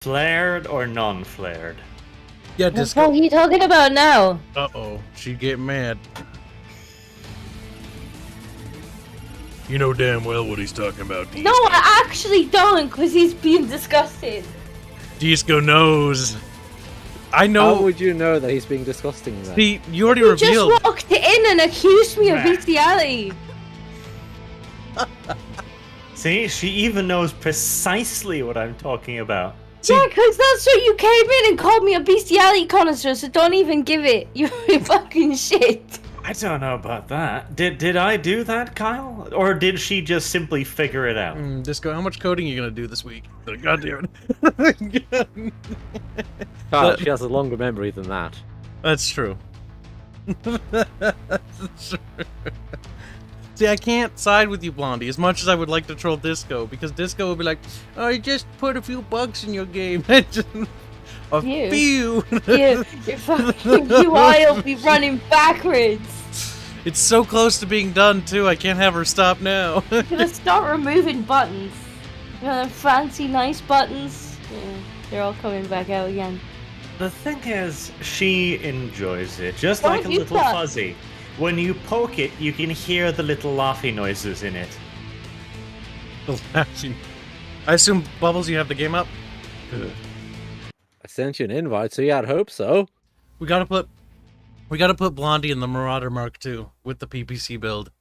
Flared or non-flared? Yeah, What Disco. are you talking about now? Uh-oh, she'd get mad. You know damn well what he's talking about, Disco. No, I actually don't, because he's being disgusted. Disco knows. I know. How would you know that he's being disgusting then? See, you already You revealed. just walked in and accused me of bestiality. See, she even knows precisely what I'm talking about. Yeah, because that's what you came in and called me a bestiality connoisseur, so don't even give it. You're fucking shit. I don't know about that. Did I do that, Kyle? Or did she just simply figure it out? Disco, how much coding are you gonna do this week? God damn it. Kyle, she has a longer memory than that. That's true. That's true. See, I can't side with you, Blondie, as much as I would like to troll Disco, because Disco would be like, oh, I just put a few bugs in your game. A few. Your fucking UI will be running backwards. It's so close to being done, too. I can't have her stop now. You're gonna start removing buttons. You know, them fancy, nice buttons. Yeah, they're all coming back out again. The thing is, she enjoys it, just Don't like a you little thought- fuzzy. When you poke it, you can hear the little laughy noises in it. I assume, Bubbles, you have the game up? I sent you an invite, so yeah, I'd hope so. We gotta put Blondie in the Marauder Mark II with the PPC build.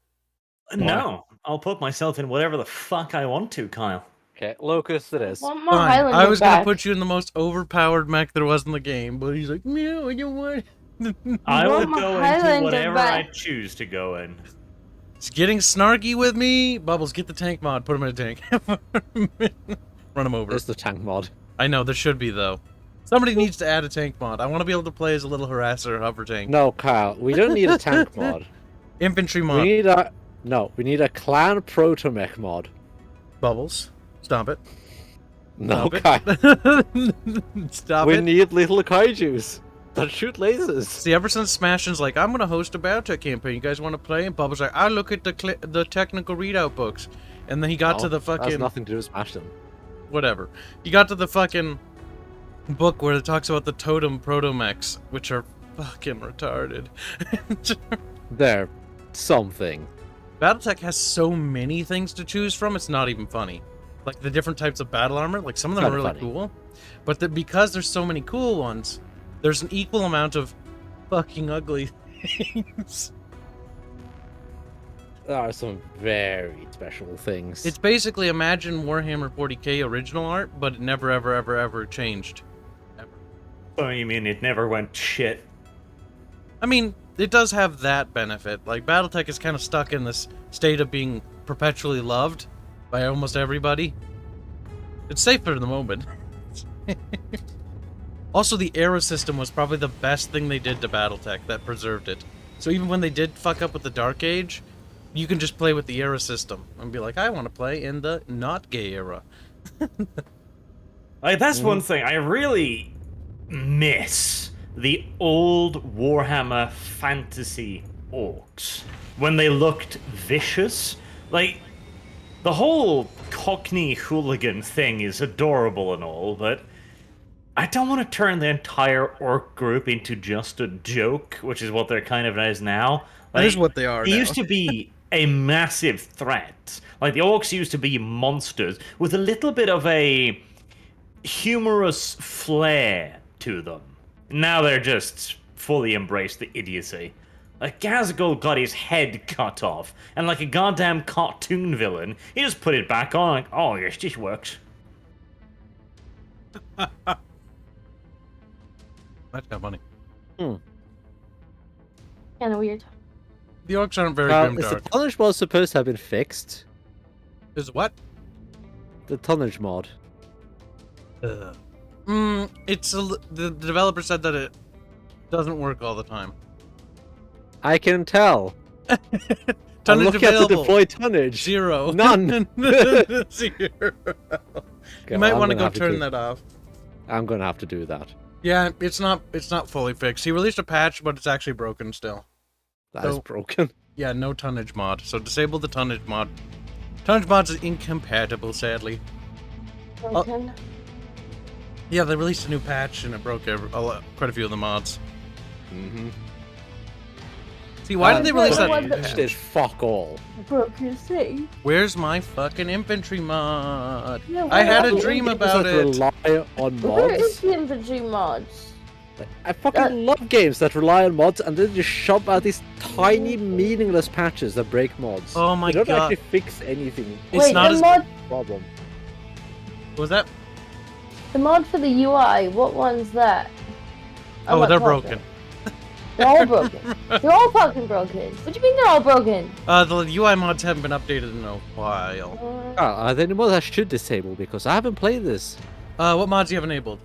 No, I'll put myself in whatever the fuck I want to, Kyle. Okay, Locust it is. One more Fine. Highlander I was back. gonna put you in the most overpowered mech there was in the game, but he's like, no, I don't want. I want would my go into Highlander whatever I back. choose to go in. He's getting snarky with me. Bubbles, get the tank mod. Put him in a tank. Run him over. There's the tank mod. I know there should be though. Somebody needs to add a tank mod. I want to be able to play as a little harasser hover tank. No, Kyle, we don't need a tank mod. Infantry We mod. need a clan protomech mod. Bubbles, stop it. No, Stop Kyle. it. Stop We it. need little kaijus that shoot lasers. See, ever since Smashin's like, I'm gonna host a BattleSqek campaign. You guys want to play? And Bubbles like, I look at the technical readout books, and then he got to the That has fucking nothing to do with Smash them. whatever. He got to the fucking book where it talks about the totem protomechs, which are fucking retarded. They're something. BattleSqek has so many things to choose from, it's not even funny. Like the different types of battle armor, like some of them are Kinda really funny. cool. But because there's so many cool ones, there's an equal amount of fucking ugly things. There are some very special things. It's basically imagine Warhammer 40k original art, but it never ever ever ever changed. Ever. So you mean it never went shit? I mean, it does have that benefit. Like, BattleSqek is kind of stuck in this state of being perpetually loved by almost everybody. It's safe for the moment. Also, the era system was probably the best thing they did to BattleSqek that preserved it. So even when they did fuck up with the Dark Age, you can just play with the era system and be like, I want to play in the not gay era. Like, that's one thing I really miss. The old Warhammer fantasy orcs. When they looked vicious. Like, the whole Cockney hooligan thing is adorable and all, but I don't want to turn the entire orc group into just a joke, which is what they're kind of is now. That is what they are They now. used to be a massive threat. Like, the orcs used to be monsters with a little bit of a humorous flair to them. Now they're just fully embraced the idiocy. Like, Gazgul got his head cut off, and like a goddamn cartoon villain, he just put it back on like, oh yes, this works. That's kind of funny. Kind of weird. The orcs aren't very Kyle, grim is the dark. tonnage mod supposed to have been fixed? Is what? The tonnage mod. The developer said that it doesn't work all the time. I can tell. I'm Tonnage looking at the available. deploy tonnage. 0. None. 0. Okay, You might well, want to I'm gonna go have to turn do- that off. I'm gonna have to do that. Yeah, it's not fully fixed. He released a patch, but it's actually broken still. That is So- broken. Yeah, no tonnage mod. So disable the tonnage mod. Tonnage mod is incompatible, sadly. Broken. Yeah, they released a new patch and it broke quite a few of the mods. Mm-hmm. See, why did they release that? Patch did fuck all. Broke your city. Where's my fucking infantry mod? Yeah, I had a why- dream Games about that it. rely on Where is mods. the infantry mods? I fucking love games that rely on mods and then just shove out these tiny, meaningless patches that break mods. Oh my they don't God. actually fix anything. It's Wait, not the as mod, Problem. What was that? the mod for the UI. What one's that? I'm Oh, not they're confident. broken. They're all broken. They're all fucking broken. What do you mean they're all broken? The UI mods haven't been updated in a while. Are there any mods I should disable because I haven't played this? What mods do you have enabled?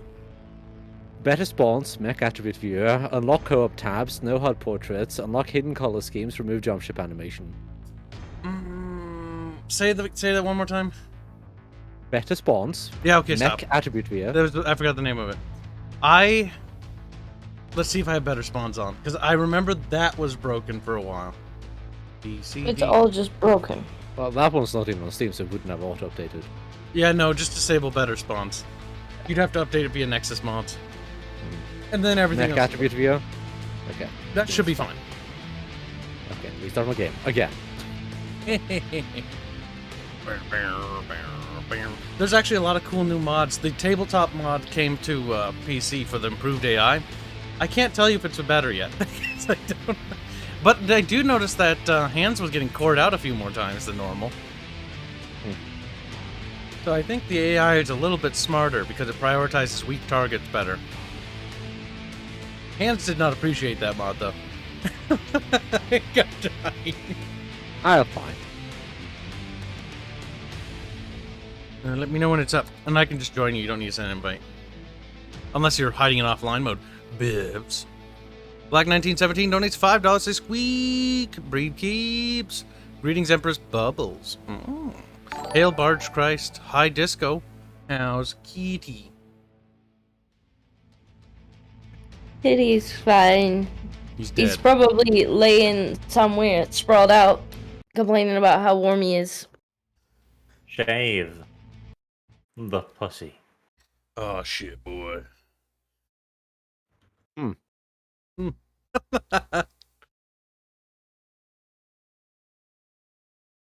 Better spawns, mech attribute viewer, unlock co-op tabs, no HUD portraits, unlock hidden color schemes, remove jump ship animation. Say that one more time. Better spawns, Yeah, okay, mech stop. attribute viewer. I forgot the name of it. Let's see if I have better spawns on, because I remember that was broken for a while. It's all just broken. Well, that one's not even on Steam, so it wouldn't have auto-updated. Yeah, no, just disable better spawns. You'd have to update it via Nexus mods. And then everything Mech else. attribute viewer. Okay. That should be fine. Okay, restart my game. Again. There's actually a lot of cool new mods. The tabletop mod came to PC for the improved AI. I can't tell you if it's better yet. I don't. But I do notice that Hands was getting cored out a few more times than normal. So I think the AI is a little bit smarter because it prioritizes weak targets better. Hands did not appreciate that mod though. I got dying. I'll find. Let me know when it's up, and I can just join you. You don't need to send an invite. Unless you're hiding in offline mode. Bibs. Black1917 donates $5 to Sqek. Breed Kibs. Greetings, Empress Bubbles. Hail Barge Christ. Hi Disco. How's Kitty? Kitty's fine. He's dead. He's probably laying somewhere sprawled out, complaining about how warm he is. Shave the pussy. Oh shit, boy.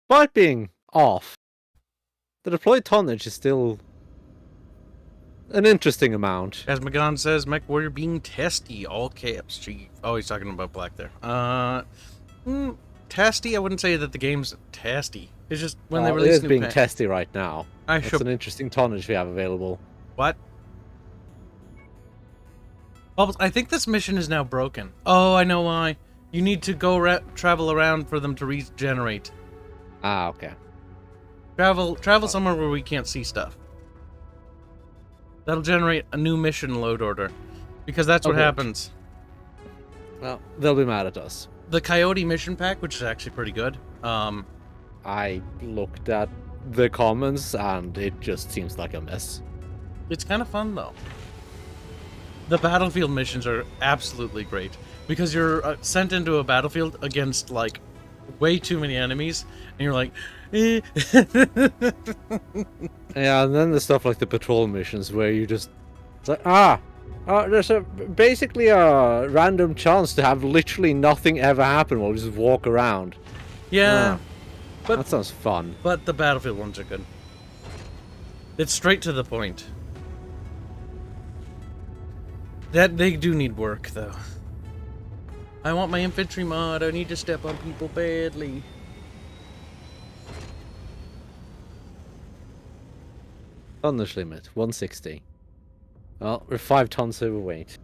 Despite being off, the deployed tonnage is still an interesting amount. As Magan says, MechWarrior being testy, all caps. Gee. Oh, he's talking about Black there. Testy? I wouldn't say that the game's testy. It's just when they It release is new being patch. testy right now. I It's should. an interesting tonnage we have available. What? Bubbles, I think this mission is now broken. Oh, I know why. You need to go travel around for them to regenerate. Ah, okay. Travel somewhere where we can't see stuff. That'll generate a new mission load order. Because that's what Okay. happens. Well, they'll be mad at us. The Coyote mission pack, which is actually pretty good. I looked at the comments and it just seems like a mess. It's kind of fun though. The battlefield missions are absolutely great because you're sent into a battlefield against like way too many enemies, and you're like, eh. Yeah, and then there's stuff like the patrol missions where you just it's like there's basically a random chance to have literally nothing ever happen while we just walk around. Yeah, but That sounds fun. but the battlefield ones are good. It's straight to the point. That they do need work though. I want my infantry mod. I need to step on people badly. Tonnage limit 160. Well, we're 5 tons overweight.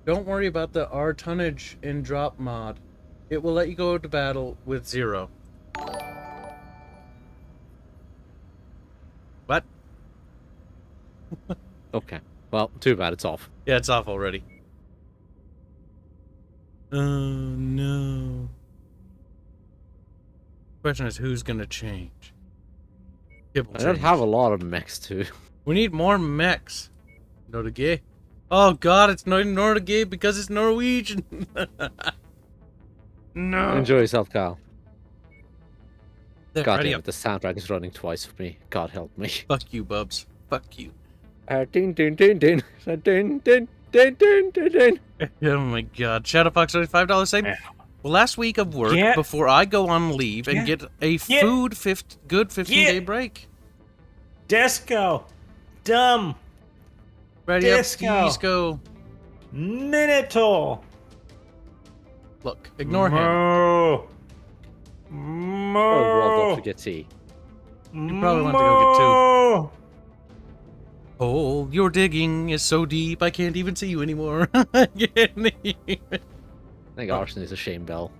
Don't worry about the R tonnage in drop mod. It will let you go to battle with 0. What? Okay. Well, too bad it's off. Yeah, it's off already. Oh no. Question is, who's gonna change? Kib will I don't change. have a lot of mechs too. We need more mechs. Norway. Oh god, it's not Norway because it's Norwegian. No. Enjoy yourself, Kyle. There, God ready damn up. it, the soundtrack is running twice for me. God help me. Fuck you, Bubs. Fuck you. Ding, ding, ding, ding. Ding, ding, ding, ding, ding, ding. Oh my god. Shadowfox, $5 save. Yeah. Well, last week of work Yeah. before I go on leave and Yeah. get a Yeah. good 15-day break. Disco. Dumb. Ready Disco. up, Disco. Minotaur. Look, ignore him. Moo. Oh, Moo. well, don't forget tea. You probably want to go get two. Hole you're digging is so deep I can't even see you anymore. I can't even. I think Arson is a shame bell.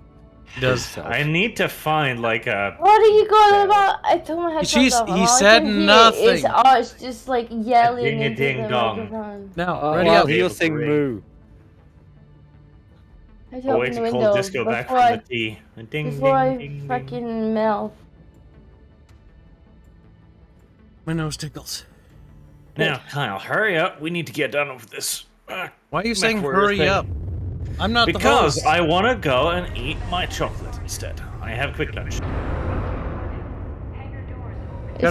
Does I need to find like a. What are you going about? I told my headphones She's- off. and he all I said can hear nothing. Is Arch just like yelling Ding a into ding the dong. microphone. now? Ready Well, up. he'll sing moo. I had to Oh, open wait the to window call Disco back before from the tea. Ding, before I ding, ding, fucking melt. My nose tickles. Now, Kyle, hurry up. We need to get done with this. Why are you saying MechWarrior hurry thing. up? I'm not the Because host. I want to go and eat my chocolate instead. I have quick lunch. It's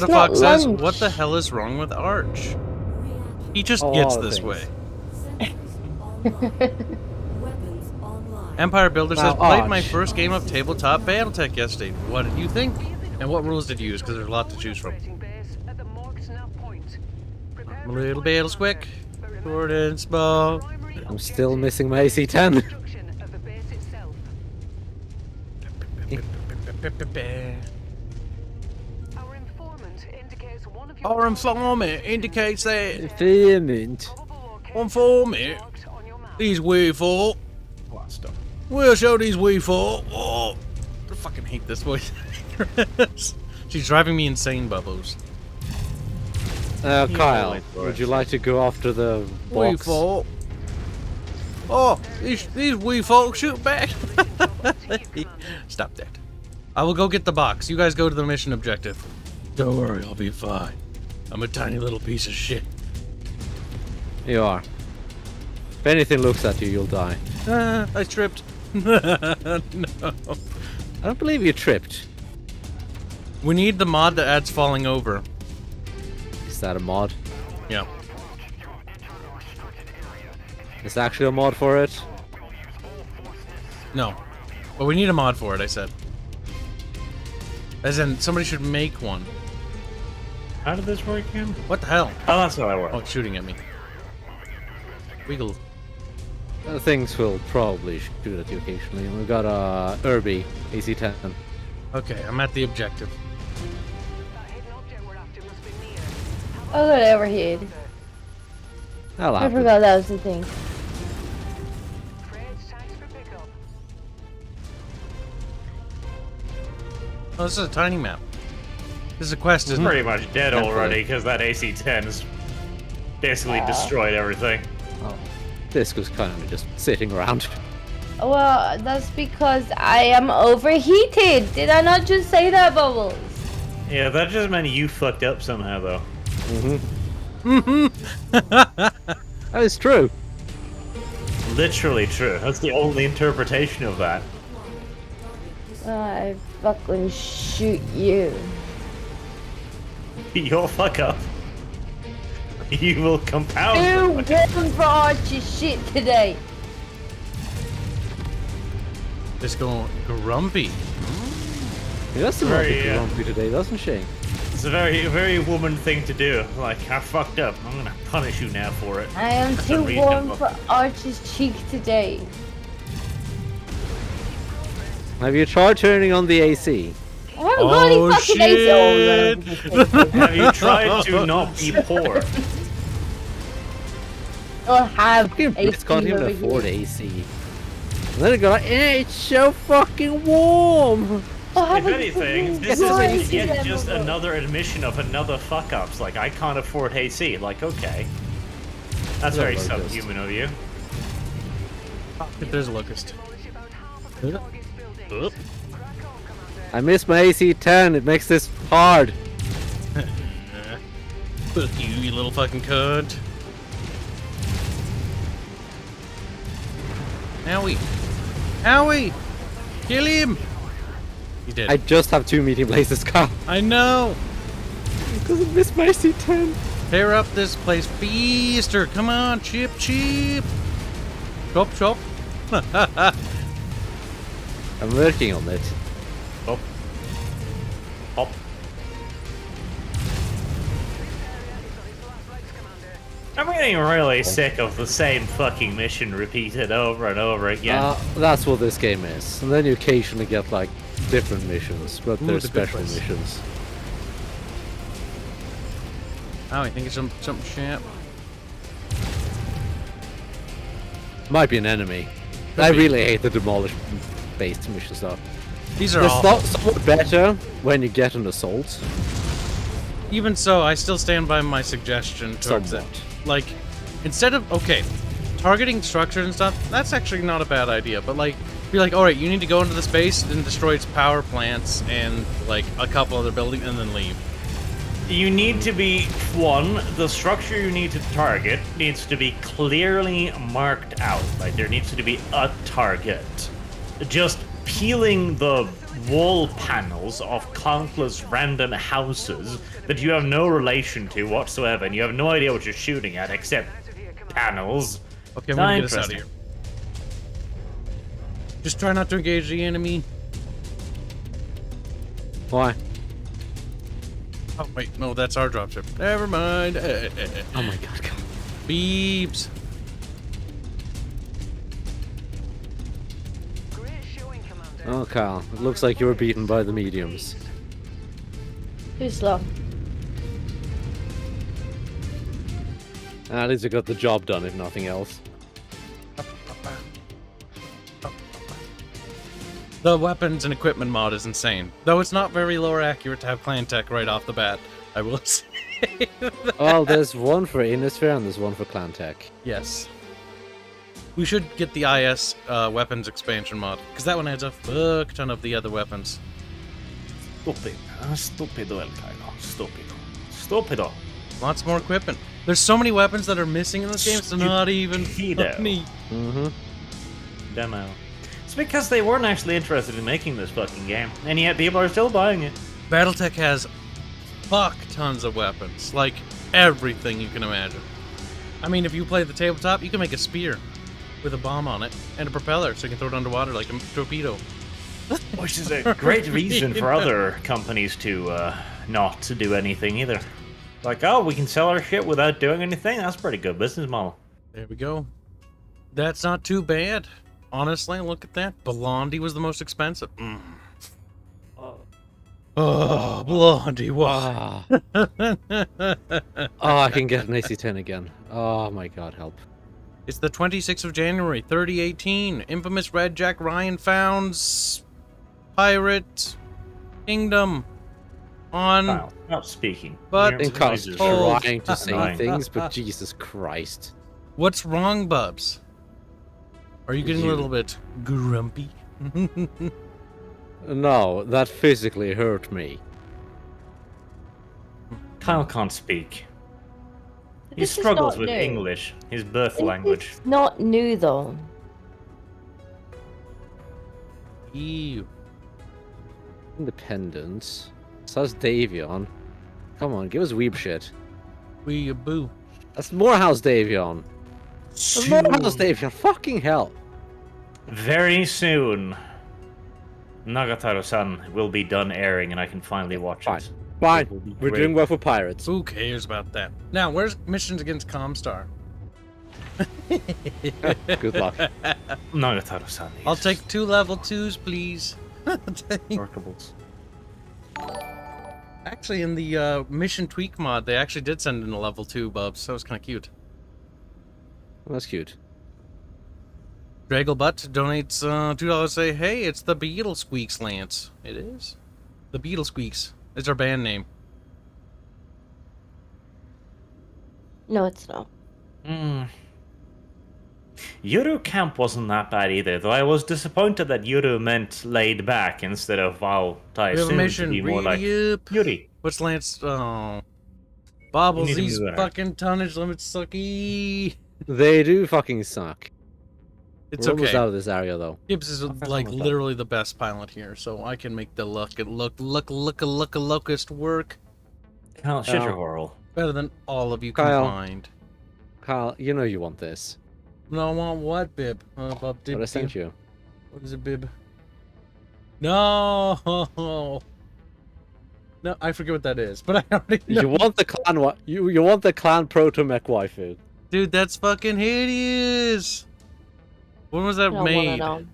not Shadowfox says, lunch. what the hell is wrong with Arch? He just Oh, gets all the this things. way. Empire Builder says, Now, played my Arch. first game of tabletop BattleTech yesterday. What did you think? And what rules did you use? Because there's a lot to choose from. I'm a little BattleSqek. Short and small. I'm still missing my AC-10. Our informant indicates that Vehement. these we for. We'll show these we for. Oh, I fucking hate this voice. She's driving me insane, Bubbles. Kyle, wait for would it. you like to go after the We box? for. Oh, these wee folks shoot back. Stop that. I will go get the box. You guys go to the mission objective. Don't worry, I'll be fine. I'm a tiny little piece of shit. You are. If anything looks at you, you'll die. I tripped. No. I don't believe you tripped. We need the mod that adds falling over. Is that a mod? Yeah. Is there actually a mod for it? No. But we need a mod for it, I said. As in, somebody should make one. How did this work again? What the hell? Oh, that's how I work. Oh, it's shooting at me. Wiggle. Things will probably shoot at you occasionally. We've got a Irby AC-10. Okay, I'm at the objective. Oh, good overhead. That'll I happen. forgot that was the thing. Oh, this is a tiny map. This is a quest, It's isn't it? pretty much dead Definitely. already because that AC-10 has basically destroyed everything. Oh, this was kind of just sitting around. Well, that's because I am overheated. Did I not just say that, Bubbles? Yeah, that just meant you fucked up somehow, though. That is true. Literally true. That's the only interpretation of that. I fucking shoot you. You'll fuck up. You will compound. Who won for Archie's shit today? It's going grumpy. She does seem Very, like grumpy today, doesn't she? It's a very woman thing to do. Like, I fucked up. I'm gonna punish you now for it. I am That's too warm unreasonable. for Archie's cheek today. Have you tried turning on the AC? I haven't got any Oh, fucking AC. shit. Have you tried to not be poor? I'll have Fucking AC Brits can't even over afford here. AC. And then they go like, it's so fucking warm! I'll have If a anything, fucking this good is AC yet just level. another admission of another fuck-ups. Like, I can't afford AC. Like, okay. That's very Locust. subhuman of you. There's a locust. Oop. I miss my AC-10, it makes this hard. Fuck you little fucking cunt. Howie! Howie! Kill him! He did. I just have 2 medium blazes, Carl. I know! Because I miss my AC-10. Tear up this place, Feaster! Come on, chip, chip! Chop, chop! I'm working on it. Hop. Hop. I'm getting really sick of the same fucking mission repeated over and over again. That's what this game is. And then you occasionally get like different missions, but they're the good special place. missions. Oh, I think it's something sharp. Might be an enemy. I really hate the demolish-based missions though. These are They're awful. somewhat better when you get an assault. Even so, I still stand by my suggestion towards it. Somewhat. Like, instead of, okay, targeting structures and stuff, that's actually not a bad idea, but like, be like, alright, you need to go into this base and destroy its power plants and like a couple other buildings and then leave. You need to be, one, the structure you need to target needs to be clearly marked out. Like, there needs to be a target. Just peeling the wall panels of countless random houses that you have no relation to whatsoever, and you have no idea what you're shooting at except panels. Okay, I'm gonna get us out of here. Just try not to engage the enemy. Why? Oh, wait, no, that's our dropship. Never mind. Oh my god. Beeps. Oh, Carl, it looks like you were beaten by the mediums. Too slow. At least you got the job done, if nothing else. The weapons and equipment mod is insane. Though it's not very lore accurate to have clan tech right off the bat, I will say that. Well, there's one for Innisphere and there's one for Clan Tech. Yes. We should get the IS weapons expansion mod, because that one adds a fuck ton of the other weapons. Stupido. Stupido, El Cairo. Stupido. Stupido. Lots more equipment. There's so many weapons that are missing in this game, it's not even Stupido. funny. Mm-hmm. Demo. It's because they weren't actually interested in making this fucking game, and yet people are still buying it. BattleTech has fuck tons of weapons, like everything you can imagine. I mean, if you play the tabletop, you can make a spear with a bomb on it and a propeller, so you can throw it underwater like a torpedo. Which is a great reason for other companies to not to do anything either. Like, oh, we can sell our shit without doing anything? That's a pretty good business model. There we go. That's not too bad. Honestly, look at that. Blondie was the most expensive. Oh, Blondie, wow. Oh, I can get an AC-10 again. Oh my god, help. It's the 26th of January, 3018. Infamous Red Jack Ryan founds Pirate Kingdom on... Wow, not speaking. But- I think I was Oh, trying to say annoying. things, but Jesus Christ. What's wrong, Bubs? Are you getting a little bit grumpy? No, that physically hurt me. Kyle can't speak. He This is struggles not with new. English, his birth This language. is not new though. Ew. Independence. Says Davion. Come on, give us weeb shit. Wee a boo. That's Morehouse Davion. That's Morehouse Davion. Fucking hell. Very soon, Nagatoro-san will be done airing, and I can finally watch Fine. it. Fine. It will be We're great. doing well for pirates. Who cares about that? Now, where's missions against Comstar? Good luck. Nagatoro-san. I'll take 2 level 2s, please. Workables. Actually, in the mission tweak mod, they actually did send in a level 2, Bubs, so it's kind of cute. That's cute. Dragglebutt donates $2 to say, hey, it's the BattleSqek, Lance. It is? The BattleSqek. It's our band name. No, it's not. Yuru Camp wasn't that bad either, though I was disappointed that Yuru meant laid back instead of, well, I We have a assumed to mission. be more like Ready up. Yuri. What's Lance? Oh. Bobbles, You need to these be better. fucking tonnage limits sucky. They do fucking suck. It's We're almost okay. out of this area though. Kibs is like literally the best pilot here, so I can make the locust work. Kyle, shut your Oh. whirl. Better than all of you Kyle. combined. Kyle, you know you want this. No, I want what, Bib? Bob, What I sent you. What is it, Bib? No! No, I forget what that is, but I already know. You want the clan you want the clan proto mech waifu. Dude, that's fucking hideous! When was that I don't wanna made? know.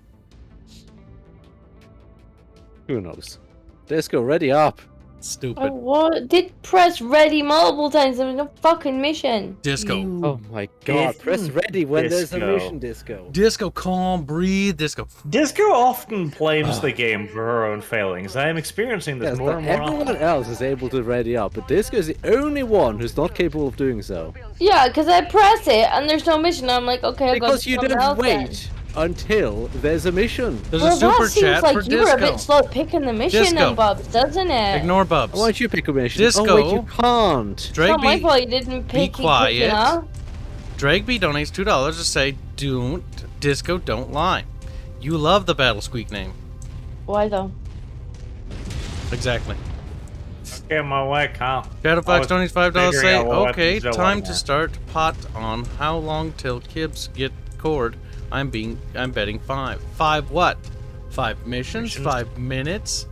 Who knows? Disco, ready up. Stupid. I did press ready multiple times. There was no fucking mission. Disco. Oh my god, If press ready when there's a Disco. mission, Disco. Disco, calm, breathe, Disco. Disco often blames the game for her own failings. I am experiencing this Yes, more but and more everyone often. else is able to ready up, but Disco is the only one who's not capable of doing so. Yeah, because I press it and there's no mission. I'm like, okay, I'll go Because to you something don't else then. wait until there's a mission. There's Well, a super that seems chat like for you were a bit Disco. slow at picking the mission Disco. then, Bubs, doesn't it? Ignore Bubs. Why don't you pick a mission? Disco. Oh wait, you can't. It's Drake not my B, fault you didn't pick it quick quiet. enough. Drake B donates $2 to say, "Don't Disco, don't lie." You love the BattleSqek name. Why though? Exactly. Get my way, Kyle. Shadowfox donates $5 figuring say, out what "Okay, weapons I time want to now." start pot on how long till Kibs get cord. I'm betting 5. 5 what? 5 missions? 5 minutes?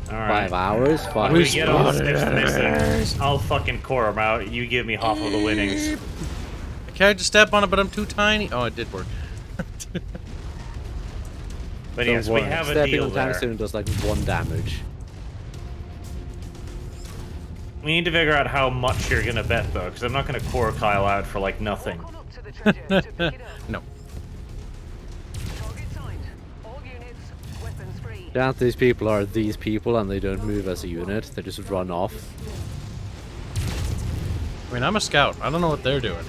Alright. 5 hours, 5 When we get all the Spoilers. six missions, I'll fucking core them out. You give me half of the winnings. I tried to step on it, but I'm too tiny. Oh, it did work. But yes, we have a Stepping deal on there. Tangstone does like 1 damage. We need to figure out how much you're gonna bet though, because I'm not gonna core Kyle out for like nothing. No. That these people are these people and they don't move as a unit, they just run off. I mean, I'm a scout. I don't know what they're doing.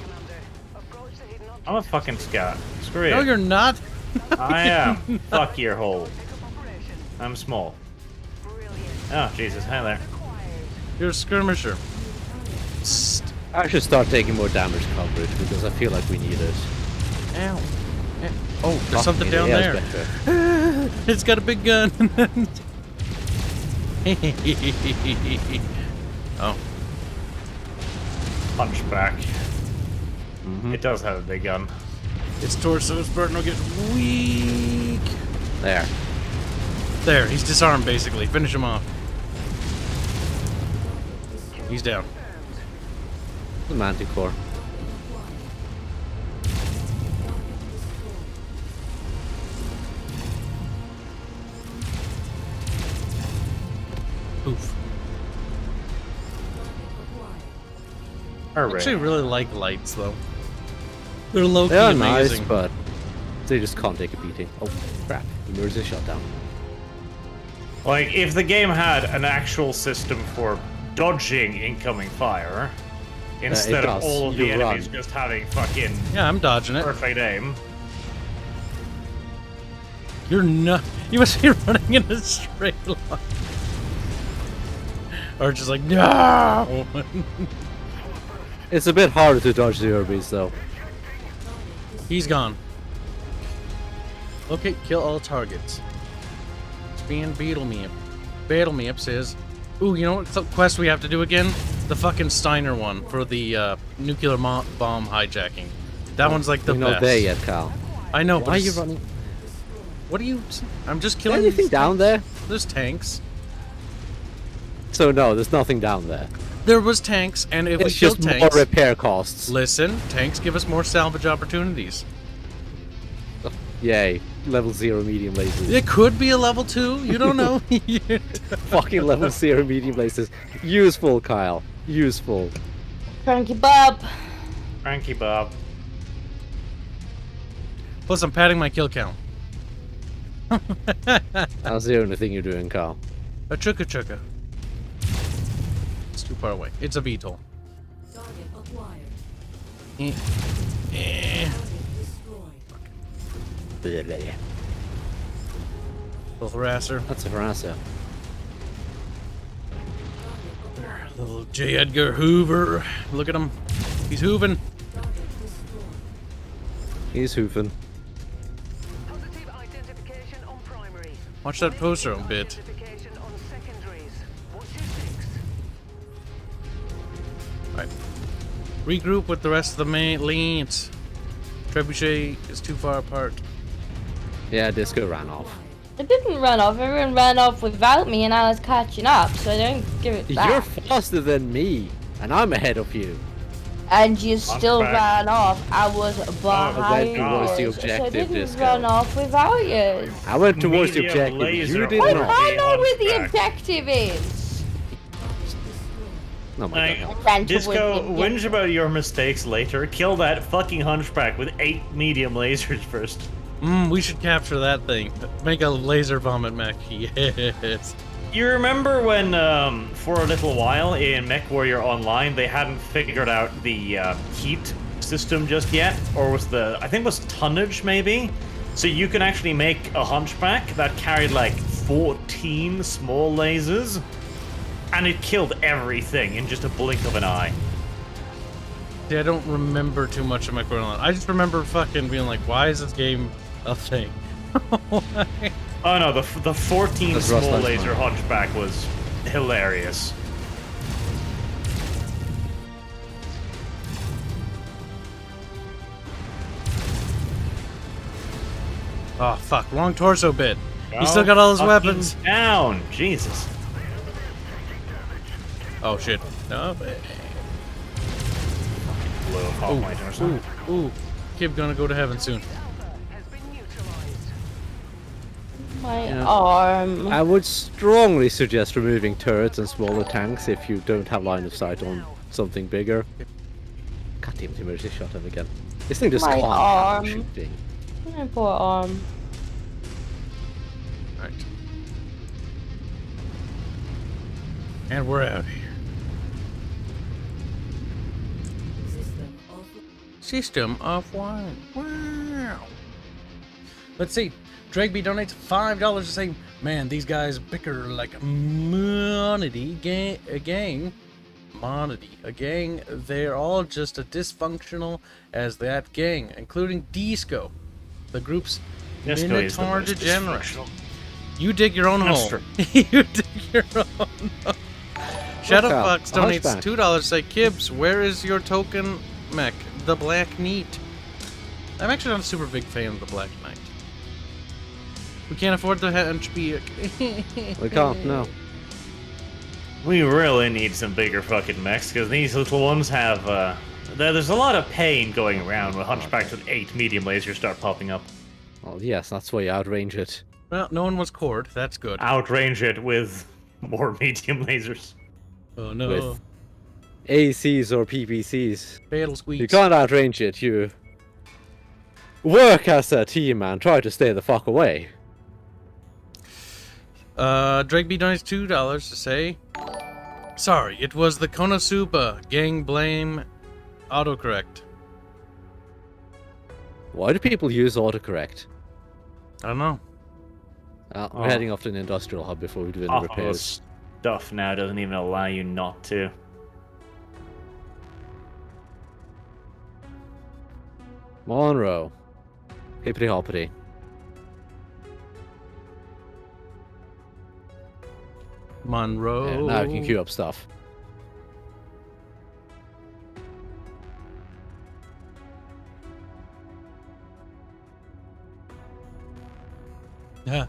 I'm a fucking scout. Screw No, you. you're not. I am. Fuck your hole. I'm small. Oh, Jesus. Hi there. You're a skirmisher. I should start taking more damage coverage because I feel like we need it. Ow. Oh, there's Fuck something me, down the there. air's better. It's got a big gun. Oh. Punchback. Mhm. It does have a big gun. Its torso is starting to get weak. There. There, he's disarmed basically. Finish him off. He's down. The Manticore. Oof. I Alright. actually really like lights though. They're low key They are amazing. nice, but they just can't take a beating. Oh, crap. The mirror's is shut down. Like, if the game had an actual system for dodging incoming fire, instead of does. all of the You enemies run. just having fucking Yeah, I'm dodging it. perfect aim. You're not. You must be running in a straight line. Or just like, no! It's a bit harder to dodge the Urbies, though. He's gone. Okay, kill all targets. Span Beetle Meep. Battle Meep says, ooh, you know what quest we have to do again? The fucking Steiner one for the nuclear bomb hijacking. That one's like the We're best. not there yet, Cal. I know, Why but are you it's- running? What are you? I'm just Is there killing. anything down there? There's tanks. So no, there's nothing down there. There was tanks, and if It's we kill just more tanks, repair costs. listen, tanks give us more salvage opportunities. Yay. Level 0 medium lasers. It could be a level 2. You don't know. Fucking level 0 medium lasers. Useful, Kyle. Useful. Cranky Bob. Frankie Bob. Plus, I'm padding my kill count. That's the only thing you're doing, Kyle. A chugga chugga. It's too far away. It's a VTOL. Eh. Eh. Little harasser. That's a harasser. Little J. Edgar Hoover. Look at him. He's hooving. He's hoofing. Watch that poster a bit. Alright, Regroup with the rest of the main lanes. Trebuchet is too far apart. Yeah, Disco ran off. It didn't run off. Everyone ran off without me, and I was catching up, so I don't give it back. You're faster than me, and I'm ahead of you. And you still back. ran off. I was behind towards the you, so I objective, didn't Disco. run off without you. I went towards the Medium objective. laser You did Why hunter. do not. I know where the Hunchback. objective is? Oh my Like, god. Ran towards Disco, the whinge objective. about your mistakes later. Kill that fucking hunchback with 8 medium lasers first. We should capture that thing. Make a laser vomit mech. Yes. You remember when, for a little while in MechWarrior Online, they hadn't figured out the heat system just yet? Or was I think it was tonnage, maybe? So you can actually make a hunchback that carried like 14 small lasers, and it killed everything in just a blink of an eye. See, I don't remember too much of MechWarrior Online. I just remember fucking being like, why is this game a thing? Oh no, the 14 That's small Rust laser Life's hunchback was hilarious. Oh, fuck. Wrong torso bit. He still got all his Fucking weapons. Down, Jesus. Oh, shit. No. Blew a pop my torso. Ooh. Kib gonna go to heaven soon. My Yeah. arm. I would strongly suggest removing turrets and smaller tanks if you don't have line of sight on something bigger. God damn it, emergency shot him again. This thing just My can't arm. handle shooting. My poor arm. Right. And we're out here. System offline. Wow. Let's see. Dregby donates $5 to say, man, these guys bicker like monody a gang. Monody. A gang. They're all just as dysfunctional as that gang, including Disco, the group's Disco is the Minotaur most degenerate. dysfunctional. You dig your own That's hole. true. You dig your own hole. Shadowfox a donates hunchback. $2 to say, Kibs, where is your token mech? The Black Knight. I'm actually not a super big fan of the Black Knight. We can't afford the henchback. We can't, no. We really need some bigger fucking mechs, because these little ones have, there's a lot of pain going around when hunchbacks with 8 medium lasers start popping up. Well, yes, that's why you outrange it. Well, no one was cord. That's good. Outrange it with more medium lasers. Oh no. With ACs or PPCs. BattleSqek. You can't outrange it, you work as a team and try to stay the fuck away. Dregby donates $2 to say, sorry, it was the Konosuba gang blame autocorrect. Why do people use autocorrect? I don't know. We're heading off to an industrial hub before we do any repairs. Stuff now doesn't even allow you not to. Monroe. Hippity hoppity. Monroe. Yeah, now we can queue up stuff. Yeah.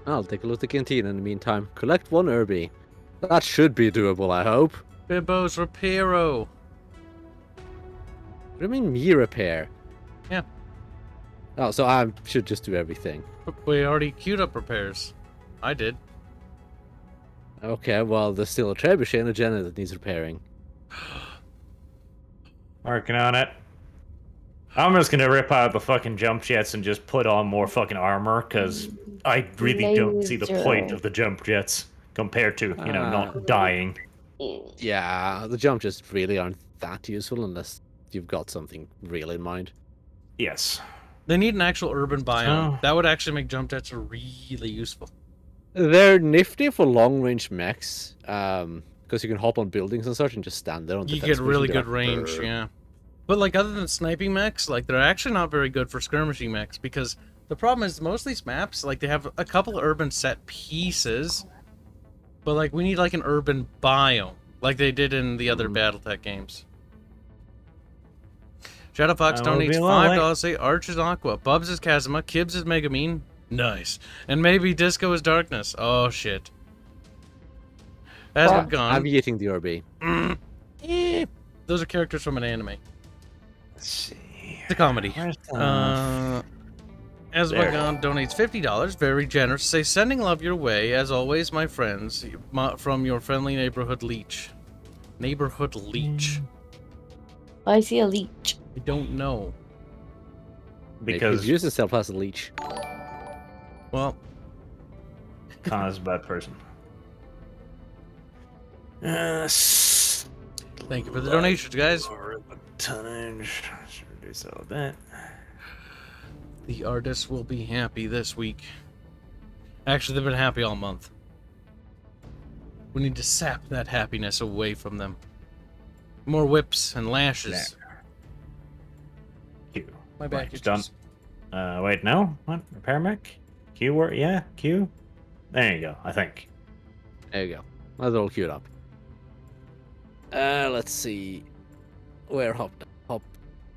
I'll take a look at the canteen in the meantime. Collect 1 Irby. That should be doable, I hope. Bibbo's Reparo. What do you mean me repair? Yeah. Oh, so I should just do everything. We already queued up repairs. I did. Okay, well, there's still a trebuchet and a Jenna that needs repairing. Working on it. I'm just gonna rip out the fucking jump jets and just put on more fucking armor, because I really don't see the point of the jump jets compared to, you know, not dying. Yeah, the jump just really aren't that useful unless you've got something real in mind. Yes. They need an actual urban biome. Oh. That would actually make jump jets really useful. They're nifty for long-range mechs, because you can hop on buildings and such and just stand there on You defense get really position, good be like, range, "Brr." yeah. But like other than sniping mechs, like they're actually not very good for skirmishing mechs, because the problem is most of these maps, like they have a couple of urban set pieces, But like, we need like an urban biome, like they did in the other BattleTech games. Shadowfox That would be donates lovely. $5. Say Arch is Aqua, Bubs is Kazuma, Kibs is Megamine. Nice. And maybe Disco is Darkness. Oh shit. As we've gone. I'm eating the RB. Those are characters from an anime. Let's see. It's a comedy. Where's the- As There. Wagon donates $50, very generous. Say, sending love your way, as always, my friends, from your friendly neighborhood leech. Neighborhood leech. I see a leech. I don't know. because He views himself as a leech. Well, Khan's a bad person. thank you for the donations, guys. Tonnage. Should reduce all that. The artists will be happy this week. Actually, they've been happy all month. We need to sap that happiness away from them. More whips and lashes. Q. My back Right, is done. Wait, no? What? Repair mech? Q word? Yeah, Q? There you go, I think. There you go. That's all queued up. Let's see. Where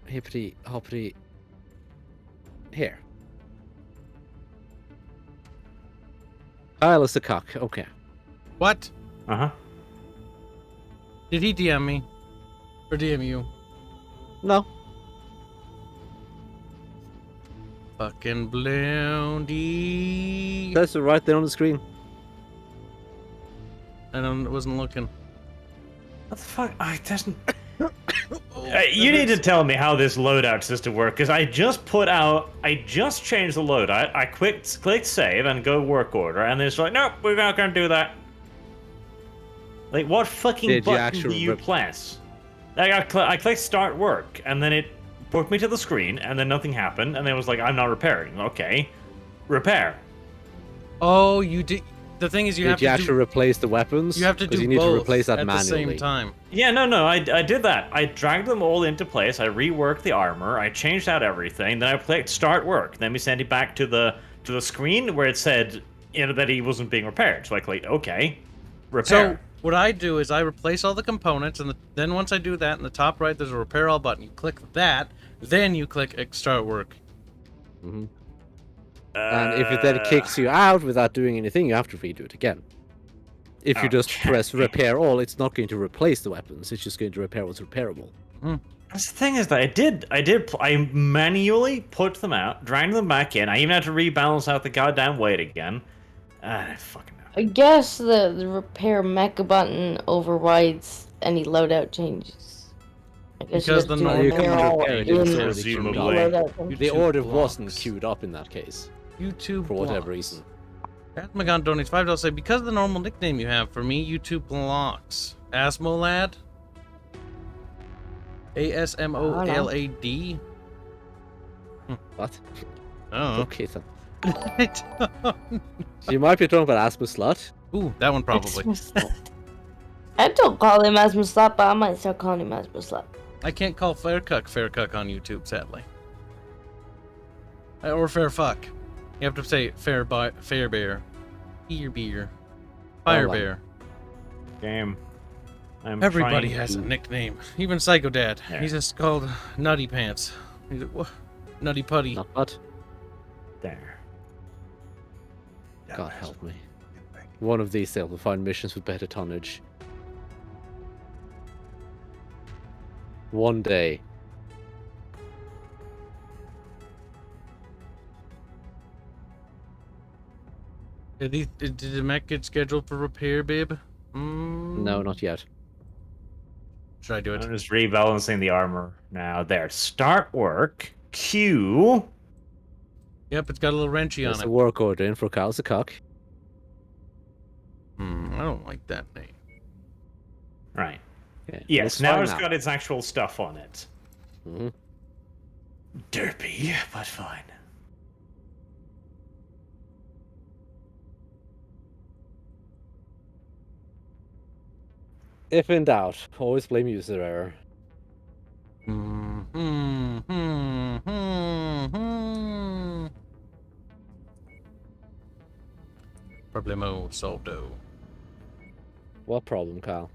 hippity hoppity. Here. Kyle is the cock. Okay. What? Uh-huh. Did he DM me? Or DM you? No. Fucking Blondie. That's right there on the screen. Wasn't looking. What the fuck? I doesn't... you need to tell me how this loadout system works, because I just changed the loadout. I clicked save and go work order, and then it's like, nope, we're not going to do that. Like, what fucking Did you button actually do you press? Like, I clicked start work, and then it put me to the screen, and then nothing happened, and then it was like, I'm not repairing. Okay. Repair. Oh, you did. The thing is, you have Did you to actually replace the weapons? you have to do Because you need both to replace that at manually. the same time. Yeah, no, I did that. I dragged them all into place, I reworked the armor, I changed out everything, then I clicked start work. Then we sent it back to the screen where it said, that he wasn't being repaired. So I clicked, okay, repair. So what I do is I replace all the components, and then once I do that, in the top right there's a repair all button. You click that, then you click start work. Mm-hmm. And if it then kicks you out without doing anything, you have to redo it again. If you just press repair all, it's not going to replace the weapons. It's just going to repair what's repairable. That's the thing is that I manually put them out, dragged them back in. I even had to rebalance out the goddamn weight again. I fucking know. I guess the repair mecha button overrides any loadout changes. I guess Because you the have to normal- You can repair all repair it, in it's the already queued Presumably. up. loadout thing. The YouTube order blocks. wasn't queued up in that case, YouTube for whatever blocks. reason. Atmagon donates $5. Say, because of the normal nickname you have, for me, YouTube blocks. Asmolad? ASMOLAD? What? Oh. Okay then. I don't- You might be talking about Asmus Slut. Ooh, that one probably. I don't call him Asmuslat, but I might start calling him Asmuslat. I can't call Faircuck on YouTube, sadly. Or Fair Fuck. You have to say Fair Bear. Ear Beer. Fire Oh, wow. Bear. Game. I'm Everybody trying has to- a nickname. Even Psycho Dad. Yeah. He's just called Nutty Pants. He's Nutty Putty. Not what? There. God help me. One of these they'll find missions with better tonnage. One day. Did the mech get scheduled for repair, babe? No, not yet. Should I do it? I'm just rebalancing the armor now. There. Start work. Q. Yep, it's got a little wrenchy There's on a it. work order in for Kyle's a cock. I don't like that name. Right. Yeah, Yes, looks now fine it's got its actual stuff on it. Mhm. Derpy, but fine. If in doubt, always blame user error. Problemo solved. What problem, Kyle?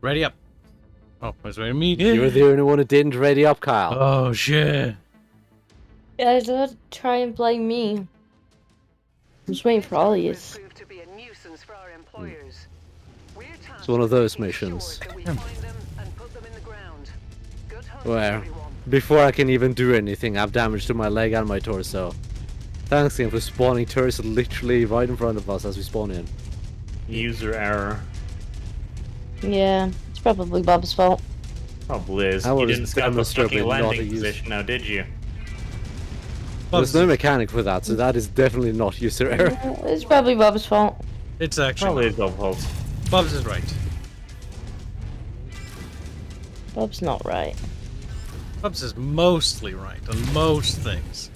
Ready up. Oh, I was waiting me. You're the only one who didn't ready up, Kyle. Oh shit. Yeah, I don't try and blame me. I'm just waiting for all of you. It's one of those missions where, before I can even do anything, I've damage to my leg and my torso. Thanks again for spawning turrets literally right in front of us as we spawn in. User error. Yeah, it's probably Bob's fault. Probably is. I You was didn't set up a demonstrably fucking not a landing user. position now, did you? There's no mechanic for that, so that is definitely not user error. It's probably Bob's fault. It's actually Probably is Bob's fault. Bubs is right. Bob's not right. Bubs is mostly right on most things,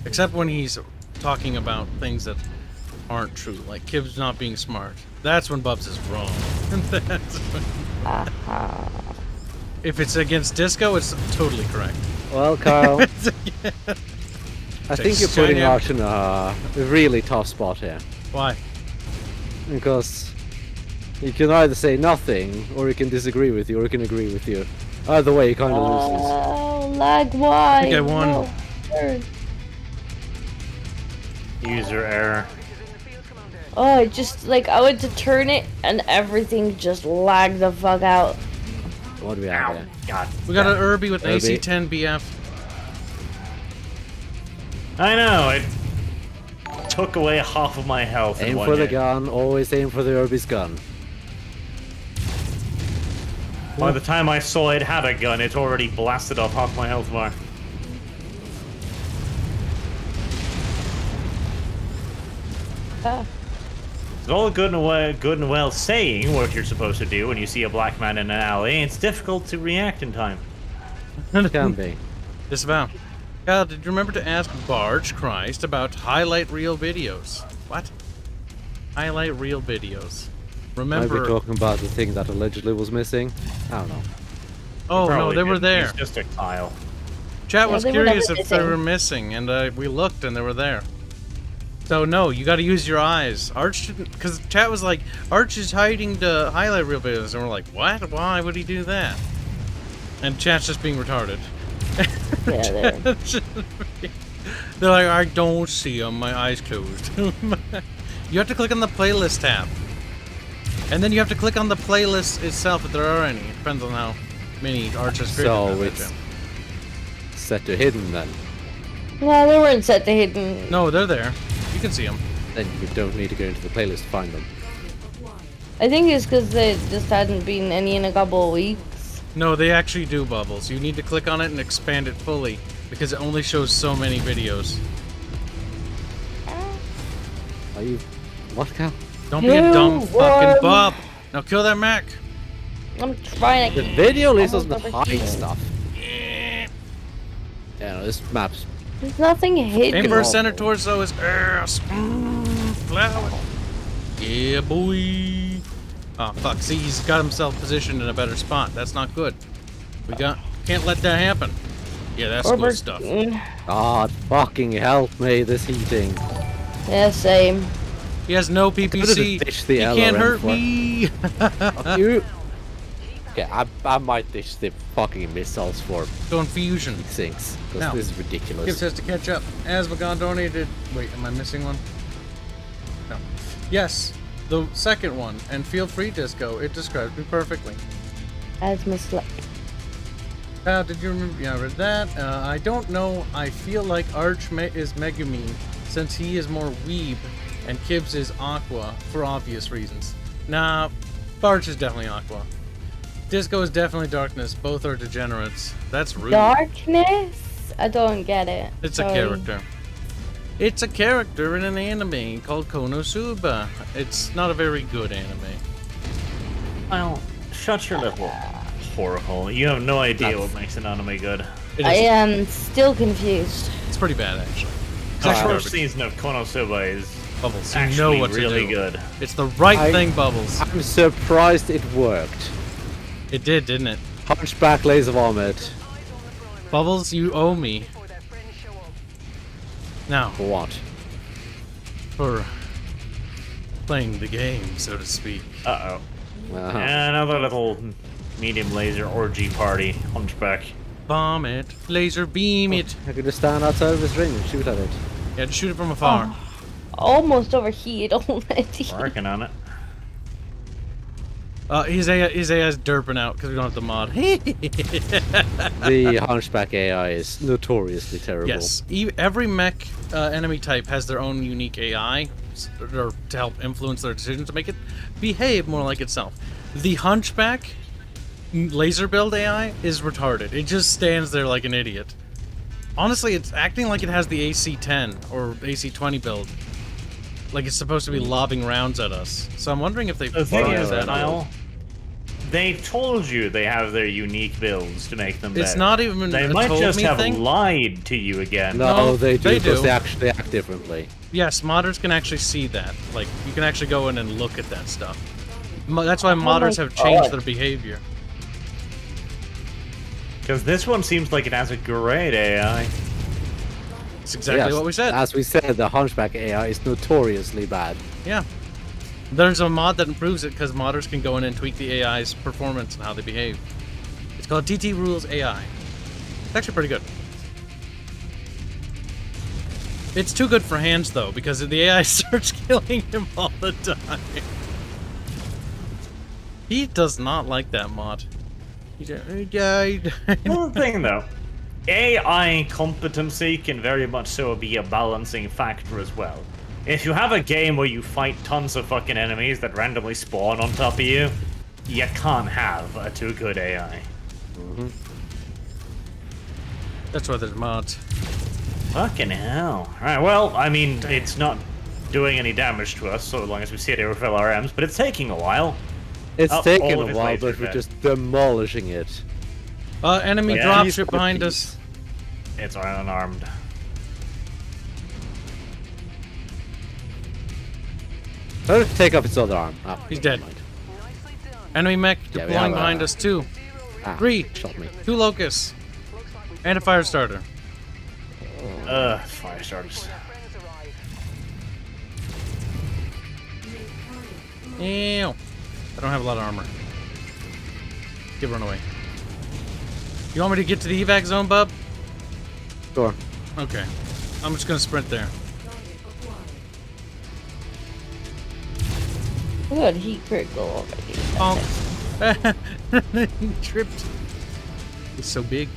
except when he's talking about things that aren't true, like Kibs not being smart. That's when Bubs is wrong. That's when... If it's against Disco, it's totally correct. Well, Kyle, I think you're putting China. Arch in a really tough spot here. Why? Because you can either say nothing, or he can disagree with you, or he can agree with you. Either way, he kind of loses. Oh, lag, why? I think I won. No. User error. Oh, it just, like, I went to turn it, and everything just lagged the fuck out. What do we have here? God. We got an Irby with Irby. AC-10 BF. I know, it took away half of my health in Aim one for the hit. gun, always aim for the Irby's gun. By the time I saw it had a gun, it already blasted off half my health bar. Ah. It's all good and well saying what you're supposed to do when you see a black man in an alley. It's difficult to react in time. Can be. Disavow. Kyle, did you remember to ask Barge Christ about highlight reel videos? What? Highlight reel videos. Might be Remember... talking about the thing that allegedly was missing. I don't know. Oh, no, Probably they were didn't. there. It's just a tile. Chat Yeah, was they were curious never if they missing. were missing, and we looked and they were there. So no, you got to use your eyes. Arch didn't, because chat was like, Arch is hiding the highlight reel videos, and we're like, what? Why would he do that? And chat's just being retarded. Yeah, there. They're like, I don't see them. My eyes closed. You have to click on the playlist tab, and then you have to click on the playlist itself if there are any. It depends on how many Arch has created. So in that it's video. set to hidden then. No, they weren't set to hidden. No, they're there. You can see them. Then you don't need to go into the playlist to find them. I think it's because there just hadn't been any in a couple of weeks. No, they actually do bubbles. You need to click on it and expand it fully because it only shows so many videos. Are you... What, Cal? Don't be a dumb You fucking won. bub. Now kill that mech. I'm trying to. The video list doesn't Almost hide overheated. stuff. Yeah, no, this map's... There's nothing hidden. Aim for a awful. center torso is ass. Flower. Yeah, boy. Oh fuck! See, he's got himself positioned in a better spot. That's not good. Can't let that happen. Yeah, that's Or good stuff. God fucking help me, this heating. Yeah, same. He has no could've PPC. ditched the He can't LRM hurt for- me. Fuck you. Okay, I might ditch the fucking missiles for Confusion. things. Because Now, this is Kibs ridiculous. has to catch up. As Vagon donated. Wait, am I missing one? No. Yes, the second one. And feel free, Disco. It describes me perfectly. As Miss Did you remember? Yeah, I read that. I don't know. I feel like Arch is Megumi since he is more weeb and Kibs is Aqua for obvious reasons. Nah, Arch is definitely Aqua. Disco is definitely Darkness. Both are degenerates. That's rude. Darkness? I don't get it. It's Sorry. a character. It's a character in an anime called Konosuba. It's not a very good anime. Well, shut your little whorehole. You have no idea That's- what makes an anime good. It I is, am still confused. it's pretty bad, actually. It's The actually first garbage. season of Konosuba is Bubbles, you actually know what really to do. good. It's the right I- thing, Bubbles. I'm surprised it worked. It did, didn't it? Hunchback Lays of Vomit. Bubbles, you owe me. Now, For what? for playing the game, so to speak. Uh-oh. And another little medium laser orgy party. Hunchback. Bomb it. Laser beam it. I could just stand outside of his ring and shoot at it. Yeah, just shoot it from afar. Almost overheated already. Working on it. His AI's derping out because we don't have the mod. The Hunchback AI is notoriously terrible. Yes, every mech enemy type has their own unique AI or to help influence their decisions to make it behave more like itself. The Hunchback laser build AI is retarded. It just stands there like an idiot. Honestly, it's acting like it has the AC-10 or AC-20 build. Like it's supposed to be lobbing rounds at us. So I'm wondering if they The thing is, that Niall, they've told you they have their unique builds to make them better. It's not even They a might told just me have thing. lied to you again. No, they do, they because do. they actually act differently. Yes, modders can actually see that. Like, you can actually go in and look at that stuff. That's why modders have changed their behavior. Because this one seems like it has a great AI. It's exactly Yes, what we said. As we said, the Hunchback AI is notoriously bad. Yeah. There's a mod that improves it because modders can go in and tweak the AI's performance and how they behave. It's called TT Rules AI. It's actually pretty good. It's too good for hands, though, because the AI starts killing him all the time. He does not like that mod. He died. One thing, though. AI competency can very much so be a balancing factor as well. If you have a game where you fight tons of fucking enemies that randomly spawn on top of you, you can't have a too good AI. That's why there's mods. Fucking hell. Alright, well, I mean, it's not doing any damage to us so long as we sit here with LRMs, but it's taking a while. It's Oh, taken all a of his while, lasers but we're dead. just demolishing it. Enemy Yeah. dropship behind us. It's unarmed. Oh, take off its other arm. Ah, He's never dead. mind. Enemy mech Yeah, we deploying have, behind us, too. Ah, 3, shot me. 2 locusts, and a fire starter. Fire starters. Ew. I don't have a lot of armor. Get run away. You want me to get to the evac zone, bub? Sure. Okay. I'm just gonna sprint there. I got a heat critical already. Oh. He tripped. He's so big.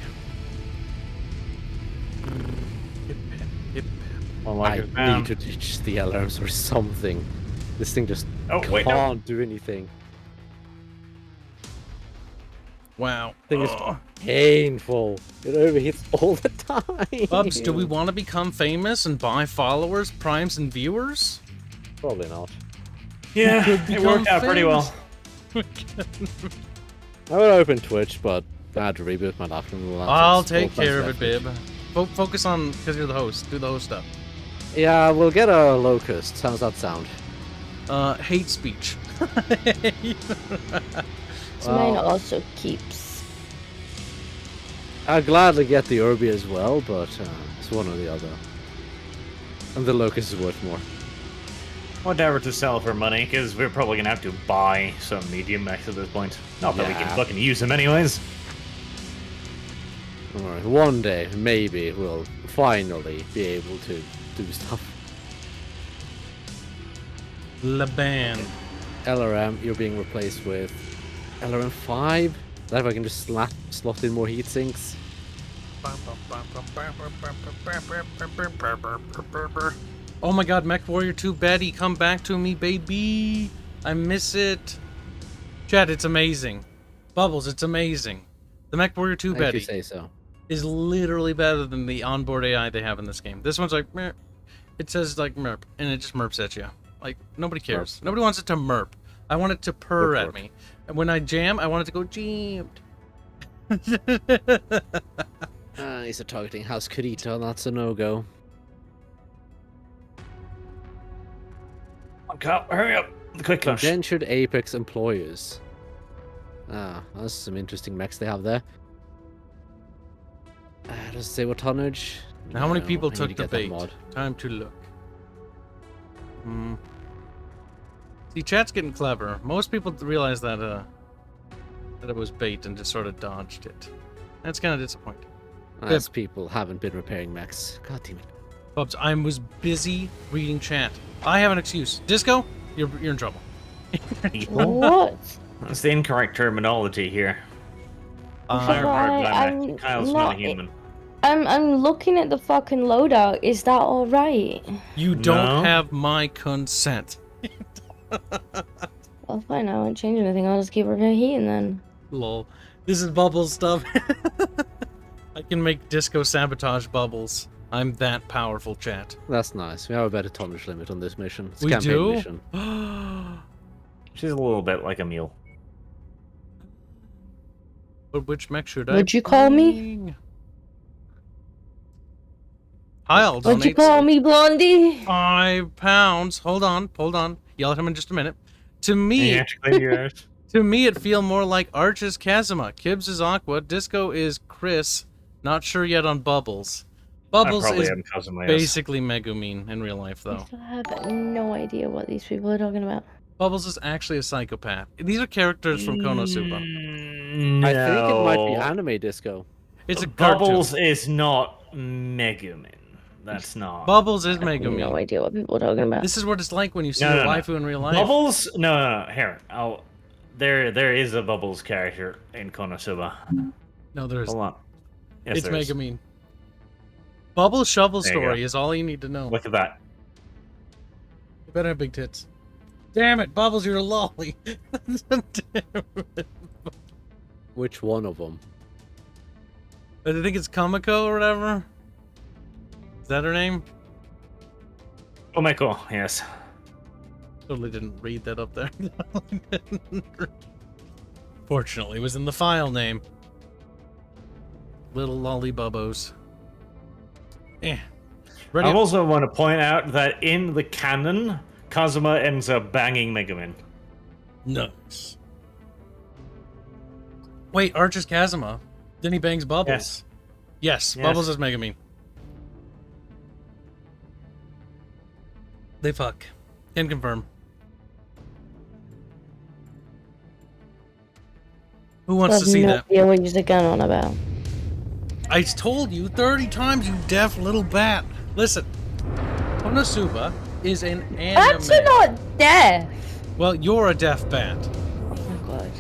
Hip, hip. Well, I like it, need to ditch the alarms or something. This thing just wait, no. can't do anything. Wow. Thing is painful. It overheats all the time. Bubs, do we want to become famous and buy followers, primes, and viewers? Probably not. Yeah, it worked out pretty well. I would open Twitch, but I had to reboot my laptop. and all that, so I'll it's take all care of it, Twitch. babe. Focus on, because you're the host. Do the host stuff. Yeah, we'll get a locust. How's that sound? Hate speech. Mine also keeps. I'll gladly get the Urbi as well, but it's one or the other. And the locust is worth more. Whatever to sell for money, because we're probably gonna have to buy some medium mechs at this point. Not that we can Yeah. fucking use them anyways. Alright, one day, maybe, we'll finally be able to do stuff. Laban. LRM, you're being replaced with LRM 5? That if I can just slot in more heat sinks. Oh my god, MechWarrior 2 Betty, come back to me, baby. I miss it. Chad, it's amazing. Bubbles, it's amazing. The MechWarrior 2 If you Betty say so. is literally better than the onboard AI they have in this game. This one's like, merp. It says like merp, and it just merps at you. Like, nobody cares. Nobody wants it to merp. I want it to purr at me. And when I jam, I want it to go jammed. He's targeting House Kurita, that's a no-go. Okay, hurry up. The quick clutch. Indentured Apex employers. Ah, that's some interesting mechs they have there. Does it say what tonnage? How many No, people I need took to the get that bait? mod. Time to look. See, chat's getting clever. Most people realize that that it was bait and just sort of dodged it. That's kind of disappointing. As people haven't been repairing mechs. God damn it. Bubs, I was busy reading chat. I have an excuse. Disco, you're in trouble. What? That's the incorrect terminology here. Kyle's not a human. I'm looking at the fucking loadout. Is that all right? You don't have my consent. Well, fine. I won't change anything. I'll just keep heating then. Lol. This is Bubbles stuff. I can make Disco sabotage Bubbles. I'm that powerful, chat. That's nice. We have a better tonnage limit on this mission. It's a We campaign do? mission. She's a little bit like a mule. But which mech should I Would you call me? bring? I'll Would donate you call me Blondie? £5. Hold on. Yell at him in just a minute. To me, You have to clean yours. to me, it feel more like Arch is Kazuma, Kibs is Aqua, Disco is Chris. Not sure yet on Bubbles. Bubbles is basically Megumin in real life, though. I have no idea what these people are talking about. Bubbles is actually a psychopath. These are characters from Konosuba. No. I think it might be anime Disco. It's a Bubbles cartoon. is not Megumin. That's not. Bubbles is I have no Megumin. idea what people are talking about. This is what it's like when you see No, a no, no. waifu in real life. Bubbles? No. Here, there is a Bubbles character in Konosuba. No, there's. Hold on. Yes, It's there is. Megumin. Bubbles' shovel There you story go. is all you need to know. Look at that. You better have big tits. Damn it, Bubbles, you're a lolly. Damn it. Which one of them? I think it's Kamiko or whatever. Is that her name? Oh my god, yes. Totally didn't read that up there. Fortunately, it was in the file name. Little lolly bubbos. Ready? I also want to point out that in the canon, Kazuma ends up banging Megumin. Nice. Wait, Arch is Kazuma. Then he bangs Bubbles. Yes, Bubbles is Megumin. They fuck. Can confirm. Who wants to see that? Yeah, what you're going on about? I told you 30 times, you deaf little bat. Listen, Konosuba is an anime. That's not deaf. Well, you're a deaf bat. Oh my god.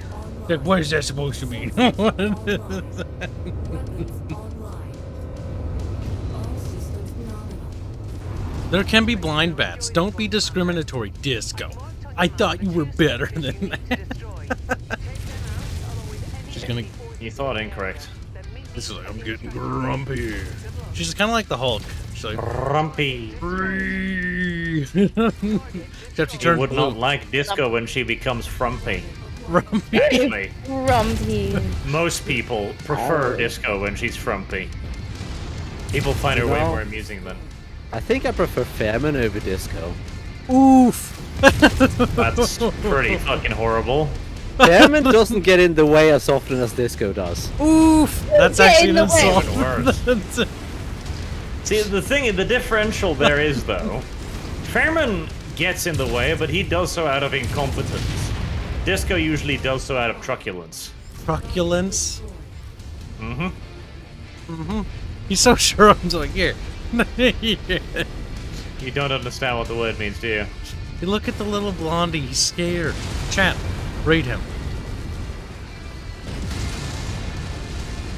Like, what is that supposed to mean? There can be blind bats. Don't be discriminatory, Disco. I thought you were better than that. She's gonna. You thought incorrect. This is like, I'm getting grumpy. She's kind of like the Hulk. She's like, Rumpy. except she You turns would blue. not like Disco when she becomes frumpy. Grumpy. Actually, Grumpy. most people prefer Disco when she's frumpy. People find her way No. more amusing than. I think I prefer Fairman over Disco. Oof. That's pretty fucking horrible. Fairman doesn't get in the way as often as Disco does. Oof. That's Get actually in an the way. insult. Even worse. That's- See, the differential there is, though, Fairman gets in the way, but he does so out of incompetence. Disco usually does so out of truculence. Truculence. Mm-hmm. He's so sure. I'm just like, here. You don't understand what the word means, do you? You look at the little blondie. He's scared. Chat, raid him.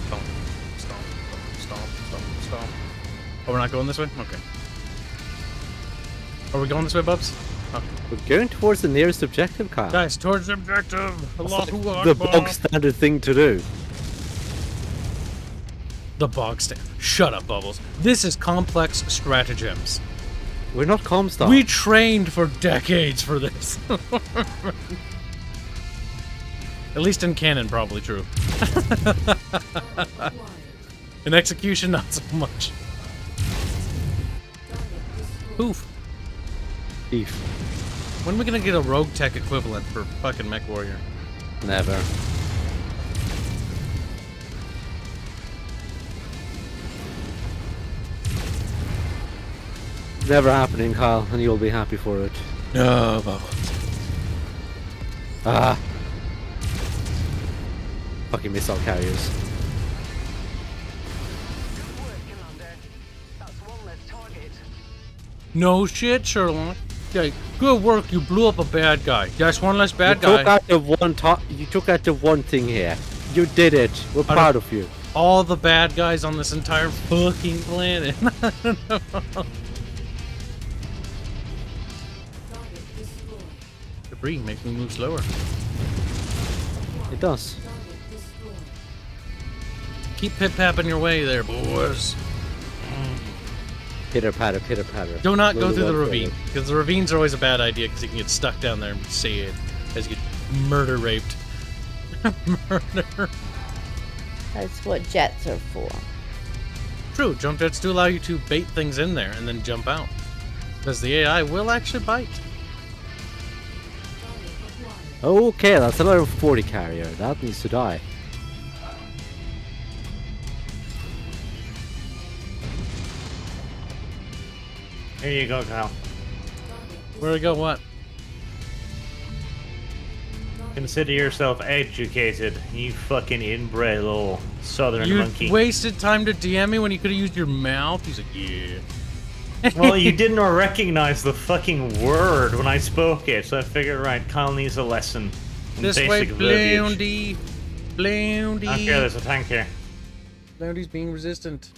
Stomp, stomp, stomp, stomp, stomp. Oh, we're not going this way? Okay. Are we going this way, Bubs? Okay. We're going towards the nearest objective, Kyle. Guys, towards the objective. The bog standard thing to do. The bog stand. Shut up, Bubbles. This is complex stratagems. We're not Comstar. We trained for decades for this. At least in canon, probably true. In execution, not so much. Oof. Beef. When are we gonna get a rogue tech equivalent for fucking MechWarrior? Never. Never happening, Kyle, and you'll be happy for it. No, Bubbles. Ah. Fucking missile carriers. No shit, Sherlock. Okay, good work. You blew up a bad guy. That's one less bad guy. You took out the one thing here. You did it. We're proud of you. All the bad guys on this entire fucking planet. Debris makes me move slower. It does. Keep pip-papping your way there, boys. Pitter patter, pitter patter. Do not go through the ravine, because the ravines are always a bad idea, because you can get stuck down there and see it as you get murder raped. Murder. That's what jets are for. True, jump jets do allow you to bait things in there and then jump out. Because the AI will actually bite. Okay, that's another 40 carrier. That needs to die. Here you go, Kyle. Where we go, what? Consider yourself educated, you fucking inbred little southern You monkey. wasted time to DM me when you could have used your mouth? He's like, yeah. Well, you didn't recognize the fucking word when I spoke it, so I figured, right, Kyle needs a lesson. In This way, basic verbiage. Blondie. Blondie. Okay, there's a tank here. Blondie's being resistant.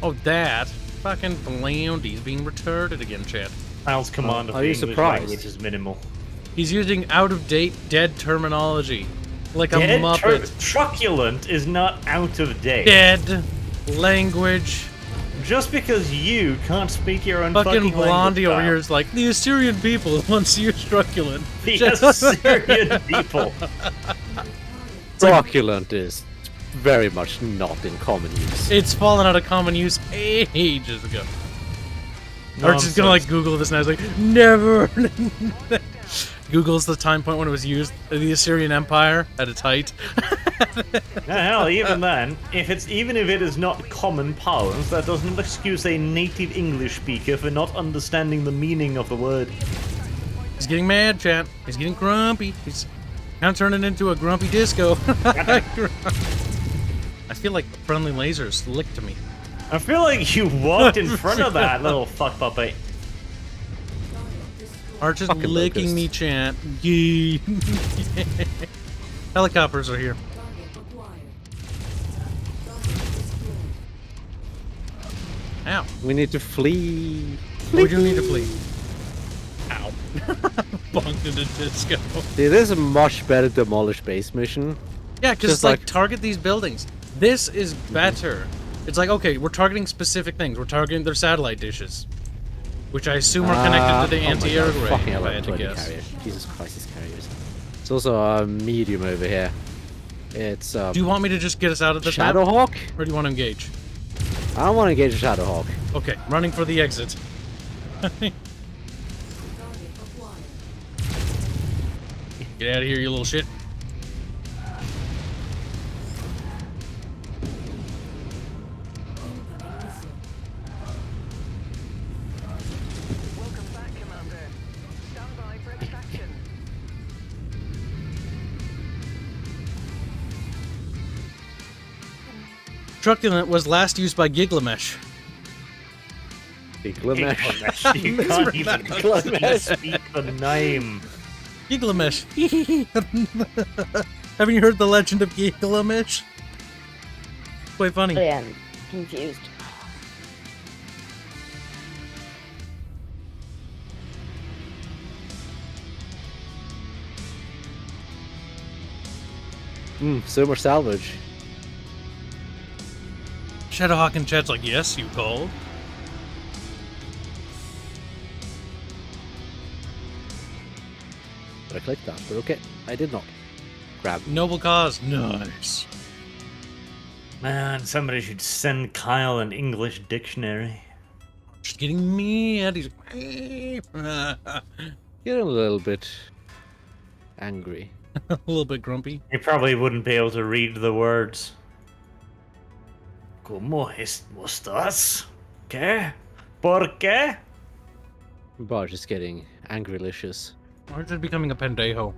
Oh, that. Fucking Blondie's being retarded again, chat. Kyle's command of are the you English surprised? language is minimal. He's using out-of-date, dead terminology. Like a Dead muppet. truculent is not out of date. Dead language. Just because you can't speak your own Fucking Blondie language, over Kyle. here is like, the Assyrian people once used truculent. The Assyrian people. Truculent is very much not in common use. It's fallen out of common use ages ago. Arch is gonna like Google this and I was like, never. Google's the time point when it was used. The Assyrian Empire at its height. Hell, even then, even if it is not common parlance, that doesn't excuse a native English speaker for not understanding the meaning of the word. He's getting mad, chat. He's getting grumpy. He's kind of turning into a grumpy disco. I feel like friendly lasers licked me. I feel like you walked in front of that little fuck puppet. Arch is Fucking licking locust. me, chat. Yee. Helicopters are here. Ow. We need to flee. We do need to flee. Ow. Bunked into disco. See, this is a much better demolish base mission. Yeah, because Just it's like like- target these buildings. This is better. It's like, okay, we're targeting specific things. We're targeting their satellite dishes. Which I assume are connected to the anti-air oh my God, array, fucking if hell, I had to 20 guess. carrier. Jesus Christ, these carriers. There's also a medium over here. It's Do you want me to just get us out of this map? Shadowhawk? Or do you want to engage? I don't want to engage a Shadowhawk. Okay, running for the exit. Get out of here, you little shit. Welcome back, Commander. Stand by for extraction. Truculent was last used by Giglamesh. Gilgamesh. You can't even speak the name. Giglamesh. Haven't you heard the legend of Giglamesh? Quite funny. I am confused. So much salvage. Shadowhawk and chat's like, yes, you called. I clicked that, but okay. I did not. Grab. Noble cause. Nice. Man, somebody should send Kyle an English dictionary. Just getting mad. He's like, Get a little bit angry. a little bit grumpy. He probably wouldn't be able to read the words. ¿Cómo estás? ¿Qué? ¿Por qué? Barge is getting angrylicious. Or just becoming a pendejo.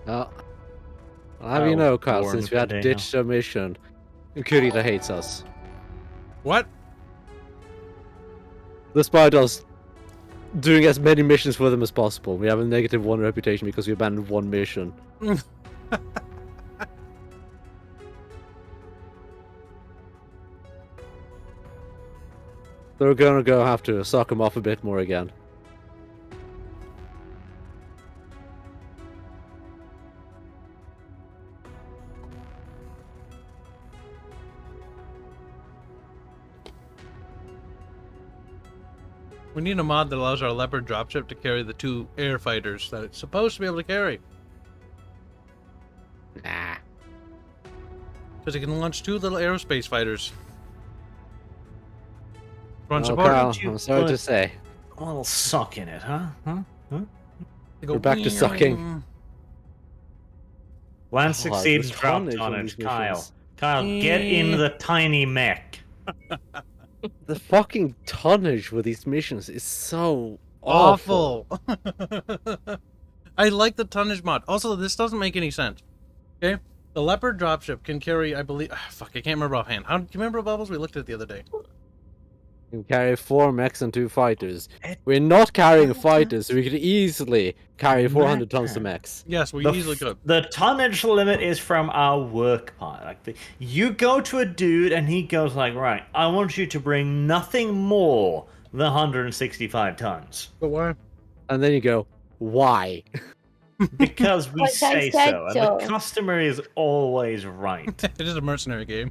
Oh. I'll have you know, Carl, born since we had to pendejo. ditch the mission, Kurita hates us. What? Despite us doing as many missions for them as possible, we have a -1 reputation because we abandoned one mission. So we're gonna go have to suck them off a bit more again. We need a mod that allows our Leopard dropship to carry the 2 air fighters that it's supposed to be able to carry. Nah. Because it can launch 2 little aerospace fighters. Run Oh, support. Carl, you I'm sorry to put- say. A little suck in it, huh? They go We're back to wing. sucking. Land Oh, succeeds, the drop tonnage on tonnage, these Kyle. missions. Kyle, get in the tiny mech. The fucking tonnage with these missions is so awful. Awful. I like the tonnage mod. Also, this doesn't make any sense. Okay? The Leopard dropship can carry, I believe... fuck, I can't remember offhand. Do you remember, Bubbles? We looked at it the other day. You can carry 4 mechs and 2 fighters. We're not carrying fighters, so we could easily carry 400 tons of mechs. Yes, we The easily could. The tonnage limit is from our work part. Like you go to a dude and he goes like, right, I want you to bring nothing more than 165 tons. But why? And then you go, why? Because we But say I said so. And so. the customer is always right. It is a mercenary game.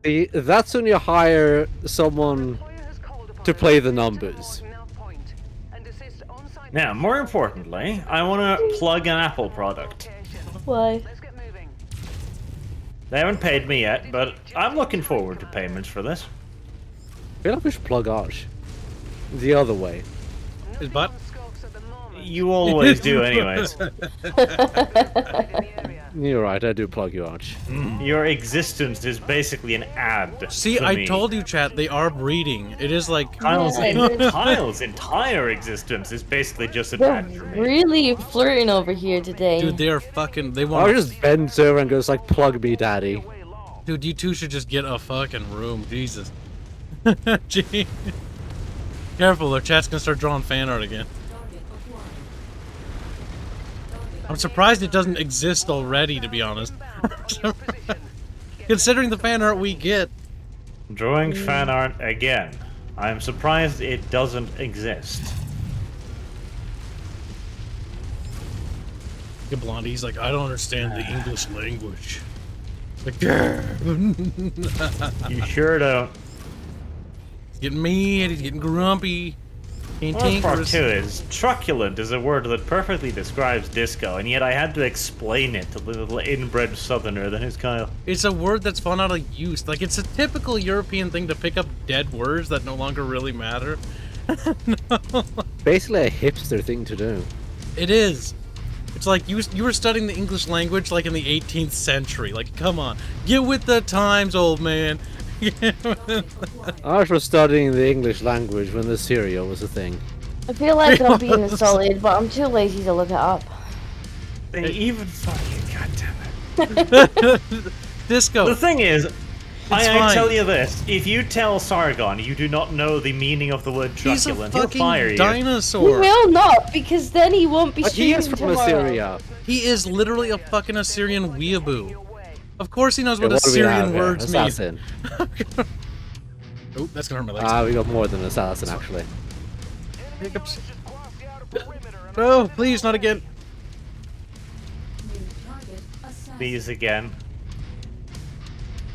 See, that's when you hire someone Employer has called upon to us play the to numbers. deploy Nav Point and assist on-site Now, more importantly, I want to plug an Apple product. location. Why? Let's get moving. They haven't paid me yet, but I'm looking forward to payments for this. I feel like we should plug Arch the other way. His butt? Nothing on Sqek at the moment. You always do anyways. In the area. You're right, I do plug you, Arch. Your existence is basically an ad. See, to I me. told you, chat, they are breeding. It is like... Kyle's, Yeah. Kyle's entire existence is basically just an They're ad for me. really flirting over here today. Dude, they are fucking... They Arch want... just bends over and goes like, plug me, daddy. Way long. Dude, you two should just get a fucking room. Jesus. Gee. Careful, their chat's gonna start drawing fan art again. I'm surprised it doesn't exist already, to be honest. Considering the fan art we get. Drawing fan art again. I'm surprised it doesn't exist. Get Blondie's like, I don't understand the English language. Like, You sure don't. he's getting mad, he's getting grumpy. Worst part too is truculent is a word that perfectly describes disco, and yet I had to explain it to the little inbred southerner that is Kyle. It's a word that's fallen out of use. Like, it's a typical European thing to pick up dead words that no longer really matter. No. Basically a hipster thing to do. It is. It's like you were studying the English language like in the 18th century. Like, come on. Get with the times, old man. Arch was studying the English language when the cereal was a thing. I feel like I'm being insulted, but I'm too lazy to look it up. They even fucking goddamn Disco. it. The thing is, I fine. tell you this: if you tell Sargon you do not know the meaning of the word He's a truculent, he'll fire fucking you. He dinosaur. will not, because then he won't be But he streaming is from tomorrow. Assyria. He is literally a fucking Assyrian weeaboo. Of course he knows what Okay, do we Assyrian have here? words mean. Assassin. Oh, that's gonna hurt my legs. Ah, we got more than assassin actually. Hiccups. No, please, not again. These again.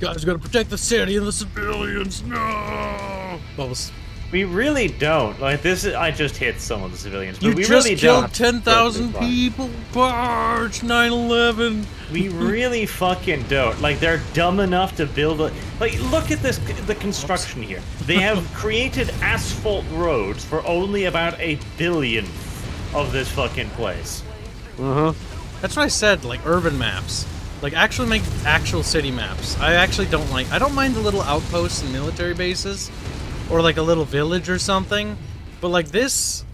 Guys, gotta protect the city and the civilians. No. Bubbles. We really don't. Like this is, I just hit some of the civilians, but You we just really killed don't. 10,000 Perfectly fine. people. Barge 9/11. We really fucking don't. Like they're dumb enough to build a. Like look at this, the construction here. They have created asphalt roads for only about 1/100000th of this fucking place. Uh huh. That's what I said. Like urban maps. Like, actually make actual city maps. I actually don't like... I don't mind the little outposts and military bases. Or, like, a little village or something. But, like, this...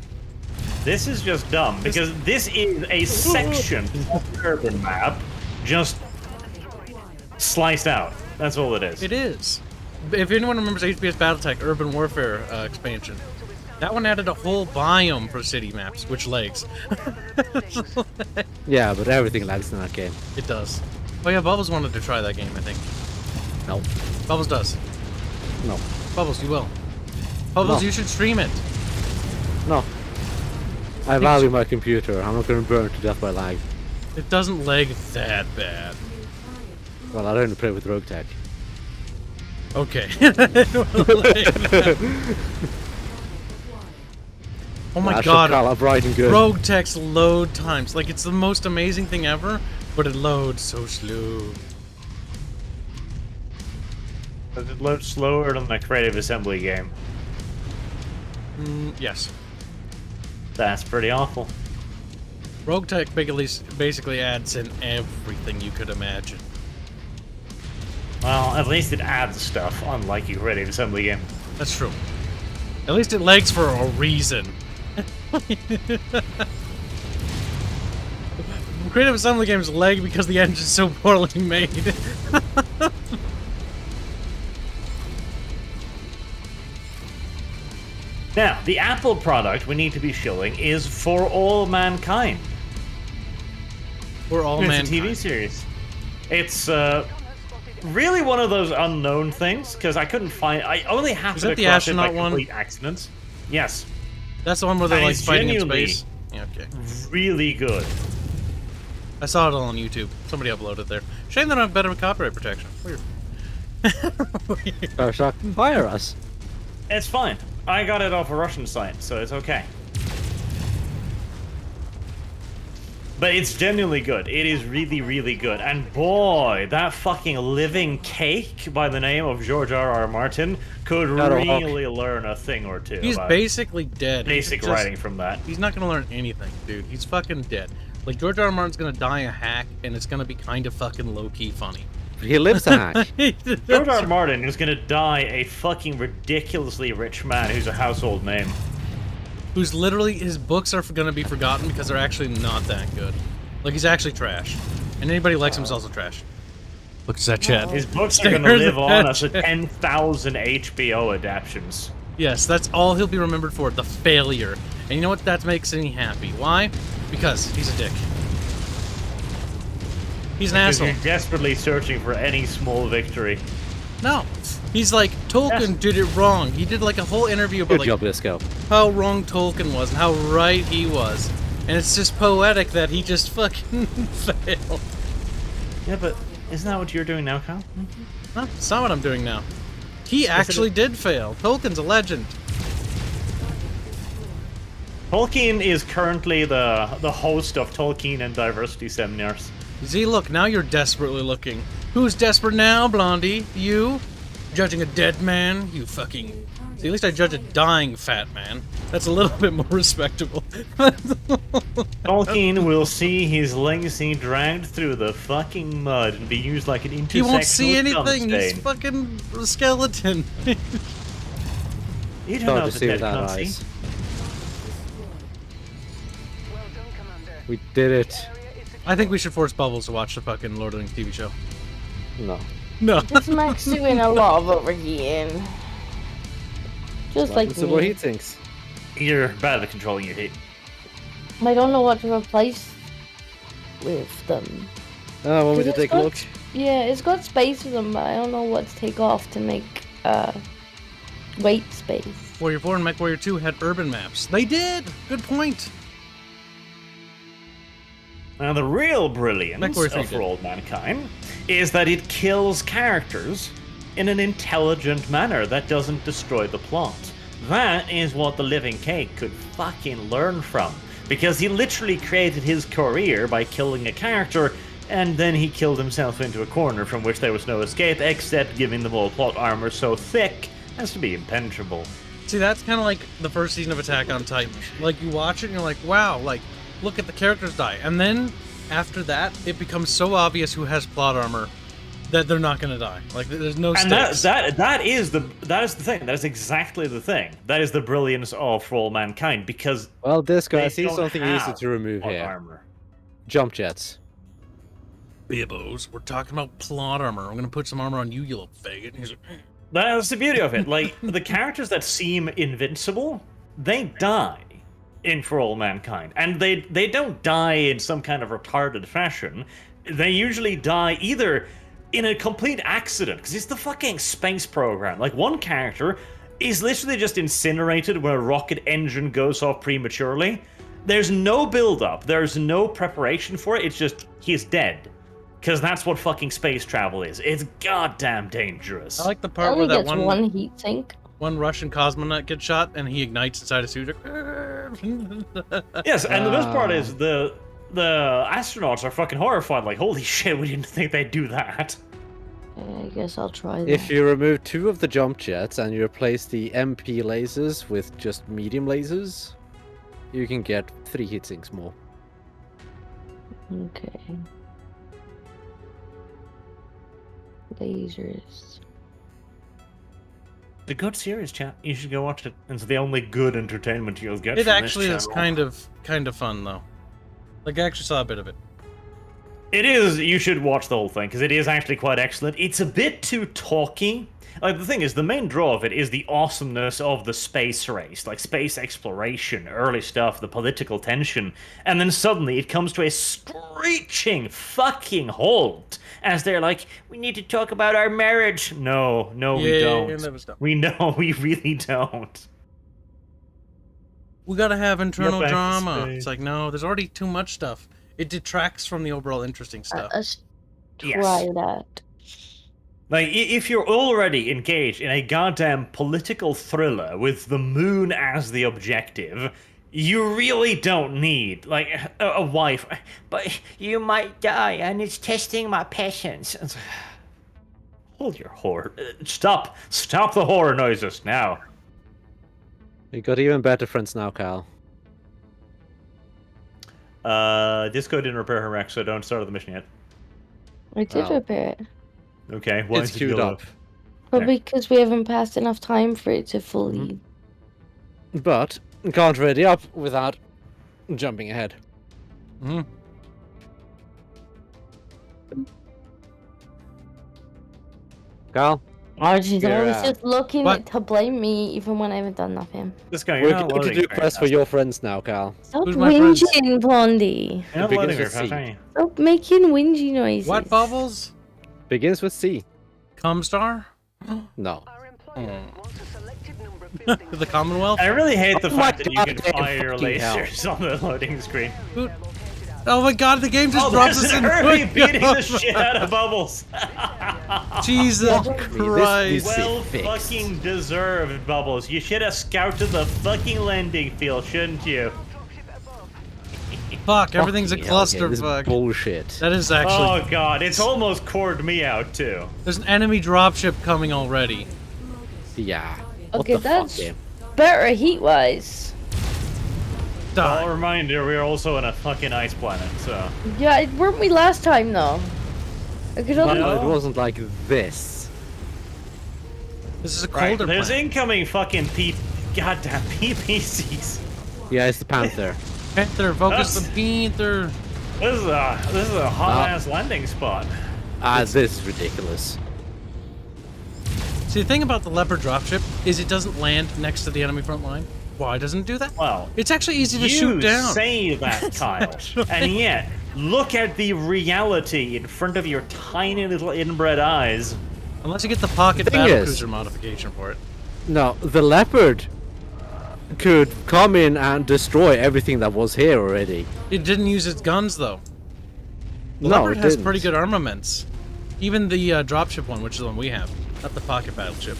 This is just dumb, because this is a section of the urban map just sliced out. That's all it is. It is. If anyone remembers HBS BattleTech Urban Warfare expansion, that one added a whole biome for city maps, which lags. Yeah, but everything lags in that game. It does. Oh yeah, Bubbles wanted to try that game, I think. No. Bubbles does. No. Bubbles, you will. Bubbles, No. you should stream it. No. I value my computer. I'm not going to burn to death by lag. It doesn't lag that bad. Well, I don't play with Rogue Tech. Okay. Oh my god. Call up right and good. Rogue Tech's load times. Like, it's the most amazing thing ever, but it loads so slow. Does it load slower than the creative assembly game? Yes. That's pretty awful. Rogue Tech basically adds in everything you could imagine. Well, at least it adds stuff, unlike your creative assembly game. That's true. At least it lags for a reason. Creative assembly games lag because the engine's so poorly made. Now, the Apple product we need to be showing is For All Mankind. We're all It's mankind. a TV series. It's really one of those unknown things, because I couldn't find... I only happened that the across it by astronaut one? complete accidents. Yes. That's the one where they're And like it's fighting in genuinely space. Yeah, okay. Really good. I saw it all on YouTube. Somebody uploaded it there. Shame they don't have better copyright protection. Weird. Sarcastic can fire us. It's fine. I got it off a Russian site, so it's okay. But it's genuinely good. It is really, really good. And boy, that fucking living cake by the name of George R.R. Martin could really learn a thing or two. He's about basically dead. basic He's writing from that. He's not gonna learn anything, dude. He's fucking dead. Like, George R. R. Martin's gonna die a hack, and it's gonna be kind of fucking low-key funny. He lives a hack. George R. R. Martin is gonna die a fucking ridiculously rich man who's a household name. Who's literally, his books are gonna be forgotten because they're actually not that good. Like, he's actually trash. And anybody who likes him is also trash. Look at that chat. His books are gonna Stares live at on that as a chat. 10,000 HBO adaptations. Yes, that's all he'll be remembered for, the failure. And you know what? That makes me happy. Why? Because he's a dick. He's an Because asshole. you're desperately searching for any small victory. No. He's like, Tolkien Yes. did it wrong. He did like a whole interview about Good like job, Disco. how wrong Tolkien was and how right he was. And it's just poetic that he just fucking failed. Yeah, but isn't that what you're doing now, Kyle? Huh? That's not what I'm doing now. He actually did fail. Tolkien's a legend. Tolkien is currently the host of Tolkien and Diversity Seminars. See, look, now you're desperately looking. Who's desperate now, Blondie? You? Judging a dead man? You fucking... See, at least I judge a dying fat man. That's a little bit more respectable. Tolkien will see his legacy dragged through the fucking mud and be used like an intersectional He won't see anything. gum He's stain. fucking a skeleton. You don't Hard know to the see dead without can't see. eyes. Well done, Commander. We did it. Area is I think we should force Bubbles to watch the fucking Lord of the Rings TV show. No. No. This Max doing a lot of overheating. Just like So what he me. thinks. You're bad at controlling your heat. I don't know what to replace with them. Oh, want me to It's take a got- look? Yeah, it's got space for them, but I don't know what to take off to make weight space. Warrior 4 and MechWarrior 2 had urban maps. They did! Good point. Now, the real brilliance MechWarrior 3 of did. For All Mankind is that it kills characters in an intelligent manner that doesn't destroy the plot. That is what the Living Cake could fucking learn from. Because he literally created his career by killing a character, and then he killed himself into a corner from which there was no escape, except giving them all plot armor so thick as to be impenetrable. See, that's kind of like the first season of Attack on Titan. Like, you watch it and you're like, wow, like, look at the characters die. And then after that, it becomes so obvious who has plot armor that they're not gonna die. Like, there's no And stakes. that is the thing. That is exactly the thing. That is the brilliance of For All Mankind, because Well, this guy, I they see don't something easy have to remove plot here. armor. Jump jets. Bibbos, we're talking about plot armor. I'm gonna put some armor on you, you little faggot. He's like, That's the beauty of it. Like, the characters that seem invincible, they die in For All Mankind. And they don't die in some kind of retarded fashion. They usually die either in a complete accident, because it's the fucking space program. Like, one character is literally just incinerated when a rocket engine goes off prematurely. There's no build-up. There's no preparation for it. It's just, he's dead. Because that's what fucking space travel is. It's goddamn dangerous. I like the It part where only that gets one heat sink. one Russian cosmonaut gets shot and he ignites inside a suit. Yes, and the best part is the astronauts are fucking horrified. Like, holy shit, we didn't think they'd do that. I guess I'll try that. If you remove 2 of the jump jets and you replace the MP lasers with just medium lasers, you can get 3 heat sinks more. Okay. Lasers. The good series, chat. You should go watch it. It's the only good entertainment you'll get. It from actually this is channel. kind of fun though. Like, I actually saw a bit of it. It is. You should watch the whole thing because it is actually quite excellent. It's a bit too talky. Like, the thing is, the main draw of it is the awesomeness of the space race, like space exploration, early stuff, the political tension, and then suddenly it comes to a screeching fucking halt as they're like, "We need to talk about our marriage." No, we Yeah, don't. that was dumb. We know, we really don't. We gotta have internal back to drama. space. It's like, no, there's already too much stuff. It detracts from the overall interesting stuff. Let's Yes. try that. Like, if you're already engaged in a goddamn political thriller with the moon as the objective, you really don't need, like, a wife. But you might die, and it's testing my patience. It's like, hold your whore. Stop the horror noises now. You got even better friends now, Cal. Disco didn't repair her wreck, so don't start the mission yet. I did Oh. repair it. Okay, why It's is it queued yellow? up. Probably because we haven't passed enough time for it to fully. But can't ready up without jumping ahead. Mhm. Cal, Archie's always Yeah. just looking What? to blame me, even when I haven't done nothing. This guy, we're you're not going to loading do very quest for fast. your friends now, Cal. Stop Who's my friends? whinging, Blondie. You're not It loading begins very with fast, C. are you? Stop making whingy noises. What, Bubbles? Begins with C. Comstar? No. Our employer wants a selected number of buildings. The Commonwealth? I really hate the Oh my fact that you can goddamn fire your fucking hell. lasers on the loading screen. Who- Oh my god, the game just Oh, dropped there's us an in. Herbie beating the shit out of Bubbles. Jesus Fuck me, Christ. this- Well fixed. fucking deserved, Bubbles. You should have scouted the fucking landing field, shouldn't you? Fuck, everything's a Fucking hell, okay, this is clusterfuck. bullshit. That is actually. Oh god, it's almost cored me out too. There's an enemy dropship coming already. Yeah. What Okay, the that's fuck, game? better heat-wise. Die. Well, reminder, we are also on a fucking ice planet, so. Yeah, weren't we last time though? I could only. No. It wasn't like this. This is a Right, colder there's planet. incoming fucking goddamn PPCs. Yeah, it's the Panther. Panther, focus That's- the Panther. This is a hot ass landing spot. This is ridiculous. See, the thing about the Leopard dropship is it doesn't land next to the enemy front line. Why doesn't it do that? Well, It's actually easy to you shoot down. say that, Kyle, and yet look at the reality in front of your tiny little inbred eyes. Unless you get the pocket The thing is- battlecruiser modification for it. No, the Leopard could come in and destroy everything that was here already. It didn't use its guns though. The No, Leopard it has didn't. pretty good armaments. Even the dropship one, which is the one we have, not the pocket battleship.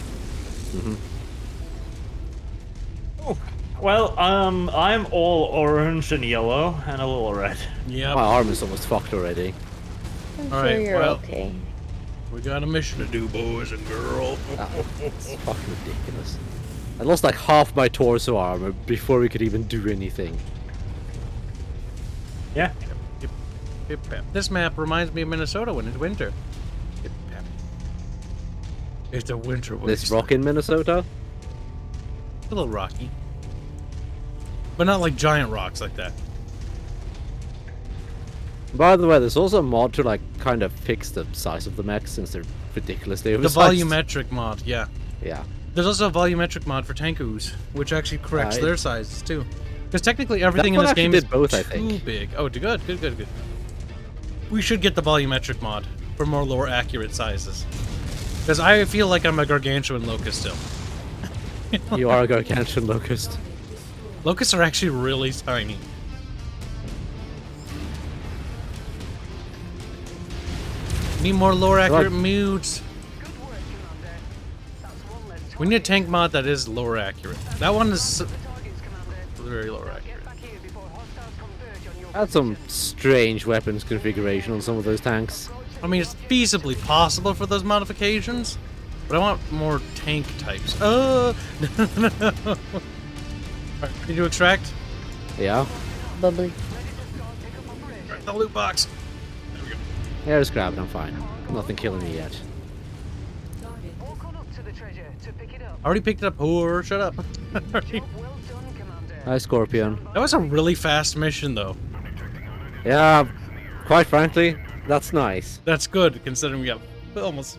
Well, I'm all orange and yellow and a little red. Yep. My arm is almost fucked already. I'm All sure right, you're well- okay. We got a mission to do, boys and girls. It's fucking ridiculous. I lost like half my torso armor before we could even do anything. Yeah. Pip pap. This map reminds me of Minnesota when it's winter. Pip pap. It's a winter This wasteland. rock in Minnesota? A little rocky. But not like giant rocks like that. By the way, there's also a mod to like kind of fix the size of the mechs since they're ridiculously The oversized. volumetric mod, yeah. Yeah. There's also a volumetric mod for Tankoos, which actually corrects Right. their sizes too. Because technically everything in one this actually game did is both, I too think. big. Oh, good. We should get the volumetric mod for more lower accurate sizes. Because I feel like I'm a gargantuan locust still. You are a gargantuan locust. Locusts are actually really tiny. Need more lower accurate moods. Good work, Commander. That's one less We need a tank mod that is lower accurate. That one is targets, Commander. very lower accurate. Get back here before hostiles converge on your Had some strange weapons configuration on some of those tanks. I mean, it's feasibly possible for those modifications, but I want more tank types. Oh! Alright, ready to extract? Yeah. Bubbly. Alright, the loot box. Yeah, just grab it, I'm fine. Nothing killing me yet. walk on up to the treasure to pick it up. I already picked it up. Oh, shut up. Job well done, Commander. Hi, Scorpion. That was a really fast mission, though. Yeah, quite frankly, that's nice. That's good, considering we got almost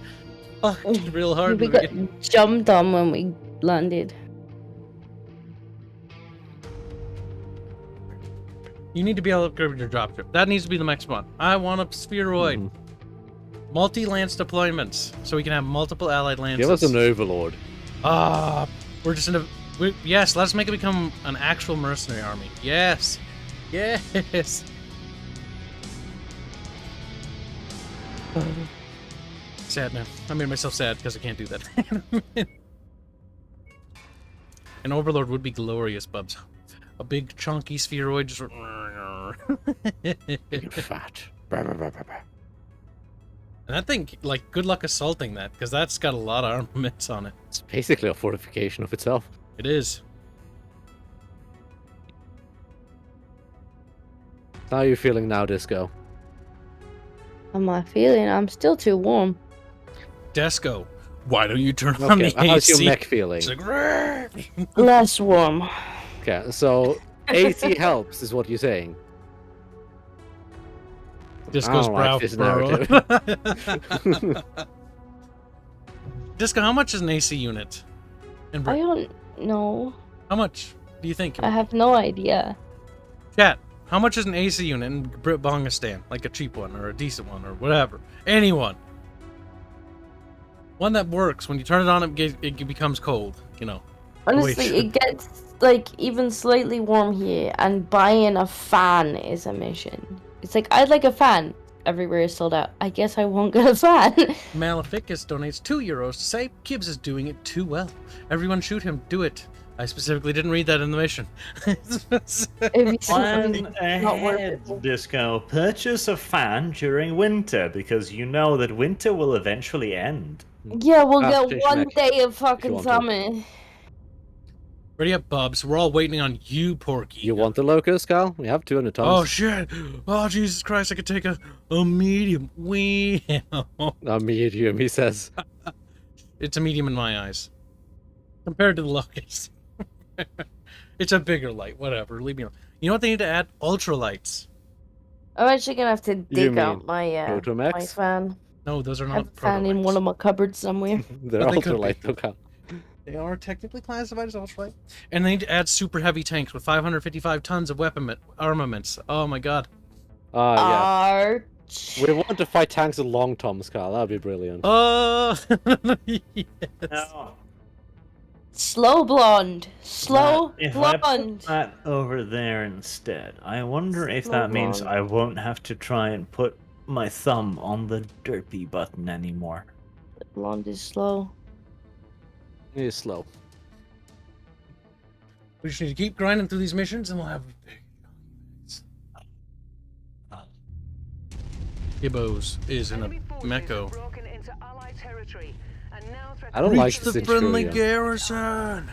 fucked real hard. We when we got get- jumped on when we landed. You need to be able to upgrade your dropship. That needs to be the next one. I want a spheroid. Mhm. Multi-lance deployments, so we can have multiple allied lances. Give us an overlord. We're just in a... yes, let's make it become an actual mercenary army. Yes. Yes. Sad now. I made myself sad because I can't do that. An overlord would be glorious, Bubs. A big chunky spheroid just... You're fat. Bah, bah, bah, bah, bah. And I think, like, good luck assaulting that, because that's got a lot of armaments on it. It's basically a fortification of itself. It is. How are you feeling now, Disco? How am I feeling? I'm still too warm. Desco, why don't you turn on Okay, the how's AC? your mech feeling? It's like, "Rrrr." Less warm. Okay, so AC helps, is what you're saying. Disco's I don't brow like this furrowed. narrative. Disco, how much is an AC unit? In I Britain? don't know. How much do you think? I have no idea. Chat, how much is an AC unit in Bongistan? Like a cheap one or a decent one or whatever. Anyone. One that works. When you turn it on, it becomes cold. You know. Honestly, Wait. it gets like even slightly warm here, and buying a fan is a mission. It's like, I'd like a fan. Everywhere is sold out. I guess I won't get a fan. Maleficus donates €2 to say Kibs is doing it too well. Everyone shoot him. Do it. I specifically didn't read that in the mission. If you Plan see- not worth ahead, it. Disco. Purchase a fan during winter because you know that winter will eventually end. Yeah, we'll Ah, get Jason one Mack, day of you fucking want to. summer. Ready up, Bubs. We're all waiting on you, Porky. You want the locust, Cal? We have 200 tons. Oh shit! Oh Jesus Christ! I could take a medium. A medium, he says. It's a medium in my eyes, compared to the locust. It's a bigger light. Whatever. Leave me alone. You know what they need to add? Ultralights. I'm actually gonna have to dig out mean my Photomax? my fan. No, those are I have not a fan in prototypes. one of my cupboards somewhere. They're But they could ultralight, be. though, Cal. They are technically classified as ultralight. And they need to add super heavy tanks with 555 tons of weapon armaments. Oh my god. Ah, Arch. yeah. We want to fight tanks with long toms, Cal. That'd be brilliant. Oh. Yes. Now, Slow blonde. Slow if I put blonde. that over there instead, I wonder if Slow that means blonde. I won't have to try and put my thumb on the derpy button anymore. Blonde is slow. It is slow. We just need to keep grinding through these missions and we'll have big Gibbos is in a Enemy forces Mecco. have broken into Allied territory and now threaten I don't like Reach this the friendly intrusion. garrison.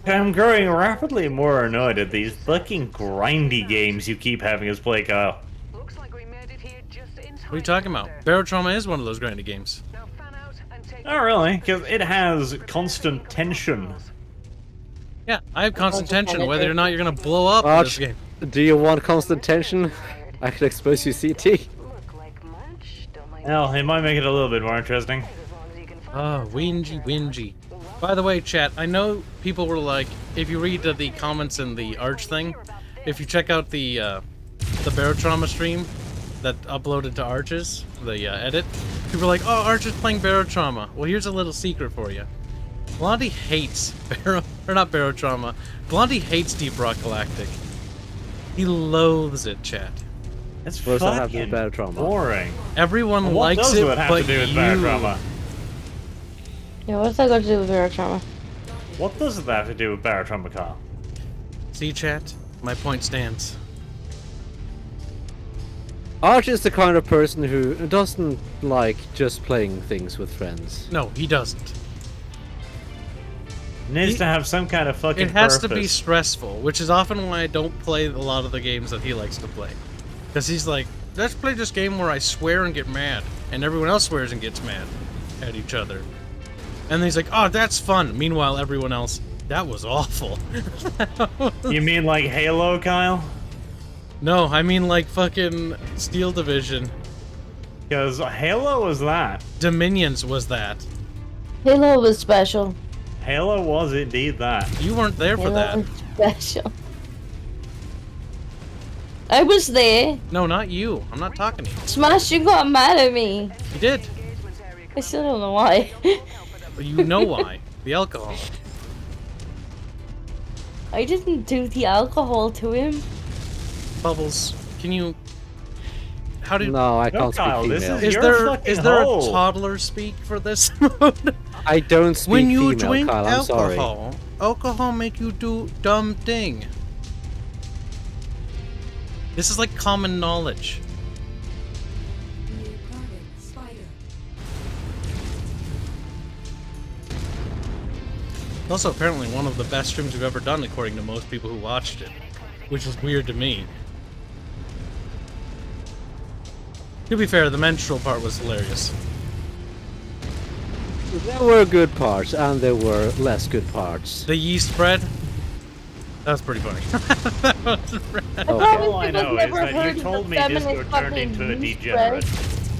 I'm growing rapidly more annoyed at these fucking grindy games you keep having us play, Kyle. Looks like we made it here What are you talking about? Barotrauma is one of those grindy games. Now fan out and take Not really, because it has constant tension. Yeah, I have constant Constant tension whether or tension. not you're gonna blow up in this Arch, game. do you want constant tension? I can expose you CT. look like much. Don't mind Well, it might make it a little bit more interesting. as long as you can find Oh, whingy. By the way, chat, I know people were like, if you read the comments in the Arch thing, if you check out the Barotrauma stream that uploaded to Arch's, the edit, people were like, oh, Arch is playing Barotrauma. Well, here's a little secret for you. Blondie hates Barotrauma. Blondie hates Deep Rock Galactic. He loathes it, chat. It's What does that have to do fucking with Battletrauma? boring. Everyone And what likes does it, it have but to do with you. Barotrauma? Yeah, what's that got to do with Barotrauma? What does it have to do with Barotrauma, Kyle? See, chat? My point stands. Arch is the kind of person who doesn't like just playing things with friends. No, he doesn't. Needs to have some kind of fucking It has to be purpose. stressful, which is often why I don't play a lot of the games that he likes to play. Because he's like, let's play this game where I swear and get mad, and everyone else swears and gets mad at each other. And then he's like, oh, that's fun. Meanwhile, everyone else, that was awful. You mean like Halo, Kyle? No, I mean like fucking Steel Division. Because Halo was that. Dominions was that. Halo was special. Halo was indeed that. You weren't there for Halo that. was special. I was there. No, not you. I'm not talking to you. Smash, you got mad at me. You did. I still don't know why. But you know why. The alcohol. I didn't do the alcohol to him. Bubbles, can you... How did... No, I No, can't Kyle, speak this female. is- You're a fucking Is there a hoe. toddler speak for this mode? I don't speak When you female, drink Kyle, I'm sorry. alcohol make you do dumb thing. This is like common knowledge. Also, apparently one of the best streams we've ever done, according to most people who watched it, which is weird to me. To be fair, the menstrual part was hilarious. There were good parts, and there were less good parts. The yeast bread, that was pretty funny. That was rad. All I I've know is never that heard you of told me the Disco feminist turned fucking into a yeast degenerate.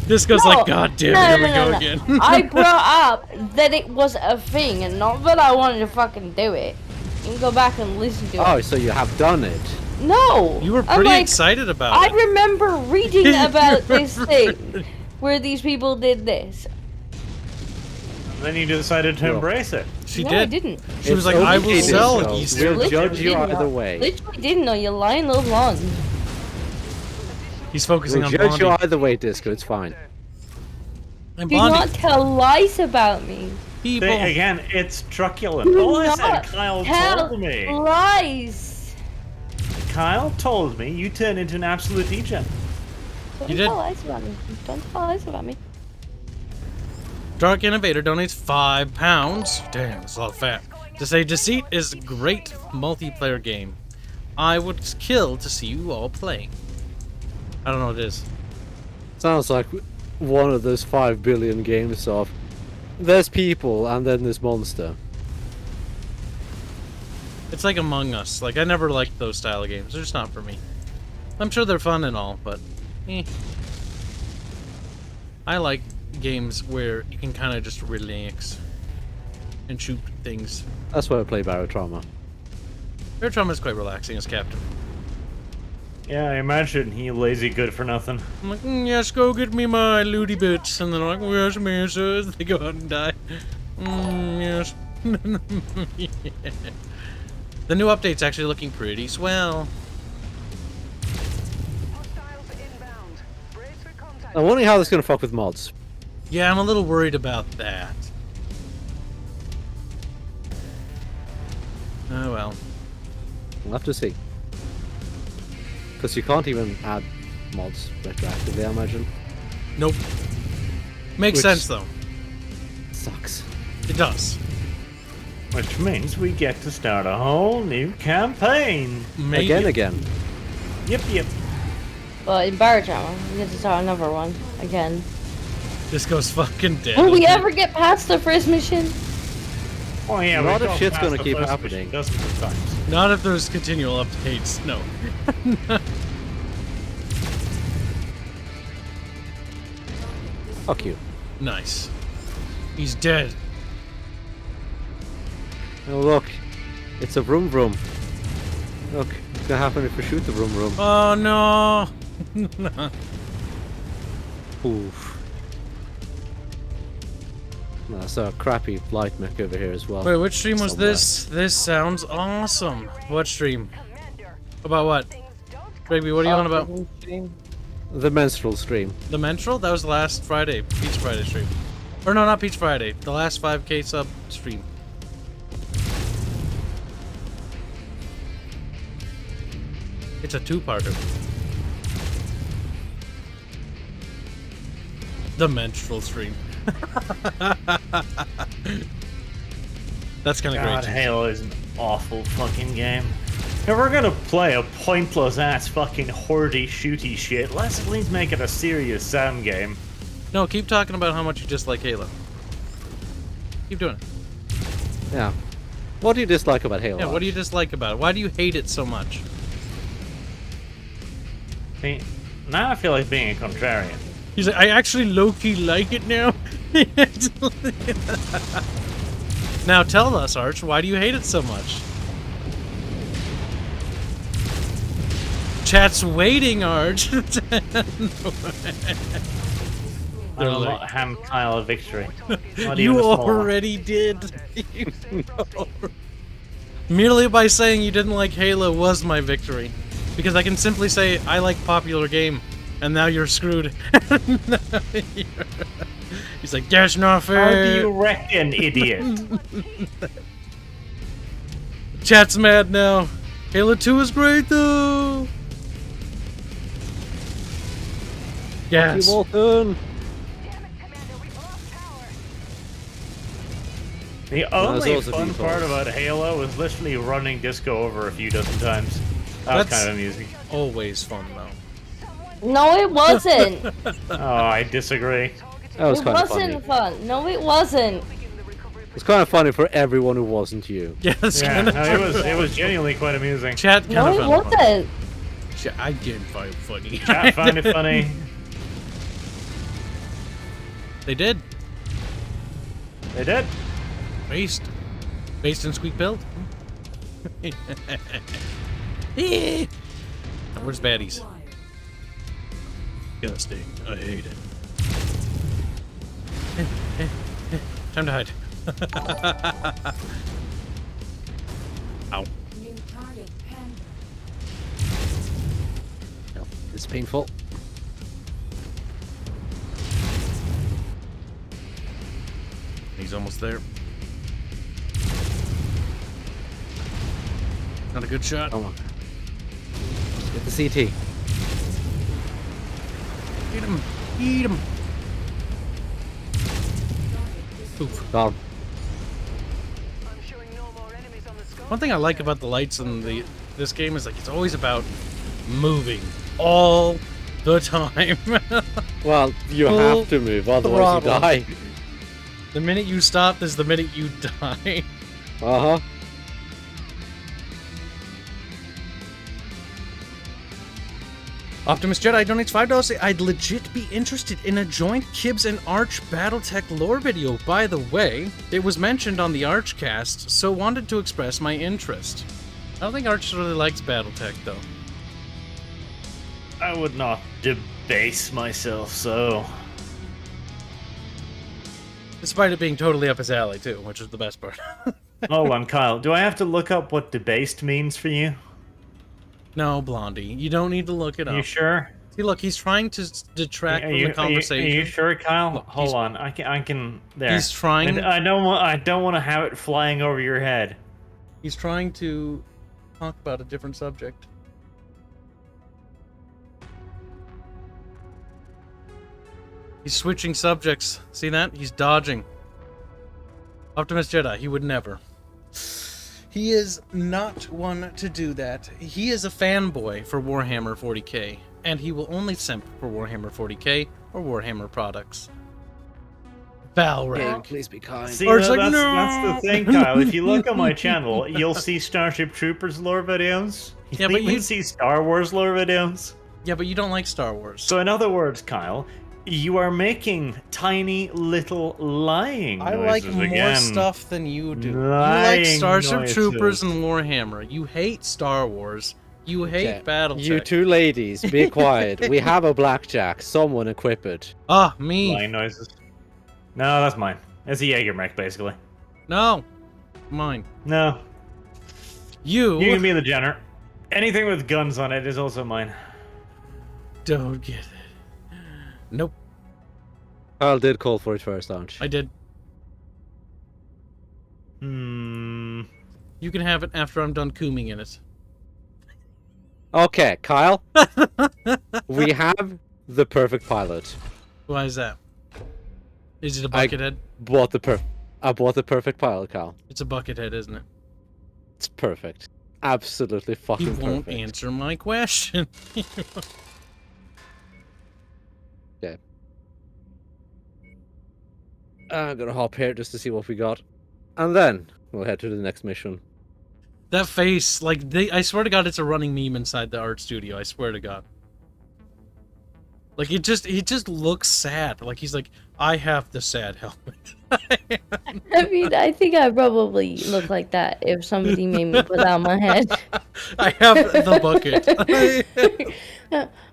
Disco's like, God damn it, here we go again. I brought up that it was a thing and not that I wanted to fucking do it. You can go back and listen to it. Oh, so you have done it. No! You were I'm pretty like, excited about I it. remember reading about this thing where these people did this. And then you decided to Well, embrace it. She No, did. I didn't. She was It's like, I okay, will sell Disco. yeast We'll bread. judge you didn't either know. way. Literally didn't know, you lying little blonde. He's focusing We'll on judge you Blondie. either way, Disco. It's fine. And Do Blondie, not tell lies about me. people. Again, it's truculent. Do All I said, not Kyle tell told me. lies. Kyle told me you turned into an absolute degen. Don't You did. tell lies about me. Don't tell lies about me. Dark Innovator donates £5. Damn, that's a lot of fat. To say Deceit is a great multiplayer game. I would kill to see you all playing. I don't know what it is. Sounds like one of those 5 billion games of there's people and then there's monster. It's like Among Us. Like, I never liked those style of games. They're just not for me. I'm sure they're fun and all, but I like games where you can kind of just relax and shoot things. That's why I play Barotrauma. Barotrauma is quite relaxing as captain. Yeah, I imagine he lazy good for nothing. I'm like, yes, go get me my looty bits. And they're like, where's me, sir? They go out and die. Yes. Yeah. The new update's actually looking pretty swell. Hostiles inbound. Brace for contact. I'm wondering how this is going to fuck with mods. Yeah, I'm a little worried about that. Oh well. We'll have to see. Because you can't even add mods retroactively, I imagine. Nope. Makes Which- sense though. Sucks. It does. Which means we get to start a whole new campaign. Maybe. Again. Yep. But in Barrage Armor, we get to start another one again. This goes fucking dead. Will we ever get past the first mission? Oh yeah, A lot we've of gone shit's past gonna the keep first happening. mission dozens of times. Not if there's continual updates. No. Fuck you. Nice. He's dead. Oh, look. It's a vroom vroom. Look, what's gonna happen if we shoot the vroom vroom? Oh no. Oof. No, so a crappy light mech over here as well. Wait, which stream was Somewhere. this? This sounds awesome. What stream? About what? Baby, what are you on about? The menstrual stream. The Menstrual? That was last Friday. Peach Friday stream. Or no, not Peach Friday. The last 5K sub stream. It's a two-parter. The Menstrual stream. That's kind of God, great. Halo is an awful fucking game. If we're gonna play a pointless ass fucking hordy shooty shit, let's at least make it a serious Sam game. No, keep talking about how much you dislike Halo. Keep doing it. Yeah. What do you dislike about Halo? Yeah, what do you dislike about it? Why do you hate it so much? See, now I feel like being a contrarian. He's like, I actually low-key like it now. Now tell us, Arch, why do you hate it so much? Chat's waiting, Arch. I will not hand Kyle a victory. Not even You a small one. already did. You know. Merely by saying you didn't like Halo was my victory. Because I can simply say, I like popular game, and now you're screwed. He's like, that's not fair. How do you reckon, idiot? Chat's mad now. Halo 2 is great, though. Yes. You Walton. The There's only also fun defaults. part about Halo was literally running Disco over a few dozen times. That was That's- kind of amusing. Always fun, though. No, it wasn't. Oh, I disagree. That was It kind of funny. wasn't fun. No, it wasn't. It's kind of funny for everyone who wasn't you. Yeah, that's Yeah, kind of no, it was genuinely quite amusing. Chat kind No, of it found it funny. wasn't. I didn't find it funny. Chat found it funny. They did. They did. Based in Sqek build. Where's baddies? Disgusting. I hate it. Time to hide. Ow. No, it's painful. He's almost there. Not a good shot. Come on. Get the CT. Eat him. Eat him. Oof. Gone. One thing I like about the lights in this game is like it's always about moving all the time. Well, you Full have to move, otherwise you throttle. die. The minute you stop is the minute you die. Uh-huh. Optimus Jedi donates $5 say, I'd legit be interested in a joint Kibs and Arch Battletech lore video. By the way, it was mentioned on the Archcast, so wanted to express my interest. I don't think Arch really likes Battletech, though. I would not debase myself so. Despite it being totally up his alley, too, which is the best part. Hold on, Kyle. Do I have to look up what debased means for you? No, Blondie, you don't need to look it up. You sure? See, look, he's trying to detract from the conversation. Are you sure, Kyle? Look, Hold he's- on. I can. There. He's trying. I don't want to have it flying over your head. He's trying to talk about a different subject. He's switching subjects. See that? He's dodging. Optimus Jedi, he would never. He is not one to do that. He is a fanboy for Warhammer 40k. and he will only simp for Warhammer 40k or Warhammer products. Valorant. Game, please be kind. See, Or it's like, that's no! the thing, Kyle. If you look on my channel, you'll see Starship Troopers lore videos. Yeah, but you you see Star Wars lore videos. Yeah, but you don't like Star Wars. So in other words, Kyle, you are making tiny little lying I like noises more again. stuff than you do. You Lying like Starship noises. Troopers and Warhammer. You hate Star Wars. You hate BattleTech. You two ladies, be quiet. We have a blackjack. Someone equip it. Ah, me. Lying noises. No, that's mine. It's a Jaeger mech, basically. No. Mine. No. You You can be the Jenner. Anything with guns on it is also mine. don't get it. Nope. Carl did call for it first, don't you? I did. Hmm. You can have it after I'm done cooming in it. Okay, Kyle. We have the perfect pilot. Why is that? Is it a buckethead? I bought the perfect pilot, Kyle. It's a buckethead, isn't it? It's perfect. Absolutely He fucking won't perfect. answer my question. Okay. I'm gonna hop here just to see what we got. And then we'll head to the next mission. That face, like, I swear to God, it's a running meme inside the art studio. I swear to God. Like, he just looks sad. Like, he's like, I have the sad helmet. I mean, I think I probably look like that if somebody made me put that on my head. I have the bucket.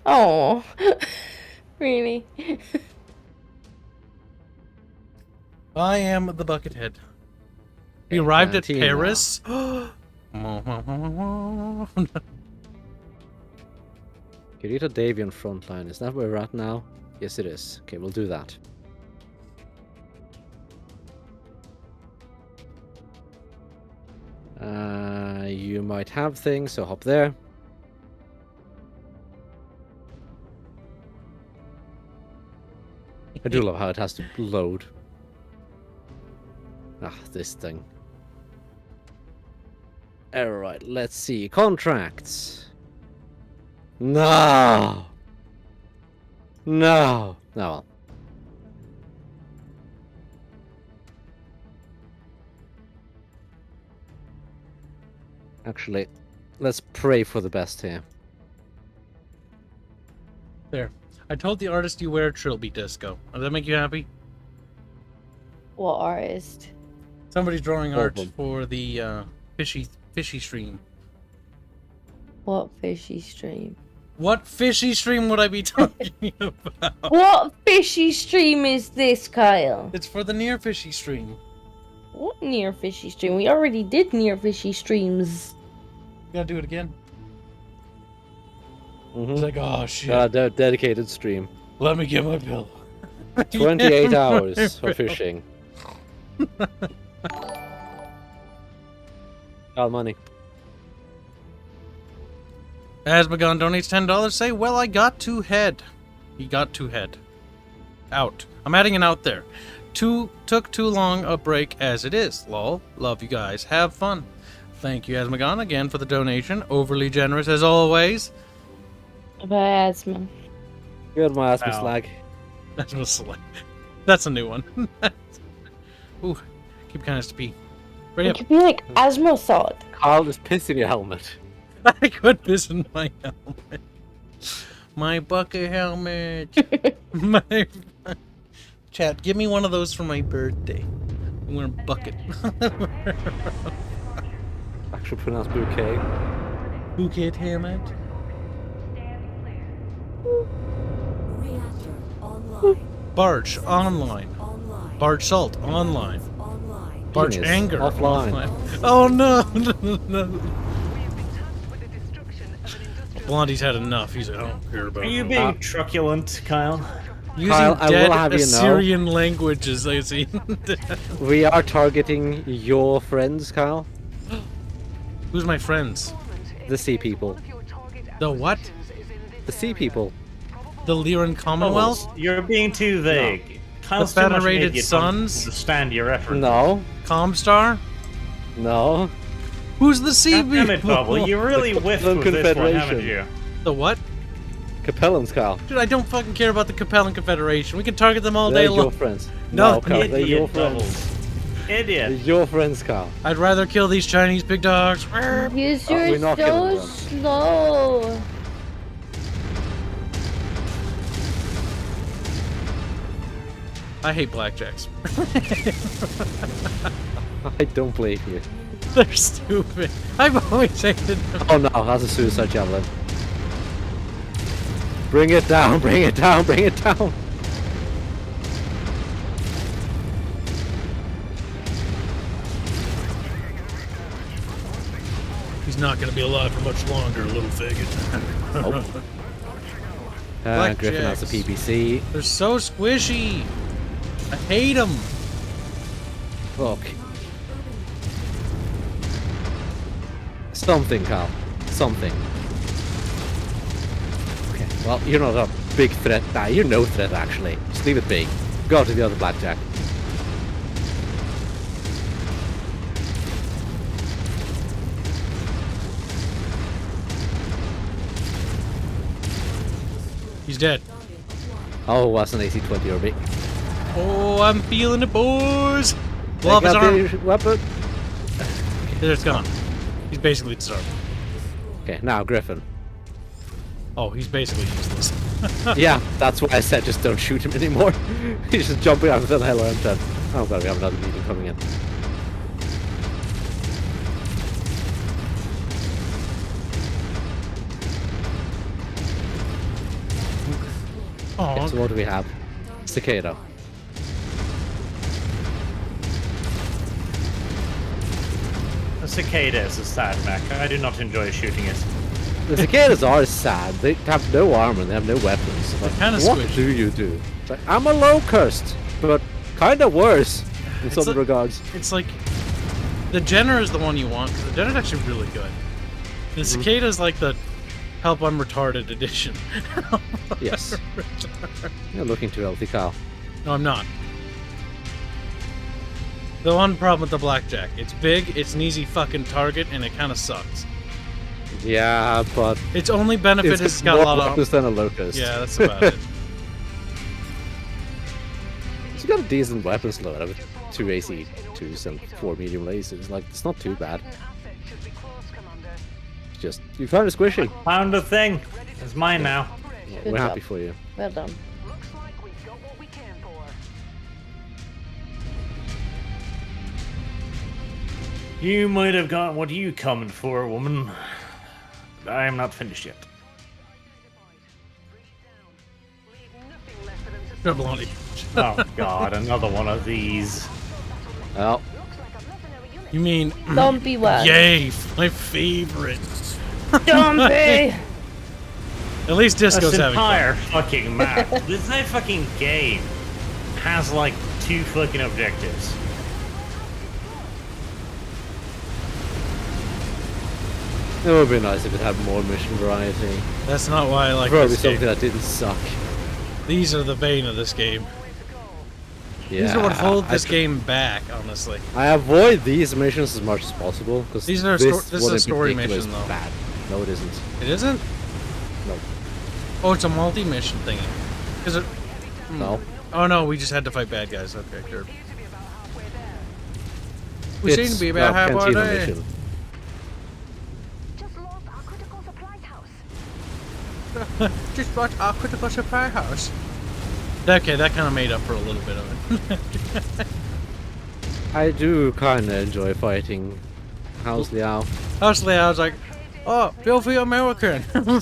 Oh, really? I am the buckethead. We arrived at Cantina. Paris. Kirita Davian frontline. Is that where we're at now? Yes, it is. Okay, we'll do that. You might have things, so hop there. I do love how it has to load. Ah, this thing. Alright, let's see. Contracts. No! No! No. Actually, let's pray for the best here. There. I told the artist you wear Trilby Disco. Does that make you happy? What artist? Somebody's drawing Both art of them. for the fishy stream. What fishy stream? What fishy stream would I be talking about? What fishy stream is this, Kyle? It's for the near fishy stream. What near fishy stream? We already did near fishy streams. You gotta do it again. Mm-hmm. It's like, oh shit. Dedicated stream. Let me get my pillow. 28 hours of fishing. All money. Asmagon donates $10. Say, well, I got to head. He got to head. Out. I'm adding an out there. Took too long a break as it is. Lol. Love you guys. Have fun. Thank you, Asmagon, again for the donation. Overly generous as always. Bye, Asma. Good, my ass, Ow. slag. That's a slight. That's a new one. Ooh, keep kind of to pee. Ready It up. could be like Asma thought. Carl is pissing your helmet. I could piss in my helmet. My bucket helmet. My chat. Give me one of those for my birthday. I'm wearing a bucket. Actually pronounced bouquet. Bucket helmet. Reactor online. Barge online. Online. Barge salt online. Online. Barge Penis, anger offline. Oh no! No. We have been tasked with the destruction of an industrial. Blondie's had enough. He's like, I don't care about Are you it. being truculent, Kyle? Using Kyle, I will dead have you know- Assyrian languages, I see. We are targeting your friends, Kyle. Who's my friends? The sea people. The what? The sea people. The Lyran Commonwealth? You're being too vague. Kyle's The too much an Federated idiot to Sons? understand your reference. No. Comstar? No. Who's the sea God damn it, people? Bubble. You really The whiffed with this one, haven't Confederation. you? The what? Capellans, Carl. Dude, I don't fucking care about the Capellan Confederation. We can target them all They're day long. your friends. No, Carl, they're your Idiot friends. doubles. They're Idiot. your friends, Carl. I'd rather kill these Chinese big dogs. You're we're not killing so them. slow. I hate blackjacks. I don't blame you. They're stupid. I've always hated them. Oh no, that's a suicide javelin. Bring it down, bring it down, bring it down. He's not gonna be alive for much longer, little faggot. Oh. Griffin has the PBC. They're so squishy. I hate them. Look. Something, Carl. Something. Okay, well, you're not a big threat. Nah, you're no threat, actually. Just leave it be. Go to the other blackjack. He's dead. Oh, that's an AC-20 or big. Oh, I'm feeling it, boys. Blow up his arm. Weapon. There, it's gone. He's basically disarmed. Okay, now Griffin. Oh, he's basically useless. Yeah, that's why I said just don't shoot him anymore. He's just jumping out of the hell around then. Oh god, we have another meeting coming in. Oh, Okay, so what do we have? Cicada. A cicada is a sad mech. I do not enjoy shooting it. The cicadas are sad. They have no armor, they have no weapons. Like, kinda what squishy. do you do? It's like, I'm a locust, but kind of worse in some like- regards. it's like the Jenner is the one you want because the Jenner's actually really good. The Cicada is like the help I'm retarded edition. Yes. You're looking too healthy, Kyle. No, I'm not. The one problem with the blackjack, it's big, it's an easy fucking target, and it kind of sucks. Yeah, but Its only benefit is it's got a more lot of. weapons than a locust. Yeah, that's about it. It's got a decent weapons load with 2 AC2s and 4 medium lasers. Like, it's not too bad. It's just, you found a squishy. Found a thing. It's mine now. Yeah, Good we're happy job. for you. Well done. Looks like we've got what we came for. You might have got what you coming for, woman. I am not finished yet. Double on it. Oh god, another one of these. Well, You mean Zombie one. yay, my favorite. Zombie! At least Disco's This having entire fun. fucking map. This entire fucking game has like 2 fucking objectives. it would be nice if it had more mission variety. That's not why I like Probably this something game. that didn't suck. These are the bane of this game. Yeah, These are what hold this I, game back, honestly. I avoid these missions as much as possible because These are this is a story mission, though. Bad. No, it isn't. It isn't? No. Oh, it's a multi-mission thingy. Is it? No. Oh no, we just had to fight bad guys. Okay, good. We seem It's, to be about well, halfway cantina there. mission. Just lost our critical supplies house. Just bought our critical supply house. Okay, that kind of made up for a little bit of it. I do kind of enjoy fighting House Liao. Honestly, I was like, oh, filthy American. Oh,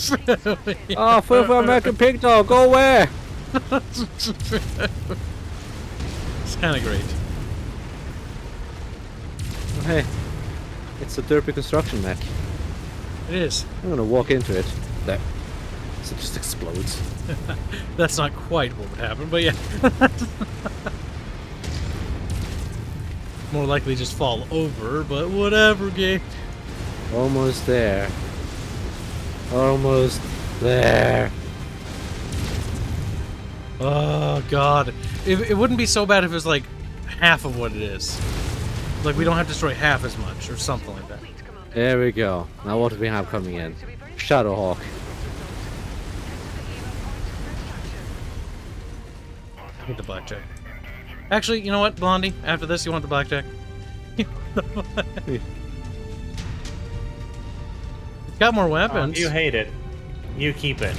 filthy American pig dog, go away! It's kind of great. Hey, it's a derpy construction mech. It is. I'm gonna walk into it. There. So it just explodes. That's not quite what would happen, but yeah. More likely just fall over, but whatever, game. Almost there. Almost there. Oh god, it wouldn't be so bad if it was like half of what it is. Like we don't have to destroy half as much or something like that. There we go. Now what do we have coming in? Shadowhawk. Need the blackjack. Actually, you know what, Blondie? After this, you want the blackjack? It's got more weapons. You hate it. You keep it.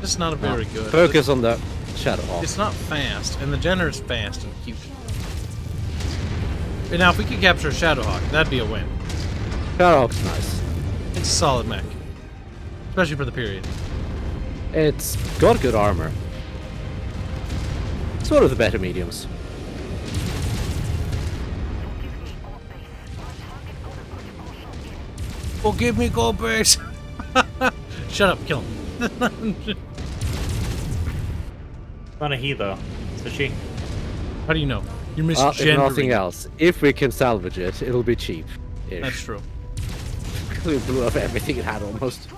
It's not a very good. Focus on the Shadowhawk. It's not fast, and the Jenner is fast and cute. And now, if we could capture Shadowhawk, that'd be a win. Shadowhawk's nice. It's a solid mech. Especially for the period. It's got good armor. It's one of the better mediums. Oh, give me gold base! Shut up, kill him. Not a he though. It's a she. How do you know? You're If misgendering. nothing else, if we can salvage it, it'll be cheap. That's true. We blew up everything it had almost.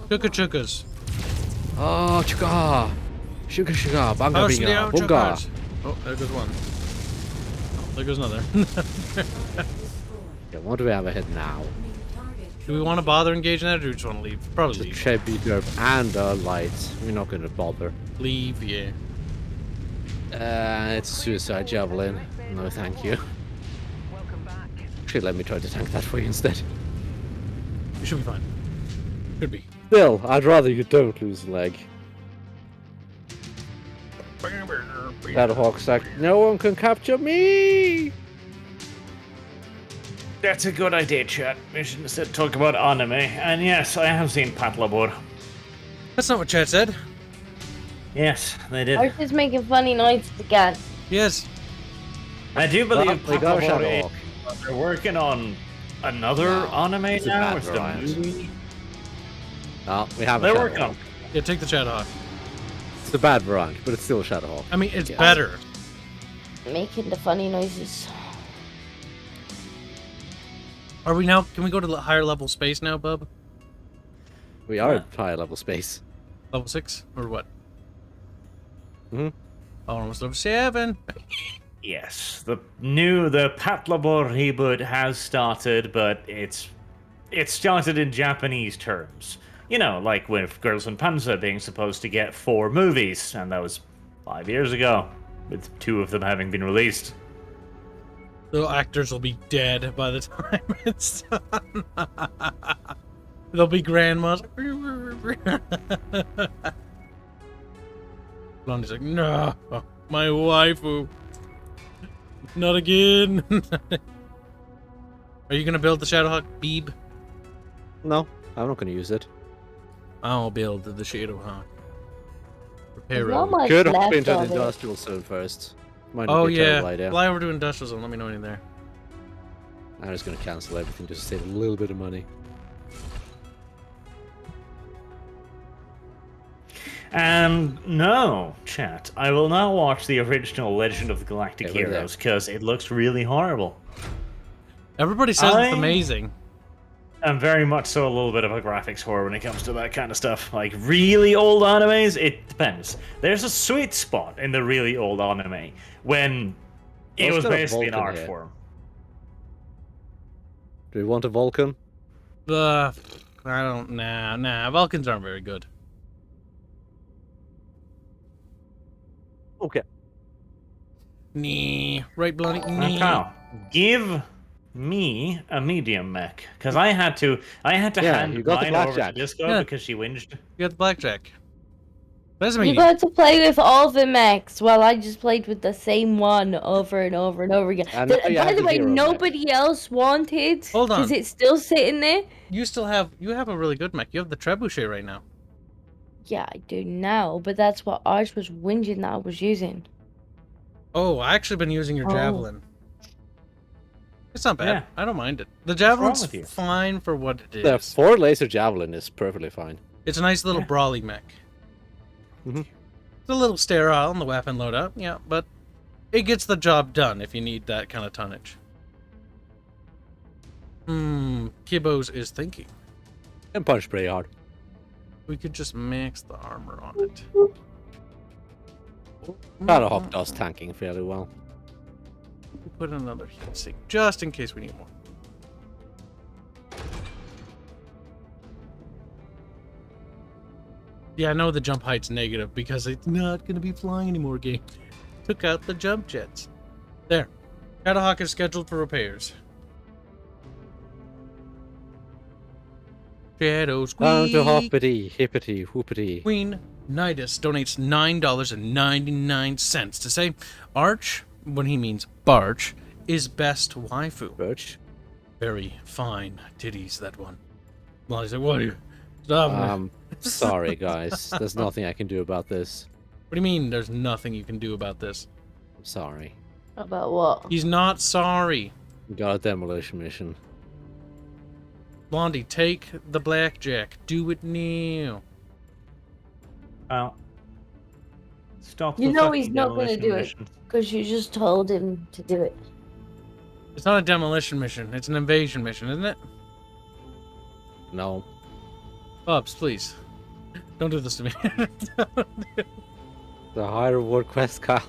Chukka chukkas. Oh, chuka! Sugar, sugar, banga, binga, bunga. Oh, there goes one. Oh, there goes another. Yeah, what do we have ahead now? Do we want to bother engaging that, or do we just want to leave? Probably The leave. Chevy Derp and lights. We're not going to bother. Leave, yeah. It's a suicide javelin. No, thank you. Welcome back. Actually, let me try to tank that for you instead. You should be fine. Could be. Still, I'd rather you don't lose a leg. Shadowhawk's like, no one can capture me! That's a good idea, chat. We should instead talk about anime. And yes, I have seen Patlabor. That's not what chat said. Yes, they did. I was just making funny noises again. Yes. I do believe We got a Patlabor Shadowhawk. they're working on another anime it's a now. bad It's the variant. movie. Oh, we have a They're working on. Shadowhawk. Yeah, take the Shadowhawk. It's a bad variant, but it's still a Shadowhawk. I mean, it's Yeah. better. Making the funny noises. Are we now? Can we go to the higher level space now, bub? We are Yeah. at high level space. Level 6 or what? Mhm. Oh, almost level 7. Yes, the Patlabor reboot has started, but it started in Japanese terms. You know, like with Girls and Panzer being supposed to get 4 movies, and that was 5 years ago, with 2 of them having been released. The actors will be dead by the time it's done. They'll be grandmas. Blondie's like, no, my waifu. Not again. Are you gonna build the Shadowhawk, Beeb? No, I'm not going to use it. I'll build the Shadowhawk. There's Repair not road. much Could hop left into of the it. industrial zone first. Might not Oh be a terrible yeah, idea. fly over to Industrial Zone. Let me know when you're there. I'm just going to cancel everything just to save a little bit of money. And no, chat, I will now watch the original Legend of the Galactic Yeah, we're there. Heroes, because it looks really horrible. Everybody says it's I- amazing. I'm very much so a little bit of a graphics whore when it comes to that kind of stuff. Like, really old animes, it depends. There's a sweet spot in the really old anime when it Let's was get a basically an Vulcan art here. form. Do we want a Vulcan? I don't. Nah. Vulcans aren't very good. Okay. Nee. Right, Bloody? Now, Nee. Kyle, give me a medium mech, because I had to Yeah, hand you got the mine over to blackjack. Disco Yeah. because she whinged. You got the blackjack. That's You me. got to play with all the mechs while I just played with the same one over and over and over again. And now you By have the the way, hero mech. nobody else wanted. Hold on. Because it's still sitting there. You have a really good mech. You have the trebuchet right now. Yeah, I do now, but that's what ours was whinging that I was using. Oh, I actually been using your Oh. javelin. It's not bad. Yeah. I don't mind it. The wrong javelin's with you? fine for what it The is. 4 laser javelin is perfectly fine. It's a nice little Yeah. brawly mech. Mhm. It's a little sterile on the weapon loadout, yeah, but it gets the job done if you need that kind of tonnage. Kibos is thinking. And punch pretty hard. We could just max the armor on it. Shadowhawk does tanking fairly well. Put another heat sink just in case we need more. Yeah, I know the jump height's negative because it's not going to be flying anymore, game. Took out the jump jets. There. Shadowhawk is scheduled for repairs. Shadow Down Sqek. to hoppity, hippity, whoopity. Queen Nidus donates $9.99 to say Arch, when he means Barch, is best waifu. Birch. Very fine titties, that one. Well, I said, what are you? Stop. Sorry, guys. There's nothing I can do about this. What do you mean there's nothing you can do about this? I'm sorry. About what? He's not sorry. We got a demolition mission. Blondie, take the blackjack. Do it now. Well, stop. You the know fucking he's not gonna demolition do it. mission. Because you just told him to do it. It's not a demolition mission. It's an invasion mission, isn't it? No. Bubs, please. Don't do this to me. The high reward quest, Kyle.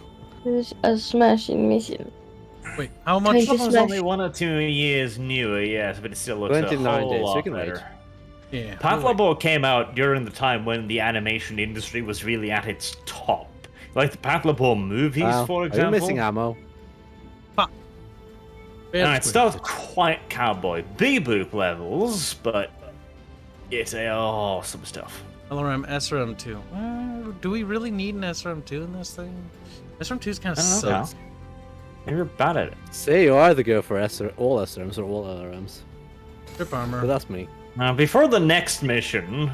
It's a smashing mission. Wait, how much? Thank This you. one's only 1 or 2 years newer, yes, but it still looks 29 a whole days, lot we can wait. better. Yeah. Patlabor came out during the time when the animation industry was really at its top. Like the Patlabor movies, Wow. for Are you example. missing ammo? And it's still quite cowboy beboop levels, but it's awesome stuff. LRM SRM2. Do we really need an SRM2 in this thing? SRM2's kind of I don't know, sucks. Maybe you're bad at it. Say you either go for all SRMs or all LRMs. Strip armor. But that's me. Before the next mission,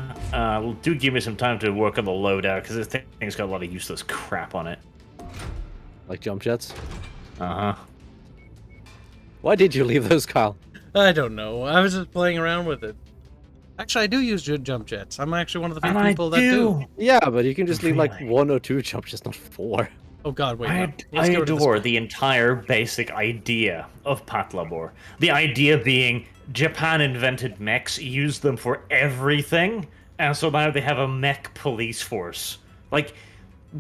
do give me some time to work on the loadout, because this thing's got a lot of useless crap on it. Like jump jets. Uh-huh. Why did you leave those, Kyle? I don't know. I was just playing around with it. Actually, I do use jump jets. I'm actually one of the few people that do. Yeah, but you can just leave like Really? 1 or 2 jump jets, not 4. Oh god, wait. I no. Let's get rid of this adore one. the entire basic idea of Patlabor. The idea being Japan invented mechs, used them for everything, and so now they have a mech police force. Like,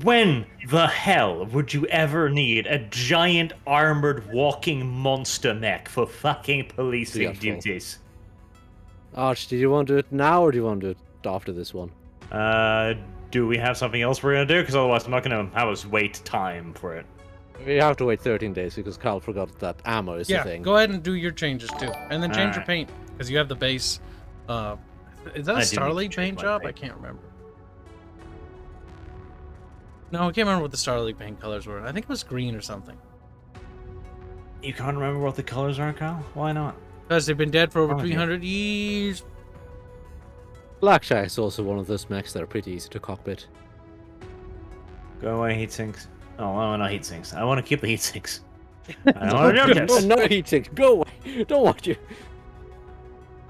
when the hell would you ever need a giant armored walking monster mech for fucking policing Beautiful. duties? Arch, do you want to do it now or do you want to do it after this one? Do we have something else we're gonna do? Because otherwise I'm not gonna have us wait time for it. We have to wait 13 days because Kyle forgot that ammo is the Yeah, thing. go ahead and do your changes too. And then change your Alright. paint. Because you have the base. Is that a I do need to Starleague change paint my job? paint. I can't remember. No, I can't remember what the Starleague paint colors were. I think it was green or something. You can't remember what the colors are, Kyle? Why not? Because they've been dead for over Oh, yeah. 300 years. Blackjack is also one of those mechs that are pretty easy to cockpit. Go away, heat sinks. Oh, I want no heat sinks. I want to keep the heat sinks. I want to jump jets. No heat sinks, go away! Don't want you!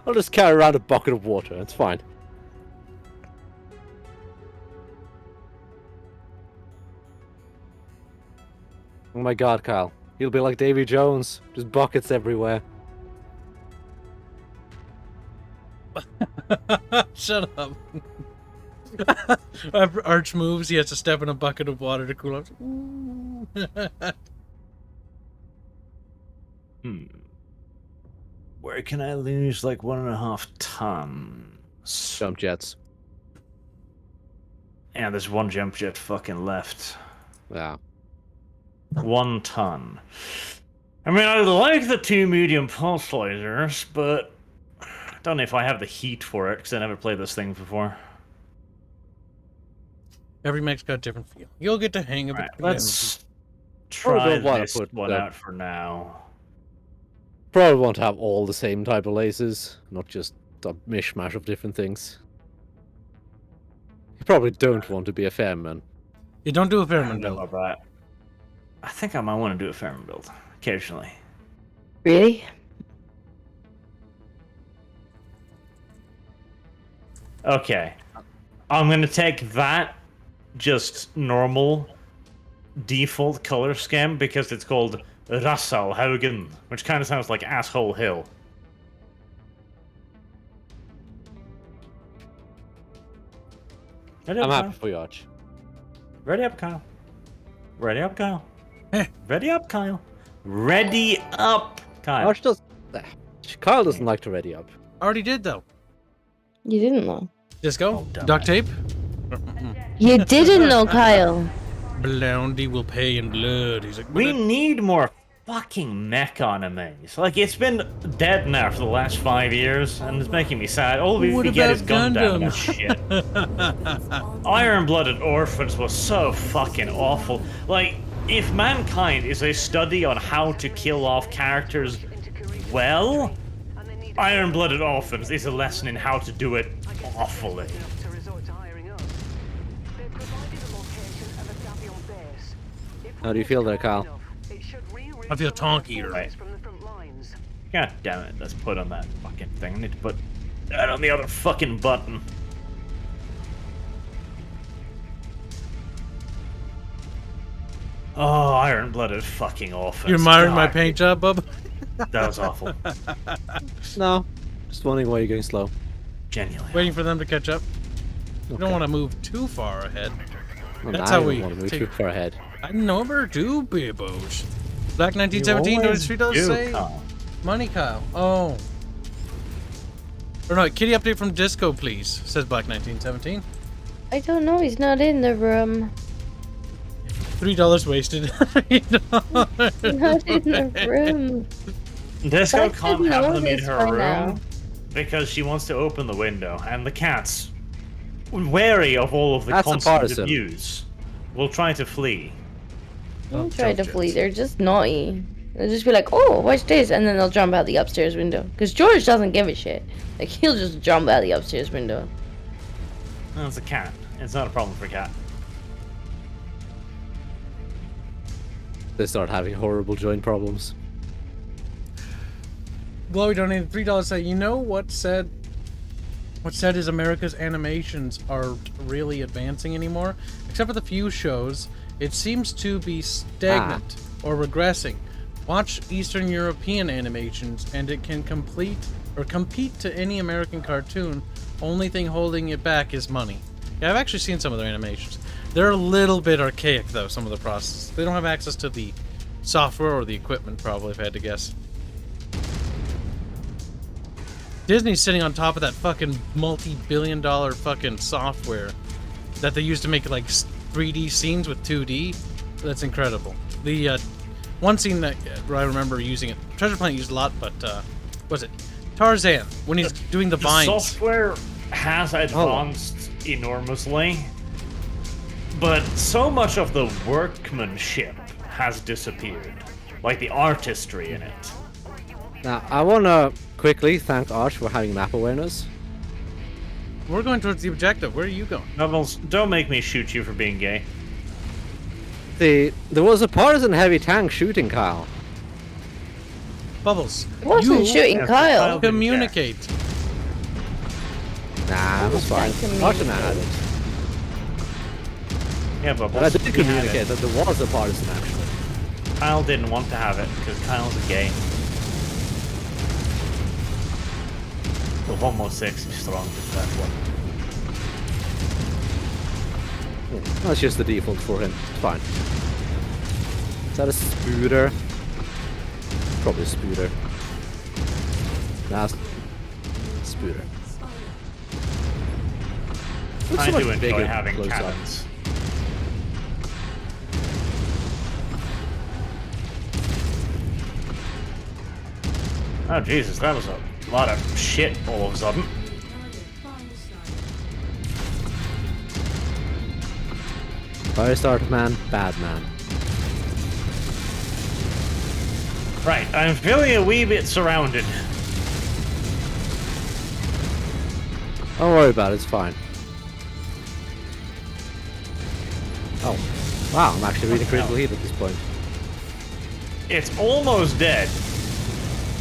I'll just carry around a bucket of water, it's fine. Oh my god, Kyle. You'll be like Davy Jones. Just buckets everywhere. Shut up. After Arch moves, he has to step in a bucket of water to cool off. Where can I lose like 1.5 tons? Jump jets. Yeah, there's 1 jump jet fucking left. Yeah. 1 ton. I mean, I like the 2 medium pulse lasers, but I don't know if I have the heat for it because I never played this thing before. Every mech's got a different feel. You'll get to hang of it. Right, let's try don't wanna this put one the- out for now. Probably want to have all the same type of lasers, not just a mishmash of different things. You probably don't want to be a fairman. You don't do a I don't Fairman know build. about that. I think I might want to do a Fairman build occasionally. Really? Okay. I'm going to take that just normal default color scheme because it's called Rassalhaugen, which kind of sounds like Asshole Hill. Ready I'm up, happy Kyle. for you, Arch. Ready up, Kyle. Ready up, Kyle. Eh. Ready up, Kyle. Ready up, Kyle. Arch does... Kyle doesn't like to ready up. Already did, though. You didn't though. Just go. Oh, dumbass. Duct tape. You didn't know, Kyle. Blondie will pay in blood. He's like, We need more fucking mech animes. Like, it's been dead now for the last 5 years, and it's making me sad. All we What get is about Gundam and Gundam? shit. Iron-Blooded Orphans was so fucking awful. Like, if Mankind is a study on how to kill off characters well, Iron-Blooded Orphans is a lesson in how to do it awfully. To resort to hiring us. They provided a location of a Davion base. If How do you feel there, Kyle? it should I feel tonkier. Right. from the front lines. God damn it, let's put on that fucking thing. I need to put that on the other fucking button. Oh, Iron-Blooded fucking Orphans. You're admiring my God, paint job, bub? That was awful. No, just wondering why you're going slow. Genuinely. Waiting for them to catch up. You don't Okay. want to move too far ahead. Well, That's I how don't we want to move take- too far ahead. I never do, Bibos. Black 1917, what does $3 say? Money, Kyle. Oh. Or no, kitty update from Disco, please, says Black 1917. I don't know. He's not in the room. $3 wasted. $3 Not in the room. Disco I can't should have know them in this her by room now. because she wants to open the window, and the cats, wary of all of the That's a constant partisan. abuse, will try to flee. Don't try to flee. They're just naughty. They'll just be like, "Oh, watch this," and then they'll jump out the upstairs window. Because George doesn't give a shit. Like he'll just jump out the upstairs window. No, it's a cat. It's not a problem for a cat. They start having horrible joint problems. Glowy donated $3 say, you know what said is America's animations aren't really advancing anymore? Except for the few shows, it seems to be stagnant or regressing. Watch Eastern European animations and it can compete to any American cartoon. Only thing holding it back is money. Yeah, I've actually seen some of their animations. They're a little bit archaic though, some of the processes. They don't have access to the software or the equipment probably, if I had to guess. Disney's sitting on top of that fucking multi-billion-dollar fucking software that they used to make like 3D scenes with 2D. That's incredible. The one scene that I remember using it, Treasure Planet used a lot, but was it Tarzan when he's doing the The vines? software has advanced enormously, but so much of the workmanship has disappeared, like the artistry in it. Now, I want to quickly thank Arch for having map awareness. We're going towards the objective. Where are you going? Nubbles, don't make me shoot you for being gay. There was a partisan heavy tank shooting Kyle. Bubbles. I wasn't you shooting Yeah, Kyle. Kyle- communicate. Nah, it was fine. Tank Arch and I had it. Yeah, but But I did we had communicate it. that there was a partisan actually. Kyle didn't want to have it because Kyle's a gay. The homosexual strong is that one. That's just the default for him. It's fine. Is that a spooter? Probably a spooter. Nah, spooter. Looks I so much do enjoy bigger having close up. cannons. Oh Jesus, that was a lot of shit all of a sudden. Firestarter man, bad man. Right, I'm feeling a wee bit surrounded. Don't worry about it, it's fine. Oh. Wow, I'm actually reading critical heat at this point. It's almost dead.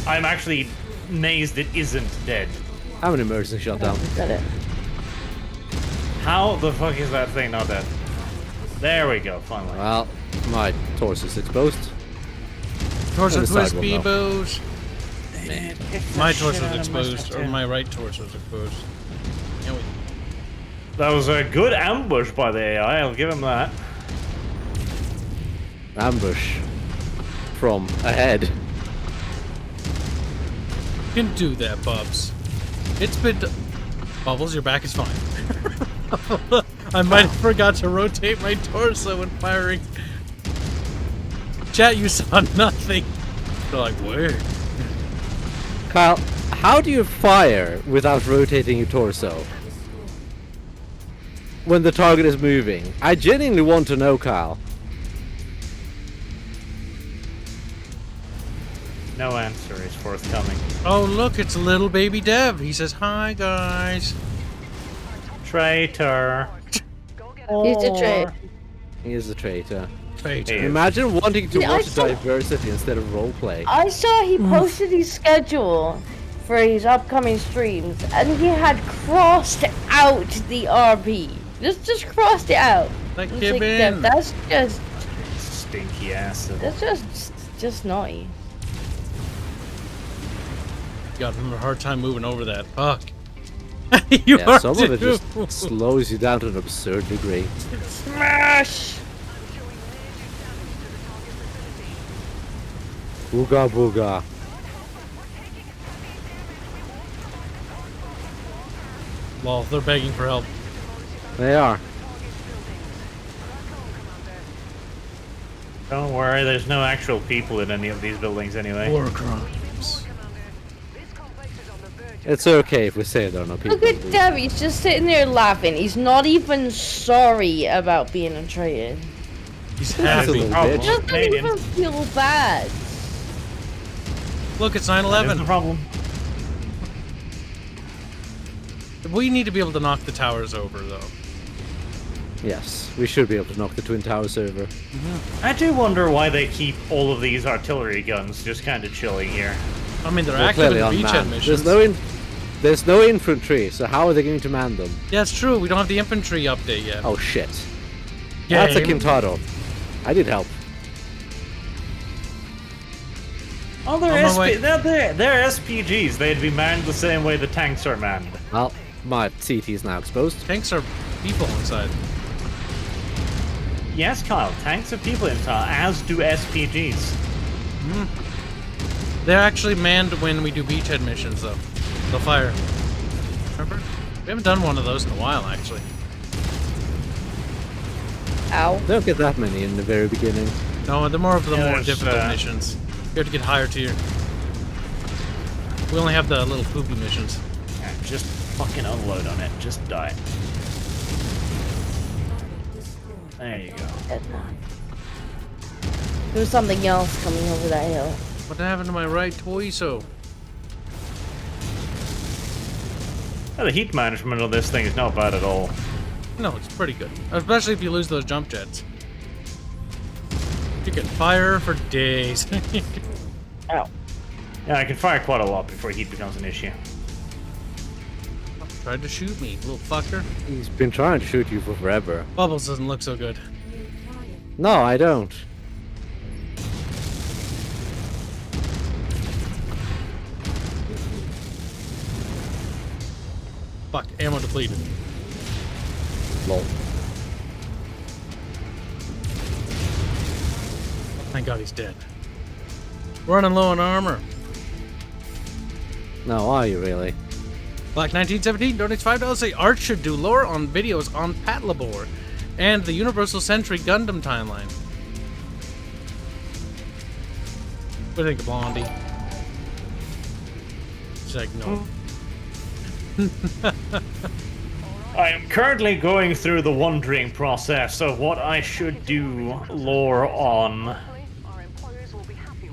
I'm actually amazed it isn't dead. Have an emergency shutdown. Got it. How the fuck is that thing not dead? There we go, finally. Well, my torso's exposed. Torso On the twist, sidewalk, Bebos. Man, My torso's exposed, or my right torso's exposed. Yeah, we- That was a good ambush by the AI, I'll give him that. Ambush. From ahead. You can do that, Bubs. It's been... Bubbles, your back is fine. I might have forgot to rotate my torso when firing. Chat, you saw nothing. They're like, where? Kyle, how do you fire without rotating your torso? When the target is moving? I genuinely want to know, Kyle. No answer is forthcoming. Oh, look, it's little baby Dev. He says, hi, guys. Traitor. He's a traitor. He is a traitor. Traitor. Hey. Imagine wanting to Yeah, I watch saw- diversity instead of roleplay. I saw he posted his schedule for his upcoming streams, and he had crossed out the RP. Just crossed it out. Like It's Kib that- in. that's just Stinky acid. that's just naughty. Got him a hard time moving over that. Fuck. You Yeah, are some of it too. just slows you down to an absurd degree. Smash! Booga booga. Well, they're begging for help. They are. Don't worry, there's no actual people in any of these buildings anyway. War crimes. It's okay if we say there are no people. Look at Dev, he's just sitting there laughing. He's not even sorry about being a traitor. He's That is happy. the He problem. doesn't Canadian. even feel bad. Look, it's That is the 9/11. problem. We need to be able to knock the towers over, though. Yes, we should be able to knock the Twin Towers over. I do wonder why they keep all of these artillery guns just kind of chilling here. I mean, they're They're active clearly in beachhead unmanned. missions. There's no infantry, so how are they going to man them? Yeah, it's true. We don't have the infantry update yet. Oh shit. That's a Game. Kintaro. I did help. Oh, they're, On my way. they're SPGs. They'd be manned the same way the tanks are manned. Well, my CT is now exposed. Tanks are people inside. Yes, Kyle, tanks are people inside, as do SPGs. They're actually manned when we do beachhead missions, though. They'll fire. Remember? We haven't done one of those in a while, actually. Ow. Don't get that many in the very beginning. No, they're more of the Yeah, more there's, difficult missions. You have to get higher tier. We only have the little poopy missions. Yeah, just fucking unload on it. Just die. There you go. There's something else coming over that hill. What happened to my right torso? Yeah, the heat management of this thing is not bad at all. No, it's pretty good. Especially if you lose those jump jets. You can fire for days. Ow. Yeah, I can fire quite a lot before heat becomes an issue. Tried to shoot me, little fucker. He's been trying to shoot you for forever. Bubbles doesn't look so good. No, I don't. Fuck, ammo depleted. Lol. Thank God he's dead. Running low on armor. No, are you really? Black 1917 donates $5 say Art should do lore on videos on Patlabor and the Universal Century Gundam timeline. What do you think of Blondie? She's like, no. I am currently going through the wondering process of what I should do lore on.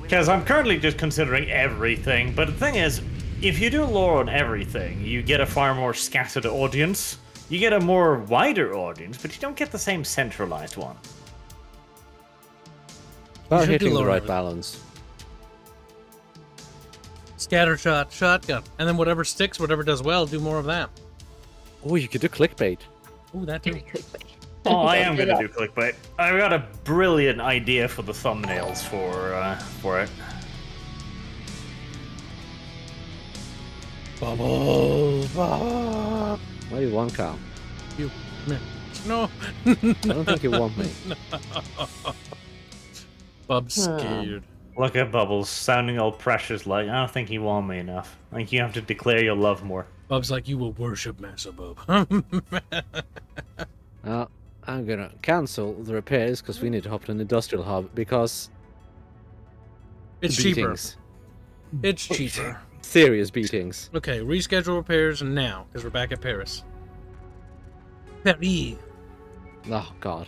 Because I'm currently just considering everything, but the thing is, if you do lore on everything, you get a far more scattered audience. You get a more wider audience, but you don't get the same centralized one. About should do hitting the lore right of it. balance. Scatter shot, shotgun. And then whatever sticks, whatever does well, do more of that. Oh, you could do clickbait. Ooh, that too. Oh, I am gonna do clickbait. I've got a brilliant idea for the thumbnails for it. Bubbles, bubbles. What do you want, Carl? You, no. I don't think you want me. Bub's scared. Look at Bubbles, sounding all precious like, I don't think you want me enough. I think you have to declare your love more. Bub's like, you will worship Massa Bub. I'm gonna cancel the repairs because we need to hop to an industrial hub because It's cheaper. beatings. It's cheaper. Serious beatings. Okay, reschedule repairs now, because we're back at Paris. Paris. Oh god.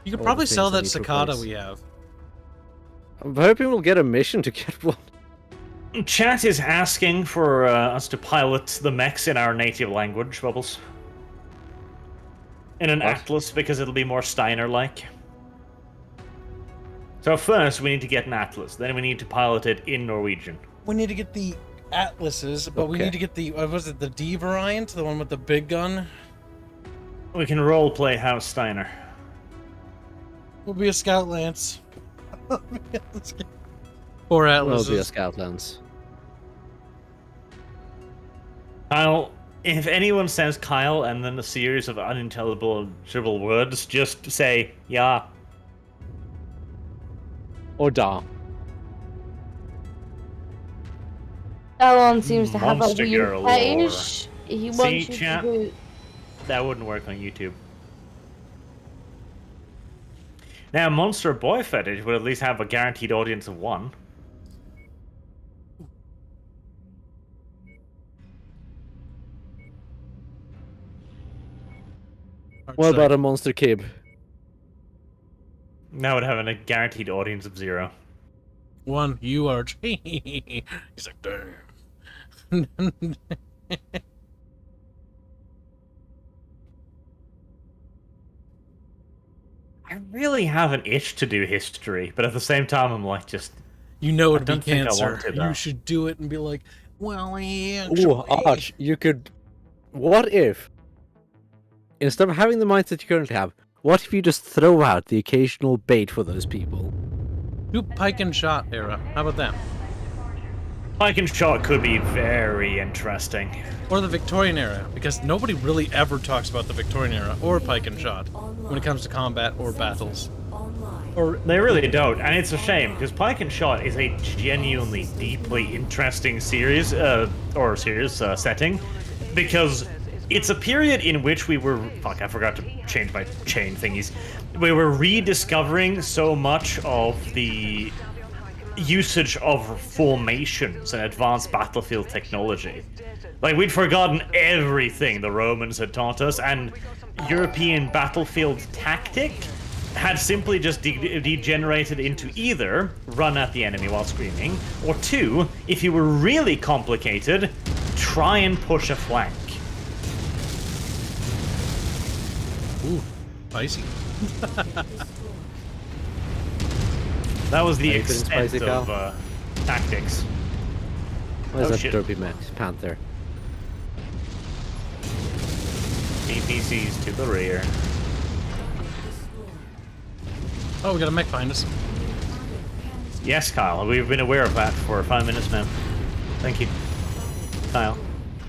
You could All probably the sell that things I need to cicada replace. we have. I'm hoping we'll get a mission to get one. Chat is asking for us to pilot the mechs in our native language, Bubbles. In an What? atlas, because it'll be more Steiner-like. So first, we need to get an atlas. Then we need to pilot it in Norwegian. We need to get the Atlases, but we Okay. need to get the, what was it, the D variant? The one with the big gun? We can roleplay House Steiner. We'll be a Scout Lance. Or Will Atlases. be a scout lens. Kyle, if anyone says Kyle and then a series of unintelligible words, just say, yeah. Or da. Talon seems to have a Monster weird girl fetish. He wants you chat? to do... That wouldn't work on YouTube. Now, Monster Boy Fetish would at least have a guaranteed audience of 1. What about a monster kib? That would have a guaranteed audience of 0. One, you are. He's like, damn. I really have an itch to do history, but at the same time, I'm like, just... You know I it'd be don't think I cancer. want to, though. You should do it and be like, well, yeah. Ooh, Arch, you could... What if... Instead of having the mindset you currently have, what if you just throw out the occasional bait for those people? Do pike and shot era. How about that? Pike and shot could be very interesting. Or the Victorian era, because nobody really ever talks about the Victorian era or pike and shot when it comes to combat or battles. Or they really don't, and it's a shame because Pike and Shot is a genuinely deeply interesting series setting, because it's a period in which we were I forgot to change my chain thingies. We were rediscovering so much of the usage of formations and advanced battlefield technology. Like, we'd forgotten everything the Romans had taught us, and European battlefield tactic had simply just degenerated into either run at the enemy while screaming, or 2, if you were really complicated, try and push a flank. Ooh, spicy. That was the Are you feeling extent spicy, of Kyle? tactics. Where's Oh, that shit. derpy panther? BPCs to the rear. Oh, we got a mech behind us. Yes, Kyle, we've been aware of that for 5 minutes now. Thank you, Kyle.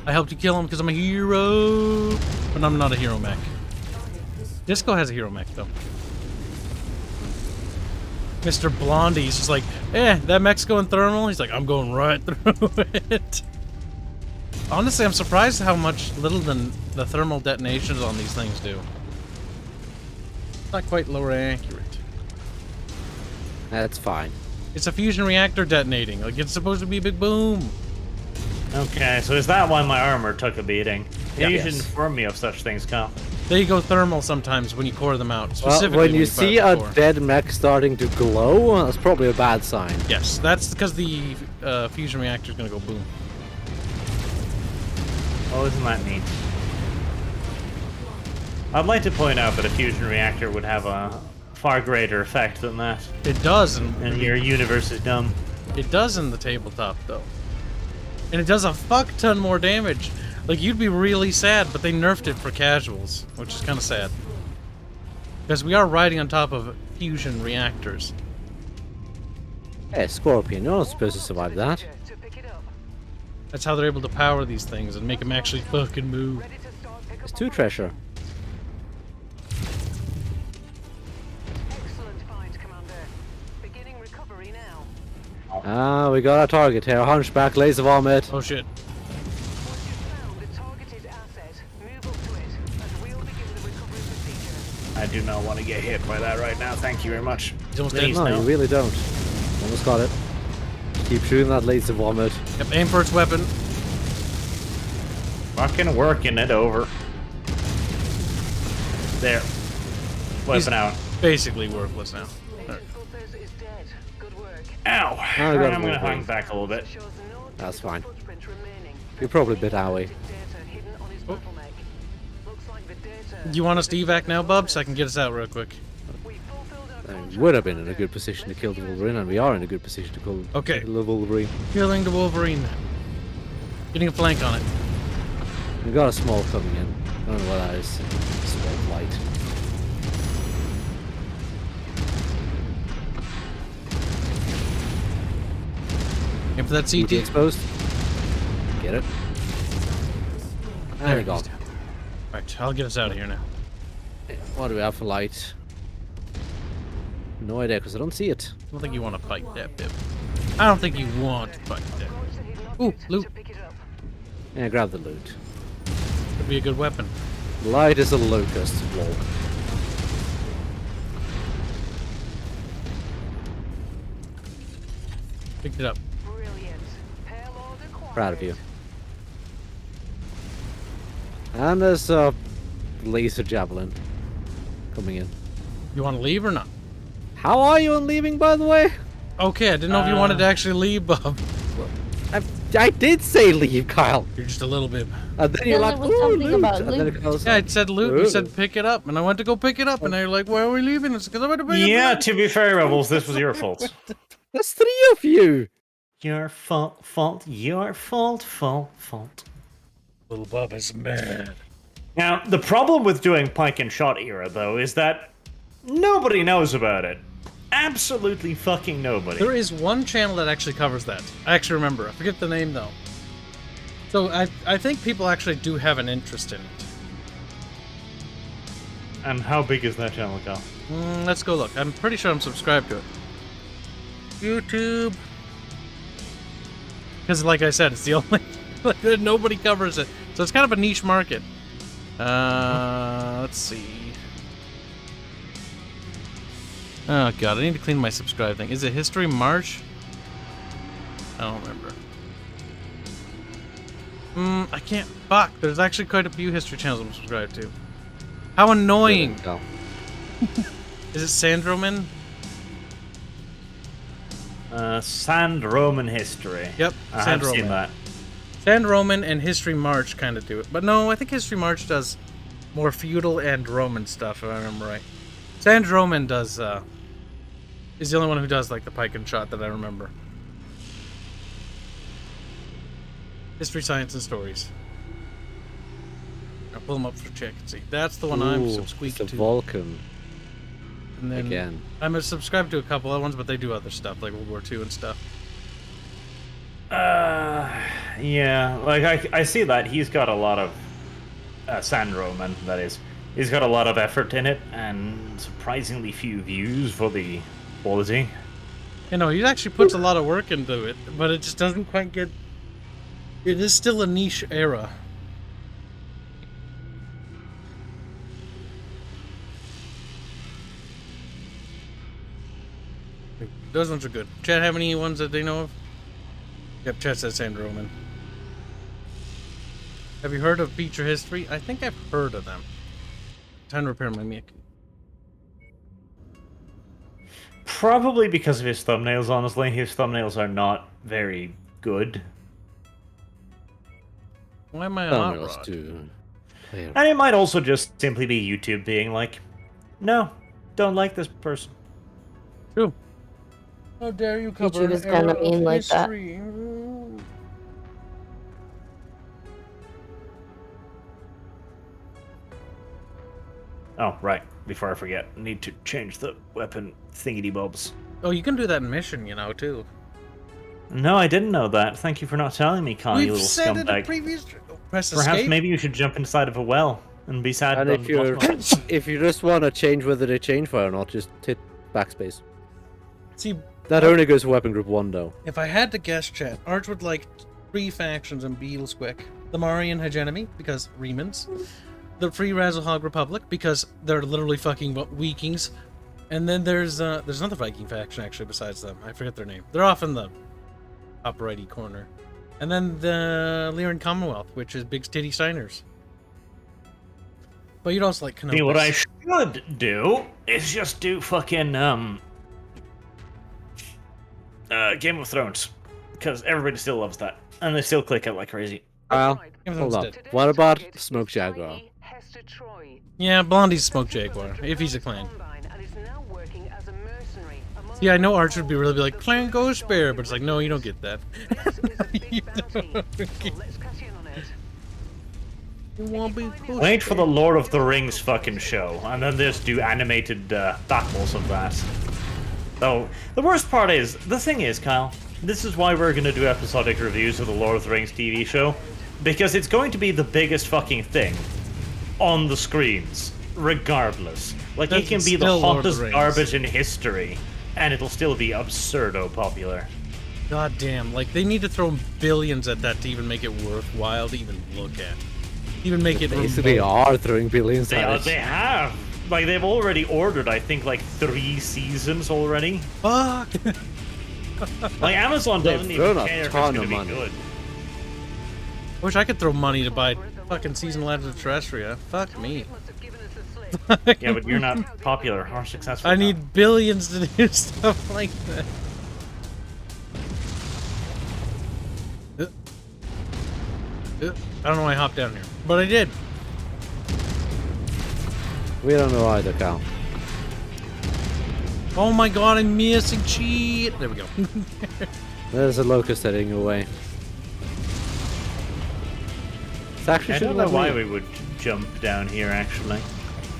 I helped you kill him because I'm a hero, but I'm not a hero mech. Disco has a hero mech though. Mr. Blondie's just like, that mech's going thermal. He's like, I'm going right through it. Honestly, I'm surprised how much little than the thermal detonations on these things do. Not quite lower accurate. That's fine. It's a fusion reactor detonating. Like, it's supposed to be a big boom. Okay, so is that why my armor took a beating? Yeah. You Yes. should inform me of such things, Kyle. They go thermal sometimes when you core them out. Well, Specifically when you see fire a the core. dead mech starting to glow, that's probably a bad sign. Yes, that's because the fusion reactor is going to go boom. Oh, isn't that neat? I'd like to point out that a fusion reactor would have a far greater effect than that. It does, And your universe is dumb. it does in the tabletop though, and it does a fuck ton more damage. Like, you'd be really sad, but they nerfed it for casuals, which is kind of sad. Because we are riding on top of fusion reactors. Hey, Scorpion, you're not supposed to survive that. To pick it up. That's how they're able to power these things and make them actually fucking move. Ready to start pick It's up. 2 treasure. Excellent find, Commander. Beginning recovery now. Ah, we got our target here. Hunchback, laser vomit. Oh shit. Once you've found the targeted asset, move up to it, and we'll begin the recovery procedure. I do not want to get hit by that right now. Thank you very much. He's almost Please, dead. No, you really don't. Almost got it. Keep shooting that laser vomit. Yep, aim for its weapon. Fucking working it over. There. Weapon out. Basically worthless now. Lopez is dead. Good work. Ow! got I'm it, gonna Wolverine. hang back a little bit. Shows no That's fine. footprint remaining. You're probably a bit owie. Data hidden on his bottleneck. Looks like the data. You want us to evac now, Bub, so I can get us out real quick? We fulfilled our We contract. would have been in a good position to kill the Wolverine, and we are in a good position to kill Okay. the Wolverine. Killing the Wolverine. Getting a flank on it. We got a small coming in. I don't know what that is. Small flight. Aim for that CT CT. exposed. Get it. There And it gone. goes. Right, I'll get us out of here now. What do we have for light? No idea, because I don't see it. I don't think you want to fight that, Bib. I don't think you want to fight that. Approach the hidden Ooh, object loot. to pick it up. Yeah, grab the loot. Could be a good weapon. Light is a locust. Lol. Picked it up. Brilliant. Payload acquired. Proud of you. And there's a laser javelin coming in. You want to leave or not? How are you on leaving, by the way? Okay, I didn't know if you wanted to actually leave, Bub. I did say leave, Kyle. You're just a little bit. And then you're Then like, there was "Ooh, something loot." about And then loot. it goes, Yeah, it said loot. You Ooh. said pick it up, and I went to go pick it up, and now you're like, "Why are we leaving?" It's because I went to pick it Yeah, up. to be fair, Rebels, this was your fault. That's 3 of you. Your fault, your fault. Little Bub is mad. Now, the problem with doing Pike and Shot era, though, is that nobody knows about it. Absolutely fucking nobody. There is one channel that actually covers that. I actually remember. I forget the name though. So I think people actually do have an interest in it. And how big is that channel, Kyle? Let's go look. I'm pretty sure I'm subscribed to it. YouTube. Because like I said, it's the only like nobody covers it. So it's kind of a niche market. Let's see. Oh god, I need to clean my subscribe thing. Is it History March? I don't remember. I can't. Fuck. There's actually quite a few history channels I'm subscribed to. How annoying! Go. Is it Sandroman? Sand Roman history. Yep, I Sand have seen Roman. that. Sand Roman and History March kind of do it. But no, I think History March does more feudal and Roman stuff, if I remember right. Sand Roman does, is the only one who does, like, the pike and shot that I remember. History, Science, and Stories. I'll pull them up for check and see. That's the one I'm Ooh, subsqueaked it's a to. Vulcan And then again. I'm subscribed to a couple other ones, but they do other stuff, like World War II and stuff. Yeah, like I see that he's got a lot of Sand Roman, that is. He's got a lot of effort in it, and surprisingly few views for the quality. You know, he actually puts a lot of work into it, but it just doesn't quite get... It is still a niche era. Those ones are good. Chat have any ones that they know of? Yep, chat says Sand Roman. Have you heard of Feature History? I think I've heard of them. Time to repair my mic. Probably because of his thumbnails, honestly. His thumbnails are not very good. Why am I a hot Thumbnails rod? too. Clear. And it might also just simply be YouTube being like, no, don't like this person. True. How dare you cover YouTube an is kinda era of mean like that. history? Oh, right. Before I forget, I need to change the weapon thingy-bobs. Oh, you can do that in Mission, you know, too. No, I didn't know that. Thank you for not telling me, Kyle, you We've little said it in scumbag. previous... Press Perhaps escape. maybe you should jump inside of a well and be sad. And on if you're Cosmo. if you just want to change whether they change fire or not, just hit backspace. See, That only goes for weapon group 1 though. if I had to guess, chat, Arch would like 3 factions in BattleSqek. The Marian hegemony, because Remans. the Free Razzlehog Republic, because they're literally fucking Vikings. And then there's another Viking faction, actually, besides them. I forget their name. They're off in the upper righty corner. And then the Lyran Commonwealth, which is Big Titty Steiners. But you'd also like Canopus. See, what I should do is just do fucking, Game of Thrones. Because everybody still loves that. And they still click it like crazy. Well, Game of hold Thrones up. did. What about Smoke Jaguar? Yeah, Blondie's Smoke Jaguar, if he's a clan. Yeah, I know Arch would be really like, Clan Ghost Bear, but it's like, no, you don't get that. You won't be Wait for the Lord of the Rings fucking show, and then just do animated battles of that. Though, the worst part is, the thing is, Kyle, this is why we're gonna do episodic reviews of the Lord of the Rings TV show, because it's going to be the biggest fucking thing on the screens, regardless. Like, it can be the hottest garbage in history, and it'll still be absurdo popular. God damn, like, they need to throw billions at that to even make it worthwhile to even look at. Even make it... Basically are throwing billions at it. They have. Like, they've already ordered, I think, like, 3 seasons already. Fuck! Like, Amazon doesn't They've even thrown a care if it's ton gonna of be money. good. Wish I could throw money to buy fucking Season 11 of Terrestria. Fuck me. Yeah, but you're not popular or successful. I enough. need billions to do stuff like that. I don't know why I hopped down here, but I did. We don't know either, Cal. Oh my god, I'm missing cheat. There we go. There's a locust heading away. It's actually I don't shouldn't know let why me- we would jump down here, actually.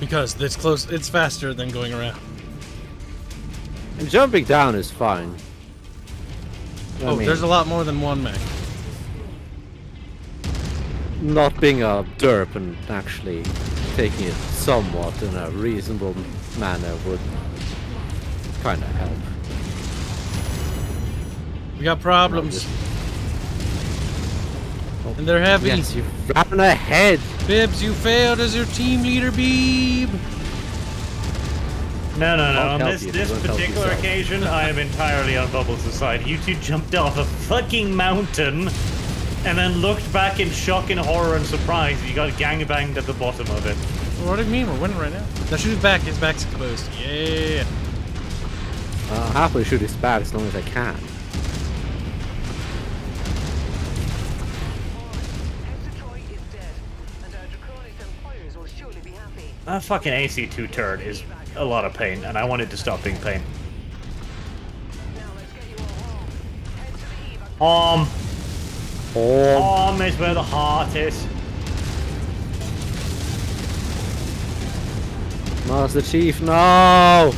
Because it's close. It's faster than going around. And jumping down is fine. Oh, there's a lot more than one mech. Not being a derp and actually taking it somewhat in a reasonable manner would kind of help. We got problems. And they're heavy. Yes, you ran ahead. Bibbs, you failed as your team leader, Beeb. No. I'll On help this you if you don't help particular yourself. occasion, I am entirely on Bubbles' side. You two jumped off a fucking mountain and then looked back in shock and horror and surprise. You got gangbanged at the bottom of it. What do you mean? We're winning right now. Now shoot his back. His back's exposed. Yeah. I'll happily shoot his back as long as I can. That fucking AC2 turret is a lot of pain, and I want it to stop being pain. Oh, Is where the heart is. Master Chief, no!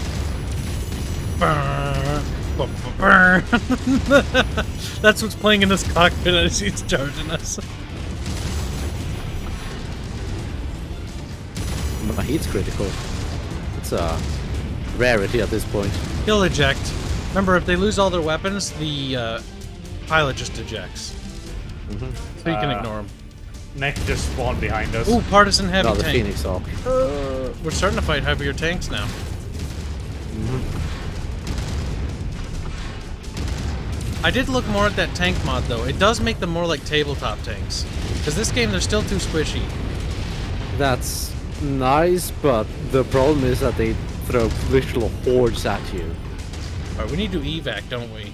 That's what's playing in this cockpit as he's charging us. My heat's critical. It's a rarity at this point. He'll eject. Remember, if they lose all their weapons, the pilot just ejects. So you can ignore him. Mech just spawned behind us. Ooh, partisan heavy No, the tank. Phoenix Hawk. We're starting to fight heavier tanks now. I did look more at that tank mod, though. It does make them more like tabletop tanks. Because this game, they're still too squishy. That's nice, but the problem is that they throw literal hordes at you. Alright, we need to evac, don't we?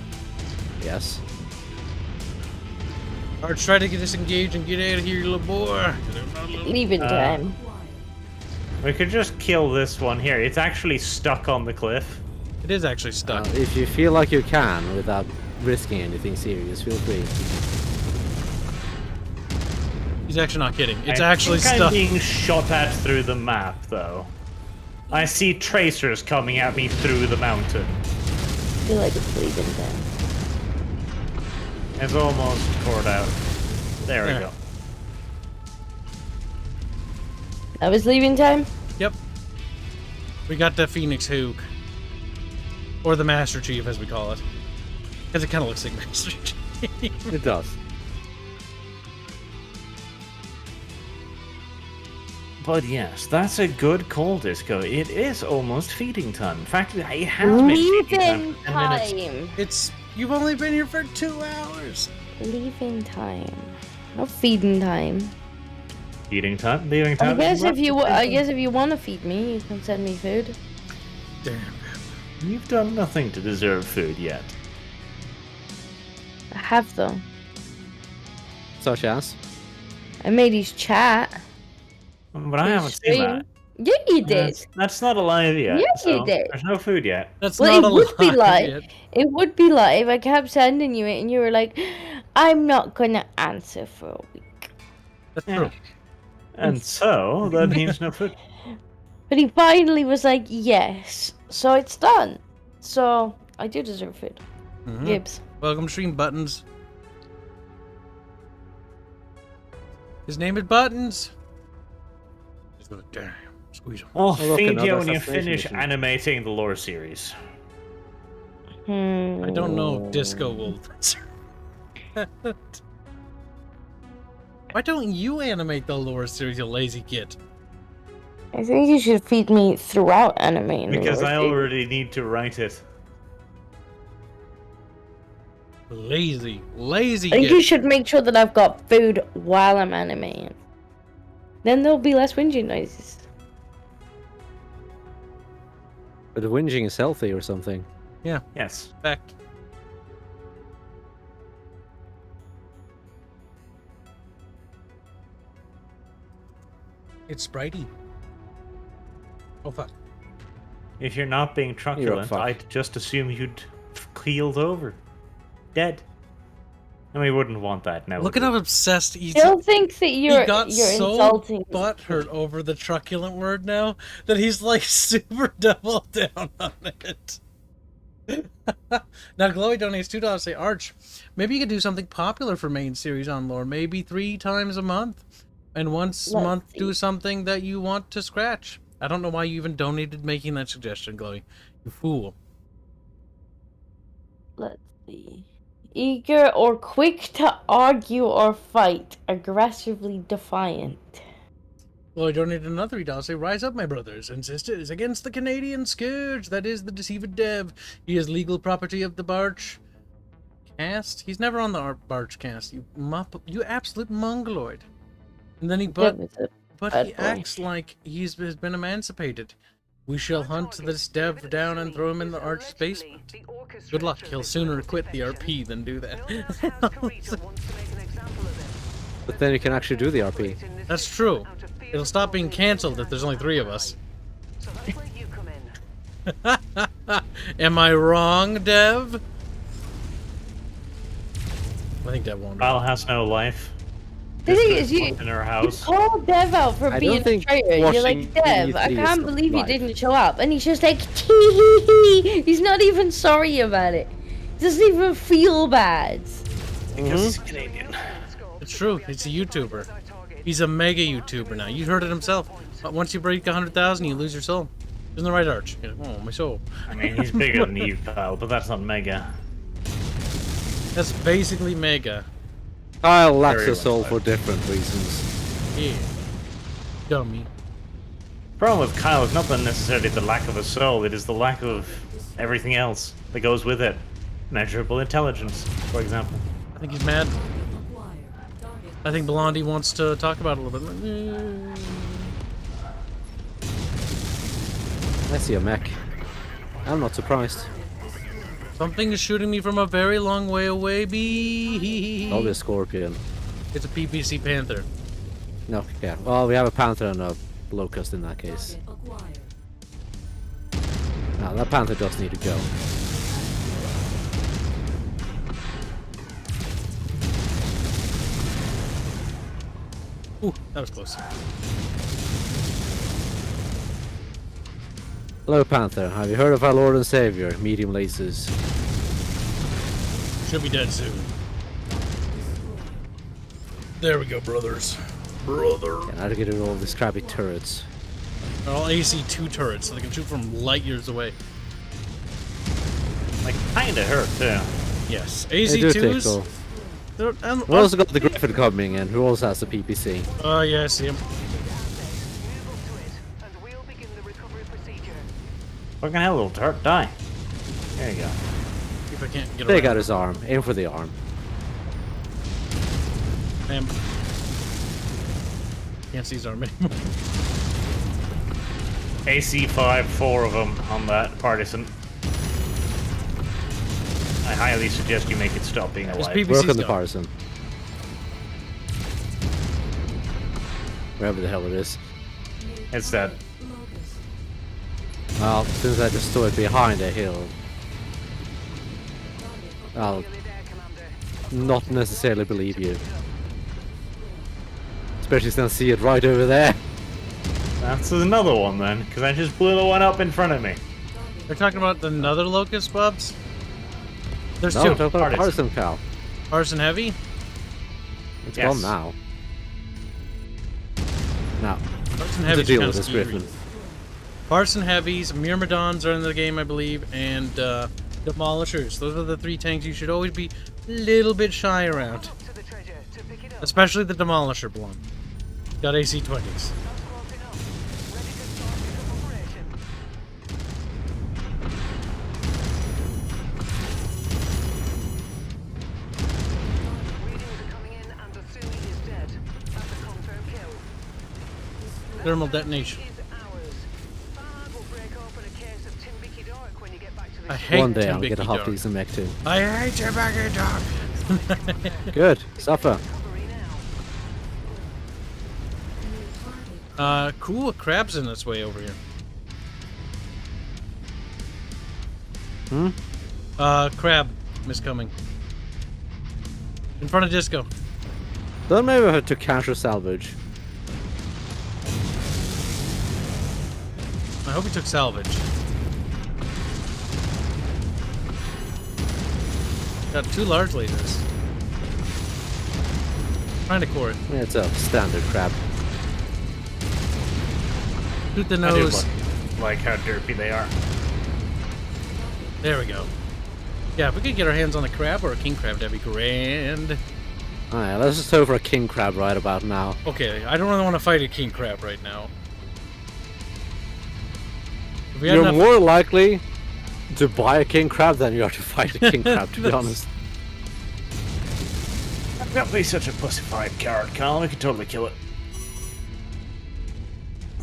Yes. Alright, try to get us engaged and get out of here, you little boy. Leaving time. We could just kill this one here. It's actually stuck on the cliff. It is actually stuck. If you feel like you can without risking anything serious, feel free. He's actually not kidding. It's I actually think stuck. I'm being shot at through the map, though. I see tracers coming at me through the mountain. I feel like it's leaving time. It's almost poured out. There we There. go. That was leaving time? Yep. We got the Phoenix Hook. Or the Master Chief, as we call it. Because it kind of looks like Master Chief. It does. But yes, that's a good call, Disco. It is almost feeding time. In fact, it has been feeding Leaving time. time. You've only been here for 2 hours. Leaving time. No feeding time. Feeding time? Leaving I time? guess if you want to feed me, you can send me food. Damn. You've done nothing to deserve food yet. I have though. Such as? I made his chat. But I haven't seen that. Yeah, you did. That's not alive yet. Yeah, so you did. There's no food yet. That's Well, not it would be alive live. yet. It would be live. I kept sending you it, and you were like, "I'm not gonna answer for a week." That's Yeah. true. And so, that means no food. But he finally was like, "Yes." So it's done. So I do deserve food. Mhm. Gibbs. Welcome to Stream Buttons. His name is Buttons. Just go, damn, squeeze him. I'll look, feed you another when you assassination finish mission. animating the lore series. I don't know if Disco will. Why don't you animate the lore series, you lazy git? I think you should feed me throughout animating. Because I Lord. already need to write it. Lazy I think you git. should make sure that I've got food while I'm animating. Then there'll be less whinging noises. But whinging is healthy or something. Yes. Fact. It's Spritey. Oh fuck. If you're not being truculent, fuck. I'd just assume you'd keeled over. Dead. And we wouldn't want that now. Look would at how we? obsessed he's. Still thinks that He you're got so insulting. butthurt over the truculent word now that he's like super double down on it. Now Chloe donates $2 say Arch. Maybe you could do something popular for main series on lore. Maybe 3 times a month. And once a Let's month do see. something that you want to scratch. I don't know why you even donated making that suggestion, Chloe. You fool. Let's see. Eager or quick to argue or fight. Aggressively defiant. Chloe donated another $3 say Rise up, my brothers and sisters, against the Canadian scourge that is the deceived dev. He is legal property of the Barch cast. He's never on the Barch cast, you absolute mongoloid. And then he That was a But bad he boy. acts like has been emancipated. We shall hunt this dev down and throw him in the arch's basement. Good luck, he'll sooner quit the RP than do that. But then you can actually do the RP. That's true. It'll stop being cancelled if there's only 3 of us. So that's where you come in. Am I wrong, Dev? I think Dev won't. Kyle has no life. The thing Disco is, you in her house. call Dev out for I being don't a think traitor. You're like, watching Dev, I E3 is can't believe you live. didn't show up. And he's just like, tee hee hee. He's not even sorry about it. He doesn't even feel bad. Because he's Canadian. It's true. He's a YouTuber. He's a mega YouTuber now. You heard it himself. Once you break 100,000, you lose your soul. Isn't the right, Arch? You're like, oh, my soul. I mean, he's bigger than you, Kyle, but that's not mega. That's basically mega. Kyle lacks Very a soul well for different reasons. Yeah. Dummy. Problem with Kyle is not necessarily the lack of a soul, it is the lack of everything else that goes with it. Measurable intelligence, for example. I think he's mad. I think Blondie wants to talk about it a little bit. I see a mech. I'm not surprised. Something is shooting me from a very long way away. Probably a scorpion. It's a PPC Panther. No, yeah. Well, we have a panther and a locust in that case. Now that panther does need to go. Ooh, that was close. Hello, Panther. Have you heard of our Lord and Savior, Medium Laces? Should be dead soon. There we go, brothers. Brother. Yeah, now to get rid of all these crappy turrets. They're all AC2 turrets, so they can shoot from light years away. Like, kinda hurt, too. Yes, They do AC2s. tickle. They're, We also got the Griffin coming in, who also has the PPC. oh yeah, I see him. Fucking hell, little turret, die. There you go. See if I can't get Take around. out his arm. Aim for the arm. Damn. Can't see his arm anymore. AC5, 4 of them on that partisan. I highly suggest you make it stop being alive. PvC's Work on the gone. partisan. Wherever the hell it is. It's that. Well, since I just saw it behind a hill, I'll Nearly there, Commander. not necessarily believe you. Especially since I see it right over there. That's another one then, because I just blew the one up in front of me. They're talking about another locust, Bubs? There's No, two. talk about Partisan. partisan, Cal. Partisan heavy? It's Yes. gone now. Now, Partisan to heavy's deal kinda with this scary. Griffin. Partisan heavies, Myrmidons are in the game, I believe, and Demolishers. Those are the 3 tanks you should always be a little bit shy around. Up to the treasure to pick it up. Especially the Demolisher one. Got AC 20s. That's close enough. Ready to start pickup operation. Readings are coming in and Asumi is dead. That's a confirmed kill. Thermal detonation. Is ours. Farhad will break open a case of Timbiki Dark when you get back to the I ship. hate One day I'll Timbiki get a Dark. half decent mech too. I hate Timbiki Dark. Good. Suffer. Recovery now. Cool, a crab's in its way over here. Crab is coming. In front of Disco. Don't maybe have to counter salvage. I hope he took salvage. Got 2 large lasers. Trying to core it. Yeah, it's a standard crab. Shoot the I do nose. like how derpy they are. There we go. Yeah, if we could get our hands on a crab or a king crab, that'd be grand. Alright, let's just hope for a king crab right about now. Okay, I don't really want to fight a king crab right now. If we had You're enough- more likely to buy a king crab than you are to fight a king crab, to be honest. Don't be such a pussified coward, Colin. We could totally kill it.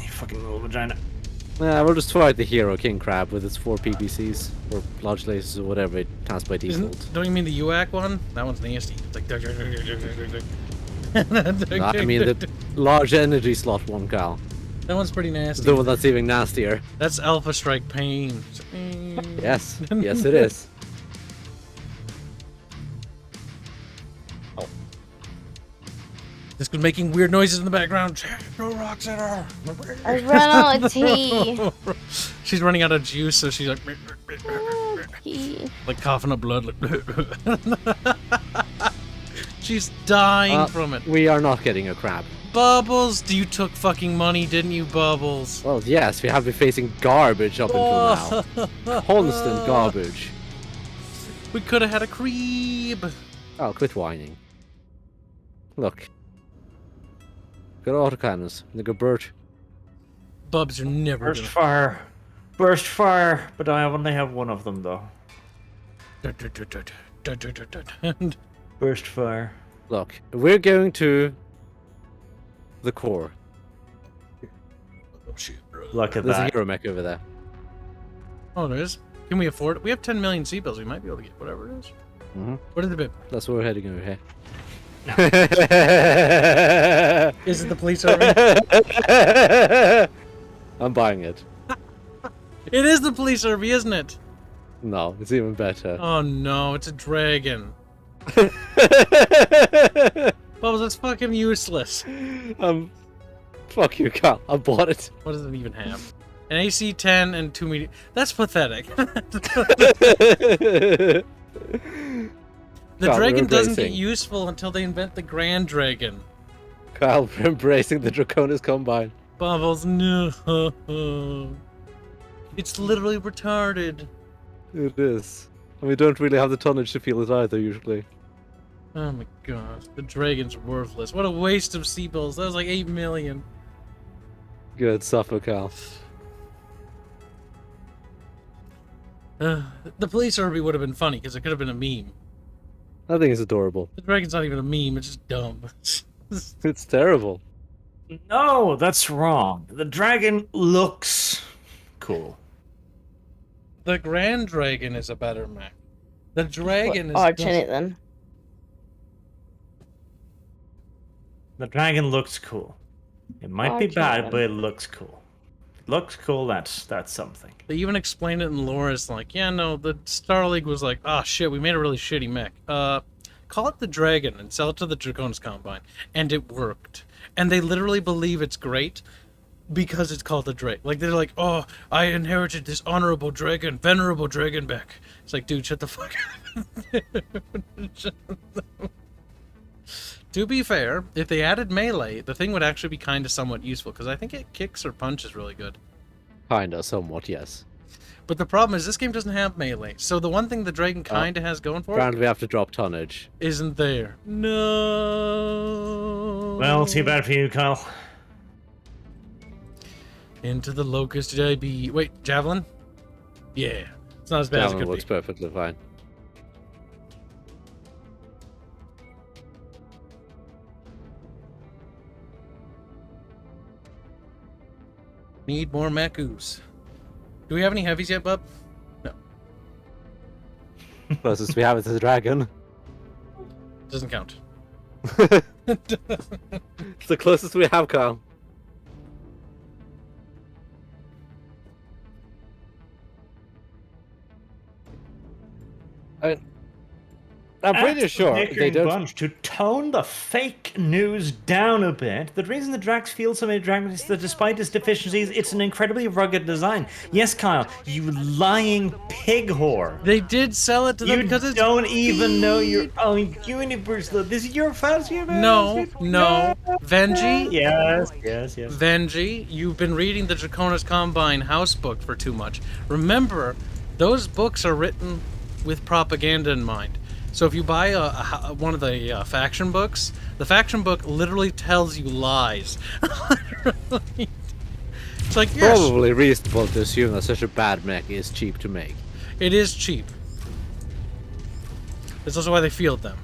You fucking little vagina. Yeah, we'll just fight the hero king crab with its 4 PPCs, or large lasers, or whatever it has by default. Don't you mean the UAC one? That one's nasty. It's like. I mean the large energy slot one, Cal. That one's pretty nasty. The one that's even nastier. That's Alpha Strike Pain. Yes, yes it is. This was making weird noises in the background. Throw rocks at her. I ran out of tea. She's running out of juice, so she's like, Tea. like coughing up blood. She's dying from it. We are not getting a crab. Bubbles, you took fucking money, didn't you, Bubbles? Well, yes, we have been facing garbage up until now. Constant garbage. We could have had a creep. Oh, quit whining. Look. Got autocannons. They go Bert. Bubs, you're never Burst gonna. fire. Burst fire. But I only have one of them, though. Burst fire. Look, we're going to the core. Look at There's a that. hero mech over there. Oh, there is. Can we afford it? We have 10 million C-bills. We might be able to get whatever it is. Mhm. What is the bid? That's where we're heading over here. Is it the police army? I'm buying it. It is the police army, isn't it? No, it's even better. Oh no, it's a dragon. Bubbles, that's fucking useless. Fuck you, Carl. I bought it. What does it even have? An AC 10 and 2 medium. That's pathetic. The God, dragon we're doesn't get embracing. useful until they invent the Grand Dragon. Kyle, we're embracing the Draconis Combine. Bubbles, no. It's literally retarded. It is. And we don't really have the tonnage to feel it either, usually. Oh my god. The dragon's worthless. What a waste of C-bills. That was like 8 million. Good, suffer, Cal. The police Irby would have been funny because it could have been a meme. I think it's adorable. The dragon's not even a meme, it's just dumb. It's terrible. No, that's wrong. The dragon looks cool. The Grand Dragon is a better mech. The dragon is Arch in it then. The dragon looks cool. It might be Okay, bad, then. but it looks cool. Looks cool, that's something. They even explain it in lore as like, yeah, no, the Star League was like, oh shit, we made a really shitty mech. Call it the Dragon and sell it to the Draconis Combine. And it worked. And they literally believe it's great because it's called the Drake. Like, they're like, oh, I inherited this honorable dragon, venerable dragon mech. It's like, dude, shut the fuck up. To be fair, if they added melee, the thing would actually be kind of somewhat useful, because I think it kicks or punches really good. Kinda, somewhat, yes. But the problem is, this game doesn't have melee, so the one thing the dragon kind of has going for it Apparently we have to drop tonnage. isn't there. No. Well, too bad for you, Kyle. Into the locust did I be... Wait, javelin? Yeah. It's not as bad as it That could works be. perfectly fine. Need more mechus. Do we have any heavies yet, bub? No. Closest we have is the dragon. Doesn't count. It's the closest we have, Kyle. I'm pretty Ask sure the they Bickering don't. Bunch to tone the fake news down a bit. The reason the Drax feels so many dragons is that despite its deficiencies, it's an incredibly rugged design. Yes, Kyle, you lying pig whore. They did sell it to them You because it's... don't even know your own universe. Though. This is your fancy universe. No. Venji? Yes. Venji, you've been reading the Draconis Combine house book for too much. Remember, those books are written with propaganda in mind. So if you buy one of the faction books, the faction book literally tells you lies. It's like, yes, Probably reasonable to assume that such a bad mech is cheap to make. it is cheap. That's also why they field them.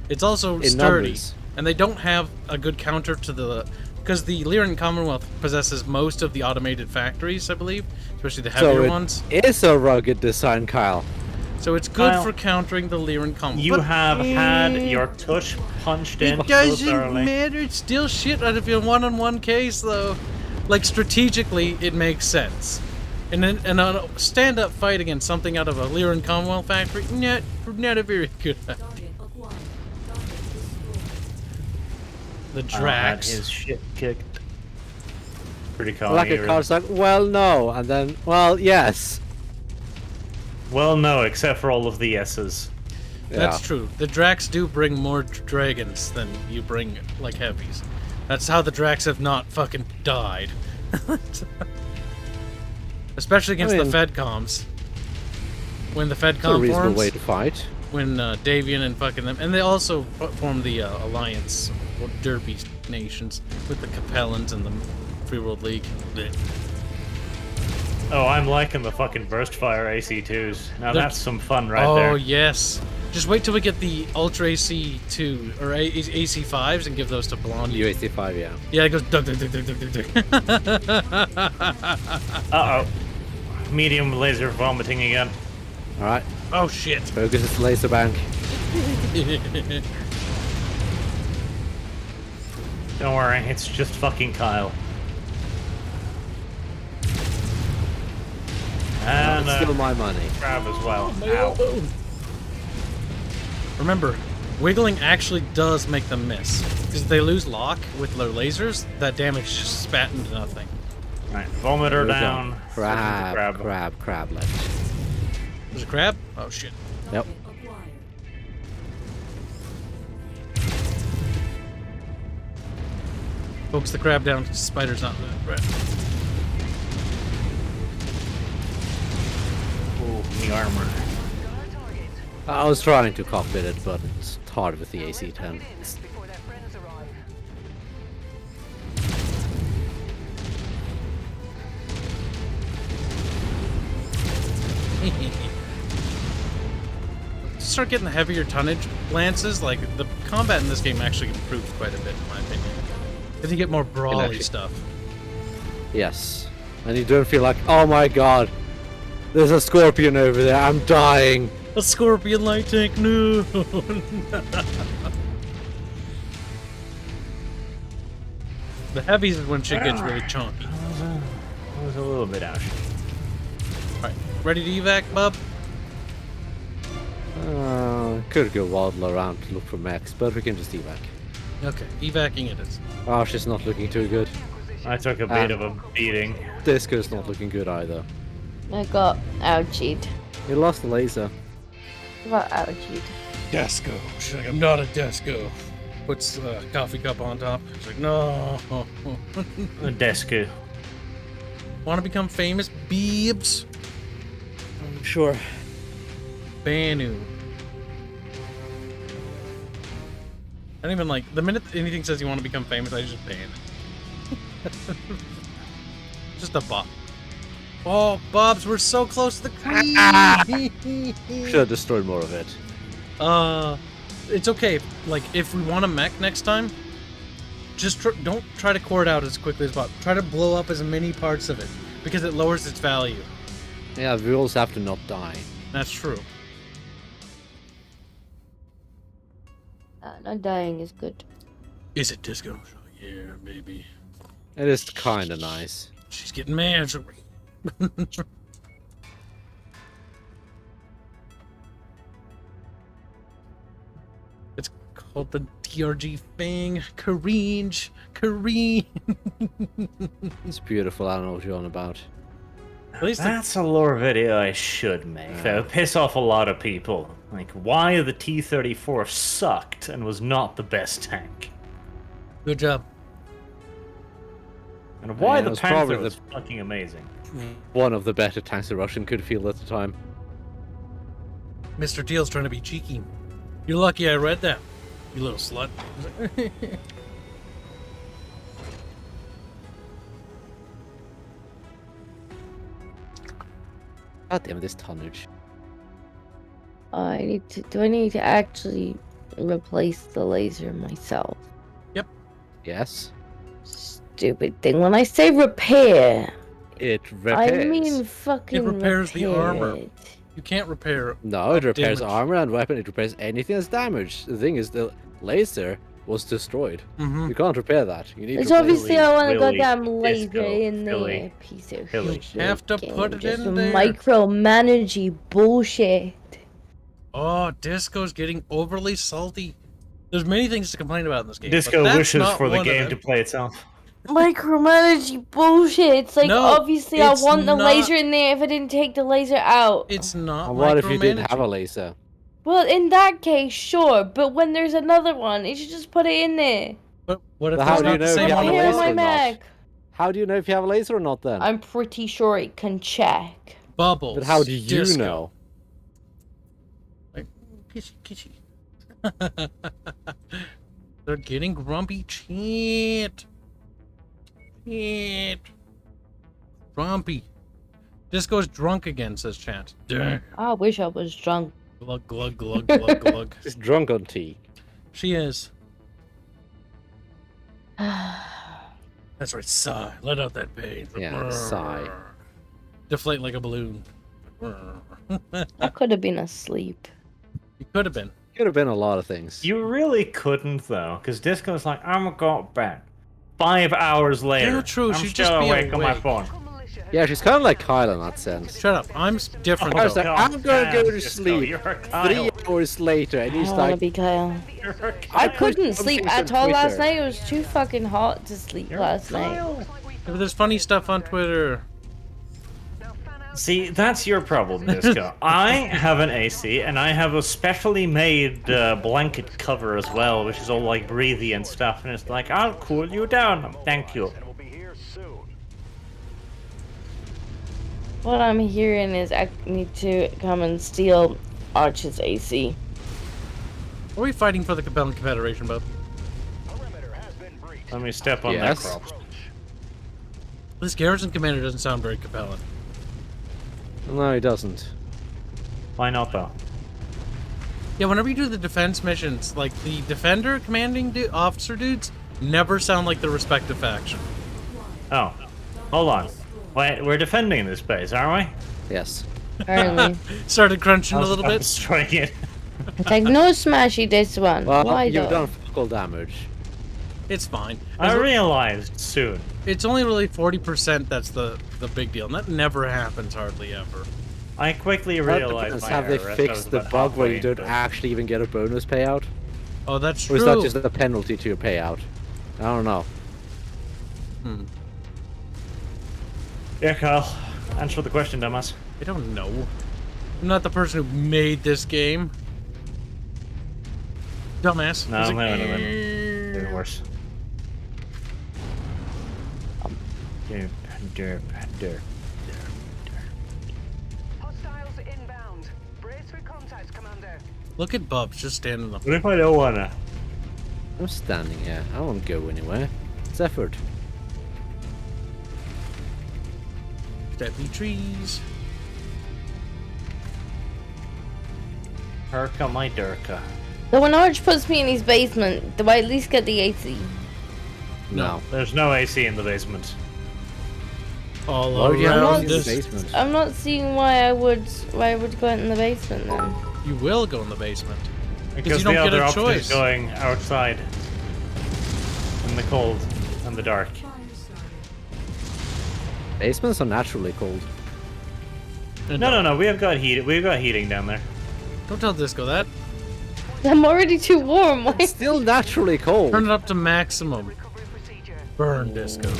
It's also In sturdy. numbers. And they don't have a good counter to the... Because the Lyran Commonwealth possesses most of the automated factories, I believe. Especially the heavier So it ones. is a rugged design, Kyle. So it's good Kyle, for countering the Lyran Commonwealth. You But have had your tush punched in it so doesn't thoroughly. matter. It's still shit out of your one-on-one case, though. Like, strategically, it makes sense. And in a stand-up fight against something out of a Lyran Commonwealth factory, not a very good idea. The Had Drax. his shit kicked. Pretty cool. Like a card's like, well, no, and then, well, yes. Well, no, except for all of the S's. That's Yeah. true. The Drax do bring more dragons than you bring, like, heavies. That's how the Drax have not fucking died. Especially against the Fedcoms. When the It's a Fedcom reasonable forms, way to fight. when Davian and fucking them, and they also formed the alliance, or Derby nations, with the Capellans and the Free World League. Blech. Oh, I'm liking the fucking burst fire AC2s. Now They're- that's some fun right Oh, there. yes. Just wait till we get the Ultra AC2, or AC5s, and give those to Blondie. UAC5, yeah. Yeah, it goes dug dug dug dug dug dug dug. Uh-oh. Medium laser vomiting again. Alright, Oh shit. focus is laser bank. Don't worry, it's just fucking Kyle. And It's still my money. grab as well. Ow. Remember, wiggling actually does make them miss. Because if they lose lock with their lasers, that damage just spat into nothing. Right, vomiter There we go. down. Crab left. There's a crab? Oh shit. Yep. Focus the crab down. Spider's not right. Ooh, the armor. I was trying to cockpit it, but it's hard with the AC-10. Before their friends arrive. start getting the heavier tonnage lances, like, the combat in this game actually improves quite a bit, in my opinion. Because you get more brawly actually- stuff. Yes. And you don't feel like, oh my god, there's a scorpion over there, I'm dying. A scorpion light tank, no! The heavies is when shit gets really chunky. It was a little bit ashy. Alright, ready to evac, bub? Could go waddle around to look for mechs, but we can just evac. Okay, evacing it is. Oh, she's not looking too good. I took a bit of a beating. Disco's not looking good either. I got ouchied. You lost the laser. I got ouchied. Desco. She's like, I'm not a Desco. Puts a coffee cup on top. She's like, no. A Desku. Want to become famous, Beebs? Sure. Banu. I don't even like, the minute anything says you want to become famous, I just ban it. Just a bop. Oh, Bobs, we're so close to the queen! Should have destroyed more of it. It's okay. Like, if we want a mech next time, just don't try to core it out as quickly as possible. Try to blow up as many parts of it, because it lowers its value. Yeah, we also have to not die. That's true. Not dying is good. Is it Disco? Yeah, maybe. It is kinda nice. She's getting mad. It's called the TRG Fang. Careenge. Careen. It's beautiful, I don't know what you're on about. At least That's a lore video I should make. That would piss off a lot of people. Like, why the T-34 sucked and was not the best tank. good job. And why Yeah, it the was Panther probably was fucking amazing. One of the better tanks the Russian could field at the time. Mr. Teal's trying to be cheeky. You're lucky I read that, you little slut. God damn this tonnage. Do I need to actually replace the laser myself? Yes. Stupid thing. When I say repair, It repairs. I mean fucking It repairs the armor. it. You can't repair. No, it repairs damage. armor and weapon. It repairs anything that's damaged. The thing is, the laser was destroyed. Mm-hmm. You can't repair that. You need It's to replace obviously I want a Willy, goddamn laser Disco, in there, Billy, piece of Billy. shit. Have to game. put it Just in there. micromanagey bullshit. Oh, Disco's getting overly salty. There's many things to complain about in this game. Disco but that's wishes not for the one of game them. to play itself. Micromanagey bullshit. It's like No, obviously I it's want the not. laser in there if I didn't take the laser out. It's not. And what if you didn't micromanaging. have a laser? Well, in that case, sure. But when there's another one, you should just put it in there. But what if But it's how do not you the know if same you have a one? Repair laser my or not? Mac. How do you know if you have a laser or not then? I'm pretty sure it can check. Bubbles. But how do you Disco. know? Like, kissy, kissy. They're getting grumpy. Shit. Shit. Grumpy. Disco's drunk again, says chat. Damn. I wish I was drunk. Glug, glug, glug, glug, glug. She's drunk on tea. She is. That's right, sigh. Let out that pain. Yeah, sigh. Deflate like a balloon. I could have been asleep. You could have been. Could have been a lot of things. You really couldn't, though, because Disco's like, I'm gonna go to bed. 5 hours later, Yeah, true, I'm she'd still just be awake on my awake. phone. Yeah, she's kind of like Kyle in that sense. Shut up. I'm different. I was though. like, I'm gonna go to Disco, sleep. you're a 3 Kyle. hours later, and I he's don't want to like, be Kyle. You're a I Kyle. couldn't sleep things at on all last Twitter. night. It was too fucking hot to sleep You're a last night. Kyle. But there's funny stuff on Twitter. See, that's your problem, Disco. I have an AC, and I have a specially made blanket cover as well, which is all like breathy and stuff, and it's like, I'll cool you down. Thank you. What I'm hearing is I need to come and steal Arch's AC. Are we fighting for the compelling confederation, bub? Let me step on Yes. that crop. This garrison commander doesn't sound very compelling. no, he doesn't. Why not, though? Yeah, whenever you do the defense missions, like the defender commanding officer dudes never sound like the respective faction. Oh, hold on. Wait, we're defending this base, aren't we? Yes. Apparently. Started crunching a little I'm bit. destroying it. It's like, no smashy this one. Well, Why you've though? done full damage. It's fine. I realized soon. It's only really 40% that's the big deal, and that never happens hardly ever. I quickly That realized depends. my Have they error as I was fixed the about bug where halfway you don't into it. actually even get a bonus payout? Oh, that's Or true. is that just a penalty to your payout? I don't know. Yeah, Kyle. Answer the question, dumbass. I don't know. I'm not the person who made this game. Dumbass. No, It's I'm like, gonna win. Even worse. Derp, derp, derp. Hostiles inbound. Brace for contact, Commander. Look at Bubs just standing there. What if I don't wanna? I'm standing here. I won't go anywhere. It's effort. Steppy trees. Herka my Durka. So when Arch puts me in his basement, do I at least get the AC? No. There's no AC in the basement. All Why would you have around in the this. basement? I'm not seeing why I would go out in the basement then. You will go in the basement. Because you don't the get other a option choice. is going outside. In the cold and the dark. Basements are naturally cold. No. We've got heating down there. Don't tell Disco that. I'm already too warm. Why? It's still naturally cold. Turn it up to maximum. Recovery procedure. Burn Disco.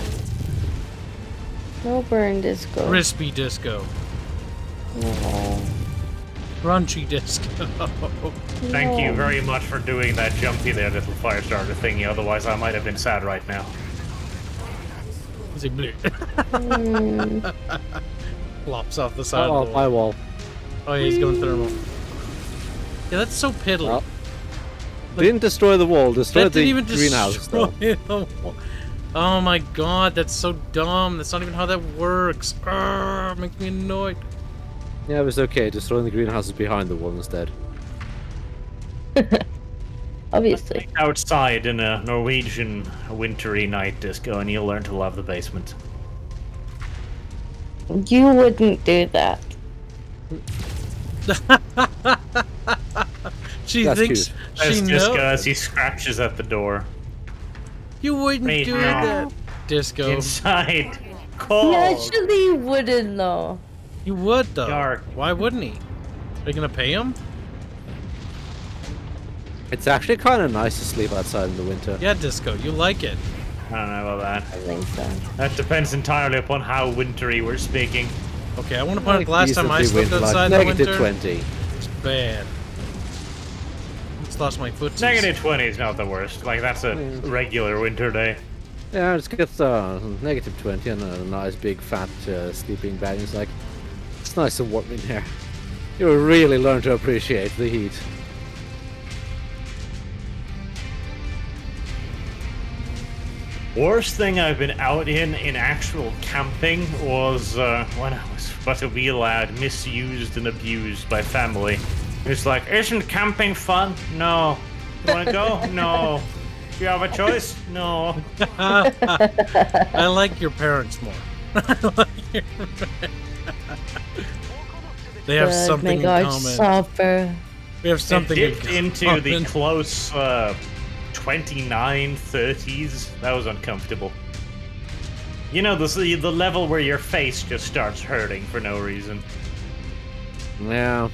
No burn disco. Crispy Disco. No. Crunchy Disco. Thank you No. very much for doing that jumpy there, little fire starter thingy. Otherwise, I might have been sad right now. He's like, bleh. Mm. Flops off the side Oh, of the my wall. wall. Oh yeah, he's going thermal. Yeah, that's so piddly. Well, didn't destroy the wall, destroyed That didn't the even greenhouse. destroy Though. the wall. Oh my god, that's so dumb. That's not even how that works. Arrgh, make me annoyed. Yeah, it was okay. Destroying the greenhouses behind the wall instead. Obviously. Outside in a Norwegian wintry night, Disco, and you'll learn to love the basement. You wouldn't do that. She That's thinks cute. she As Disco, knows. as he scratches at the door. You wouldn't Wait, do no. that, Disco. Inside. Cold. He actually wouldn't though. You would though. Dark. Why wouldn't he? Are you gonna pay him? It's actually kind of nice to sleep outside in the winter. Yeah, Disco, you like it. I don't know about I think so. that. That depends entirely upon how wintry we're speaking. Okay, I want to put it Like last time I decently slept winter, outside like in the winter. -20. It's bad. Just lost my foot. Negative 20 is not the worst. Like, that's a regular winter day. Yeah, it's got -20 and a nice big fat sleeping bag. It's like, it's nice and warm in here. You will really learn to appreciate the heat. Worst thing I've been out in actual camping was when I was but a wee lad, misused and abused by family. It's like, isn't camping fun? No. You wanna go? No. Do you have a choice? No. I like your parents more. I like your They have Good, something my in God, common. suffer. We have something It in dipped into the common. close 29, 30s. That was uncomfortable. You know, the level where your face just starts hurting for no reason. Yeah.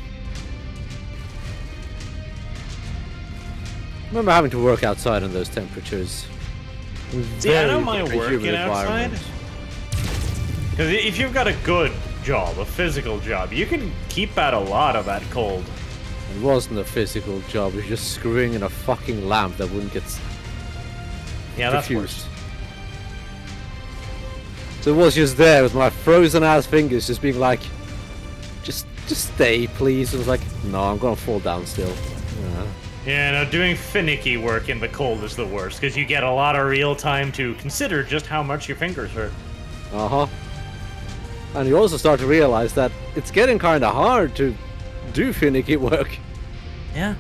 Remember having to work outside in those temperatures. See, I don't Very mind humid working outside. environment. Because if you've got a good job, a physical job, you can keep out a lot of that cold. It wasn't a physical job, it was just screwing in a fucking lamp that wouldn't get Yeah, that's diffused. worse. So it was just there with my frozen ass fingers just being like, just stay please. It was like, no, I'm gonna fall down still. Yeah. Yeah, no, doing finicky work in the cold is the worst, because you get a lot of real time to consider just how much your fingers hurt. Uh-huh. And you also start to realize that it's getting kinda hard to do finicky work. Yeah.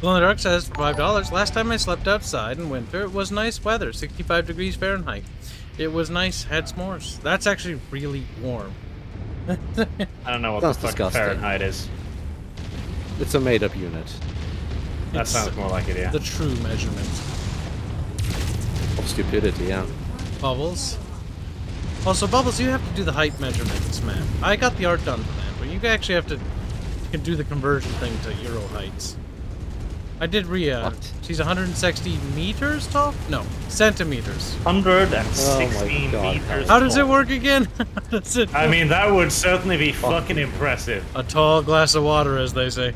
Well, the Dark says for $5. Last time I slept outside in winter, it was nice weather, 65 degrees Fahrenheit. It was nice, had s'mores. That's actually really warm. I don't know what That's the fuck disgusting. Fahrenheit is. It's a made-up unit That It's sounds more like it, yeah. the true measurement. of stupidity. Yeah. Bubbles. Also, Bubbles, you have to do the height measurements, man. I got the art done for that, but you actually have to you can do the conversion thing to Euro heights. I did What? she's 160 meters tall? No, centimeters. 116 God. meters How does it tall. work again? How does it I mean, that would certainly be fucking impressive. a tall glass of water, as they say.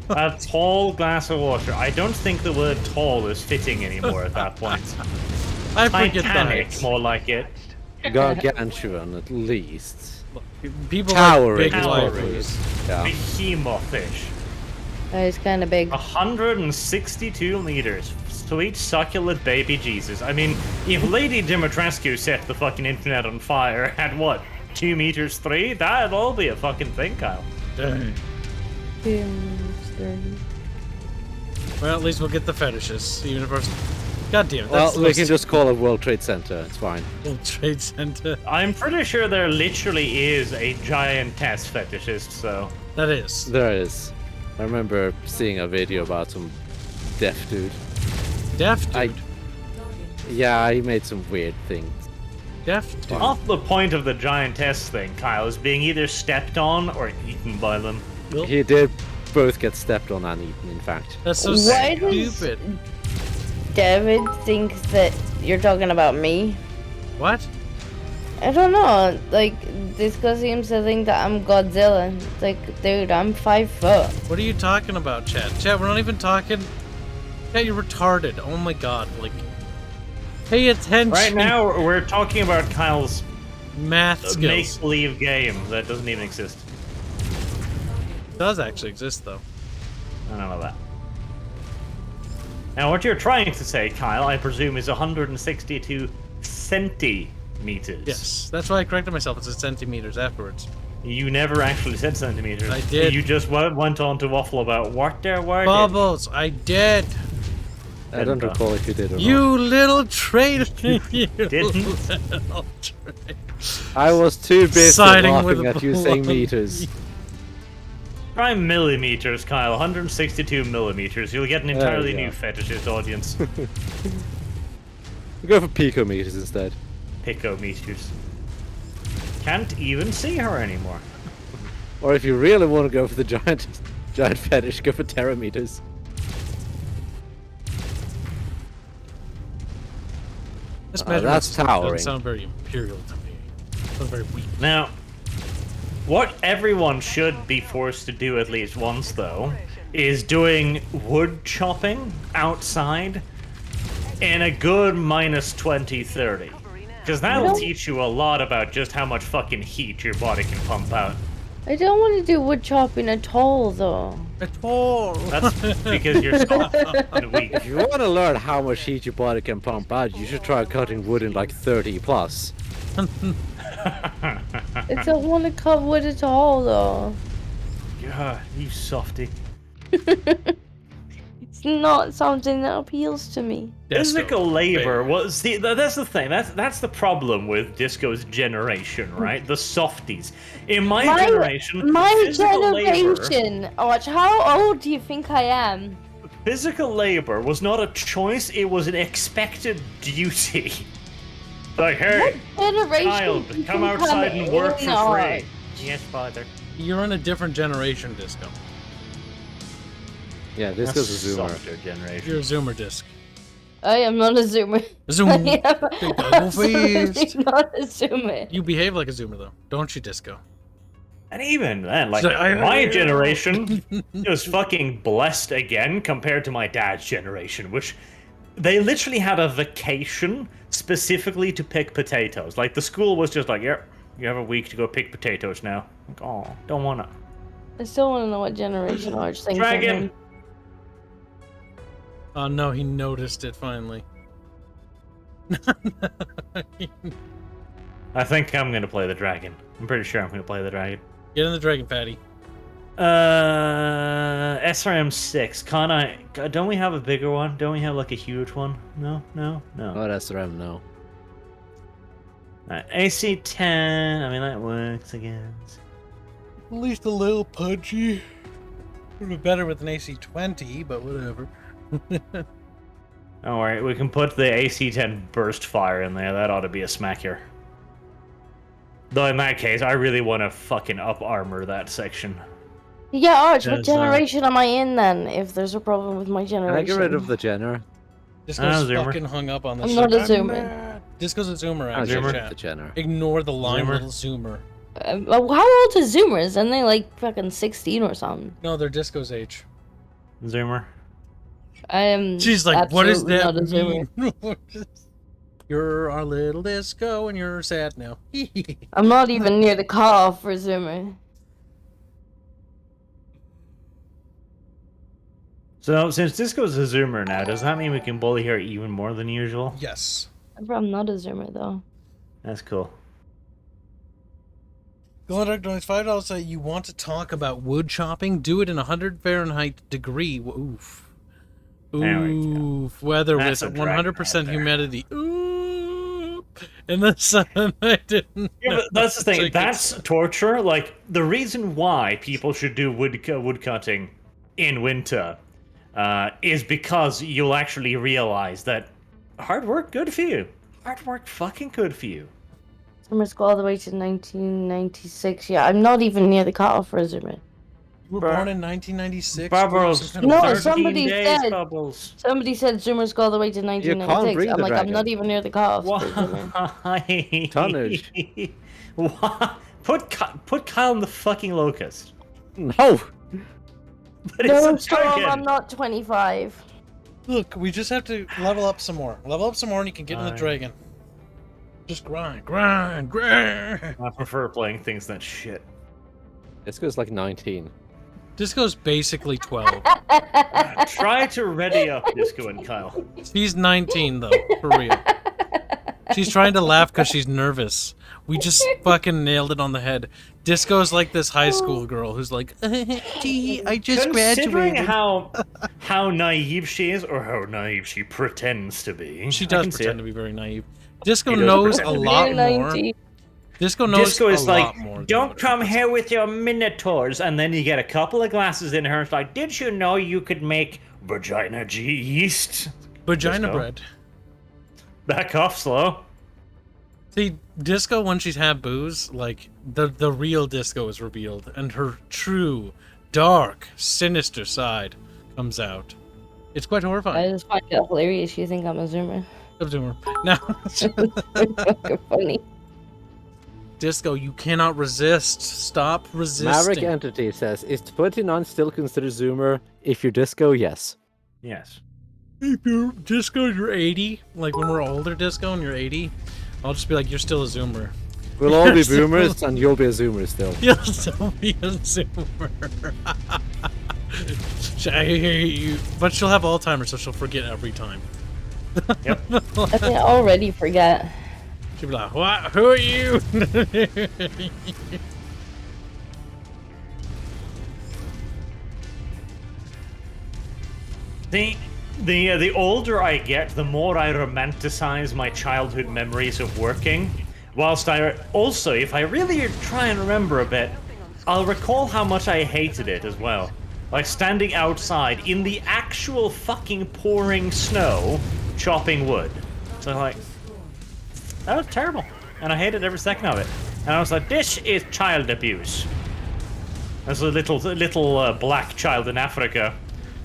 A tall glass of water. I don't think the word tall is fitting anymore at that point. I forget the Titanic, heights. more like it. Gargantuan, at least. People Towering. like big Towering. lifers. Yeah. Behemoth-ish. That is kind of big. 162 meters. Sweet succulent baby Jesus. I mean, if Lady Dimitrescu set the fucking internet on fire at what, 2 meters 3? That'd all be a fucking thing, Kyle. Dang. Well, at least we'll get the fetishes, even if our... God damn it, Well, that's the we most can just call it World Trade Center. It's fine. World Trade Center. I'm pretty sure there literally is a giantess fetishist, so... That is. There is. I remember seeing a video about some deaf dude. Deaf dude. I- Yeah, he made some weird things. Deaf dude. Half the point of the giantess thing, Kyle, is being either stepped on or eaten by them. He did both get stepped on and eaten, in fact. That's so Why does stupid. David think that you're talking about me? What? I don't know. Like, Disco seems to think that I'm Godzilla. It's like, dude, I'm 5 foot. What are you talking about, Chad? Chad, we're not even talking... Chad, you're retarded. Oh my god, like... Pay attention. Right now, we're talking about Kyle's Math skills. make-believe game that doesn't even exist. Does actually exist, though. I don't know that. Now, what you're trying to say, Kyle, I presume, is 162 centimeters. Yes. That's why I corrected myself. It's centimeters afterwards. You never actually said centimeters. I did. You just went on to waffle about what there were. Bubbles, I did. I don't recall if you did or not. You little traitor. You Didn't. little traitor. I was too busy Siding with laughing a at you saying bloody- meters. Try millimeters, Kyle. 162 millimeters. You'll get an entirely go. new fetishist audience. Go for picometers instead. Picometers. Can't even see her anymore. Or if you really want to go for the giant fetish, go for terameters. This That's measurement towering. doesn't sound very imperial to me. Sounds very weak. Now, what everyone should be forced to do at least once, though, is doing wood chopping outside in a good minus 20, 30. Because that'll teach you a lot about just how much fucking heat your body can pump out. I don't want to do wood chopping at all, though. At all. That's because you're soft and weak. If you want to learn how much heat your body can pump out, you should try cutting wood in like 30 plus. I don't want to cut wood at all, though. God, you softy. It's not something that appeals to me. Physical labor was that's the thing. That's the problem with Disco's generation, right? The softies. In my generation, My physical labor, generation. Watch, how old do you think I am? physical labor was not a choice; it was an expected duty. Like, hey, What generation? child, do you come think outside I'm and work in? for free. Yes, father. You're in a different generation, Disco. Yeah, this That's goes a zoomer. softer generation. You're a Zoomer disc. I am not a zoomer. Zoom. I am Big double absolutely fist. not a zoomer. You behave like a Zoomer, though, don't you, Disco? And even then, like, So, my generation was fucking blessed again compared to my dad's generation, which they literally had a vacation specifically to pick potatoes. Like, the school was just like, yep, you have a week to go pick potatoes now. Like, oh, don't wanna. I still want to know what generation Arch thinks I Dragon! am. Oh no, he noticed it finally. I think I'm gonna play the dragon. I'm pretty sure I'm gonna play the dragon. Get in the dragon patty. SRM6. Don't we have a bigger one? Don't we have like a huge one? No. Oh, that's RAM, no. AC10. I mean, that works, I guess. At least a little punchy. Would be better with an AC-20, but whatever. Don't worry, we can put the AC-10 burst fire in there. That ought to be a smacker. Though in that case, I really want to fucking up armor that section. Yeah, Arch, what Does, generation am I in then? If there's a problem with my Can I generation. get rid of the Jenner? Disco's Zoomer. fucking hung up on this I'm shit. not a zoomer. Disco's a zoomer, I'll actually. get rid chat. of the Jenner. Ignore the line, Zoomer. little zoomer. How old is Zoomers? Aren't they like fucking 16 or something? No, they're Disco's age. Zoomer. I am. She's like, what is that not a zoomer. mean? You're our little Disco, and you're sad now. I'm not even near the cutoff for Zoomer. So, since Disco's a zoomer now, does that mean we can bully her even more than usual? Yes. I'm not a Zoomer though. That's cool. Golden Dark Noise $5 say you want to talk about wood chopping? Do it in 100 Fahrenheit degree. Oof. There we go. Oof. Weather That's with a dragon 100% right there. humidity. Oof. In the sun, I didn't. Yeah, but that's the thing. Like, That's torture. Like, the reason why people should do wood cutting in winter is because you'll actually realize that hard work good for you. Hard work fucking good for you. Zoomers go all the way to 1996. Yeah, I'm not even near the cutoff for a Zoomer. You were born in 1996. Bubbles. Some kind of No, 13 somebody days, said- Bubbles. Somebody said Zoomers go all the way to can't 1996. bring I'm the like, I'm not dragon. even near the cutoff for a Zoomer. Why? Tonnage. Why? Put Kyle in the fucking locust. No! But No, it's a Storm, dragon. I'm not 25. Look, we just have to level up some more. Level up some more and you can get in the Fine. dragon. Just grind, grind, grind. I prefer playing things that shit. This goes like 19. Disco's basically 12. Try to ready up Disco and Kyle. She's 19 though, for real. She's trying to laugh because she's nervous. We just fucking nailed it on the head. Disco's like this high school girl who's like, gee, I just Considering graduated. how naive she is, or how naive she pretends to be, She I does can see pretend it. to be very naive. Disco She does knows a pretend to be. lot Near more. 90. Disco knows Disco is a like, lot more. than don't what come everybody here with your minotaurs, and then you get a couple of glasses in her, and it's like, did you know you could make vagina yeast? says. Vagina Disco. bread. Back off slow. See, Disco, when she's had booze, like, the real Disco is revealed, and her true, dark, sinister side comes out. It's quite I horrifying. just find it hilarious. You think I'm a Zoomer? Now, Fucking funny. Disco, you cannot resist. Stop resisting. Maverick Entity says, is 29 still considered Zoomer? If you're Disco, yes. Yes. If you're Disco, you're 80. Like, when we're older, Disco, and you're 80, I'll just be like, you're still a Zoomer. We'll all be You're still- boomers, and you'll be a Zoomer still. You'll still be a Zoomer. I hear you. But she'll have Alzheimer's, so she'll forget every time. Yep. I think I already forget. She'll be like, what? Who are you? The older I get, the more I romanticize my childhood memories of working. Whilst I also, if I really try and remember a bit, I'll recall how much I hated it as well. Like standing outside in the actual fucking pouring snow, chopping wood. So like, that was terrible, and I hated every second of it. And I was like, this is child abuse. As a little black child in Africa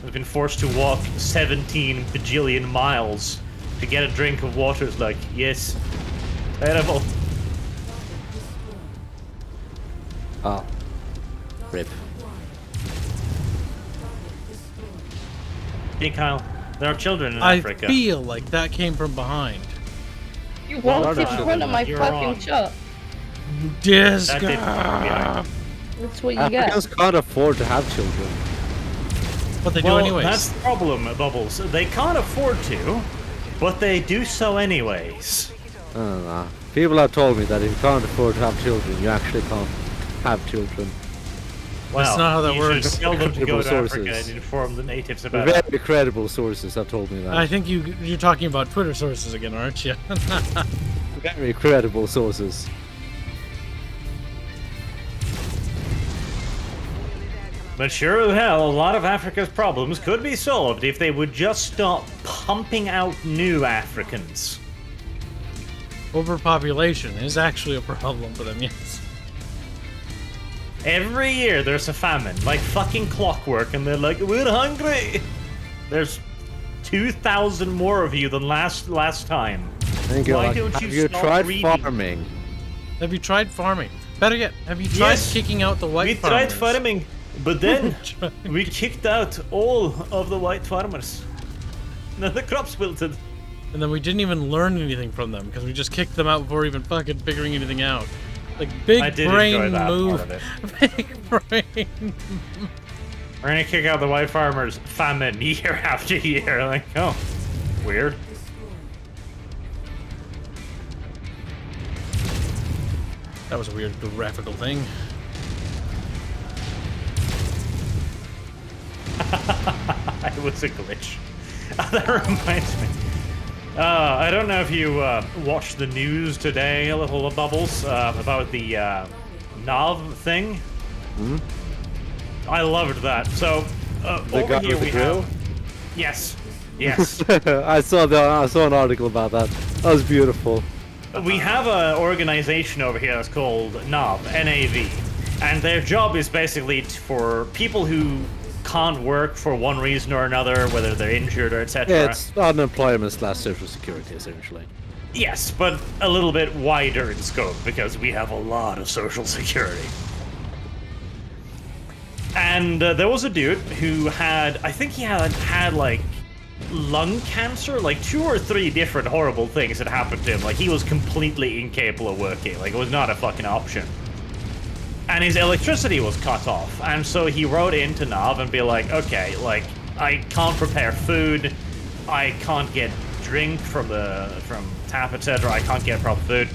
has been forced to walk 17 bajillion miles to get a drink of water. It's like, yes, terrible. Ah. Rip. Hey Kyle, there are children in I Africa. feel like that came from behind. You Well, walked in that's front of my you're fucking wrong. shop. Disco. That did- yeah. That's what you get. Africans can't afford to have children. But they Well, do anyways. that's the problem, Bubbles. They can't afford to, but they do so anyways. I don't know. People have told me that if you can't afford to have children, you actually can't have children. Well, not how that you works. should tell them to go to Credible Africa sources. and inform the natives about it. Very credible sources have told me that. I think you're talking about Twitter sources again, aren't you? Very credible sources. But sure as hell, a lot of Africa's problems could be solved if they would just stop pumping out new Africans. Overpopulation is actually a problem for them, yes. Every year there's a famine, like fucking clockwork, and they're like, we're hungry! There's 2,000 more of you than last time. And you're Why like, don't have you you stop tried reading? farming? Have you tried farming? Better yet, have you tried Yes. kicking out the white We farmers? tried farming, but then Tried- we kicked out all of the white farmers. Now the crops wilted. And then we didn't even learn anything from them because we just kicked them out before even fucking figuring anything out. Like big I did brain enjoy that move. part of it. Big brain. We're gonna kick out the white farmers famine year after year. Like, oh, weird. That was a weird graphical thing. It was a glitch. That reminds me. I don't know if you watched the news today, little bubbles, about the Nav thing. Hmm? I loved that. So The over guy here with the we grill? have. Yes, yes. I saw an article about that. That was beautiful. We have an organization over here that's called NAV, N-A-V, and their job is basically for people who can't work for one reason or another, whether they're injured or etc. Yeah, it's unemployment / social security, essentially. Yes, but a little bit wider in scope because we have a lot of social security. And there was a dude who had, I think he had like lung cancer, like 2 or 3 different horrible things had happened to him. Like he was completely incapable of working. Like it was not a fucking option. And his electricity was cut off. And so he wrote into Nav and be like, okay, like I can't prepare food, I can't get drink from tap, etc. I can't get proper food.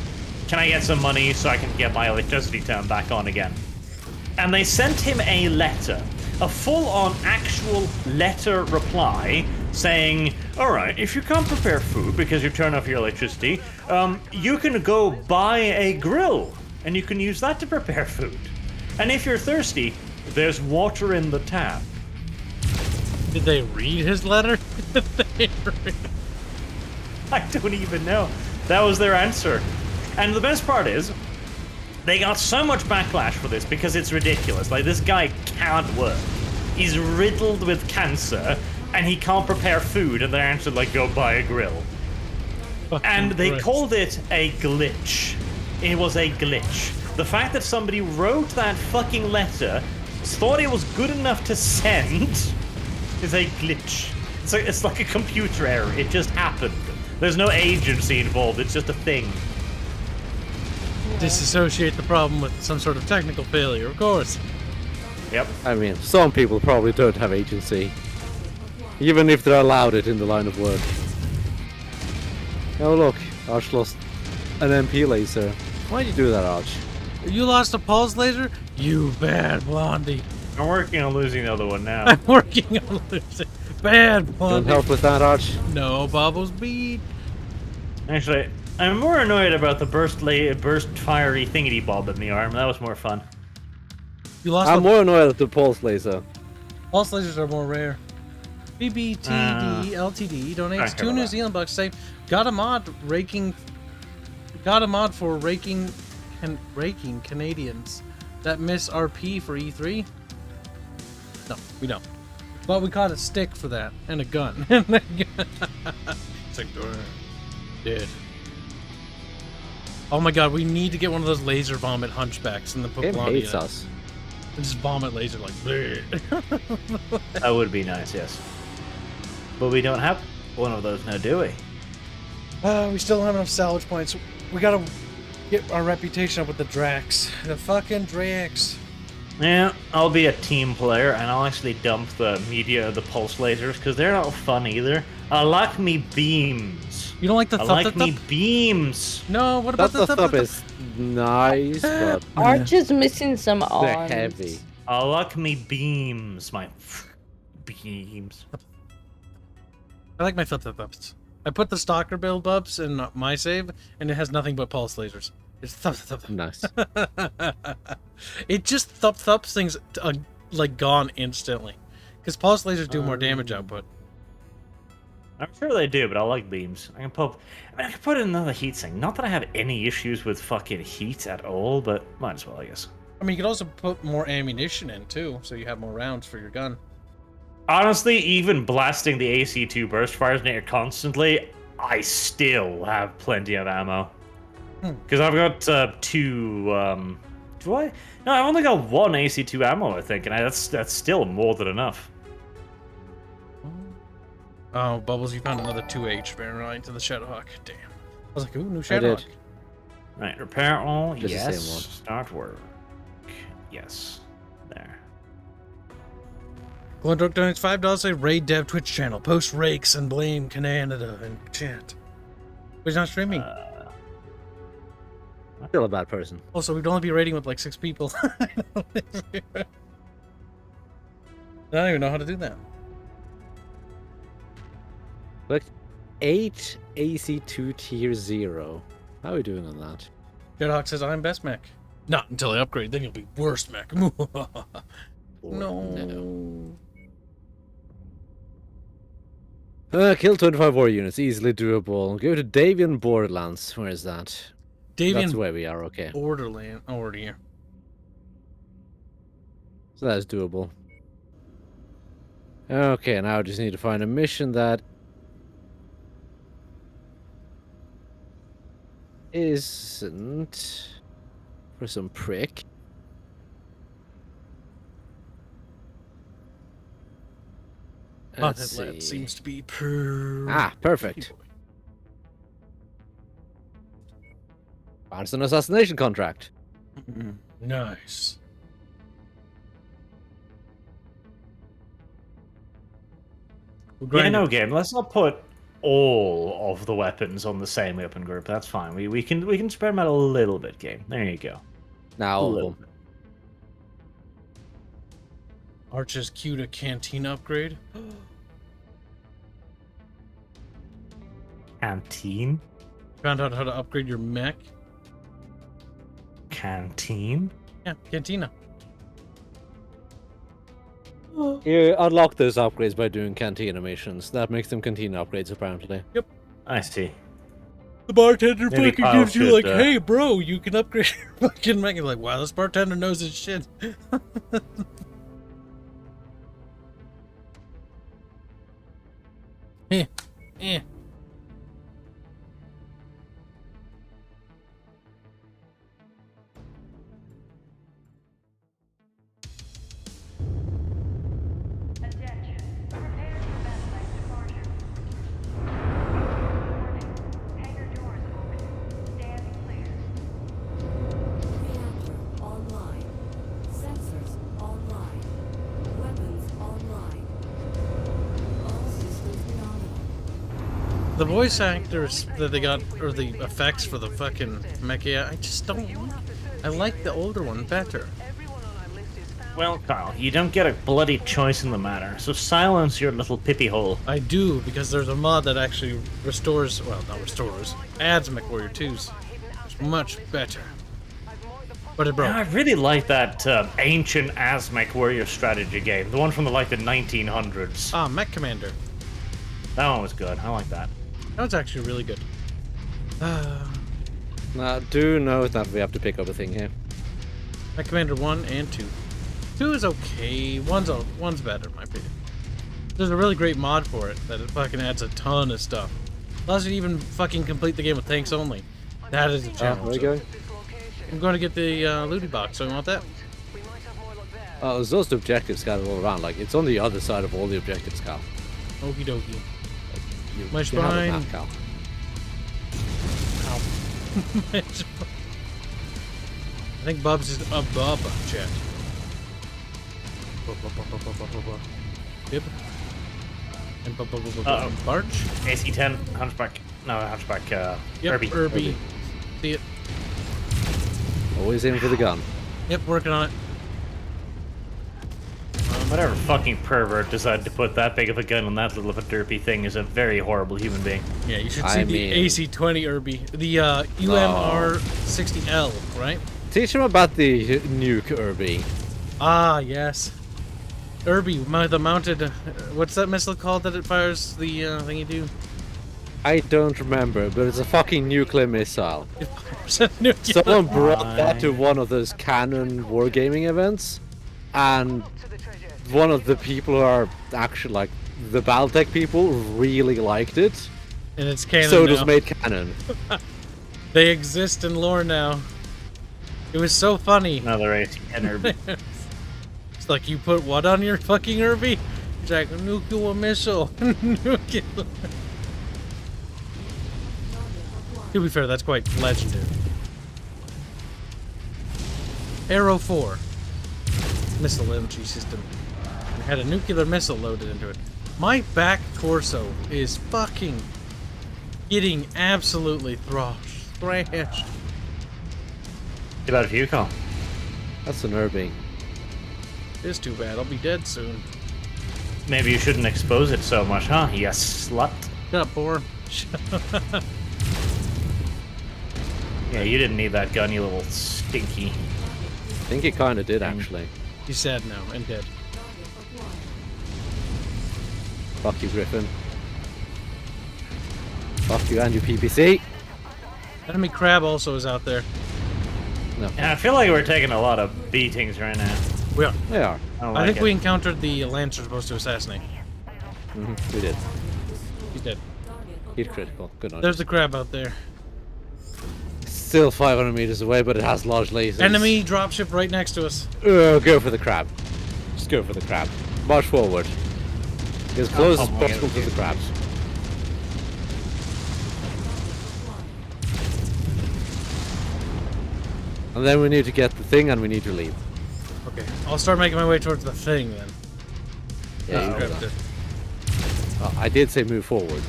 Can I get some money so I can get my electricity turned back on again? And they sent him a letter, a full-on actual letter reply saying, all right, if you can't prepare food because you turn off your electricity, you can go buy a grill and you can use that to prepare food. And if you're thirsty, there's water in the tap. Did they read his letter? Did they read- I don't even know. That was their answer. And the best part is, they got so much backlash for this because it's ridiculous. Like, this guy can't work. He's riddled with cancer, and he can't prepare food, and their answer, like, go buy a grill. And they Christ. called it a glitch. It was a glitch. The fact that somebody wrote that fucking letter, thought it was good enough to send, is a glitch. It's like a computer error. It just happened. There's no agency involved. It's just a thing. Disassociate the problem with some sort of technical failure, of course. Yep. I mean, some people probably don't have agency, even if they're allowed it in the line of work. Oh look, Arch lost an MP laser. Why'd you do that, Arch? You lost a pulse laser? You bad blondie. I'm working on losing the other one now. I'm working on losing. Bad Don't blondie. help with that, Arch. No, Bobbles beat. Actually, I'm more annoyed about the burst fiery thingy bob in the arm. That was more fun. You lost I'm a more annoyed at the pulse laser. pulse lasers are more rare. BBTD LTD donates I care 2 about New that. Zealand bucks saying, got a mod for raking Canadians that miss RP for E3? No, we don't. But we caught a stick for that and a gun. It's like, dude. Oh my god, we need to get one of those laser vomit hunchbacks and then put Him Blondie hates in it. us. And just vomit laser like bleh. That would be nice, yes. But we don't have one of those now, do we? We still don't have enough salvage points. We gotta get our reputation up with the Drax. The fucking Drax. Yeah, I'll be a team player and I'll actually dump the pulse lasers because they're not fun either. I like me beams. You don't like the I thump like thump me thump? beams. No, what about That's the the thump thump thump? is nice, but Arch is missing some they're arms. heavy. I like me beams, my beams. I like my thups. I put the stalker build ups in my save, and it has nothing but pulse lasers. It's thup. Nice. It just thups things like gone instantly, because pulse lasers do more damage output. I'm sure they do, but I like beams. I can put in another heat sink. Not that I have any issues with fucking heat at all, but might as well, I guess. I mean, you could also put more ammunition in too, so you have more rounds for your gun. Honestly, even blasting the AC2 burst fires near constantly, I still have plenty of ammo. Because I've got two. Do I? No, I've only got one AC2 ammo, I think, and that's still more than enough. Oh, Bubbles, you found another 2H variant to the Shadowhawk. Damn. I was like, ooh, new Shadowhawk. Right, repair all. Just the Yes. same one. Start work. Yes. There. Glendrock donates $5 say raid dev Twitch channel. Post rakes and blame Canada in chat. But he's not streaming. Still a bad person. Also, we'd only be raiding with like 6 people. I don't even know how to do that. Like 8 AC2 tier 0. How are we doing on that? Shadowhawk says, I'm best mech. Not until I upgrade, then you'll be worst mech. No. Kill 25 war units, easily doable. Go to Davian Borderlands. Where is that? That's Davian where we are, okay. Borderland. Oh, over here. So that's doable. Okay, now I just need to find a mission that isn't for some prick. Let's That see. seems to be Perfect. Found an assassination contract. Nice. Yeah, no game. Let's not put all of the weapons on the same weapon group. That's fine. We can spread them out a little bit. Game. There you go. Now A all little of them. Archer's cute a cantina upgrade. Canteen. Found out how to upgrade your mech. Canteen. Yeah, cantina. You unlock those upgrades by doing cantina missions. That makes them cantina upgrades, apparently. I see. The bartender Maybe fucking Kyle gives you should, like, hey bro, you can upgrade your fucking mech. You're like, wow, this bartender knows his shit. Eh. Attention. Prepare for battle departure. Warning. Hangar doors open. Stand clear. Reactor online. Sensors online. Weapons online. All systems nominal. The voice actors that they got, or the effects for the fucking mecha, I just don't. I like the older one better. Everyone on our list is found. Well, Carl, you don't get a bloody choice in the matter, so silence your little pippy hole. I do, because there's a mod that actually restores, well, not restores, adds MechWarrior 2s. It's much better. But it broke. I really like that ancient Azmech warrior strategy game, the one from the 1900s. Ah, Mech Commander. That one was good. I like that. That was actually really good. Now, do note that we have to pick up a thing here. Mech Commander 1 and 2. 2 is okay. One's better, in my opinion. There's a really great mod for it that it fucking adds a ton of stuff. Allows you to even fucking complete the game with tanks only. That is a Where challenge. are we going? I'm going to get the looty box, so you want that? We might have more luck there. Oh, there's those objectives scattered all around. Like, it's on the other side of all the objectives, Cal. Okie dokie. You, My you have a spine. map, Cal. Ow. I think Bubs is above chat. Bib. And Uh-oh. Barch. AC-10, Hunchback. No, Hunchback, Yep, Irby. Irby. See it. Always aim for the gun. Yep, working on it. Whatever fucking pervert decided to put that big of a gun on that little of a derpy thing is a very horrible human being. Yeah, you should I see mean- the AC-20 Irby. The UMR-60L, right? Teach him about the nuke Irby. Ah, yes. Irby, the mounted... what's that missile called that it fires the thingy do? I don't remember, but it's a fucking nuclear missile. It fires a nuclear... Someone brought that to one of those canon wargaming events, and To the treasure. one of the people who are actually like the BattleTech people really liked it. And it's canon So now. does made canon. They exist in lore now. It was so funny. Another AC-10 Irby. It's like, you put what on your fucking Irby? It's like, nuclear missile. Nuclear. To be fair, that's quite legendary. Arrow 4. Missile entry system. It had a nuclear missile loaded into it. My back torso is fucking getting absolutely thrashed. Get out of you, Call. That's an Irby. It's too bad. I'll be dead soon. Maybe you shouldn't expose it so much, huh? You slut. Shut up, boar. Yeah, you didn't need that gun, you little stinky. I think it kind of did actually. He's sad now and dead. Fuck you, Griffin. Fuck you and your PPC. Enemy crab also is out there. No, Yeah, I feel like we're taking a lot of beatings right now. We are. they are. I don't I like think it. we encountered the Lancer supposed to assassinate. We did. He's dead. Hit critical. Good on There's the crab out there. Still 500 meters away, but it has large lasers. Enemy dropship right next to us. Go for the crab. Just go for the crab. March forward. Get as close as Oh, possible to the crabs. And then we need to get the thing and we need to leave. Okay, I'll start making my way towards the thing then. Yeah, you do Grabbed that. it. Well, I did say move forward. Looks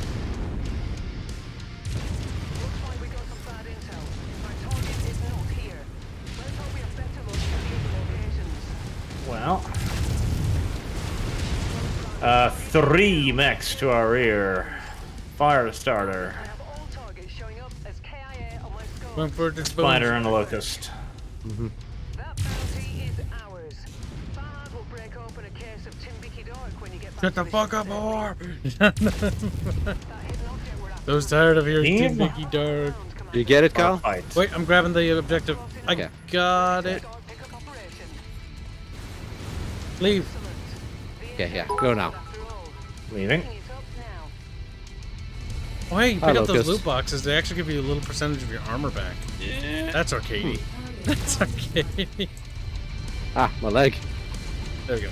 like we got some bad intel. Our target is not here. Let's hope we have better luck at the other locations. 3 mechs to our rear. Fire starter. I have all targets showing up as KIA on my score. Going for it. Spider and a locust. That bounty is ours. Farhad will break open a case of Timbiki Dark when you get back Shut to the fuck up, ship. whore! That hidden object we're after. Those tired of hearing Damn. Team Vicky Dark. Do you get it, Kyle? Fight. Wait, I'm grabbing the objective. I Okay. got it. Dark pickup operation. Leave. Okay, yeah. Go now. After all, Leaving. it's up now. Oh, hey, you pick Hi, up those Locust. loot boxes. They actually give you a little percentage of your armor back. That's arcadey. That's arcadey. Ah, my leg. There we go.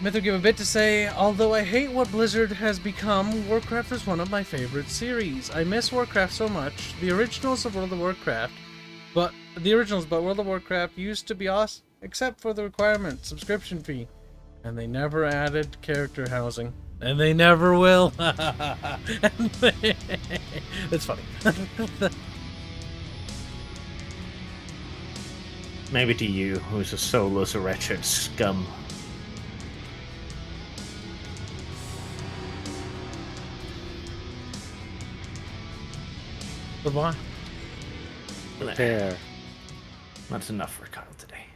Mytho give a bit to say, although I hate what Blizzard has become, Warcraft is one of my favorite series. I miss Warcraft so much. The originals, but World of Warcraft used to be awesome, except for the requirement, subscription fee. And they never added character housing. And they never will. It's funny. Maybe to you, who's a soulless, wretched scum. Goodbye. Prepare. That's enough for Kyle today.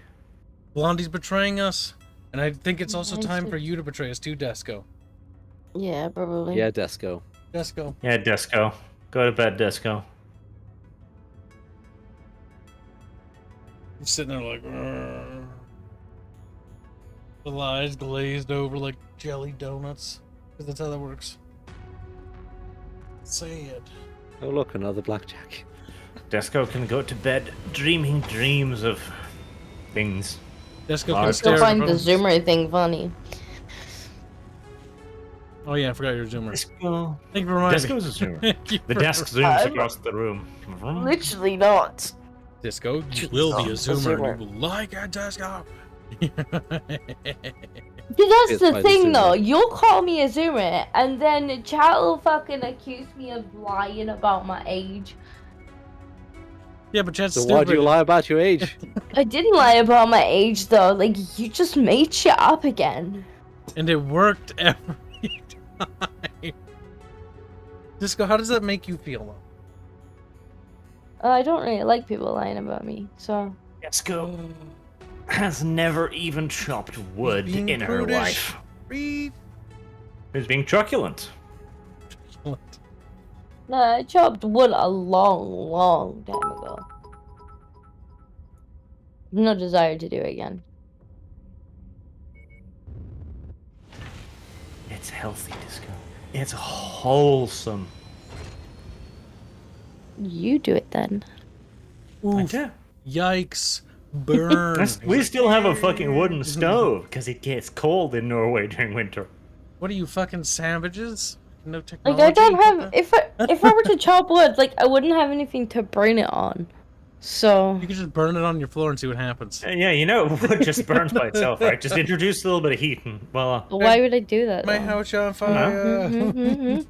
Blondie's betraying us. And I think it's also time for you to betray us too, Desco. Yeah, probably. Yeah, Desco. Desco. Yeah, Disco. Go to bed, Disco. I'm sitting there like, "Rrr." The eyes glazed over like jelly donuts. Because that's how that works. Say it. Oh, look, another blackjack. Disco can go to bed dreaming dreams of things. Desco I can still stare Still at find the front. zoomer thing funny. Oh yeah, I forgot your zoomer. Disco. Thank you for reminding Disco's a me. zoomer. Thank you The for- desk zooms I'm- across the room. Literally not. Disco, you will be a zoomer. zoomer. And you will like it, Disco. See, that's It's the by the thing though. zoomer. You'll call me a zoomer, and then chat will fucking accuse me of lying about my age. Yeah, but Chat's So stupid. why do you lie about your age? I didn't lie about my age though. Like you just made shit up again. And it worked every time. Disco, how does that make you feel, though? I don't really like people lying about me, so. Sqek has never even chopped wood Being in her prudish. life. Read. Who's being truculent? No, I chopped wood a long time ago. No desire to do it again. It's healthy, Disco. It's wholesome. You do it then. Oof. do. Yikes. Burn. We still have a fucking wooden stove because it gets cold in Norway during winter. What are you, fucking savages? No technology? Like I don't have. If I were to chop wood, like I wouldn't have anything to burn it on. So. You can just burn it on your floor and see what happens. Yeah, you know, wood just burns by itself, right? Just introduce a little bit of heat and voila. But why would I do that? My though? house on fire.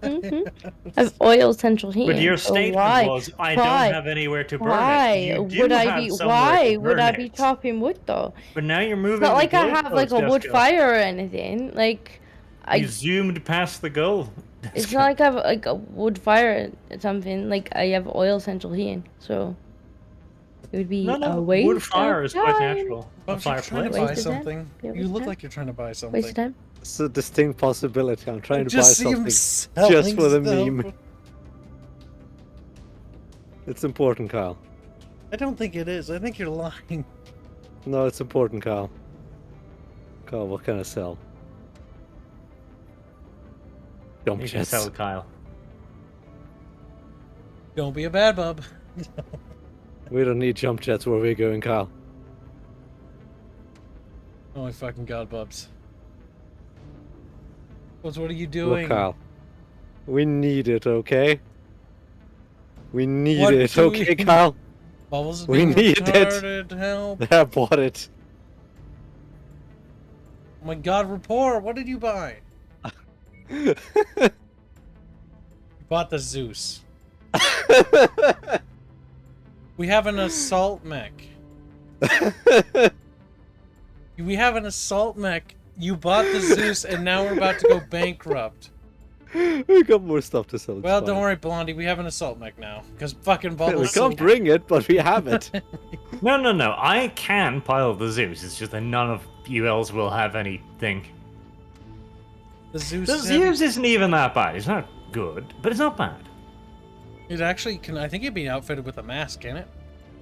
I have oil central heating. But your so statement why? was, I Why? don't have anywhere to burn Why it. You do would I have be? somewhere Why to would burn I be it. chopping wood though? But now you're moving. It's not like the I have like a goalpost, wood Jessica. fire or anything. Like, You I. zoomed past the goal. It's not like I have like a wood fire or something. Like I have oil central heating, so it would be a waste wood fire of is quite time. natural. A Bubs, you're trying to fireplace. buy Waste of time. something. Yeah, waste You of look time. like you're trying to buy something. Waste of time. It's a distinct possibility. I'm trying to buy Just see him something just for the selling meme. stuff. It's important, Kyle. I don't think it is. I think you're lying. No, it's important, Kyle. Kyle, what can I sell? Jump You can jets. tell Kyle. Don't be a bad bub. We don't need jump jets where we're going, Kyle. Oh my fucking god, Bubs. Bubs, what are you Look, doing? Kyle. We need it, okay? We need What it, do okay, we- Kyle? Bubbles is We being need it. retarded. Help. I bought it. Oh my god, report. What did you buy? You bought the Zeus. We have an assault mech. We have an assault mech. You bought the Zeus, and now we're about to go bankrupt. We got more stuff to sell. it's Well, fine. don't worry, Blondie. We have an assault mech now. Because fucking We Bubbles... can't bring it, but we have it. No. I can pile the Zeus. It's just that none of you else will have anything. The Zeus... The is Zeus isn't even that bad. It's not good, but it's not bad. It actually can... I think it'd be outfitted with a mask, can it?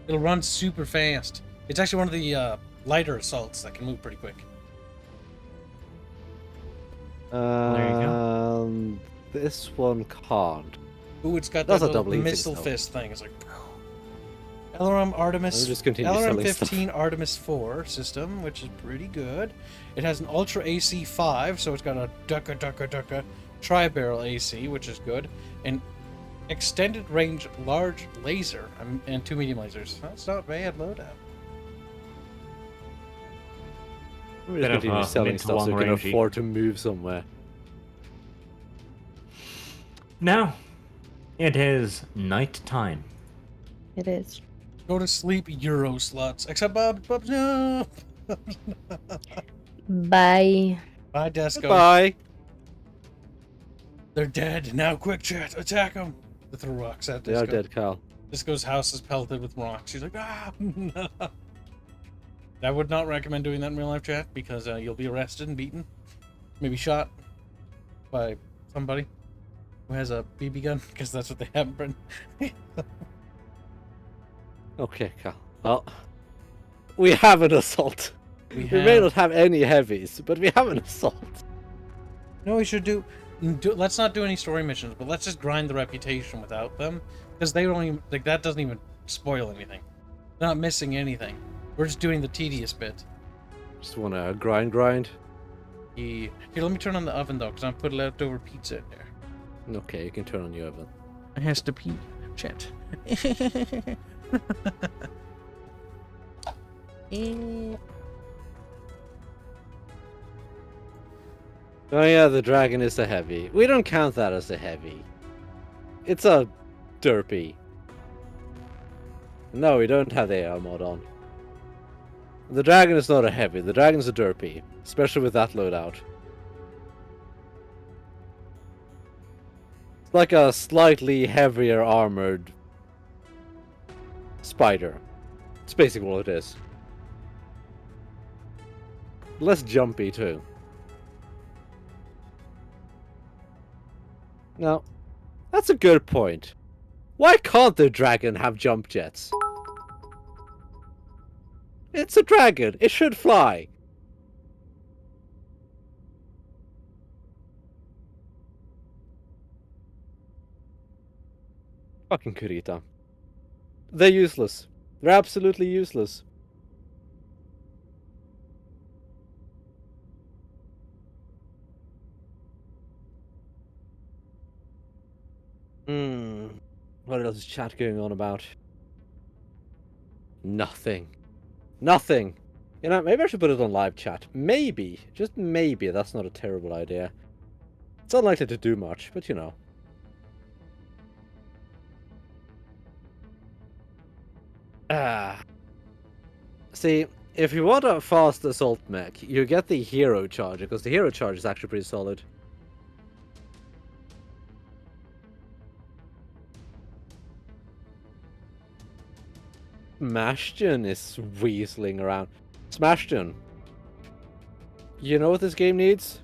It'll run super fast. It's actually one of the lighter assaults that can move pretty quick. There you go. This one can't. Ooh, it's got That's that a little double eating missile though. fist thing. It's like... LRM Artemis... I'll just continue LRM selling 15 Artemis 4 system, which is pretty good. It has an Ultra AC 5, so it's got a ducka tri-barrel AC, which is good. An extended range large laser and 2 medium lasers. That's not bad loadout. We're Bit just of continue a selling mid to stuff so we can long-rangey. afford to move somewhere. Now, it is night time. It is. Go to sleep, Euro sluts. Except Bob, no! Bye. Bye, Desco. Bye. They're dead. Now, quick chat, attack them. They throw rocks at They Disco. are dead, Kyle. Disco's house is pelted with rocks. She's like, ah! I would not recommend doing that in real life, chat, because you'll be arrested and beaten. Maybe shot by somebody who has a BB gun, because that's what they have in Britain. Okay, Kyle. Well, we have an assault. We may not have any heavies, but we have an assault. No, we should do... Let's not do any story missions, but let's just grind the reputation without them, because they don't even... Like, that doesn't even spoil anything. They're not missing anything. We're just doing the tedious bit. Just wanna grind. Here, let me turn on the oven, though, because I'm putting leftover pizza in there. Okay, you can turn on your oven. It has to pee. Chat. Oh yeah, the dragon is a heavy. We don't count that as a heavy. It's a derpy. No, we don't have the AR mod on. The dragon is not a heavy, the dragon's a derpy. Especially with that loadout. It's like a slightly heavier armored spider. It's basically what it is. Less jumpy too. Now, that's a good point. Why can't the dragon have jump jets? It's a dragon. It should fly. Fucking Kurita. They're useless. They're absolutely useless. What else is chat going on about? Nothing. Nothing. You know, maybe I should put it on live chat. Maybe. Just maybe. That's not a terrible idea. It's unlikely to do much, but you know. See, if you want a fast assault mech, you get the hero charger, because the hero charge is actually pretty solid. Smashton is weaseling around. Smashton. You know what this game needs?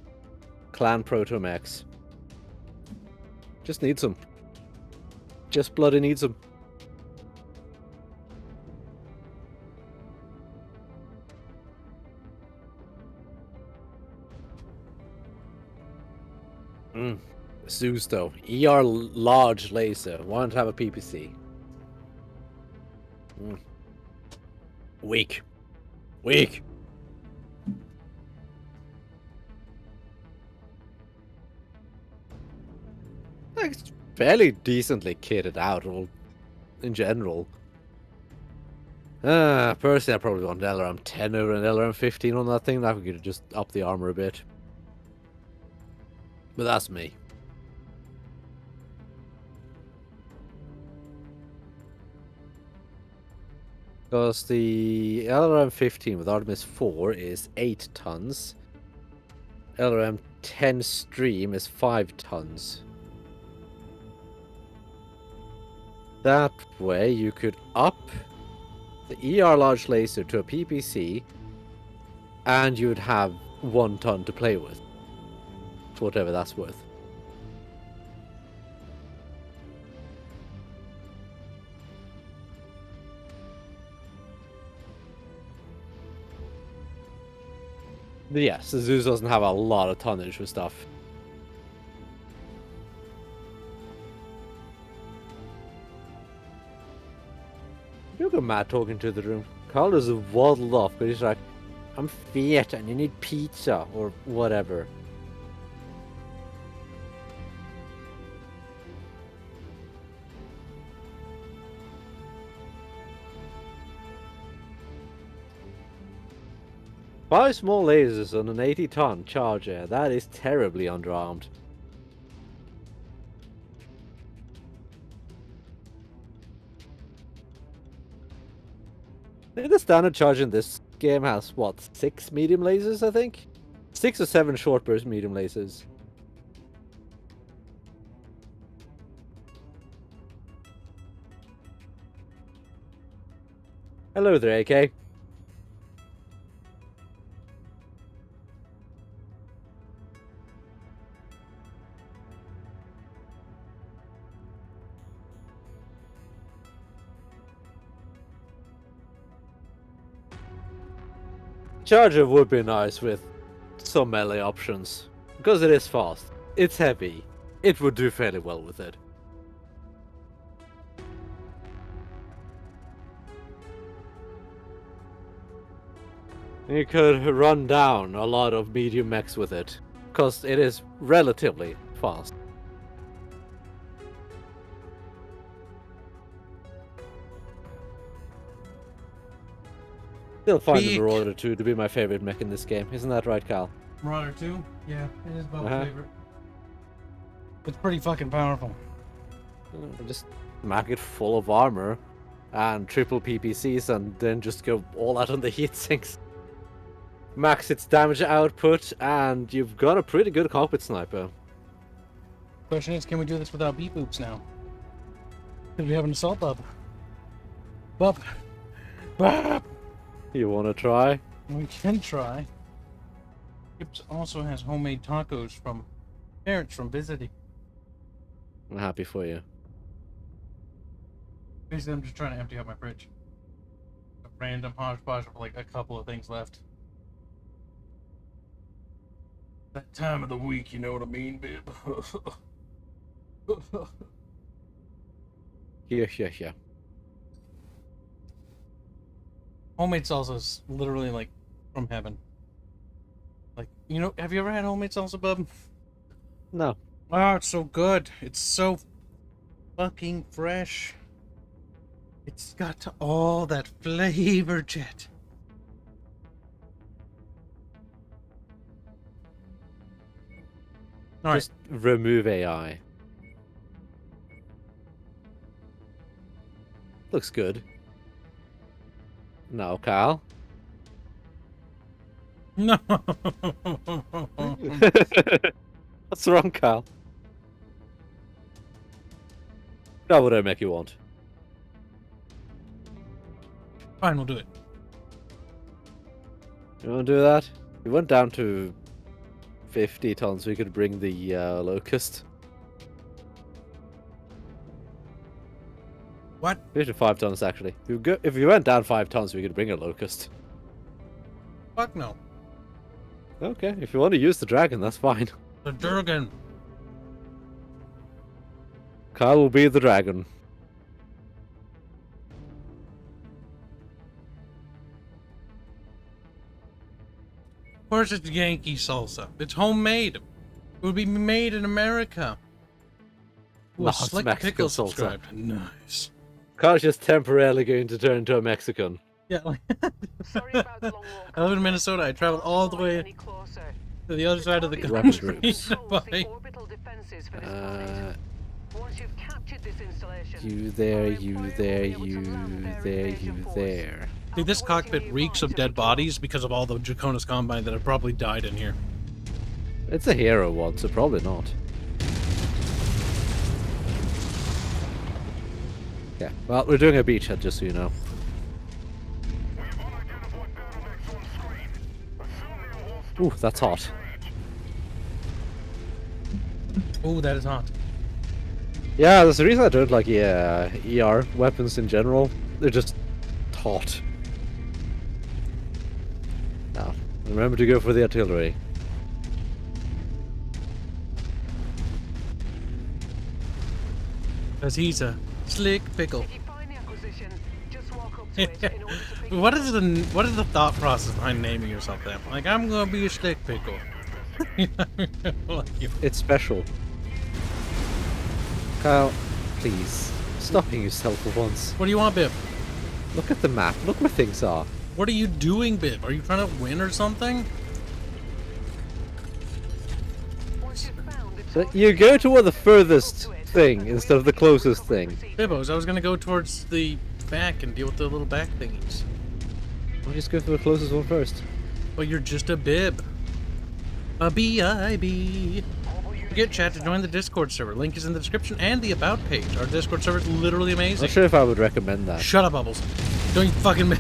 Clan Proto-Mechs. Just needs them. Just bloody needs them. Zeus though. ER large laser. Want to have a PPC. Weak. Weak. It's fairly decently kitted out in general. Personally, I probably want an LRM 10 over an LRM 15 on that thing. That could just up the armor a bit. But that's me. Because the LRM 15 with Artemis 4 is 8 tons. LRM 10 Stream is 5 tons. That way you could up the ER large laser to a PPC and you'd have 1 ton to play with. For whatever that's worth. But yes, the Zeus doesn't have a lot of tonnage for stuff. Look at Matt talking to the room. Carl just waddled off, but he's like, I'm fat and you need pizza or whatever. Five small lasers on an 80-ton charger. That is terribly underarmed. I think the standard charge in this game has, what, 6 medium lasers, I think? 6 or 7 short burst medium lasers. Hello there, AK. Charger would be nice with some melee options, because it is fast, it's heavy, it would do fairly well with it. You could run down a lot of medium mechs with it, because it is relatively fast. Still find the Marauder 2 to be my favorite mech in this game, isn't that right, Cal? Marauder 2? Yeah, it is my favorite. It's pretty fucking powerful. Just smack it full of armor. and triple PPCs and then just go all out on the heat sinks. Max its damage output, and you've got a pretty good cockpit sniper. Question is, can we do this without beep boops now? Because we have an assault bub. Bub. Bub. You want to try? We can try. Kibs also has homemade tacos from parents from visiting. I'm happy for you. Basically, I'm just trying to empty out my fridge. A random hodgepodge of like a couple of things left. That time of the week, you know what I mean, babe? Yeah. Homemade salsa is literally like from heaven. Like, you know, have you ever had homemade salsa, bub? No. Oh, it's so good. It's so fucking fresh. It's got all that flavor, Jet. All Just remove AI. Looks good. No, Kyle. No. What's wrong, Kyle? Now what I make you want? Fine, we'll do it. You want to do that? We went down to 50 tons. We could bring the locust. What? 55 tons actually. If we went down 5 tons, we could bring a locust. Fuck no. Okay, if you want to use the dragon, that's fine. The Durgan. Kyle will be the dragon. Of course it's Yankee salsa. It's homemade. It would be made in America. Ooh, No, a it's Slick Mexican Pickle salsa. subscribed. Nice. Kyle's just temporarily going to turn into a Mexican. Yeah, like, Sorry about the long walk. I live in Minnesota. I traveled all the way Any closer. to the other side of the Weapon country. groups. to Controls the buy- orbital defenses for this planet. Once you've captured this installation, You there, our you employer there, will be able to you land their there, invasion you force. there. See, this cockpit reeks of dead bodies because of all the Draconis Combine that have probably died in here. It's a hero one, so probably not. Yeah, well, we're doing a beachhead, just so you know. Ooh, that's hot. Oh, that is hot. Yeah, there's a reason I don't like ER weapons in general. They're just hot. Now, remember to go for the artillery. Because he's a slick pickle. If you find the acquisition, just walk up to it in order to pick What is the thought process behind naming yourself that? Like, I'm gonna be a slick pickle. Like, It's special. Kyle, please, stop being yourself for once. what do you want, Bib? Look at the map. Look where things are. What are you doing, Bib? Are you trying to win or something? once you've found the So target, you go toward the furthest thing instead of the closest thing. Bibbos, I was gonna go towards the back and deal with the little back thingies. I'll just go for the closest one first. But you're just a bib. A B-I-B. Forget chat to join the Discord server. Link is in the description and the About page. Our Discord server is literally amazing. Not sure if I would recommend that. Shut up, Bubbles. Don't you fucking...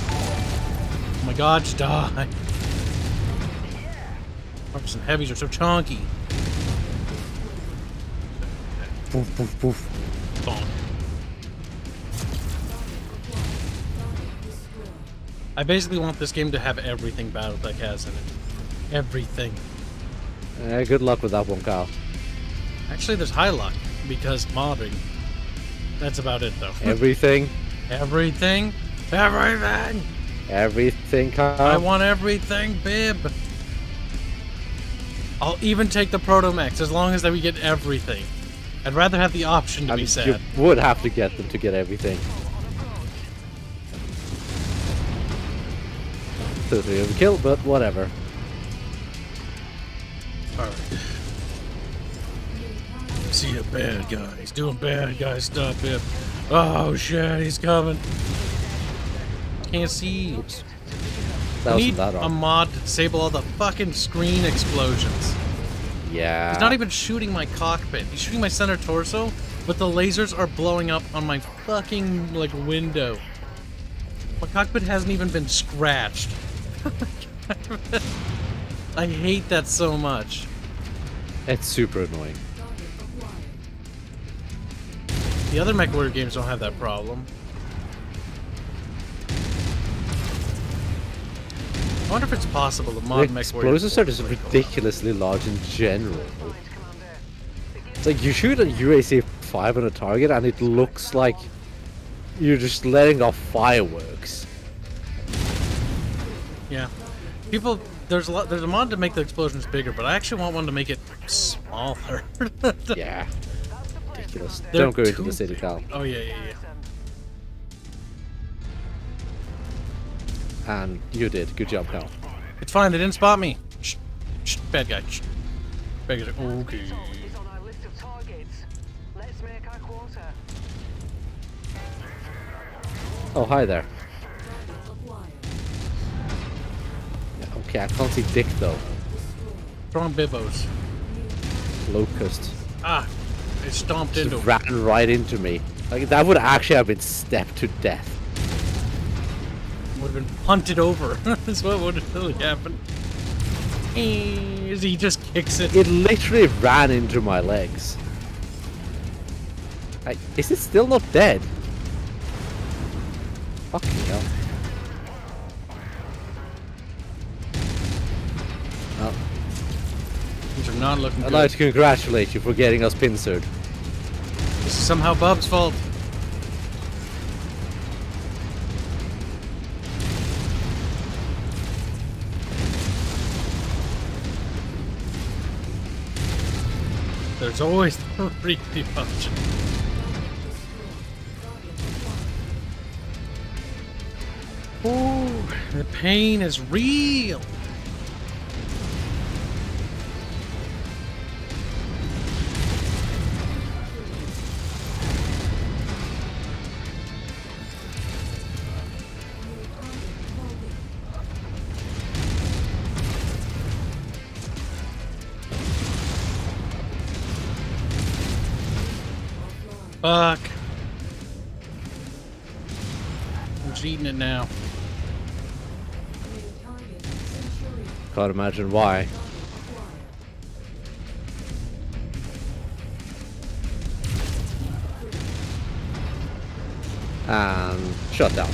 Oh my god, just die. Arcs and heavies are so chunky. Poof, poof, poof. Bonk. I basically want this game to have everything BattleTech has in it. Everything. Good luck with that one, Kyle. Actually, there's high luck, because modding. That's about it, though. Everything. Everything? Everything! Everything, Kyle. I want everything, Bib! I'll even take the Protomax, as long as we get everything. I'd rather have the option to I be mean, sad. you would have to get them to get everything. Totally overkill, but whatever. Alright. See a bad guy. He's doing bad guy stuff here. Oh shit, he's coming. Can't see. Oops. I That wasn't need that a wrong. mod to disable all the fucking screen explosions. Yeah. He's not even shooting my cockpit. He's shooting my center torso, but the lasers are blowing up on my fucking, like, window. My cockpit hasn't even been scratched. I hate that so much. It's super annoying. The other MechWarrior games don't have that problem. I wonder if it's possible to mod The MechWarrior. explosives are just ridiculously large in general. It's like you shoot a UAC-5 on a target and it looks like you're just letting off fireworks. Yeah. People, there's a mod to make the explosions bigger, but I actually want one to make it smaller. Yeah. Ridiculous. They're Don't go into too- the city, Cal. Oh yeah, yeah, yeah. And you did. Good job, Cal. It's fine. They didn't spot me. Shh, shh, bad guy. Shh. Bad guy. Okay. Is on our list of targets. Let's make our quota. Oh, hi there. Yeah, okay, I can't see Dick though. Strong bibbos. Locust. Ah, they stomped Just into him. ran right into me. Like that would actually have been stepped to death. Would have been punted over. That's what would have really happened. He just kicks it. It literally ran into my legs. Like, is it still not dead? Fucking hell. Well, These are not looking I'd good. like to congratulate you for getting us pincered. This is somehow Bub's fault. There's always the repeat option. Ooh, the pain is real. Fuck. I'm cheating it now. Can't imagine why. And shut down.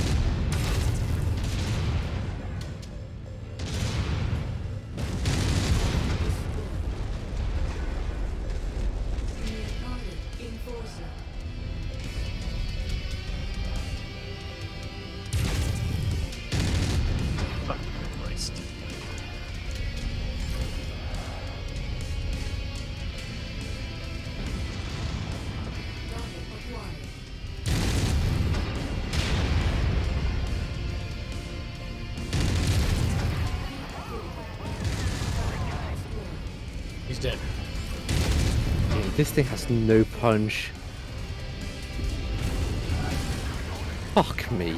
Fuck Christ. He's dead. Yeah, this thing has no punch. Fuck me.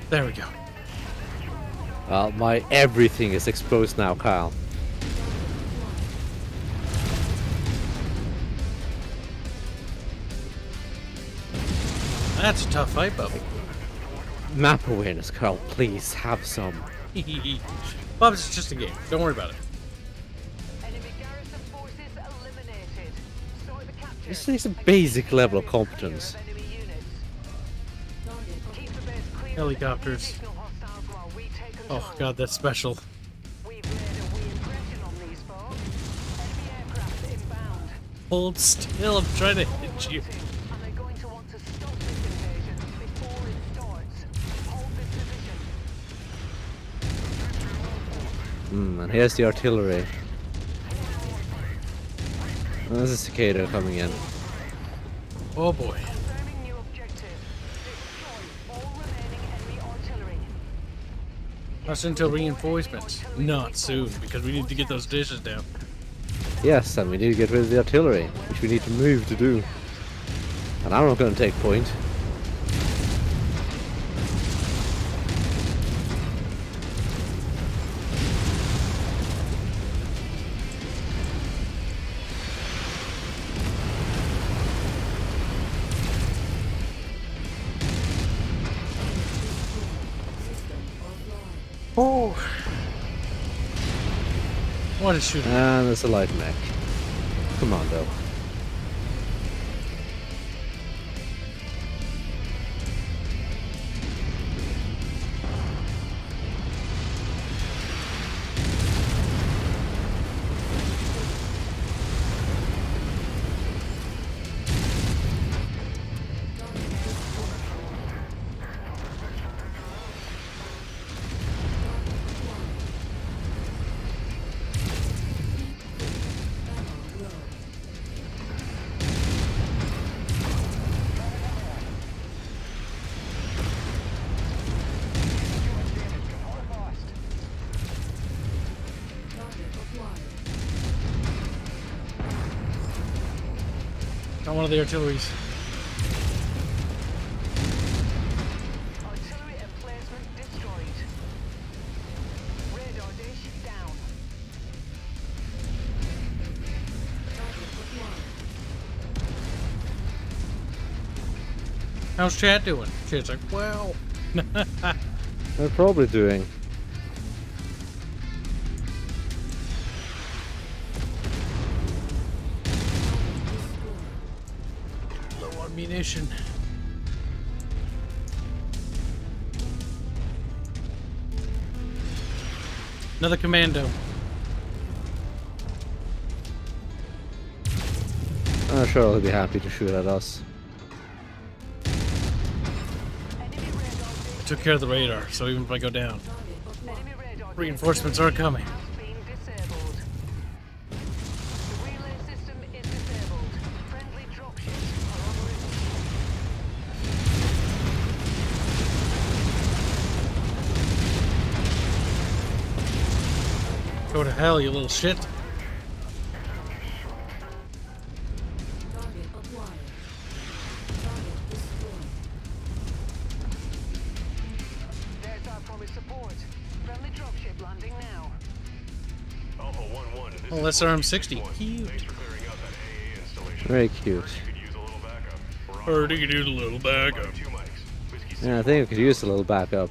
There we go. Well, my everything is exposed now, Kyle. That's a tough fight, Bub. Map awareness, Kyle. Please have some. Bub's it's just a game. Don't worry about it. Enemy garrison forces eliminated. Sort the capture. This is a basic level of competence. Enemy units. Keep the base clear. Helicopters. Signal hostiles while we take control. Oh god, that's special. We've made a wee impression on these folks. Enemy aircraft inbound. Hold still, I'm trying to hit you. And they're going to want to stop this invasion before it starts. Hold this position. And here's the artillery. There's a cicada coming in. Oh boy. Confirming new objective. Destroy all remaining enemy artillery. Us until reinforcements. Not soon, because we need to get those dishes down. Yes, and we need to get rid of the artillery, which we need to move to do. And I'm not going to take point. Oh. What a shooter. And there's a light mech. Commando. Got one of the artilleries. Artillery emplacement destroyed. Radar dish down. How's chat doing? Chat's like, well. They're probably doing. Low on munition. Another commando. I'm sure he'll be happy to shoot at us. Enemy radar dish. I took care of the radar, so even if I go down, Enemy radar reinforcements are coming. has been disabled. The relay system is disabled. Friendly dropships are on route. Go to hell, you little shit. Target acquired. Target destroyed. There's our promised support. Friendly dropship landing now. Alpha 1-1, this Oh, is that's RM60. Cute. Thanks for clearing out that AA installation. Very cute. You could use a little backup. We're on Heard you could use a little backup. 2 mics. Whiskey Yeah, I think I could use a little backup.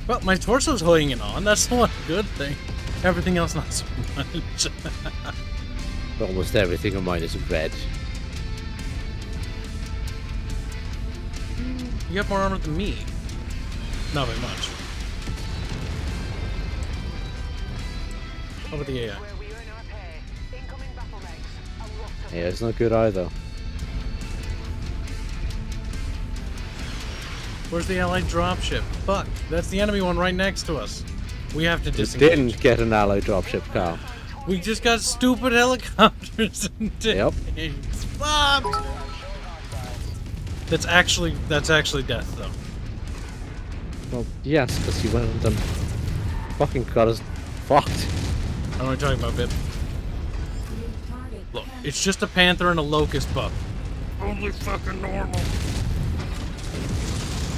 Well, my torso's hanging on. That's the one good thing. Everything else not so much. Almost everything of mine is red. You have more armor than me. Not very much. How about the AI? Where we earn our pay. Incoming battle mechs. A lot of Yeah, it's not good either. Where's the allied dropship? Fuck, that's the enemy one right next to us. We have to We disengage. didn't get an alloy dropship, Carl. We just got stupid helicopters and Yep. Fuck! That's actually death though. Well, yes, because you went and fucking got us fucked. I don't know what you're talking about, Bib. Target Look, it's just a panther and a locust buck. Only fucking normal.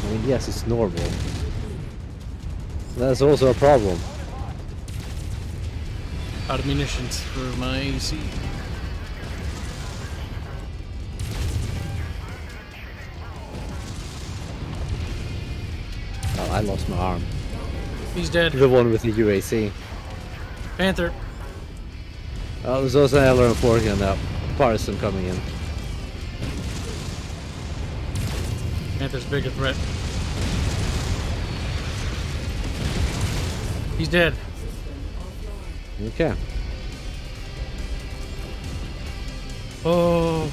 I mean, yes, it's normal. That's also a problem. Out of munitions for my AC. Oh, I lost my arm. He's dead. The one with the UAC. Panther. Oh, there's also an LRM-4 gun now. Partisan coming in. Panther's a bigger threat. He's dead. Okay. Oh.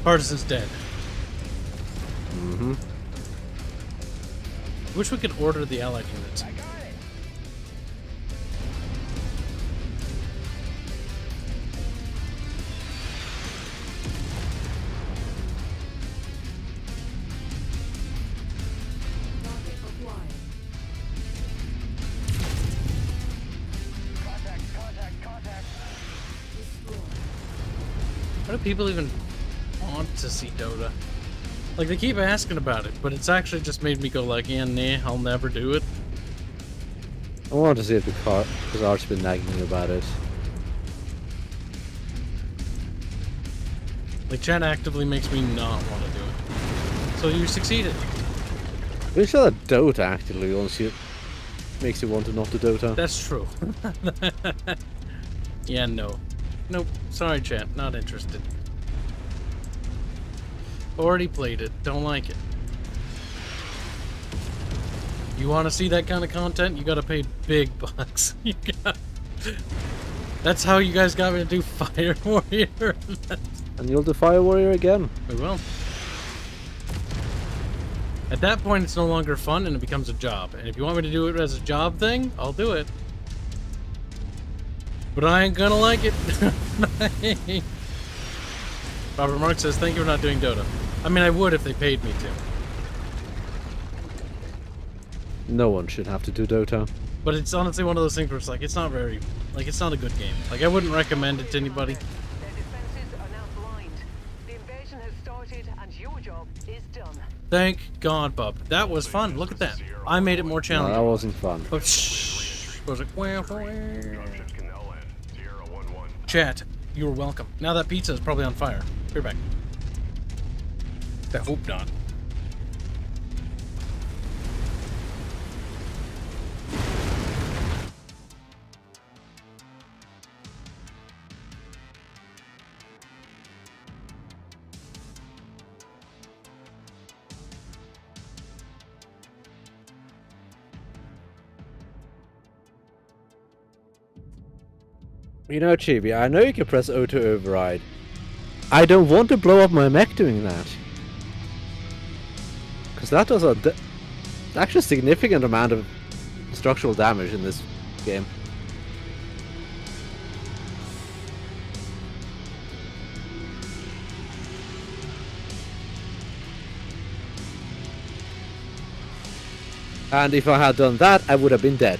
Partisan's dead. Mm-hmm. Wish we could order the allied units. Target acquired. Destroyed. Why do people even want to see Dota? Like, they keep asking about it, but it's actually just made me go like, yeah, nah, I'll never do it. I want to see it because Art's been nagging me about it. Like, chat actively makes me not want to do it. So you succeeded. Pretty sure that Dota actively makes you want to not do Dota. That's true. Yeah, no. Nope. Sorry, chat. Not interested. Already played it. Don't like it. You want to see that kind of content? You gotta pay big bucks. You got... That's how you guys got me to do Fire Warrior. And you'll do Fire Warrior again. We will. At that point, it's no longer fun and it becomes a job. And if you want me to do it as a job thing, I'll do it. But I ain't gonna like it. Robert Mark says, thank you for not doing Dota. I mean, I would if they paid me to. No one should have to do Dota. But it's honestly one of those things where it's like, it's not very, like, it's not a good game. Like, I wouldn't recommend it to anybody. Their defenses are now blind. The invasion has started and your job is done. Thank God, bub. That was fun. Look at that. I made it more No, that challenging. wasn't fun. Oh, shh. Was it? Dropships can now land. Sierra 1-1. Chat, you were welcome. Now that pizza is probably on fire. Be right back. I hope not. You know, Chibi, I know you can press O to override. I don't want to blow up my mech doing that. Because that does actually a significant amount of structural damage in this game. And if I had done that, I would have been dead.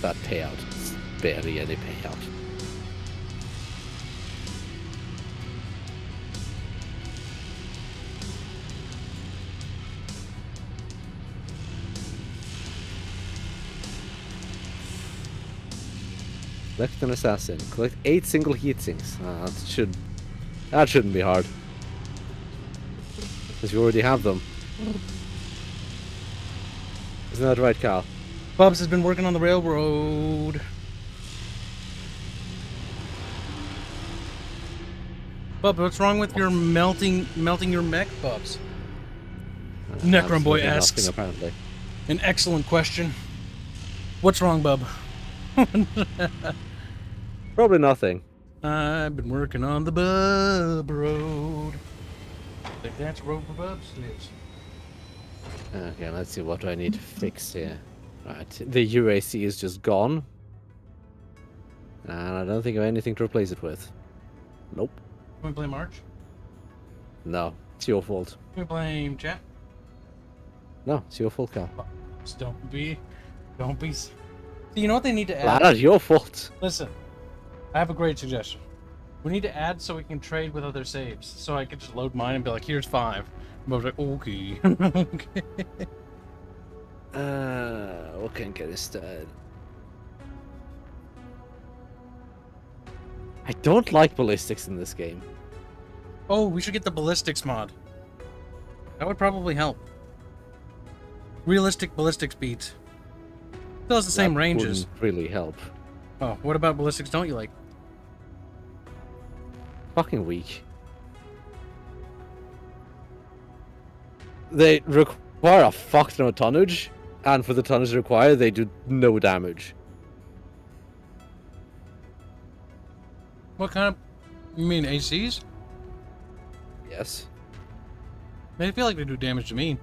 That payout is barely any payout. Collect an assassin. Collect 8 single heatsinks. That shouldn't be hard. Because you already have them. Isn't that right, Cal? Bubs has been working on the railroad. Bub, what's wrong with your melting your mech, Bubs? Necron Boy Absolutely asks. nothing, apparently. An excellent question. What's wrong, Bub? Probably nothing. I've been working on the Bub Road. I think that's a road where Bubs lives. Okay, let's see what do I need to fix here. Right, the UAC is just gone. And I don't think I have anything to replace it with. Nope. Can we blame March? No, it's your fault. Can we blame chat? No, it's your fault, Cal. Just don't be. See, you know what they need to add? That's your fault. Listen, I have a great suggestion. We need to add so we can trade with other saves. So I could just load mine and be like, here's 5. And I was like, okay. Okay. What can get instead? I don't like ballistics in this game. Oh, we should get the ballistics mod. That would probably help. Realistic ballistic speeds. Still has the same That ranges. wouldn't really help. Oh, what about ballistics don't you like? Fucking weak. They require a fuck ton of tonnage, and for the tonnage required, they do no damage. What kind of... You mean ACs? Yes. They feel like they do damage to me.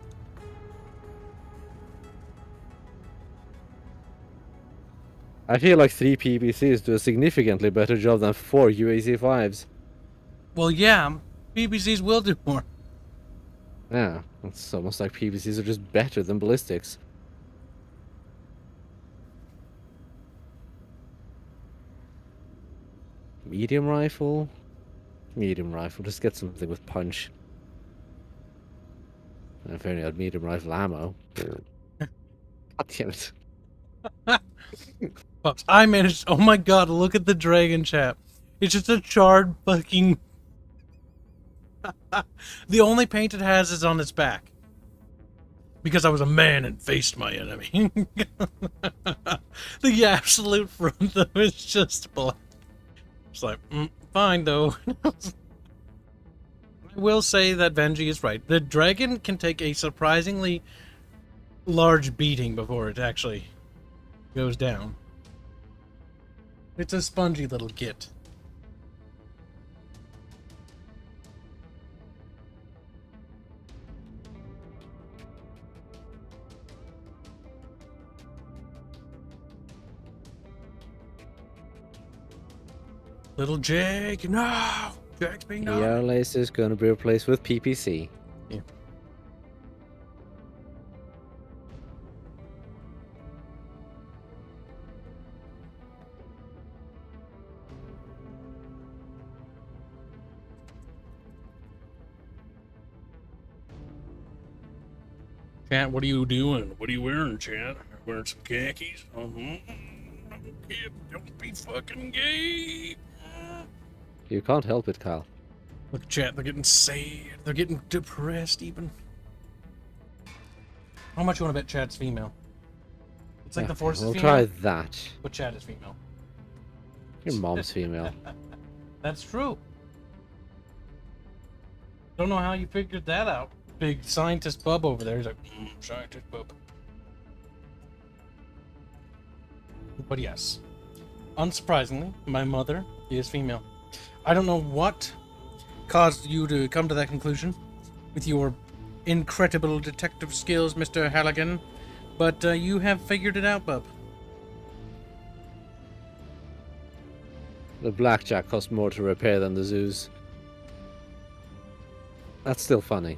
I feel like 3 PBCs do a significantly better job than 4 UAC5s. Well, yeah, PBCs will do more. Yeah, it's almost like PBCs are just better than ballistics. Medium rifle? Medium rifle, just get something with punch. If only had medium rifle ammo. God damn it. Pops, I managed... Oh my god, look at the dragon chap. It's just a charred fucking... The only paint it has is on its back. Because I was a man and faced my enemy. The absolute front, though, is just black. It's like, fine, though. I will say that Benji is right. The dragon can take a surprisingly large beating before it actually goes down. It's a spongy little git. Little Jake, no! Jake's being The naughty. air laser is going to be replaced with PPC. Yeah. Chat, what are you doing? What are you wearing, chat? Wearing some khakis? Kid, don't be fucking gay. You can't help it, Kyle. Look, chat, they're getting sad. They're getting depressed, even. How much you want to bet Chad's female? It's like the Okay, Force is we'll female, try that. but Chad is female. Your mom's female. That's true. Don't know how you figured that out. Big scientist bub over there. He's like, scientist bub. But yes, unsurprisingly, my mother is female. I don't know what caused you to come to that conclusion with your incredible detective skills, Mr. Halligan, but you have figured it out, bub. The blackjack costs more to repair than the zoos. That's still funny.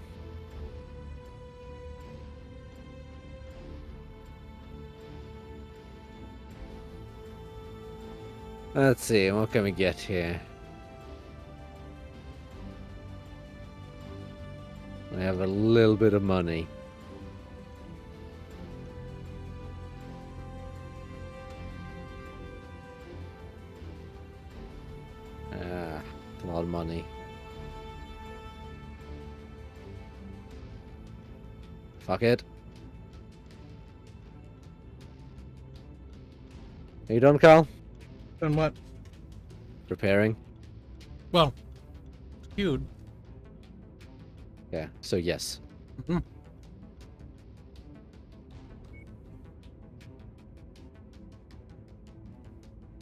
Let's see, what can we get here? We have a little bit of money. A lot of money. Fuck it. Are you done, Carl? Done what? Repairing? Well, skewed. Yeah, so yes. Mhm.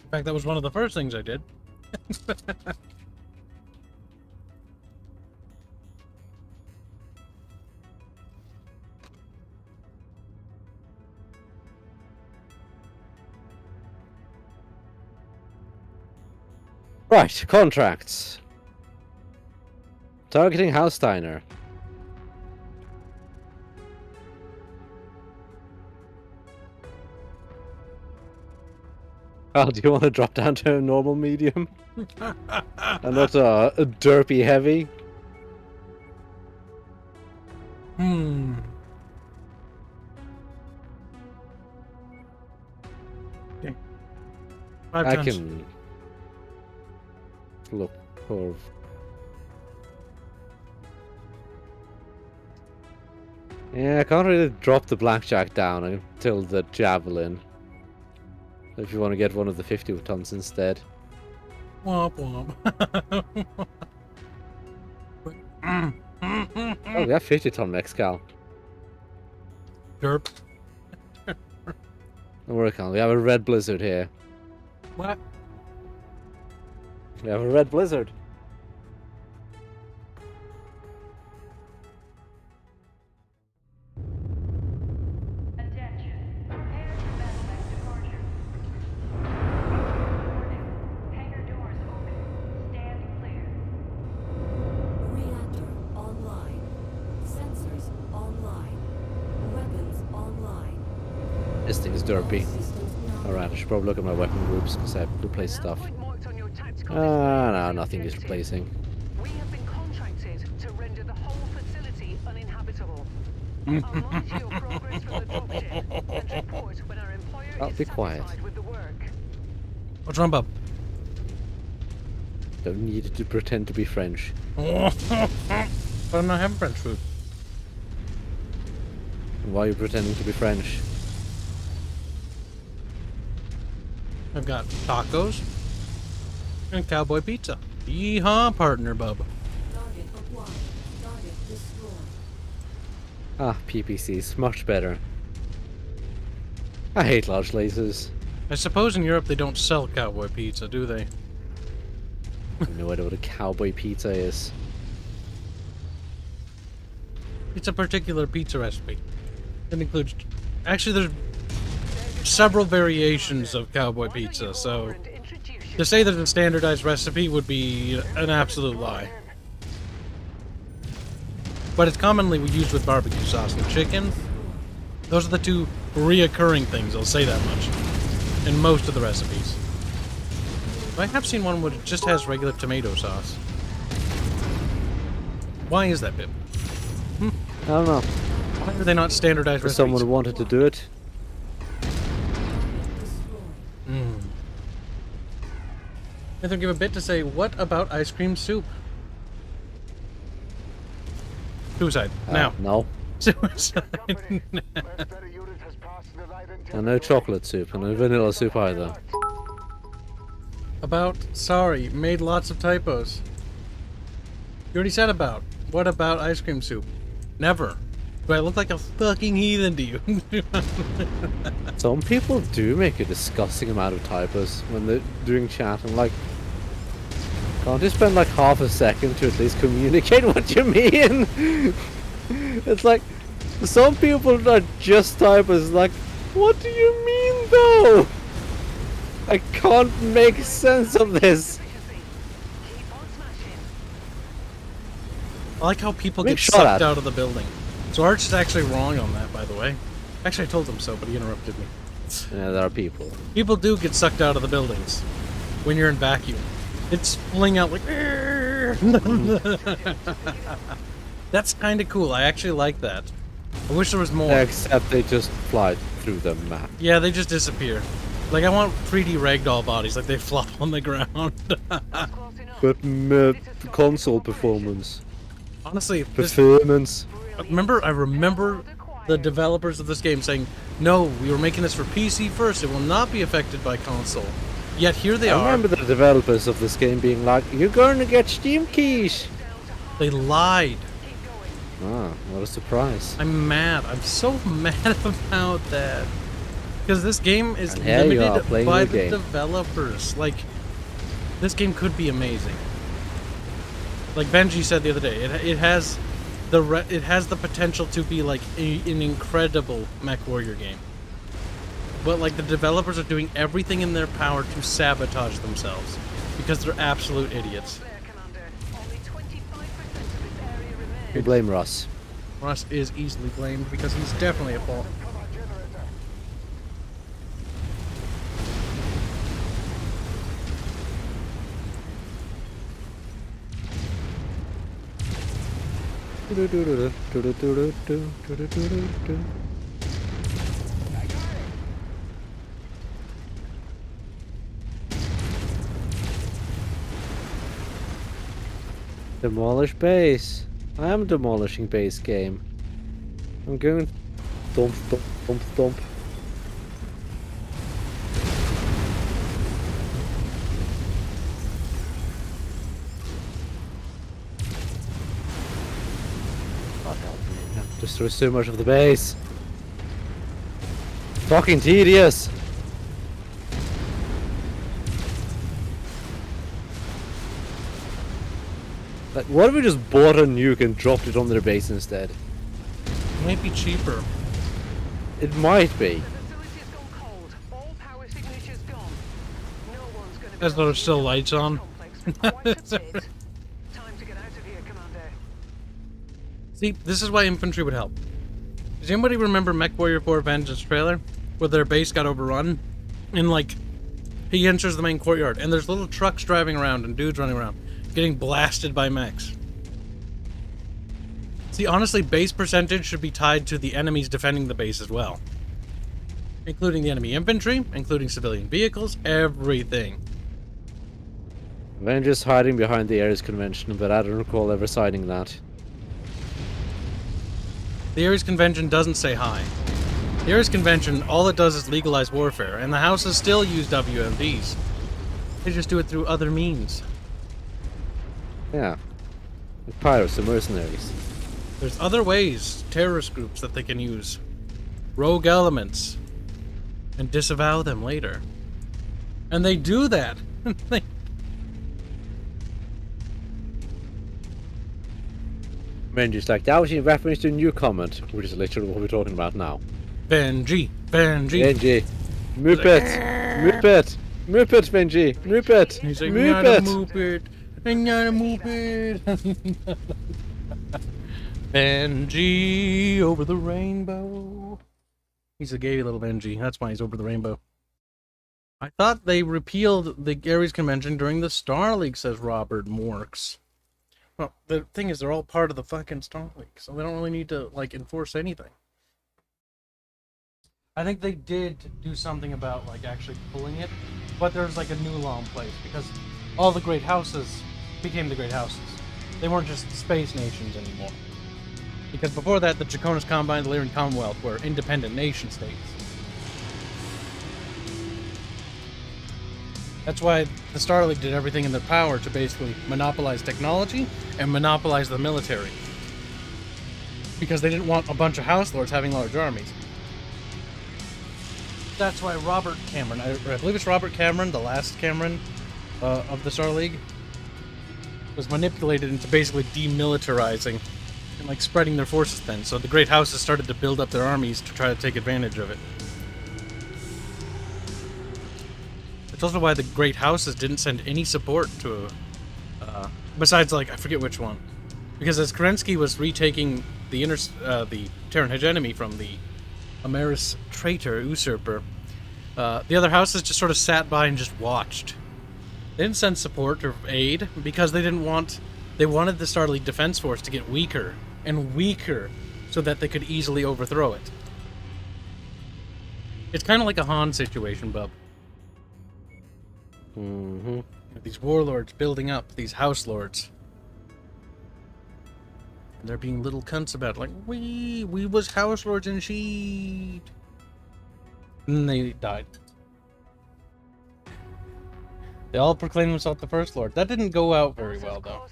In fact, that was one of the first things I did. Right, contracts. Targeting Hausteiner. Oh, do you want to drop down to a normal medium? And not a derpy heavy? Okay. 5 I tons. can look for. Yeah, I can't really drop the blackjack down until the javelin. If you want to get one of the 50 tons instead. Womp womp. Oh, we have 50 ton mechs, Cal. Derp. Don't worry, Cal. We have a red blizzard here. What? We have a red blizzard. Attention. Prepare for medevac departure. Warning. Hangar doors open. Stand clear. Reactor online. Sensors online. Weapons online. This thing's derpy. Systems now Alright, I should probably look at my weapon groups because I've replaced stuff. Point marked on your tactical No, nothing is replacing. We have been contracted to render the whole facility uninhabitable. I'll monitor your progress from the dropship and report when our employer Oh, is be quiet. satisfied with the work. What's wrong, bub? Don't need to pretend to be French. But I'm not having French food. Why are you pretending to be French? I've got tacos and cowboy pizza. Yeehaw, partner, bub. target acquired. Target destroyed. Ah, PPCs, much better. I hate large lasers. I suppose in Europe they don't sell cowboy pizza, do they? I have no idea what a cowboy pizza is. It's a particular pizza recipe. It includes... Actually, there's several variations of cowboy pizza, so... To say that it's a standardized recipe would be an absolute lie. But it's commonly used with barbecue sauce and chicken. Those are the two reoccurring things, I'll say that much, in most of the recipes. I have seen one where it just has regular tomato sauce. Why is that, Pip? I don't know. Why are they not standardized For recipes? someone who wanted to do it. I think give a bit to say, what about ice cream soup? Suicide. Now. No. Suicide. And no chocolate soup, and no vanilla soup either. About, sorry, made lots of typos. You already said about. What about ice cream soup? Never. Do I look like a fucking heathen to you? Some people do make a disgusting amount of typos when they're doing chat. I'm like, can't you spend like half a second to at least communicate what you mean? It's like, some people are just typos. Like, what do you mean though? I can't make sense of this. Keep on smashing. I like how people Big get shot sucked at. out of the building. So Arch is actually wrong on that, by the way. Actually, I told him so, but he interrupted me. Yeah, there are people. People do get sucked out of the buildings when you're in vacuum. It's fling out like... That's kind of cool. I actually like that. I wish there was more. Except they just fly through the map. Yeah, they just disappear. Like, I want 3D ragdoll bodies, like they flop on the ground. Close enough. But console performance. Honestly, this, Performance. I remember the developers of this game saying, no, we were making this for PC first, it will not be affected by console. Yet here they I are. remember the developers of this game being like, you're going to get Steam keys. They lied. Ah, what a surprise. I'm mad. I'm so mad about that. Because this game is And here you are, limited playing by your the game. developers. Like, this game could be amazing. Like Benji said the other day, it has the potential to be like an incredible MechWarrior game. But like the developers are doing everything in their power to sabotage themselves because they're absolute idiots. Flare, Commander. Only 25% of this area remains. We blame Russ. Russ is easily blamed because he's definitely at fault. Demolish base. I am demolishing base game. I'm going thump thump thump thump. Destroy so much of the base. Fucking tedious. Like, what if we just bought a nuke and dropped it on their base instead? Might be cheaper. It might be. The facility's gone cold. All power signatures gone. No one's going to be As there's still lights on. complex for quite a bit. Time to get out of here, Commander. See, this is why infantry would help. Does anybody remember MechWarrior 4 Vengeance trailer? Where their base got overrun? And like, he enters the main courtyard and there's little trucks driving around and dudes running around, getting blasted by mechs. See, honestly, base percentage should be tied to the enemies defending the base as well. Including the enemy infantry, including civilian vehicles, everything. Avengers hiding behind the Ares Convention, but I don't recall ever signing that. The Ares Convention doesn't say hi. The Ares Convention, all it does is legalize warfare, and the houses still use WMDs. They just do it through other means. Yeah. The pirates, the mercenaries. There's other ways, terrorist groups that they can use. Rogue elements. And disavow them later. And they do that. Avengers like, that was in reference to a new comment, which is literally what we're talking about now. Benji. Benji. Benji. Move it! Move it! Move it, Benji! Move it! He's like, Move not it! a move it. I'm not a move it. Benji over the rainbow. He's a gay little Benji. That's why he's over the rainbow. I thought they repealed the Ares Convention during the Star League, says Robert Morks. Well, the thing is, they're all part of the fucking Star League, so they don't really need to, like, enforce anything. I think they did do something about, like, actually pulling it, but there's, like, a new law in place, because all the great houses became the great houses. They weren't just space nations anymore. Because before that, the Draconis Combine and the Lyrian Commonwealth were independent nation states. That's why the Star League did everything in their power to basically monopolize technology and monopolize the military. Because they didn't want a bunch of house lords having large armies. That's why Robert Cameron, I believe it's Robert Cameron, the last Cameron of the Star League, was manipulated into basically demilitarizing and like spreading their forces then. So the great houses started to build up their armies to try to take advantage of it. It's also why the great houses didn't send any support to besides, like, I forget which one. Because as Kerensky was retaking the Terran hegemony from the Ameris traitor, usurper, the other houses just sort of sat by and just watched. They didn't send support or aid because they wanted the Star League Defense Force to get weaker and weaker so that they could easily overthrow it. It's kind of like a Han situation, bub. Mm-hmm. These warlords building up, these house lords. And they're being little cunts about it, like, we was house lords and shit. And then they died. They all proclaimed themselves the First Lord. That didn't go out very well, though.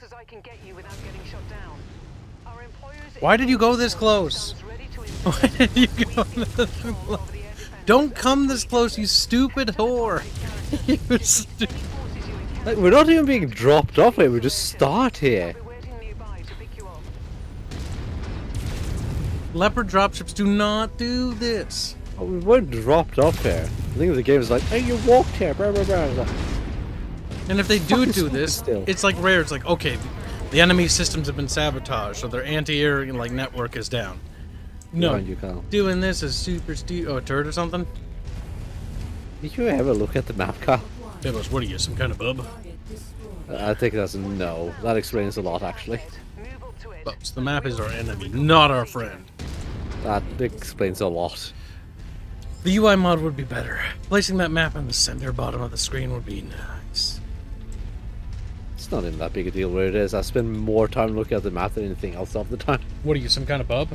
Why did you go this close? Why did you go this close? Don't come this close, you stupid whore! You stupid. Like, we're not even being dropped off here, we just start here. Leopard dropships do not do this. Oh, we weren't dropped off here. I think the game is like, hey, you walked here, blah, blah, blah. Like, and if they do fucking this, still. it's like rare. It's like, okay, the enemy systems have been sabotaged, so their anti-air like network is down. No, behind you, Kyle. doing this is super stupid. Oh, a turret or something? Did you ever look at the map, Kyle? Devos, what are you, some kind of bub? I think that's a no. That explains a lot, actually. Bubs, the map is our enemy, not our friend. That explains a lot. The UI mod would be better. Placing that map in the center bottom of the screen would be nice. It's not even that big a deal where it is. I spend more time looking at the map than anything else all the time. What are you, some kind of bub?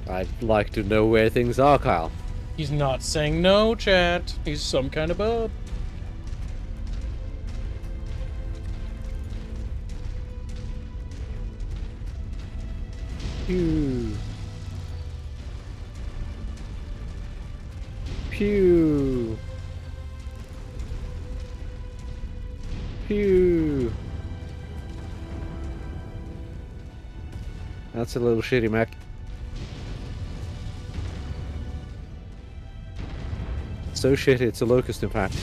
I'd like to know where things are, Kyle. He's not saying no, chat. He's some kind of bub. Pew. Pew. Pew. That's a little shitty mech. So shitty, it's a locust in fact.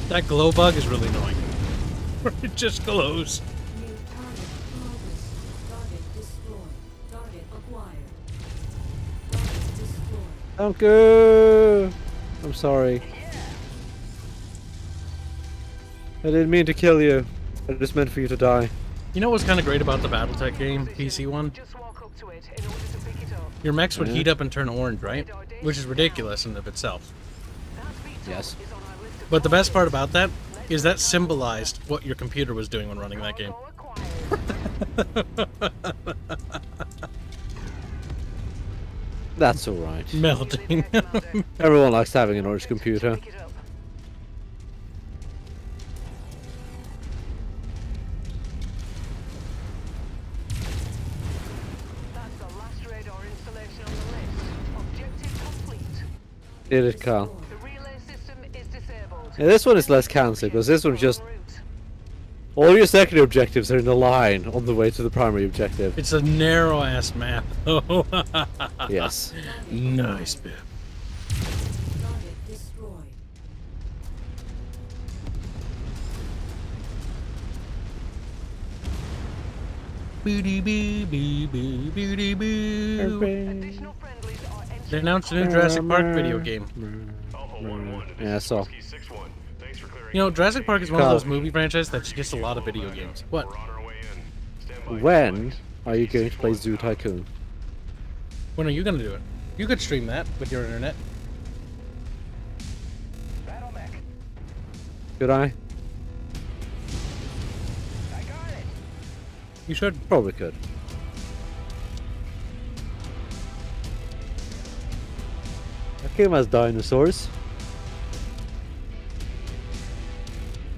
That glow bug is really annoying. It just glows. New target progress. Target destroyed. Target acquired. Target destroyed. Don't go! I'm sorry. I didn't mean to kill you. I just meant for you to die. You know what's kind of great about the BattleTech game, PC one? Just walk up to it in order to pick it up. Your mechs would Yeah. heat up and turn orange, right? Which is ridiculous in and of itself. That veto Yes. is on our list of But the best part about that is that symbolized what your computer was doing when running that game. cargo acquired. That's alright. Melting. Everyone likes having an orange computer. Pick it up. That's the last radar installation on the list. Objective complete. Did it, Carl? The relay system is disabled. Yeah, this one is less cancer because this one's just all your secondary objectives are in a line on the way to the primary objective. It's a narrow ass map. though. Yes. Nice map. Target destroyed. Booty boo boo boo booty boo. Additional friendlies are entering. They announced a new Jurassic Park video game. Alpha 1-1 to Yeah, I saw. Sqek 6-1. Thanks for clearing. You know, Jurassic Park is one of Carl. those movie franchises that gets a lot of video games. What? We're on our way in. Stand by for When flight. are you going to play Zoo Tycoon? When are you gonna do it? You could stream that with your internet. Battle mech. Could I? I got it. You should. Probably could. That game has dinosaurs.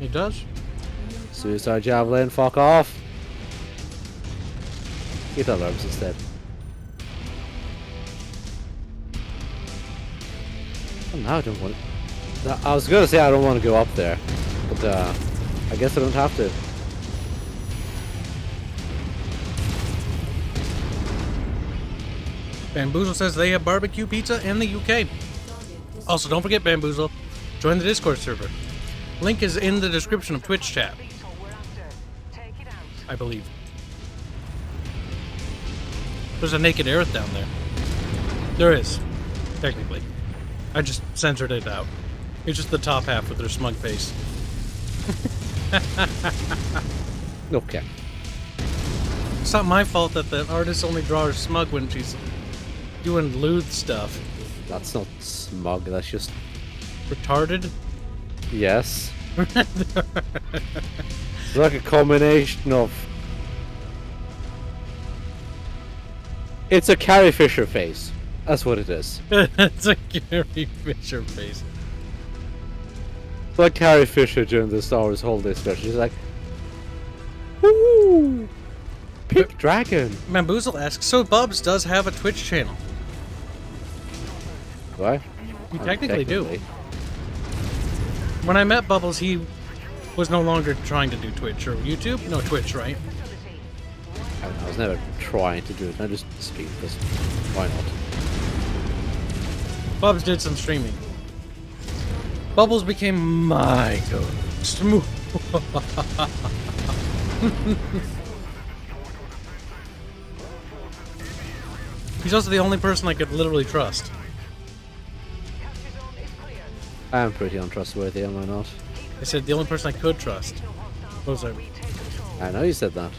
It does. Suicide Javelin, fuck off. Get alarms instead. Oh, now I don't want I was gonna say I don't want to go up there, but I guess I don't have to. Bamboozle says they have barbecue pizza in the UK. Also, don't forget Bamboozle. Join the Discord server. Link is in the description of Twitch chat, Beetle we're after. Take it out. I believe. There's a naked Aerith down there. There is, technically. I just censored it out. It's just the top half with her smug face. Okay. It's not my fault that the artist only draws smug when she's doing lewd stuff. That's not smug, that's just... Retarded? Yes. It's like a combination of... It's a Carrie Fisher face. That's what it is. It's a Carrie Fisher face. It's like Carrie Fisher during the Star Wars holiday special. She's like... Woo! Pink Dragon! Bamboozle asks, so Bubs does have a Twitch channel. Do I? You technically do. When I met Bubbles, he was no longer trying to do Twitch or YouTube. No, Twitch, right? I was never trying to do it. I just speak because why not? Bubs did some streaming. Bubbles became my ghost. He's also the only person I could literally trust. Capture zone is clear. I am pretty untrustworthy, am I not? I said the only person I could trust. What was that? We take control. I know you said that.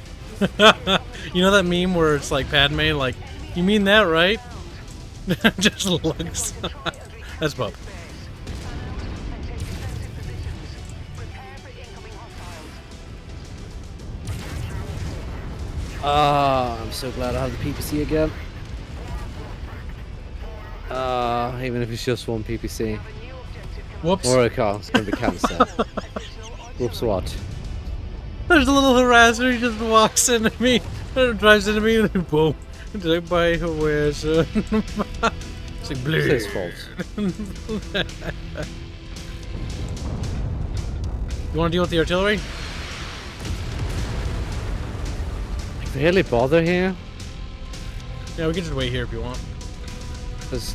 You know that meme where it's like Padme, like, you mean that, right? Just looks. That's Bub. And take defensive positions. Prepare for incoming hostiles. Ah, I'm so glad I have the PPC again. Even if it's just one PPC. A new objective Whoops. Or a car, it's going to be cancer. Whoops, what? There's a little harasser, he just walks into me, drives into me, and then boom. It's like, by where, son? It's like, blue. It's his fault. You want to deal with the artillery? Really bother here? Yeah, we can just wait here if you want. Because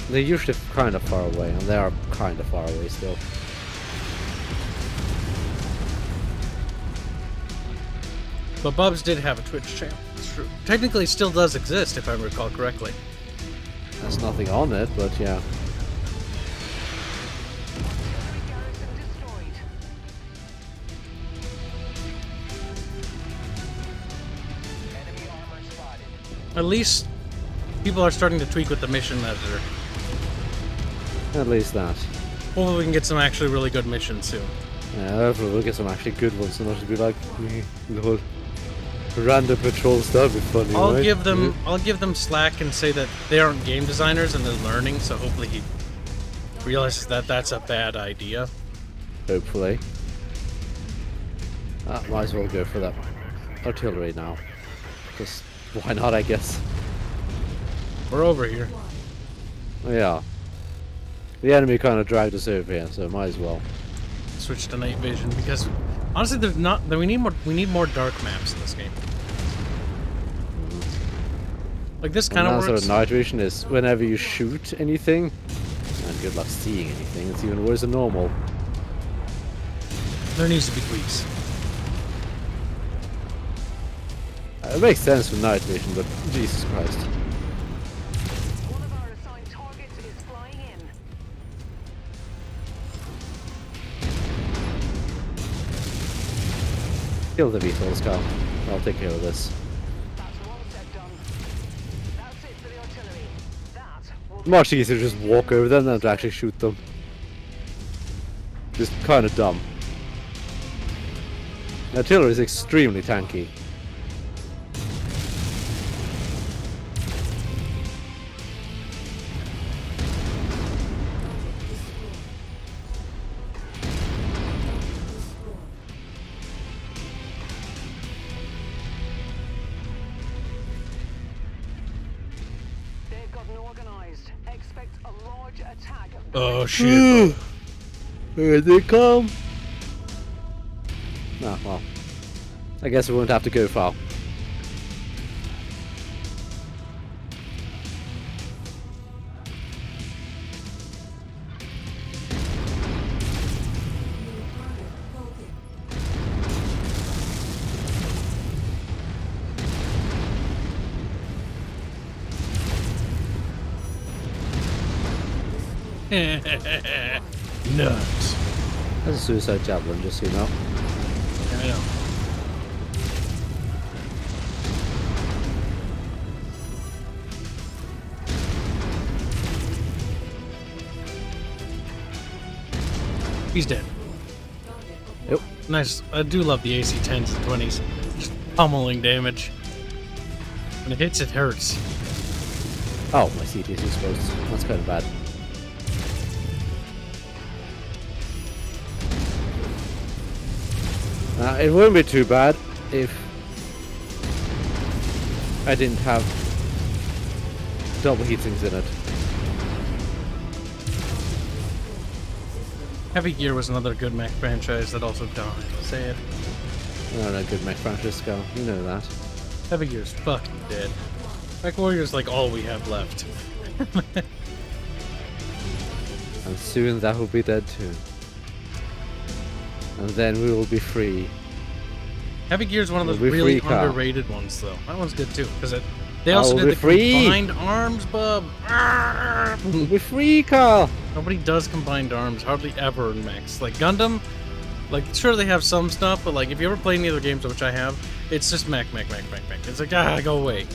they're usually kind of far away, and they are kind of far away still. But Bubs did have a Twitch channel. It's true. Technically, it still does exist, if I recall correctly. There's nothing on it, but yeah. Enemy garrison destroyed. Enemy armor spotted. At least people are starting to tweak with the mission editor. At least that. Hopefully we can get some actually really good missions soon. Yeah, hopefully we'll get some actually good ones, and not just be like the whole random patrol stuff. Be funny. I'll right? give them slack and say that they aren't game designers and they're learning, so hopefully he realizes that that's a bad idea. Hopefully. Might as well go for that artillery now. Just why not, I guess. We're over here. Yeah. The enemy kind of dragged us over here, so might as well. Switch to night vision because honestly, we need more dark maps in this game. Like this kind of Sort works. of night vision is whenever you shoot anything, and good luck seeing anything. It's even worse than normal. There needs to be tweaks. It makes sense for night vision, but Jesus Christ. One of our assigned targets is flying in. Kill the VTOLs, Carl. I'll take care of this. That's one set done. That's it for the artillery. That will Much easier to just walk over them than to actually shoot them. Just kind of dumb. Artillery is extremely tanky. they've gotten organized. Expect a large attack. Oh shit! Here they come! Ah, well. I guess we won't have to go far. Nuts. That's a suicide javelin, just so you know. I know. He's dead. Yep. Nice. I do love the AC 10s and 20s. Just pummeling damage. When it hits, it hurts. Oh, my CT is exposed. That's kind of bad. It wouldn't be too bad if I didn't have double heatsinks in it. Heavy Gear was another good mech franchise that also died. Say it. No, no, good mech Francisco. You know that. Heavy Gear's fucking dead. MechWarrior's like all we have left. And soon that will be dead too. And then we will be free. Heavy Gear's one of those We'll be really free, Kyle. underrated ones, though. That one's good too, because they I also will did be the free. combined arms, bub. We'll be free, Carl! Nobody does combined arms, hardly ever in mechs. Like Gundam, like sure they have some stuff, but like if you ever play any other games, which I have, it's just mech. It's like go away.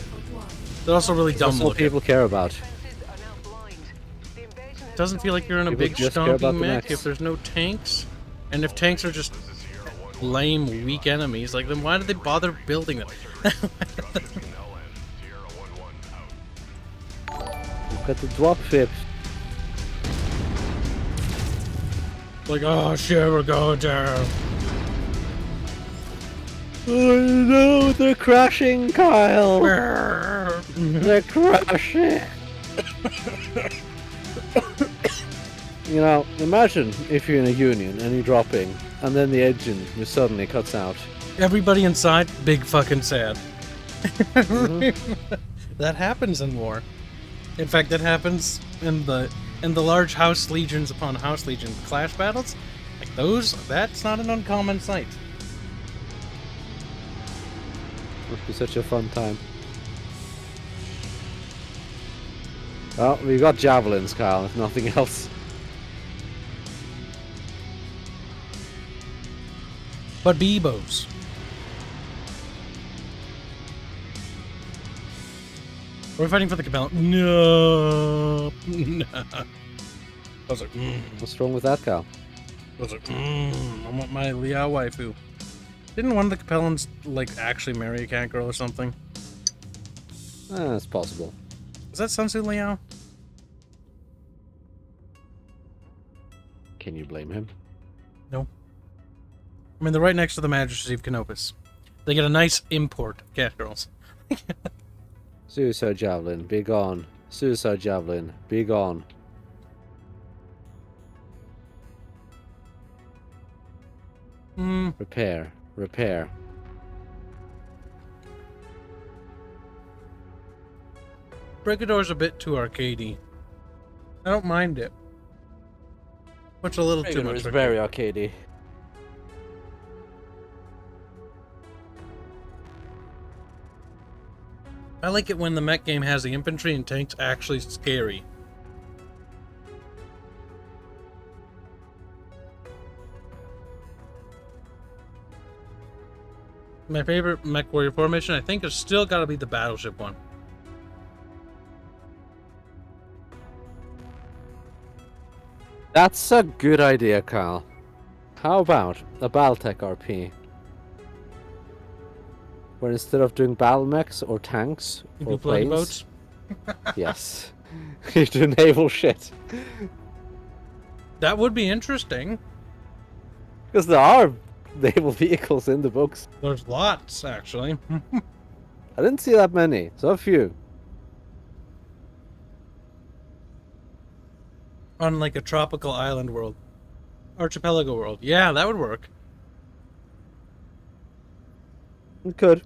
They're also really dumb That's what looking. people care about. Defenses are now blind. The invasion has Doesn't feel like you're in a People big just care about stompy the mech mechs. if there's no tanks, and if tanks are just lame, weak enemies, like then why did they bother building them? We've got the drop ship. Like, oh shit, we're going down. Oh no, they're crashing, Kyle! They're crashing! You know, imagine if you're in a union and you're dropping, and then the engine just suddenly cuts out. Everybody inside, big fucking sad. That happens in war. In fact, that happens in the large house legions upon house legion clash battles. Like those, that's not an uncommon sight. Must be such a fun time. Well, we got javelins, Kyle, if nothing else. But Bebos. We're fighting for the Capella. No. No. Those are. What's wrong with that, Kyle? Those are. I want my Liao waifu. Didn't one of the Capellans like actually marry a cat girl or something? It's possible. Is that Sun Tzu Liao? Can you blame him? No. I mean, they're right next to the Majesty of Canopus. They get a nice import of cat girls. Suicide Javelin, be gone. Suicide Javelin, be gone. Repair, repair. Brigador's a bit too arcadey. I don't mind it. What's a little too much? It's arcade. very arcadey. I like it when the mech game has the infantry and tanks actually scary. My favorite MechWarrior formation, I think, has still got to be the battleship one. That's a good idea, Kyle. How about a BattleTech RP? Where instead of doing battle mechs or tanks You or do bloody planes, boats. yes, you do naval shit. That would be interesting. Because there are naval vehicles in the books. There's lots, actually. I didn't see that many, so a few. On like a tropical island world. Archipelago world. Yeah, that would work. It could.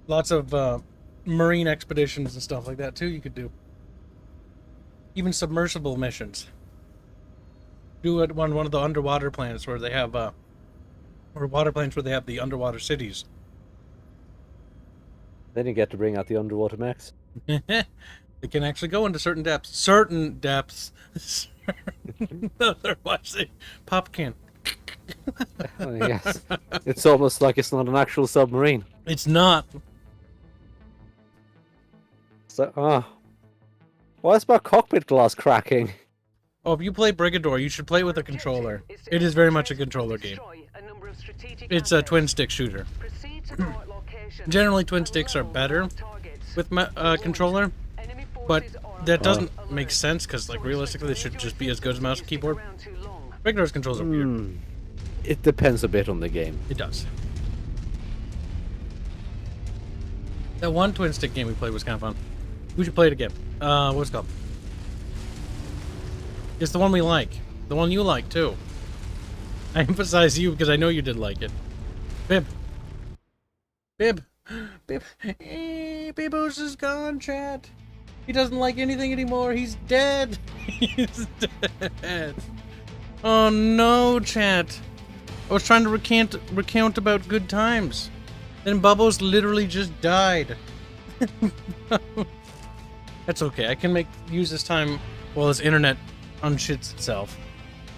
Lots of marine expeditions and stuff like that too you could do. Even submersible missions. Do it on one of the underwater planets where they have or water planets where they have the underwater cities. Then you get to bring out the underwater mechs. They can actually go into certain depths. Certain depths. Otherwise they pop can. Yes. It's almost like it's not an actual submarine. It's not. So, why is my cockpit glass cracking? Oh, if you play Brigador, you should play with a controller. It is very much a controller game. It's a twin stick shooter. Generally, twin sticks are better with controller, but that doesn't make sense because, like, realistically, they should just be as good as mouse and keyboard. Brigador's controls are weird. It depends a bit on the game. It does. That one twin stick game we played was kind of fun. We should play it again. What's it called? It's the one we like. The one you like, too. I emphasize you because I know you did like it. Bib. Bib. Bib. Bibos is gone, chat. He doesn't like anything anymore. He's dead. He's dead. Oh no, chat. I was trying to recount about good times. Then Bubbles literally just died. That's okay. I can use this time while his internet unshits itself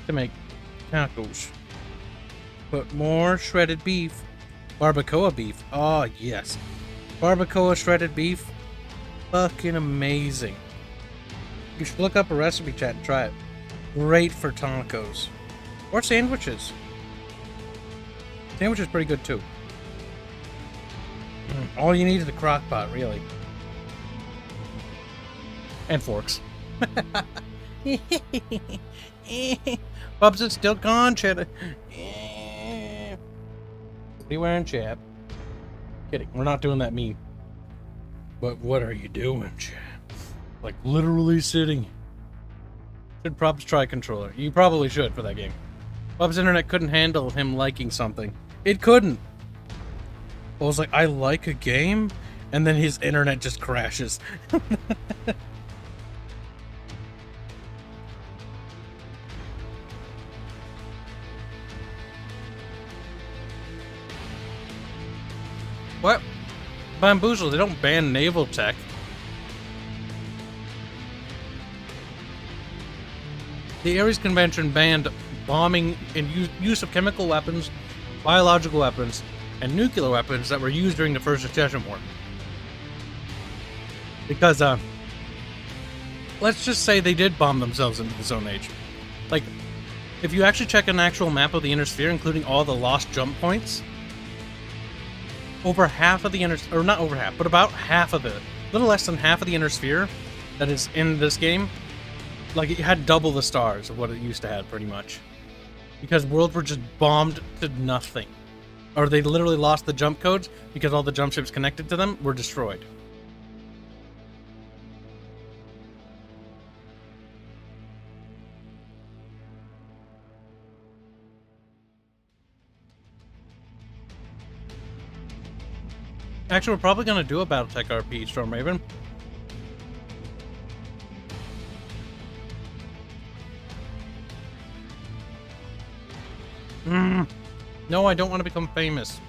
to make tacos. Put more shredded beef. Barbacoa beef. Oh, yes. Barbacoa shredded beef. Fucking amazing. You should look up a recipe, chat, and try it. Great for tacos. Or sandwiches. Sandwich is pretty good, too. All you need is a crock pot, really. And forks. Bubs is still gone, chat. What are you wearing, chap? Kidding, we're not doing that meme. But what are you doing, chap? Like, literally sitting. Should Props try controller? You probably should for that game. Bub's internet couldn't handle him liking something. It couldn't. I was like, I like a game, and then his internet just crashes. What? Bamboozle, they don't ban naval tech. The Ares Convention banned bombing and use of chemical weapons, biological weapons, and nuclear weapons that were used during the First Succession War. Because, let's just say they did bomb themselves into the Zone Age. Like, if you actually check an actual map of the Inner Sphere, including all the lost jump points, over half of the or not over half, but about half of it, a little less than half of the Inner Sphere that is in this game, like, it had double the stars of what it used to have, pretty much. Because worlds were just bombed to nothing. Or they literally lost the jump codes because all the jump ships connected to them were destroyed. Actually, we're probably going to do a BattleTech RP, Stormraven. No, I don't want to become famous.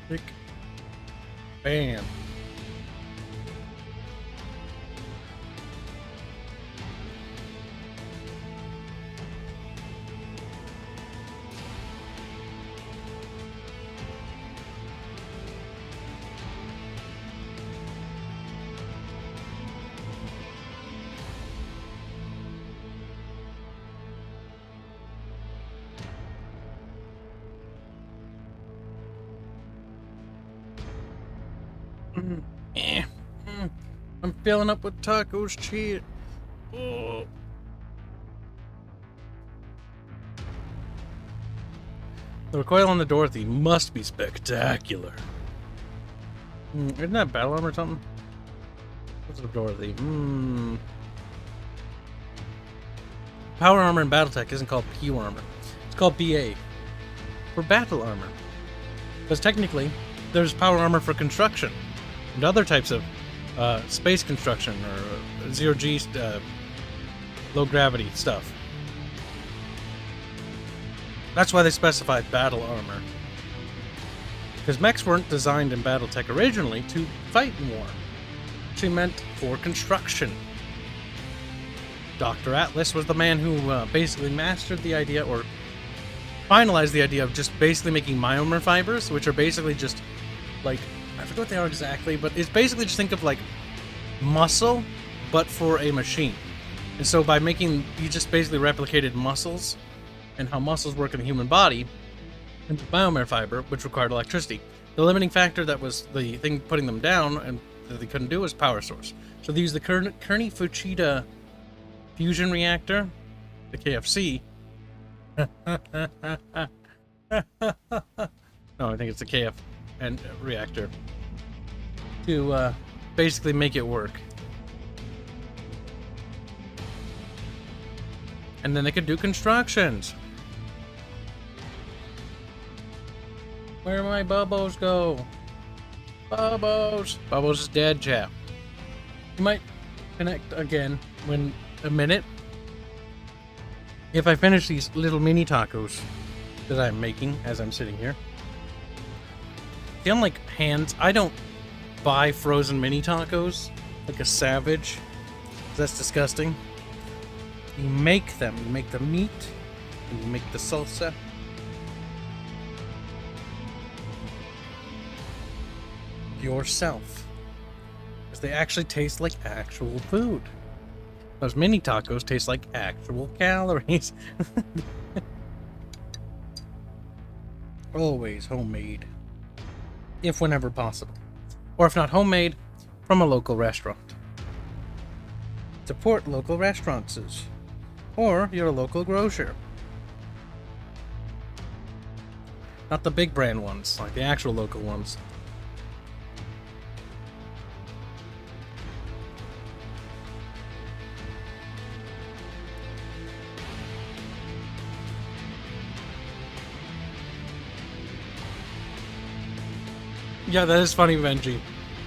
Big bam. I'm filling up with tacos, cheat. Oh. The recoil on the Dorothy must be spectacular. Isn't that battle armor or something? What's the Dorothy? Power armor in BattleTech isn't called P armor. It's called BA. For battle armor. Because technically, there's power armor for construction and other types of space construction or zero-G low gravity stuff. That's why they specified battle armor. Because mechs weren't designed in BattleTech originally to fight in war. She meant for construction. Dr. Atlas was the man who basically mastered the idea, or finalized the idea of just basically making myomer fibers, which are basically just like, I forget what they are exactly, but it's basically just think of like muscle, but for a machine. And so by making, you just basically replicated muscles and how muscles work in the human body into biomer fiber, which required electricity. The limiting factor that was the thing putting them down and that they couldn't do was power source. So they used the Kearney-Fuchida fusion reactor, the KFC. No, I think it's the KF and reactor to basically make it work. And then they could do constructions. Where my Bubbles go? Bubbles! Bubbles is dead, chap. You might connect again when a minute. If I finish these little mini tacos that I'm making as I'm sitting here. See, unlike Hands, I don't buy frozen mini tacos like a savage. That's disgusting. You make them. You make the meat, and you make the salsa. Yourself. Because they actually taste like actual food. Those mini tacos taste like actual calories. Always homemade. If whenever possible. Or if not homemade, from a local restaurant. Support local restaurants. Or your local grocer. Not the big brand ones, like the actual local ones. Yeah, that is funny, Benji.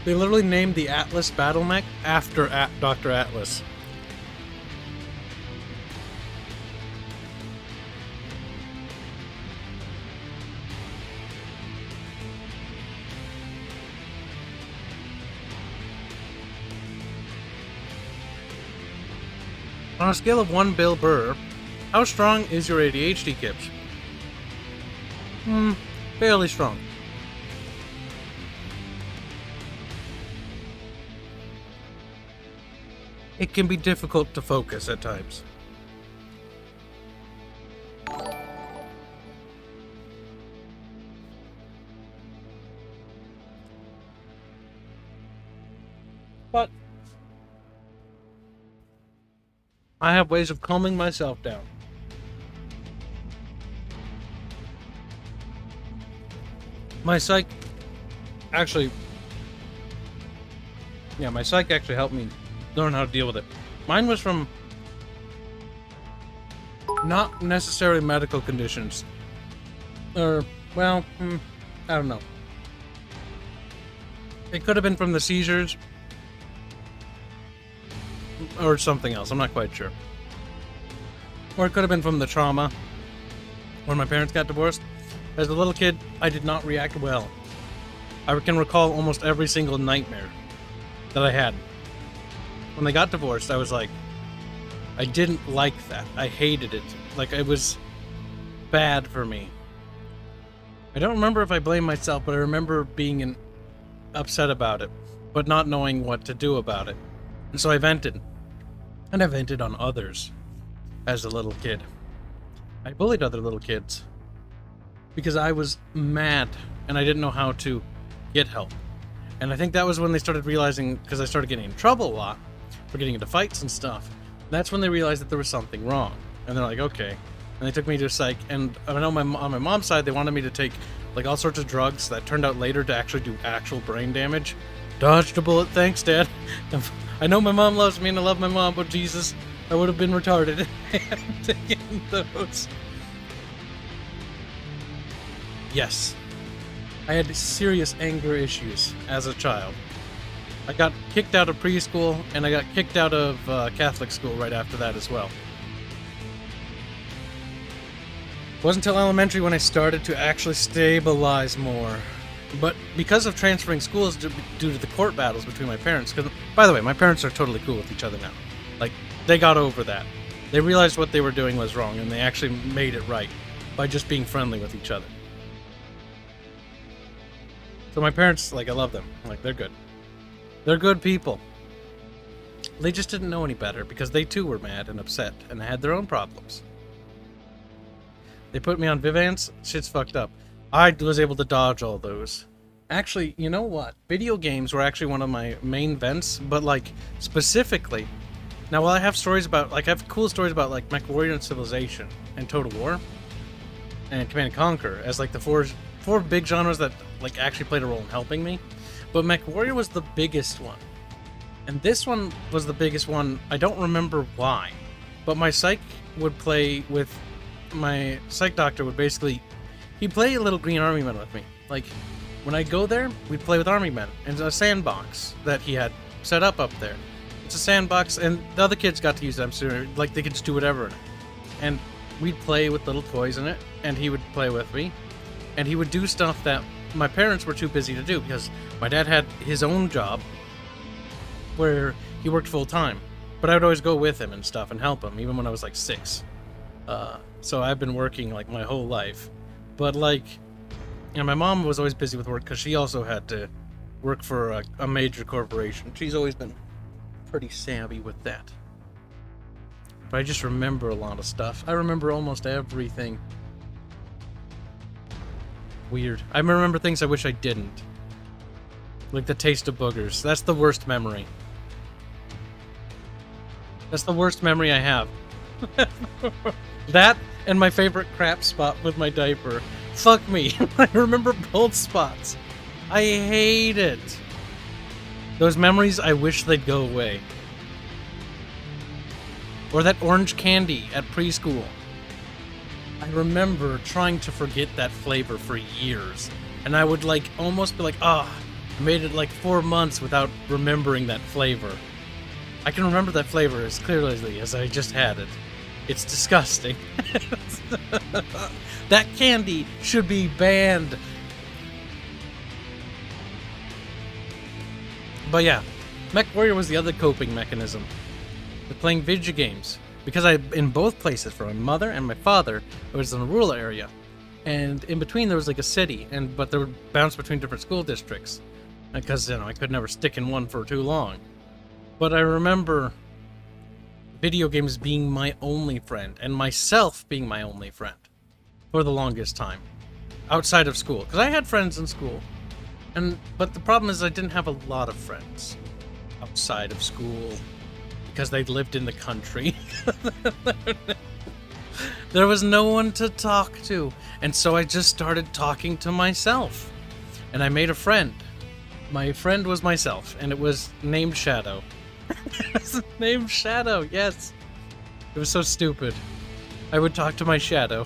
They literally named the Atlas battle mech after Dr. Atlas. On a scale of 1 Bill Burr, how strong is your ADHD, Kibs? Fairly strong. It can be difficult to focus at times. But I have ways of calming myself down. My psych actually helped me learn how to deal with it. Mine was from not necessarily medical conditions. Or, well, I don't know. It could have been from the seizures or something else. I'm not quite sure. Or it could have been from the trauma when my parents got divorced. As a little kid, I did not react well. I can recall almost every single nightmare that I had. When they got divorced, I was like, I didn't like that. I hated it. Like, it was bad for me. I don't remember if I blamed myself, but I remember being upset about it, but not knowing what to do about it. And so I vented. And I vented on others as a little kid. I bullied other little kids because I was mad and I didn't know how to get help. And I think that was when they started realizing, because I started getting in trouble a lot for getting into fights and stuff. That's when they realized that there was something wrong. And they're like, okay. And they took me to psych. And I know on my mom's side, they wanted me to take like all sorts of drugs that turned out later to actually do actual brain damage. Dodged a bullet, thanks, Dad. I know my mom loves me and I love my mom, but Jesus, I would have been retarded taking those. Yes. I had serious anger issues as a child. I got kicked out of preschool, and I got kicked out of Catholic school right after that as well. It wasn't until elementary when I started to actually stabilize more. But because of transferring schools due to the court battles between my parents, because, by the way, my parents are totally cool with each other now. Like, they got over that. They realized what they were doing was wrong, and they actually made it right by just being friendly with each other. So my parents, like, I love them. Like, they're good. They're good people. They just didn't know any better because they too were mad and upset and had their own problems. They put me on Vivance. Shit's fucked up. I was able to dodge all those. Actually, you know what? Video games were actually one of my main vents, but like specifically. Now, while I have stories about, like, I have cool stories about like MechWarrior and Civilization and Total War and Command & Conquer as like the four big genres that like actually played a role in helping me. But MechWarrior was the biggest one. And this one was the biggest one. I don't remember why. But my psych would play with... My psych doctor would basically... He'd play a little green army men with me. Like, when I go there, we'd play with army men. And a sandbox that he had set up there. It's a sandbox, and the other kids got to use them. So, like, they could just do whatever in it. And we'd play with little toys in it. And he would play with me. And he would do stuff that my parents were too busy to do because my dad had his own job where he worked full time, but I would always go with him and stuff and help him even when I was like 6. So I've been working like my whole life, but like, and my mom was always busy with work because she also had to work for a major corporation. She's always been pretty savvy with that. But I just remember a lot of stuff. I remember almost everything. Weird. I remember things I wish I didn't. Like the taste of boogers. That's the worst memory. That's the worst memory I have. That and my favorite crap spot with my diaper. Fuck me. I remember both spots. I hate it. Those memories, I wish they'd go away. Or that orange candy at preschool. I remember trying to forget that flavor for years, and I would like almost be like, I made it like 4 months without remembering that flavor. I can remember that flavor as clearly as I just had it. It's disgusting. That candy should be banned. But yeah, MechWarrior was the other coping mechanism. With playing video games. Because in both places, for my mother and my father, it was in a rural area. And in between there was like a city, but they would bounce between different school districts. Because, I could never stick in one for too long. But I remember video games being my only friend, and myself being my only friend for the longest time, outside of school. Because I had friends in school, but the problem is I didn't have a lot of friends outside of school, because they lived in the country. There was no one to talk to, and so I just started talking to myself, and I made a friend. My friend was myself, and it was named Shadow. Named Shadow, yes. It was so stupid. I would talk to my shadow.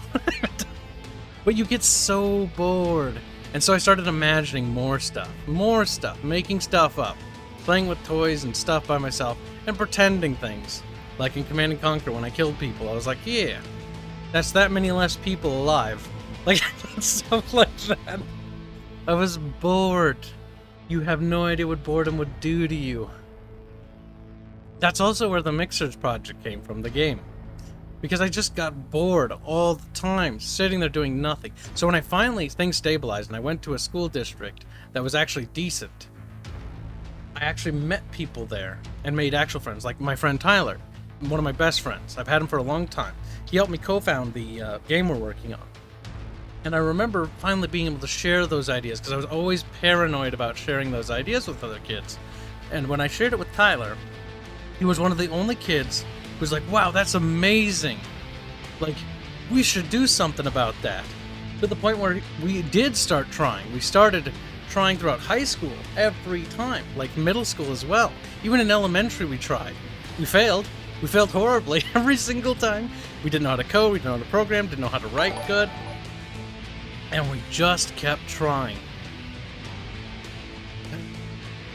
But you get so bored. And so I started imagining more stuff, making stuff up, playing with toys and stuff by myself, and pretending things. Like in Command & Conquer when I killed people, I was like, yeah, that's that many less people alive. Like, stuff like that. I was bored. You have no idea what boredom would do to you. That's also where the Mixers project came from, the game. Because I just got bored all the time, sitting there doing nothing. So when things stabilized and I went to a school district that was actually decent, I actually met people there and made actual friends, like my friend Tyler, one of my best friends. I've had him for a long time. He helped me co-found the game we're working on. And I remember finally being able to share those ideas, because I was always paranoid about sharing those ideas with other kids. And when I shared it with Tyler, he was one of the only kids who was like, wow, that's amazing. Like, we should do something about that. To the point where we did start trying. We started trying throughout high school every time, like middle school as well. Even in elementary we tried. We failed. We failed horribly every single time. We didn't know how to code, we didn't know how to program, didn't know how to write good. And we just kept trying.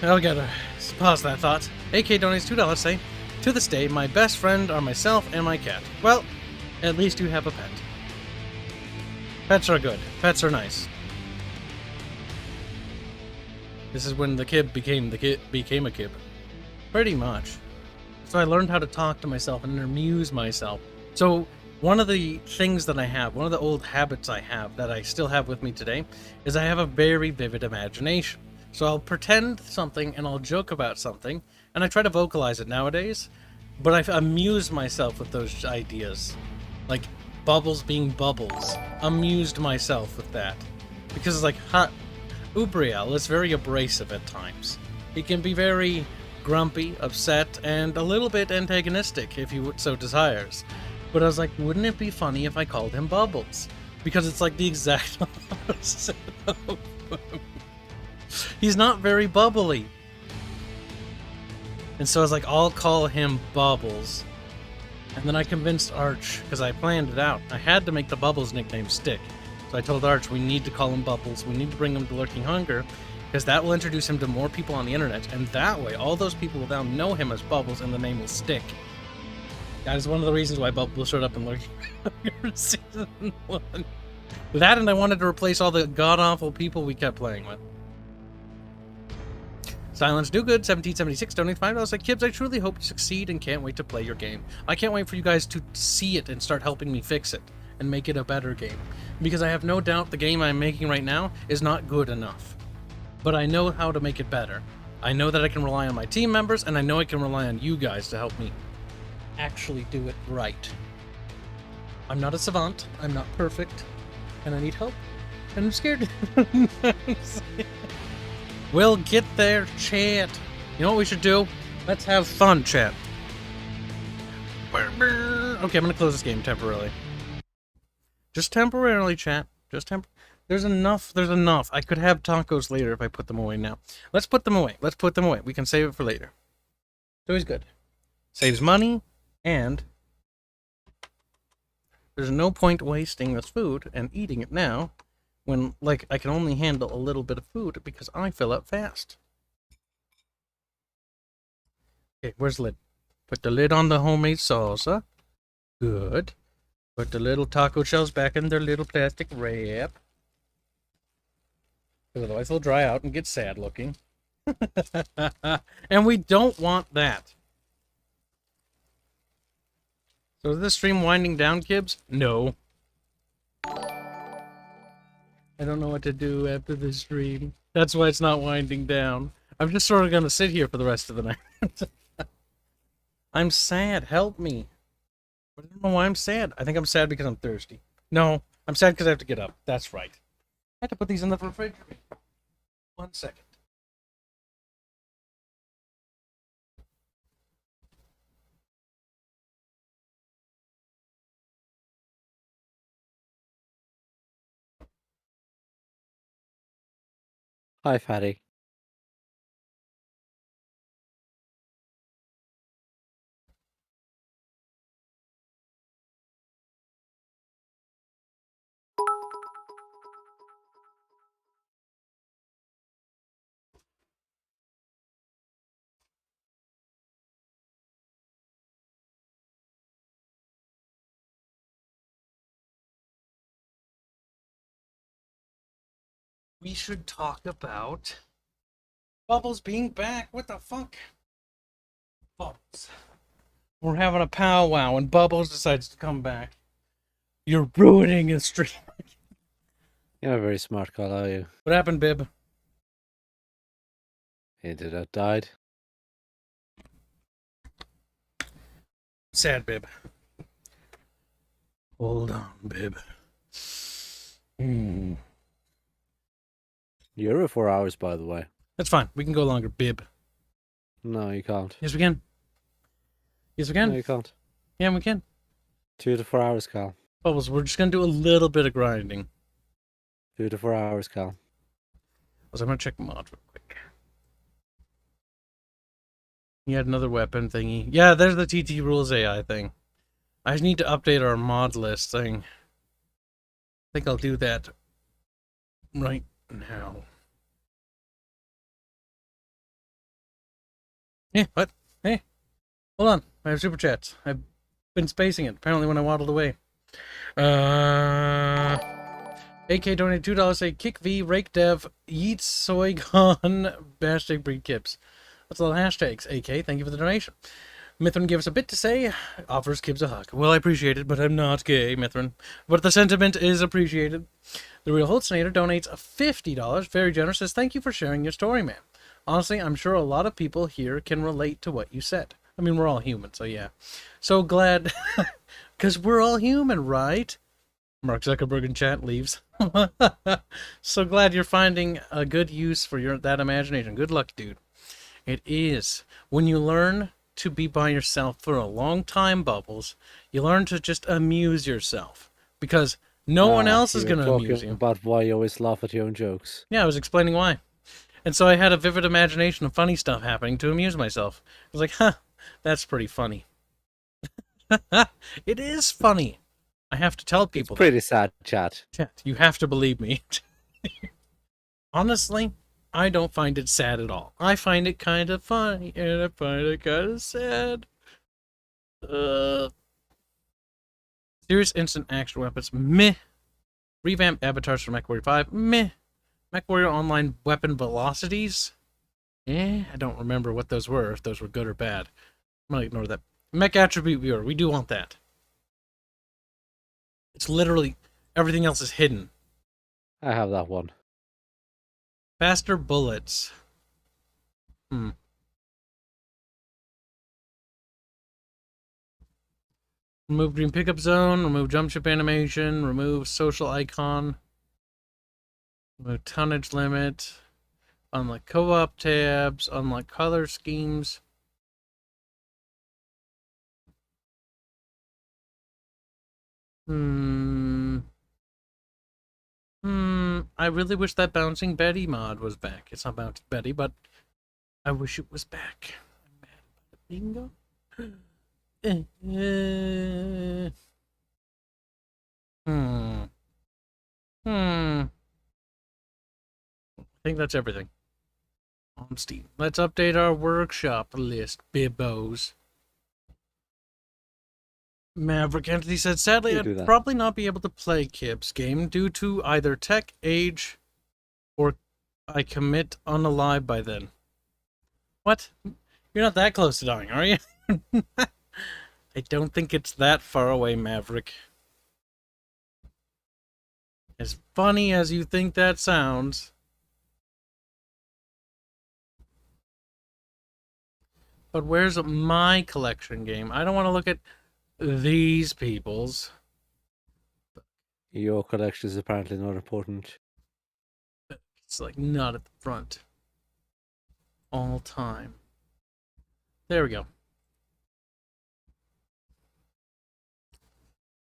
I gotta pause that thought. AK donates $2, say, to this day, my best friend are myself and my cat. Well, at least you have a pet. Pets are good. Pets are nice. This is when the kid became a kib. Pretty much. So I learned how to talk to myself and amuse myself. So one of the things that I have, one of the old habits I have that I still have with me today, is I have a very vivid imagination. So I'll pretend something and I'll joke about something, and I try to vocalize it nowadays, but I amuse myself with those ideas. Like bubbles being bubbles. Amused myself with that. Because it's like, Ubriel is very abrasive at times. He can be very grumpy, upset, and a little bit antagonistic if he so desires. But I was like, wouldn't it be funny if I called him Bubbles? Because it's like the exact opposite of him. He's not very bubbly. And so I was like, I'll call him Bubbles. And then I convinced Arch, because I planned it out. I had to make the Bubbles nickname stick. So I told Arch, we need to call him Bubbles. We need to bring him to Lurking Hunger, because that will introduce him to more people on the internet. And that way, all those people will now know him as Bubbles, and the name will stick. That is one of the reasons why Bubbles showed up in Lurking Hunger Season 1. That, and I wanted to replace all the god-awful people we kept playing with. Silence Do Good 1776 donates $5. Like, Kibs, I truly hope you succeed and can't wait to play your game. I can't wait for you guys to see it and start helping me fix it and make it a better game. Because I have no doubt the game I'm making right now is not good enough. But I know how to make it better. I know that I can rely on my team members, and I know I can rely on you guys to help me actually do it right. I'm not a savant, I'm not perfect, and I need help, and I'm scared. We'll get there, chat. You know what we should do? Let's have fun, chat. Okay, I'm gonna close this game temporarily. Just temporarily, chat. Just There's enough. I could have tacos later if I put them away now. Let's put them away. We can save it for later. It's always good. Saves money, and there's no point wasting this food and eating it now, when, like, I can only handle a little bit of food because I fill up fast. Okay, where's the lid? Put the lid on the homemade salsa. Good. Put the little taco shells back in their little plastic wrap. Because otherwise they'll dry out and get sad looking. And we don't want that. So is this stream winding down, Kibs? No. I don't know what to do after this stream. That's why it's not winding down. I'm just sort of going to sit here for the rest of the night. I'm sad. Help me. I don't know why I'm sad. I think I'm sad because I'm thirsty. No, I'm sad because I have to get up. That's right. I have to put these in the refrigerator. 1 second. Hi, Fatty. We should talk about Bubbles being back. What the fuck? Bubbles. We're having a powwow and Bubbles decides to come back. You're ruining the stream. You're a very smart call, are you? What happened, Bib? He did that died. Sad, Bib. Hold on, Bib. Hmm. You're at 4 hours, by the way. That's fine. We can go longer, Bib. No, you can't. Yes, we can. Yes, we can. No, you can't. Yeah, we can. 2 to 4 hours, Cal. Bubbles, we're just going to do a little bit of grinding. 2 to 4 hours, Cal. So I'm going to check mod real quick. You had another weapon thingy. Yeah, there's the TT Rules AI thing. I just need to update our mod list thing. I think I'll do that right now. Yeah, what? Hey, hold on. I have super chats. I've been spacing it, apparently when I waddled away. AK donated $2. Say Kick V, Rake Dev, Yeet Soygon, hashtag Breed Kips. That's a lot of hashtags. AK, thank you for the donation. Mithrin gives a bit to say, offers Kibs a hug. Well, I appreciate it, but I'm not gay, Mithrin. But the sentiment is appreciated. The Real Holtznator donates $50. Very generous. Says, thank you for sharing your story, man. Honestly, I'm sure a lot of people here can relate to what you said. I mean, we're all human, so yeah. So glad, because we're all human, right? Mark Zuckerberg in chat leaves. So glad you're finding a good use for that imagination. Good luck, dude. It is. When you learn to be by yourself for a long time, Bubbles, you learn to just amuse yourself. Because no one else is going to amuse you. About why you always laugh at your own jokes. Yeah, I was explaining why. And so I had a vivid imagination of funny stuff happening to amuse myself. I was like, huh, that's pretty funny. It is funny. I have to tell people. It's pretty sad, chat. Chat, you have to believe me. Honestly, I don't find it sad at all. I find it kind of funny, and I find it kind of sad. Serious instant action weapons, meh. Revamp avatars for MechWarrior 5, meh. MechWarrior online weapon velocities, I don't remember what those were, if those were good or bad. I'm gonna ignore that. Mech attribute viewer, we do want that. It's literally, everything else is hidden. I have that one. Faster bullets. Remove green pickup zone, remove jump ship animation, remove social icon, remove tonnage limit, unlock co-op tabs, unlock color schemes. I really wish that Bouncing Betty mod was back. It's not Bouncing Betty, but I wish it was back. I'm mad about the bingo. think that's everything on Steam. Let's update our workshop list, bibbos. Maverick Entity said, sadly, You do I'd that. probably not be able to play Kibs game due to either tech, age, or I commit unalive by then. What? You're not that close to dying, are you? I don't think it's that far away, Maverick. As funny as you think that sounds. But where's my collection game? I don't want to look at these people's. Your collection is apparently not important. It's like not at the front. All time. There we go.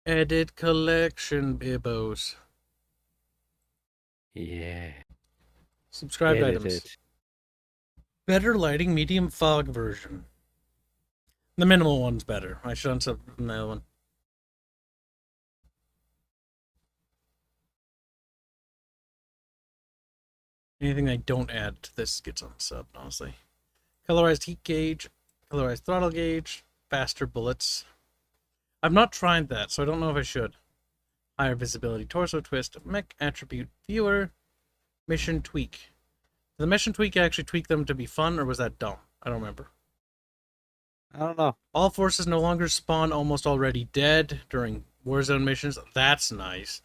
Edit collection bibbos. Yeah. Subscribed Edit items. it. Better lighting, medium fog version. The minimal one's better. I should unsub from that one. Anything I don't add to this gets unsubbed, honestly. Colorized heat gauge, colorized throttle gauge, faster bullets. I've not tried that, so I don't know if I should. Higher visibility torso twist, mech attribute viewer, mission tweak. Did the mission tweak actually tweak them to be fun, or was that dumb? I don't remember. I don't know. All forces no longer spawn almost already dead during Warzone missions. That's nice.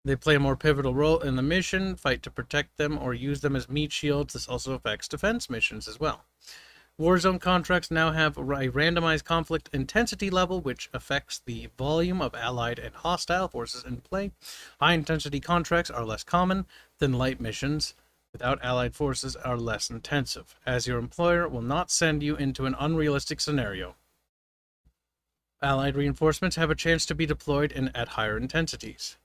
They play a more pivotal role in the mission, fight to protect them, or use them as meat shields. This also affects defense missions as well. Warzone contracts now have a randomized conflict intensity level, which affects the volume of allied and hostile forces in play. High-intensity contracts are less common than light missions without allied forces are less intensive, as your employer will not send you into an unrealistic scenario. Allied reinforcements have a chance to be deployed at higher intensities.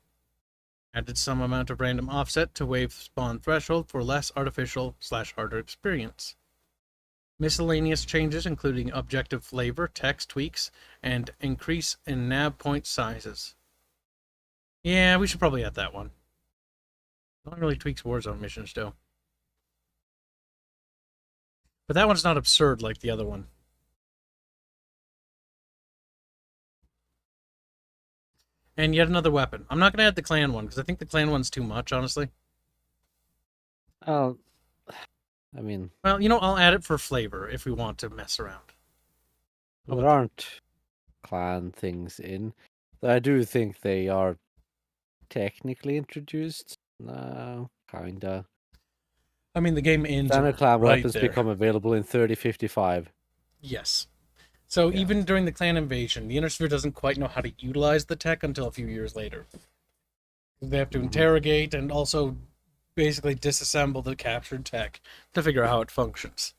Added some amount of random offset to wave spawn threshold for less artificial/harder experience. Miscellaneous changes including objective flavor, text tweaks, and increase in nav point sizes. Yeah, we should probably add that one. Not really tweaks Warzone missions, though. But that one's not absurd like the other one. And yet another weapon. I'm not going to add the clan one, because I think the clan one's too much, honestly. Oh, I mean, Well, you know, I'll add it for flavor if we want to mess around. there aren't clan things in. Though I do think they are technically introduced. No, kinda. I mean, the game ends Standard clan right weapons there. become available in 3055. Yes. So Yeah. even during the clan invasion, the Inner Sphere doesn't quite know how to utilize the tech until a few years later. They have to interrogate and also basically disassemble the captured tech to figure out how it functions.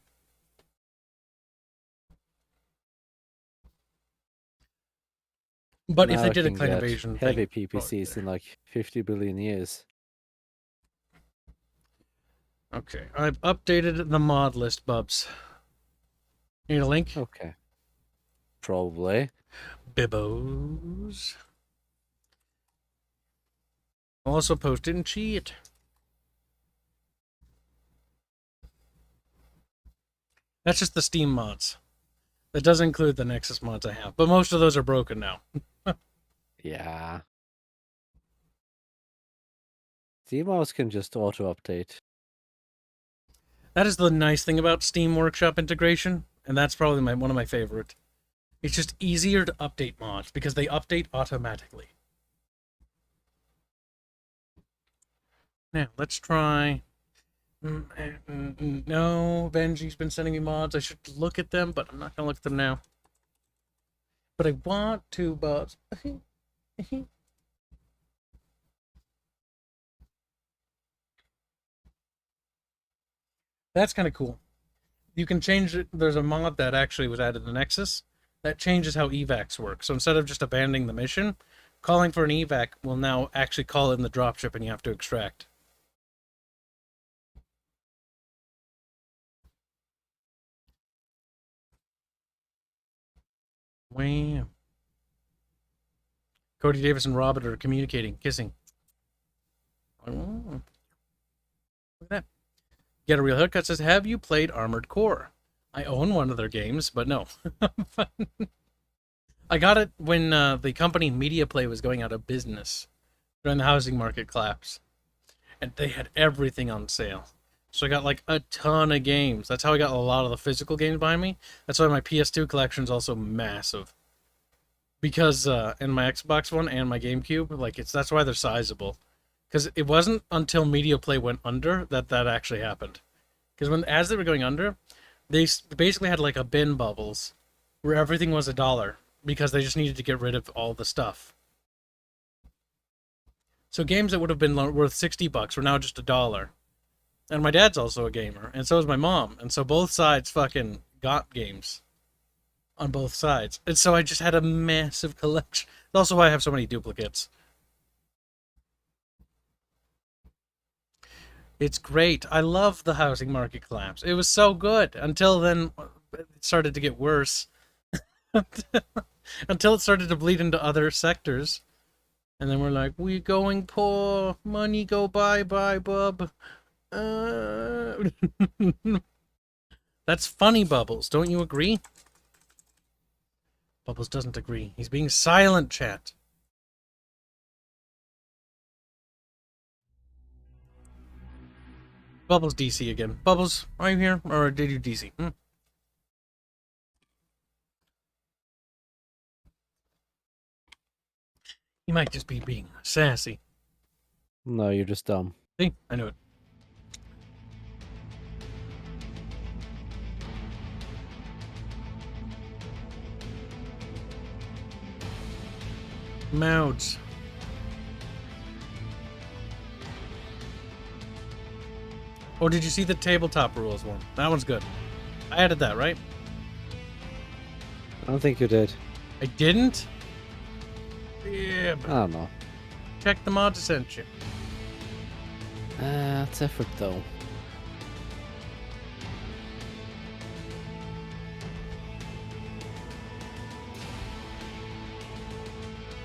But if Now they I did a can clan get invasion heavy thing, PPCs in like 50 billion years. okay, I've updated the mod list, Bubs. Need a link? Okay. Probably. Bibbos. I'll also post it in Cheat. That's just the Steam mods. That does include the Nexus mods I have, but most of those are broken now. Yeah. CMOS can just auto-update. That is the nice thing about Steam Workshop integration, and that's probably one of my favorite. It's just easier to update mods because they update automatically. Now, let's try... No, Benji's been sending me mods. I should look at them, but I'm not going to look at them now. But I want to, Bubs. That's kind of cool. You can change it. There's a mod that actually was added to Nexus that changes how evacs work. So instead of just abandoning the mission, calling for an evac will now actually call in the dropship and you have to extract. Wow. Cody Davis and Robert are communicating, kissing. Oh. Look at that. Get a Real Haircut says, have you played Armored Core? I own one of their games, but no. I got it when the company MediaPlay was going out of business during the housing market collapse. And they had everything on sale. So I got like a ton of games. That's how I got a lot of the physical games behind me. That's why my PS2 collection is also massive. Because in my Xbox One and my GameCube, like that's why they're sizable. Because it wasn't until MediaPlay went under that actually happened. Because as they were going under, they basically had like a bin bubbles where everything was $1 because they just needed to get rid of all the stuff. So games that would have been worth $60 were now just $1. And my dad's also a gamer, and so is my mom. And so both sides fucking got games on both sides. And so I just had a massive collection. That's also why I have so many duplicates. It's great. I love the housing market collapse. It was so good. Until then, it started to get worse. Until it started to bleed into other sectors. And then we're like, we going poor. Money go bye-bye, bub. That's funny, Bubbles. Don't you agree? Bubbles doesn't agree. He's being silent, chat. Bubbles DC again. Bubbles, are you here? Or did you DC? He might just be being sassy. No, you're just dumb. See? I knew it. Mounds. Oh, did you see the tabletop rules one? That one's good. I added that, right? I don't think you did. I didn't? Yeah, but I don't know. check the mods I sent you. That's effort, though.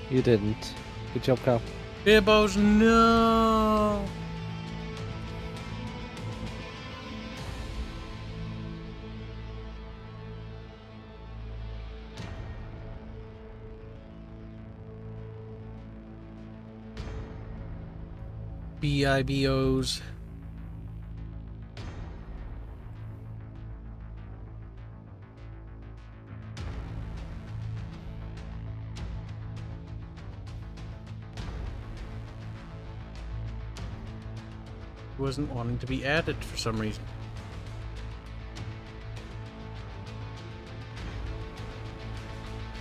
You didn't. Good job, Cal. Bibbos, no! BIBOs. Wasn't wanting to be added for some reason.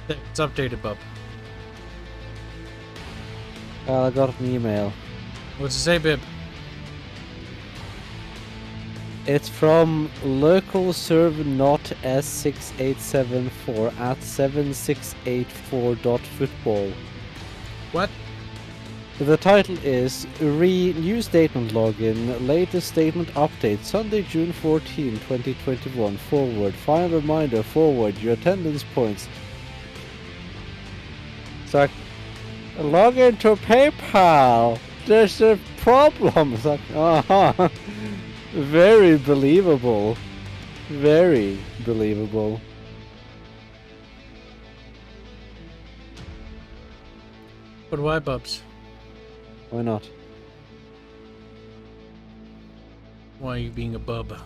It's updated, bub. I got an email. What's it say, Bib? It's from local server not S6874 at 7684.football. What? The title is New Statement Login, Latest Statement Update, Sunday, June 14, 2021. Forward. Final reminder, forward. Your attendance points. It's like, log into PayPal. There's a problem. It's like, very believable. Very believable. But why, Bubs? Why not? Why are you being a bub?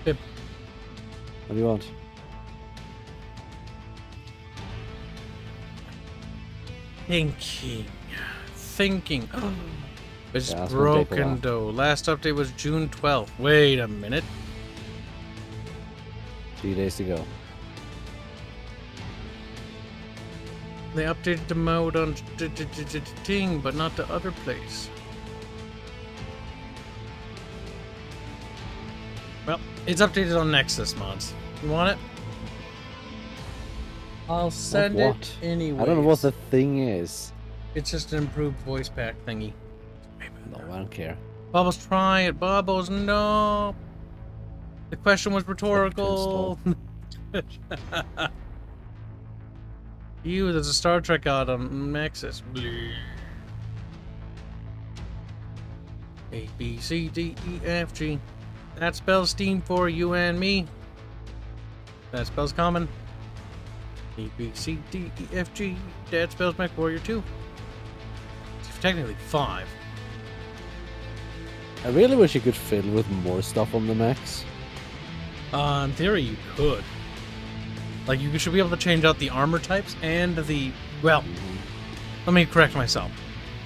Bib. What do you want? Thinking. It's Yeah, that's gonna take a broken while. though. Last update was June 12th. Wait a minute. 3 days to go. They updated the mode on Ting, but not the other place. Well, it's updated on Nexus mods. You want it? I'll send what? it anyway. I don't know what the thing is. It's just an improved voice pack thingy. No, I don't care. Bubbles, try it. Bubbles, no. The question was rhetorical. You, there's a Star Trek out on Nexus. A, B, C, D, E, F, G. That spells Steam for you and me. That spells common. A, B, C, D, E, F, G. That spells MechWarrior 2. It's technically 5. I really wish you could fill with more stuff on the mechs. In theory, you could. Like, you should be able to change out the armor types and the... Well, let me correct myself.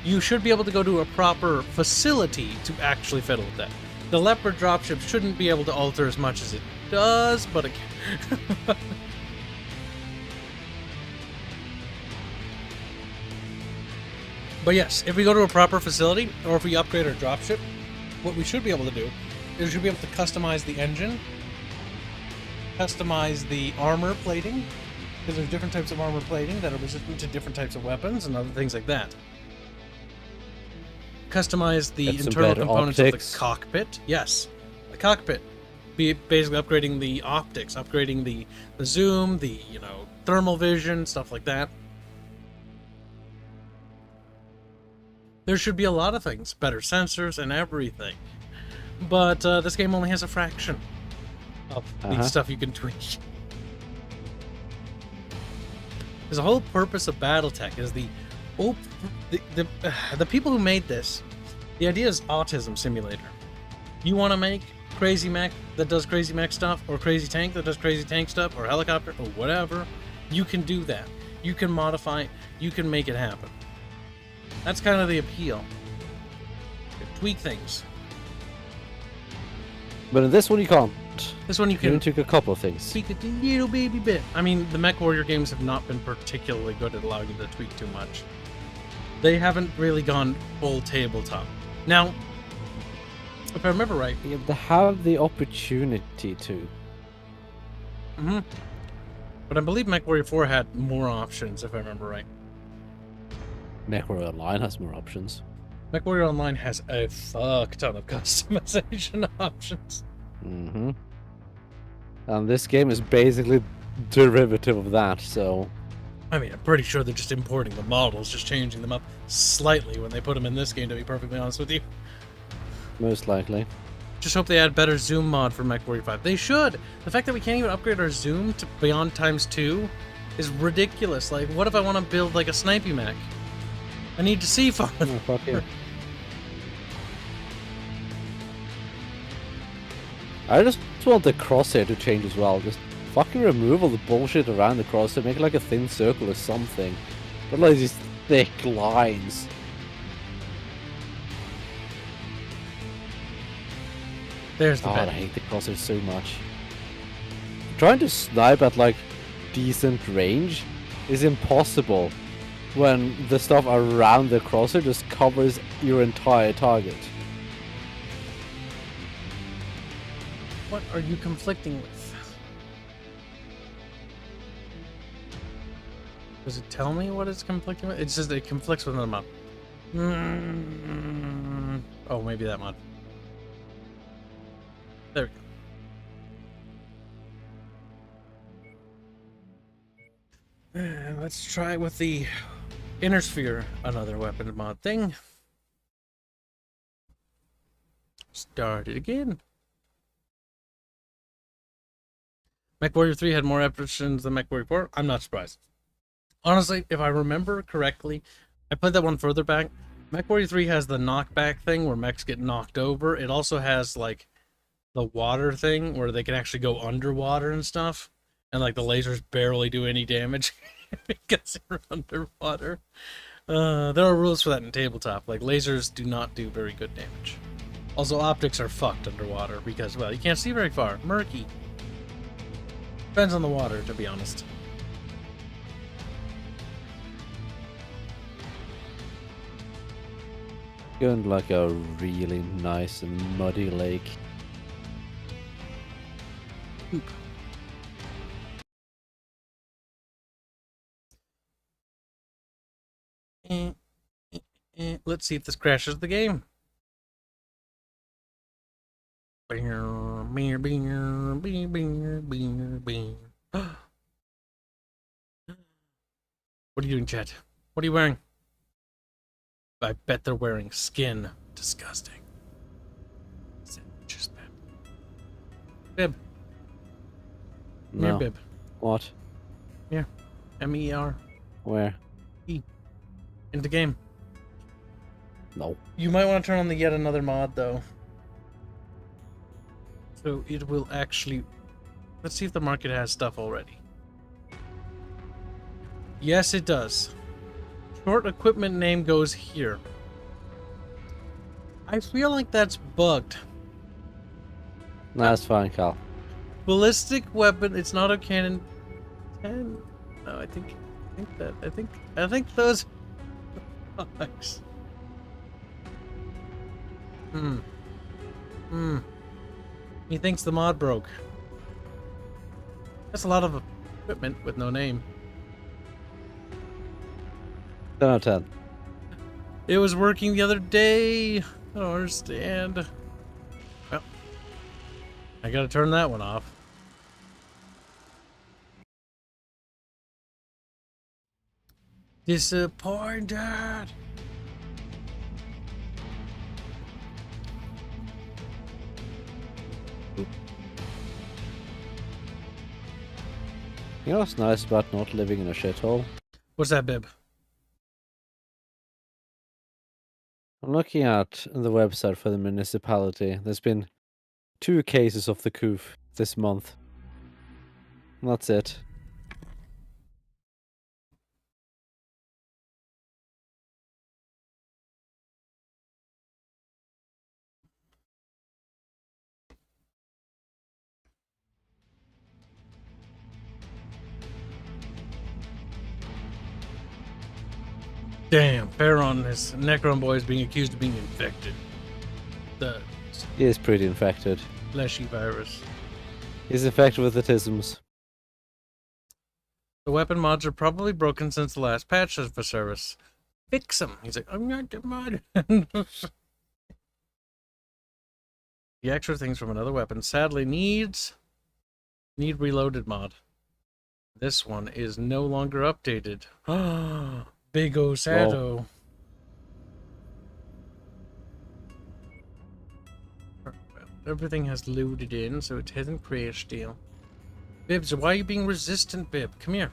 You should be able to go to a proper facility to actually fiddle with that. The Leopard dropship shouldn't be able to alter as much as it does, but it can. But yes, if we go to a proper facility, or if we upgrade our dropship, what we should be able to do is we should be able to customize the engine, customize the armor plating, because there's different types of armor plating that are resistant to different types of weapons and other things like that. Customize the Get some internal better components optics. of the cockpit. Yes, the cockpit. Be basically upgrading the optics, upgrading the zoom, the thermal vision, stuff like that. There should be a lot of things, better sensors and everything. But this game only has a fraction of the stuff you can tweak. Because the whole purpose of BattleTech is the people who made this. The idea is autism simulator. You want to make crazy mech that does crazy mech stuff, or crazy tank that does crazy tank stuff, or helicopter, or whatever. You can do that. You can modify it. You can make it happen. That's kind of the appeal. You can tweak things. But in this one you can't. This one you You can can tweak a couple of things. tweak it a little baby bit. I mean, the MechWarrior games have not been particularly good at allowing you to tweak too much. They haven't really gone full tabletop. Now, if I remember right, Yeah, they have the opportunity to. but I believe MechWarrior 4 had more options, if I remember right. MechWarrior Online has more options. MechWarrior Online has a fuck ton of customization options. Mm-hmm. And this game is basically derivative of that, so... I mean, I'm pretty sure they're just importing the models, just changing them up slightly when they put them in this game, to be perfectly honest with you. Most likely. Just hope they add better zoom mod for MechWarrior 5. They should! The fact that we can't even upgrade our zoom to beyond ×2 is ridiculous. Like, what if I want to build, like, a snipey mech? I need to see far. Oh, fuck yeah. I just want the crosshair to change as well. Just fucking remove all the bullshit around the crosshair. Make it like a thin circle or something. Not like these thick lines. There's the God, I bed. hate the crosshair so much. Trying to snipe at like decent range is impossible when the stuff around the crosshair just covers your entire target. What are you conflicting with? Does it tell me what it's conflicting with? It says it conflicts with another mod. Oh, maybe that mod. There we go. Let's try with the Inner Sphere, another weapon mod thing. Start it again. MechWarrior 3 had more options than MechWarrior 4. I'm not surprised. Honestly, if I remember correctly, I played that one further back. MechWarrior 3 has the knockback thing where mechs get knocked over. It also has, like, the water thing where they can actually go underwater and stuff. And, like, the lasers barely do any damage because they're underwater. There are rules for that in tabletop. Like, lasers do not do very good damage. Also, optics are fucked underwater because, well, you can't see very far. Murky. Depends on the water, to be honest. Going to like a really nice and muddy lake. Oop. Let's see if this crashes the game. What are you doing, chat? What are you wearing? I bet they're wearing skin. Disgusting. Sandwiches, Bib. Come here, No. Bib. What? Here. MER. Where? In the game. No. You might want to turn on the yet another mod, though. So it will actually... Let's see if the market has stuff already. Yes, it does. Short equipment name goes here. I feel like that's bugged. No, that's fine, Cal. Ballistic weapon, it's not a cannon. No, I think those... Nice. He thinks the mod broke. That's a lot of equipment with no name. 10 out of 10. It was working the other day. I don't understand. Well, I gotta turn that one off. Disappointed. You know what's nice about not living in a shithole? What's that, Bib? I'm looking at the website for the municipality. There's been 2 cases of the coup this month. And that's it. Damn, Baron, his Necron boy is being accused of being infected. The He is pretty infected. fleshy virus. He's infected with autisms. The weapon mods are probably broken since the last patch of the service. Fix them. He's like, I'm not the mod. The extra things from another weapon sadly need reloaded mod. This one is no longer updated. Big Osado. Everything has loaded in, so it hasn't crashed still. Bibs, why are you being resistant, Bib? Come here.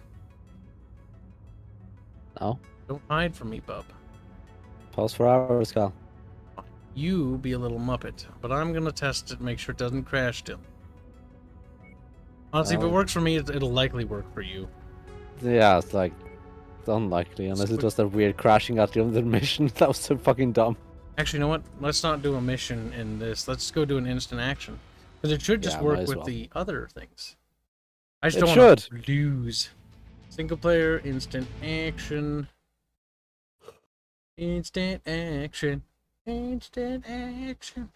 No. Don't hide from me, bub. Pause for hours, Cal. You be a little muppet, but I'm gonna test it, make sure it doesn't crash still. Honestly, if it works for me, it'll likely work for you. Yeah, it's like... It's unlikely, unless it does that weird crashing at the end of the mission. That was so fucking dumb. Actually, you know what? Let's not do a mission in this. Let's go do an instant action. Because it should just work with the other things. I just don't want to lose. Single player, instant action. Instant action. Instant action.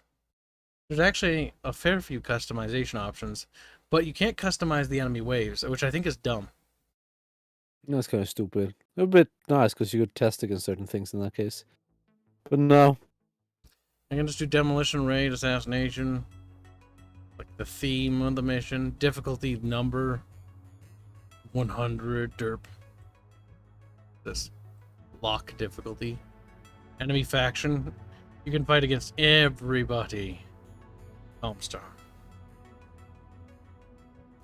There's actually a fair few customization options, but you can't customize the enemy waves, which I think is dumb. That's kind of stupid. A bit nice, because you could test against certain things in that case. But no. I can just do demolition, raid, assassination. Like the theme of the mission. Difficulty number 100 derp. This lock difficulty. Enemy faction. You can fight against everybody. Homestar.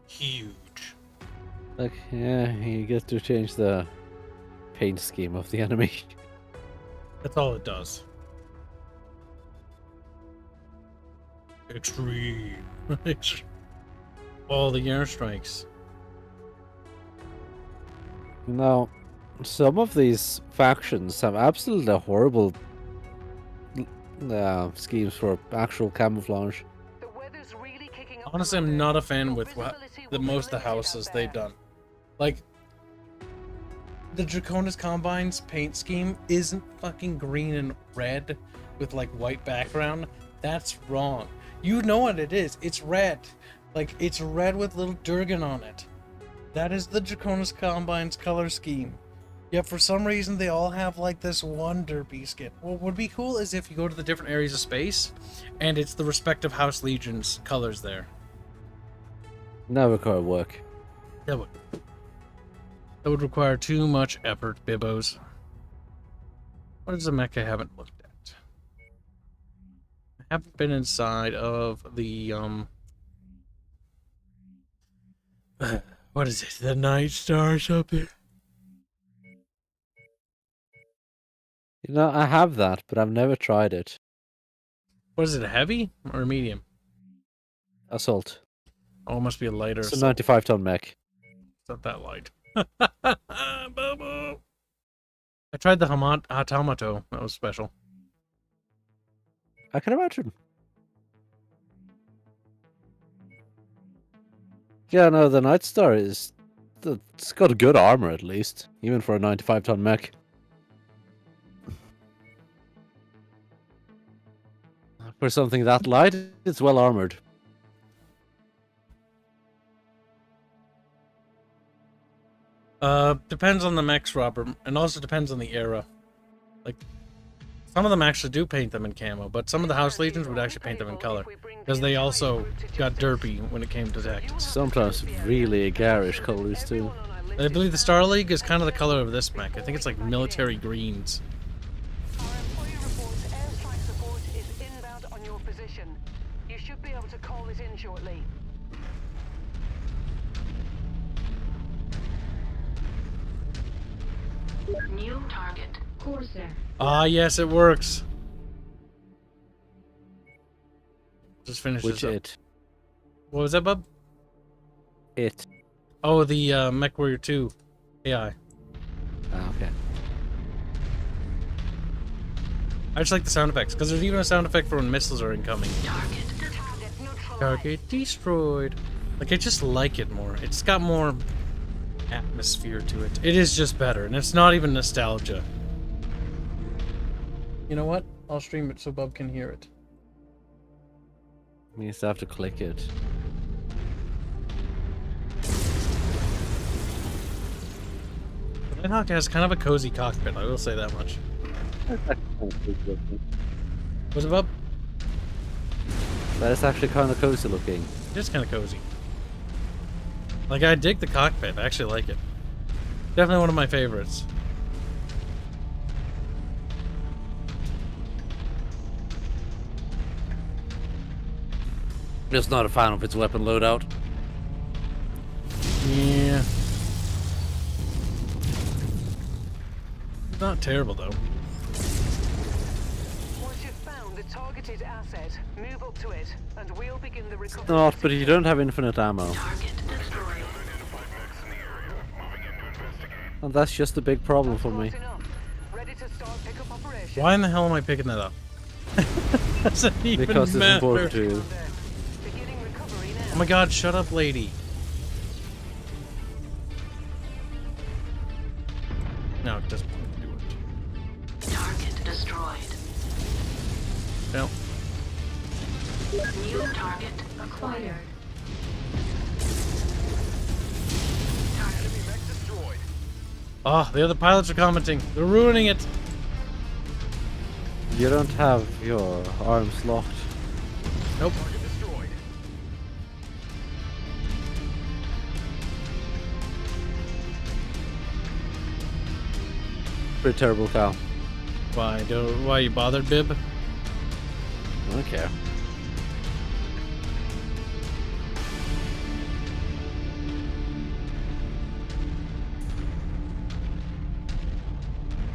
Huge. Like, yeah, you get to change the paint scheme of the enemy. That's all it does. Extreme. All the airstrikes. Now, some of these factions have absolutely horrible schemes for actual camouflage. The weather's really kicking up. Honestly, I'm not a fan with most of the houses they've done. Like, the Draconis Combine's paint scheme isn't fucking green and red with like white background. That's wrong. You know what it is. It's red. Like, it's red with little Durgan on it. That is the Draconis Combine's color scheme. Yeah, for some reason they all have like this one derpy skin. What would be cool is if you go to the different areas of space, and it's the respective House Legion's colors there. Never quite work. That would require too much effort, bibbos. What is a mech I haven't looked at? I haven't been inside of the what is it? The Night Star or something? You know, I have that, but I've never tried it. What is it? A heavy or a medium? Assault. Oh, it must be a lighter. It's a so 95-ton mech. it's not that light. Bobo. I tried the Hatomato. That was special. I can imagine. Yeah, no, the Night Star is... It's got a good armor, at least. Even for a 95-ton mech. For something that light, it's well armored. Depends on the mechs, Robert, and also depends on the era. Like, some of them actually do paint them in camo, but some of the House Legions would actually paint them in color, because they also got derpy when it came to tactics. Sometimes really garish colors, too. I believe the Star League is kind of the color of this mech. I think it's like military greens. Our employee reports airstrike support is inbound on your position. You should be able to call it in shortly. New target. Corsair. Ah, yes, it works. Just finish Which this up. it? What was that, bub? It. Oh, the MechWarrior 2 AI. Ah, okay. I just like the sound effects, because there's even a sound effect for when missiles are incoming. Target destroyed. Like, I just like it more. It's got more atmosphere to it. It is just better, and it's not even nostalgia. You know what? I'll stream it so Bub can hear it. You just have to click it. The Nighthawk has kind of a cozy cockpit, I will say that much. Was it Bub? That is actually kind of cozy looking. It is kind of cozy. Like, I dig the cockpit. I actually like it. Definitely one of my favorites. Just not a fan of its weapon loadout. Yeah. Not terrible, though. Once you've found the targeted asset, move up to it, and we'll begin the recovery. Not, but you don't have infinite ammo. Target destroyed. And that's just a big problem for me. Ready to start pickup operation. Why in the hell am I picking that up? Doesn't even Because it's matter. important to... Beginning recovery now. Oh my god, shut up, lady. No, it doesn't want to do it. Target destroyed. No. New target acquired. Enemy mech destroyed. Oh, the other pilots are commenting. They're ruining it. You don't have your arms locked. Nope. Target destroyed. Pretty terrible cow. Why are you bothered, Bib? I don't care.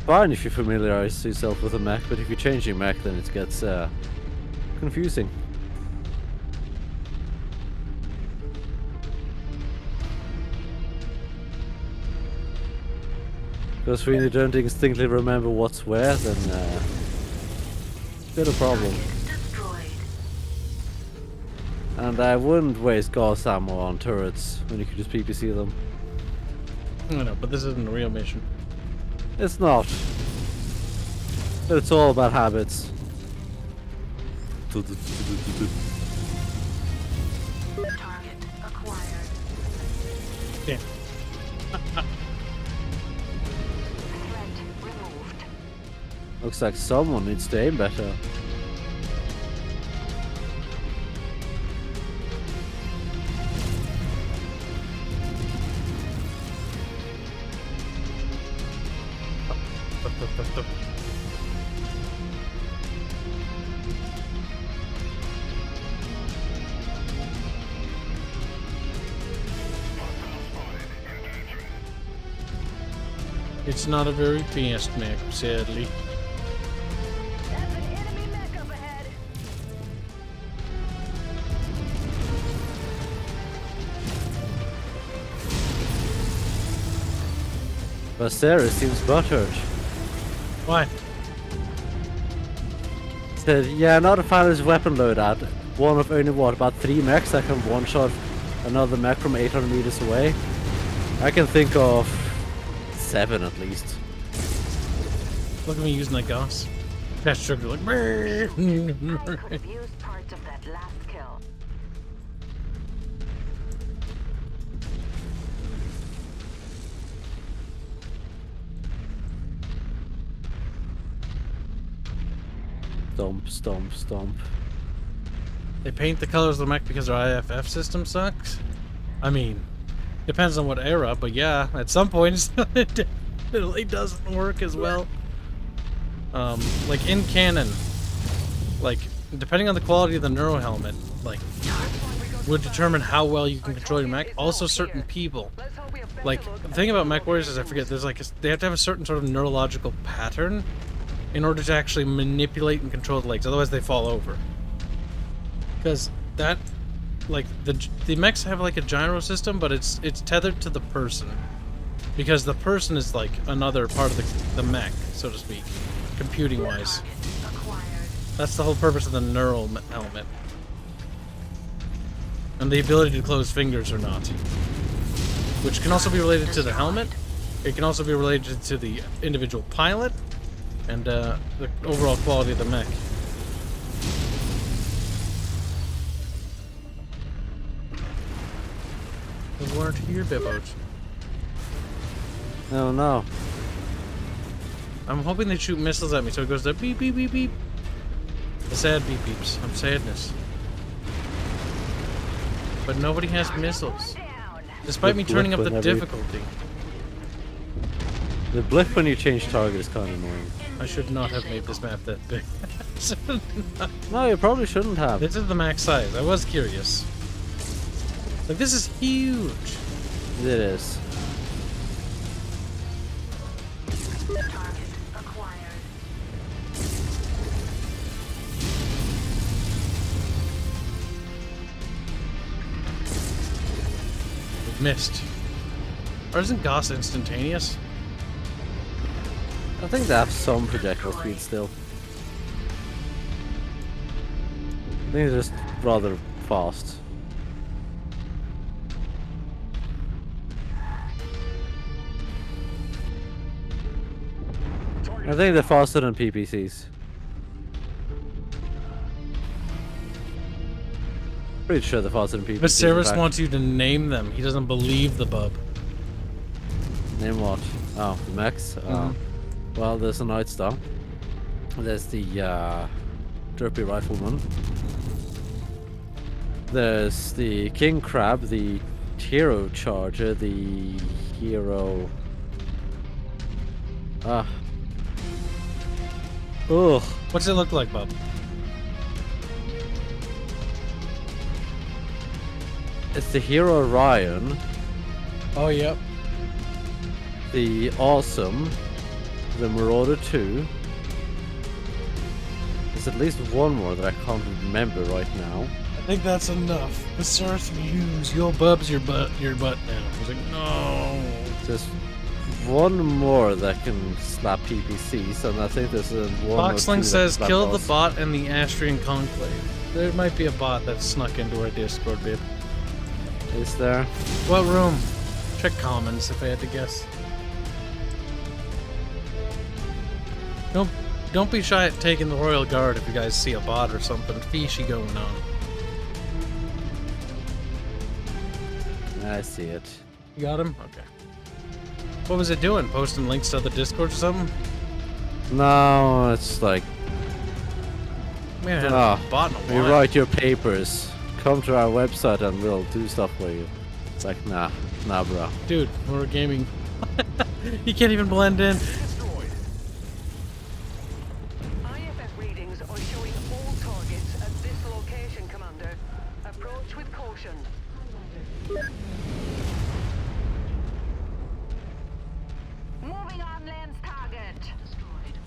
Fine if you familiarize yourself with a mech, but if you change your mech, then it gets confusing. Because when you don't instinctively remember what's where, then it's a bit of a problem. Destroyed. And I wouldn't waste gas ammo on turrets when you could just PPC them. I know, but this isn't a real mission. It's not. But it's all about habits. Target acquired. Yeah. Looks like someone needs to aim better. It's not a very fast mech, sadly. There's an enemy mech up ahead. But Sarah seems buttered. Why? Said, yeah, not a fan of this weapon loadout. One of only what, about 3 mechs that can one-shot another mech from 800 meters away. I can think of 7 at least. Look at me using that gas. That's sugar like. I could have used parts of that last kill. Stomp, stomp, stomp. They paint the colors of the mech because their IFF system sucks. I mean, depends on what era, but yeah, at some points it definitely doesn't work as well. Like in canon, like depending on the quality of the neuro helmet, like would determine how well you can control your mech. Also, certain people, like the thing about MechWarriors is I forget there's like they have to have a certain sort of neurological pattern in order to actually manipulate and control the legs. Otherwise, they fall over. Because that, like the mechs have like a gyro system, but it's tethered to the person, because the person is like another part of the mech, so to speak, computing wise. That's the whole purpose of the neural helmet, and the ability to close fingers or not, which can also be related to the helmet. It can also be related to the individual pilot and the overall quality of the mech. They weren't here, Bibbos. Oh no. I'm hoping they shoot missiles at me so it goes to beep beep beep beep. The sad beep beeps. I'm sadness. But nobody has missiles. Despite me turning up the difficulty. The blip when you change target is kind of annoying. I should not have made this map that big. No, you probably shouldn't have. This is the max size. I was curious. Like, this is huge. It is. Target acquired. We've missed. Or isn't Goss instantaneous? I think they have some projectile speed still. I think it's just rather fast. I think they're faster than PPCs. Pretty sure they're faster than PPCs. But Cyrus wants you to name them. He doesn't believe the bub. Name what? Oh, the mechs? Well, there's a Night Star. There's the Derpy Rifleman. There's the King Crab, the Hero Charger, the Hero... Ugh. What's it look like, bub? It's the Hero Orion, Oh, yep. the Awesome, the Marauder 2. There's at least one more that I can't remember right now. I think that's enough. The Cyrus use your bub's your butt now. He's like, no. There's one more that can slap PPCs, and I think there's a one. Boxling says, kill the bot and the Astrian Conclave. There might be a bot that snuck into our Discord, babe. Is there? What room? Check commons if I had to guess. Don't be shy at taking the Royal Guard if you guys see a bot or something fishy going on. I see it. You got him? Okay. What was it doing? Posting links to the Discord or something? No, it's like, Man, I haven't Ah, bought in a you while. write your papers, come to our website and we'll do stuff for you. It's like, nah, bro. Dude, we're gaming. You can't even blend in. Destroyed. IFF readings are showing all targets at this location, Commander. Approach with caution. Moving on lens target. Destroyed.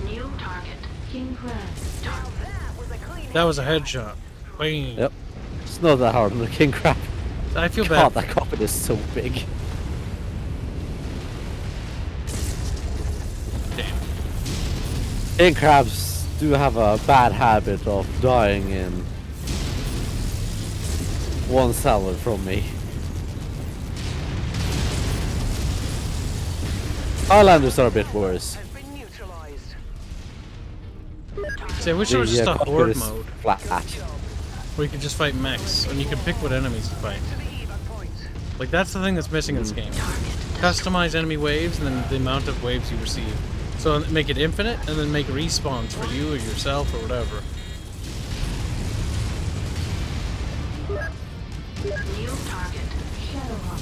New target. King Crab. Now that was a clean That was a headshot. Bang. Yep. It's not that hard on the king crab. I feel God, bad. that cockpit is so big. Damn. King crabs do have a bad habit of dying in one salad from me. Highlanders are a bit worse. has been neutralized. See, I wish there was just a cockpit horde is mode flat. where you could just fight mechs and you could pick what enemies to fight. To the evac point. Like, that's the thing that's missing in this game. Customize enemy waves and then the amount of waves you receive. So make it infinite and then make respawns for you or yourself or whatever. New target. Shadowhawk.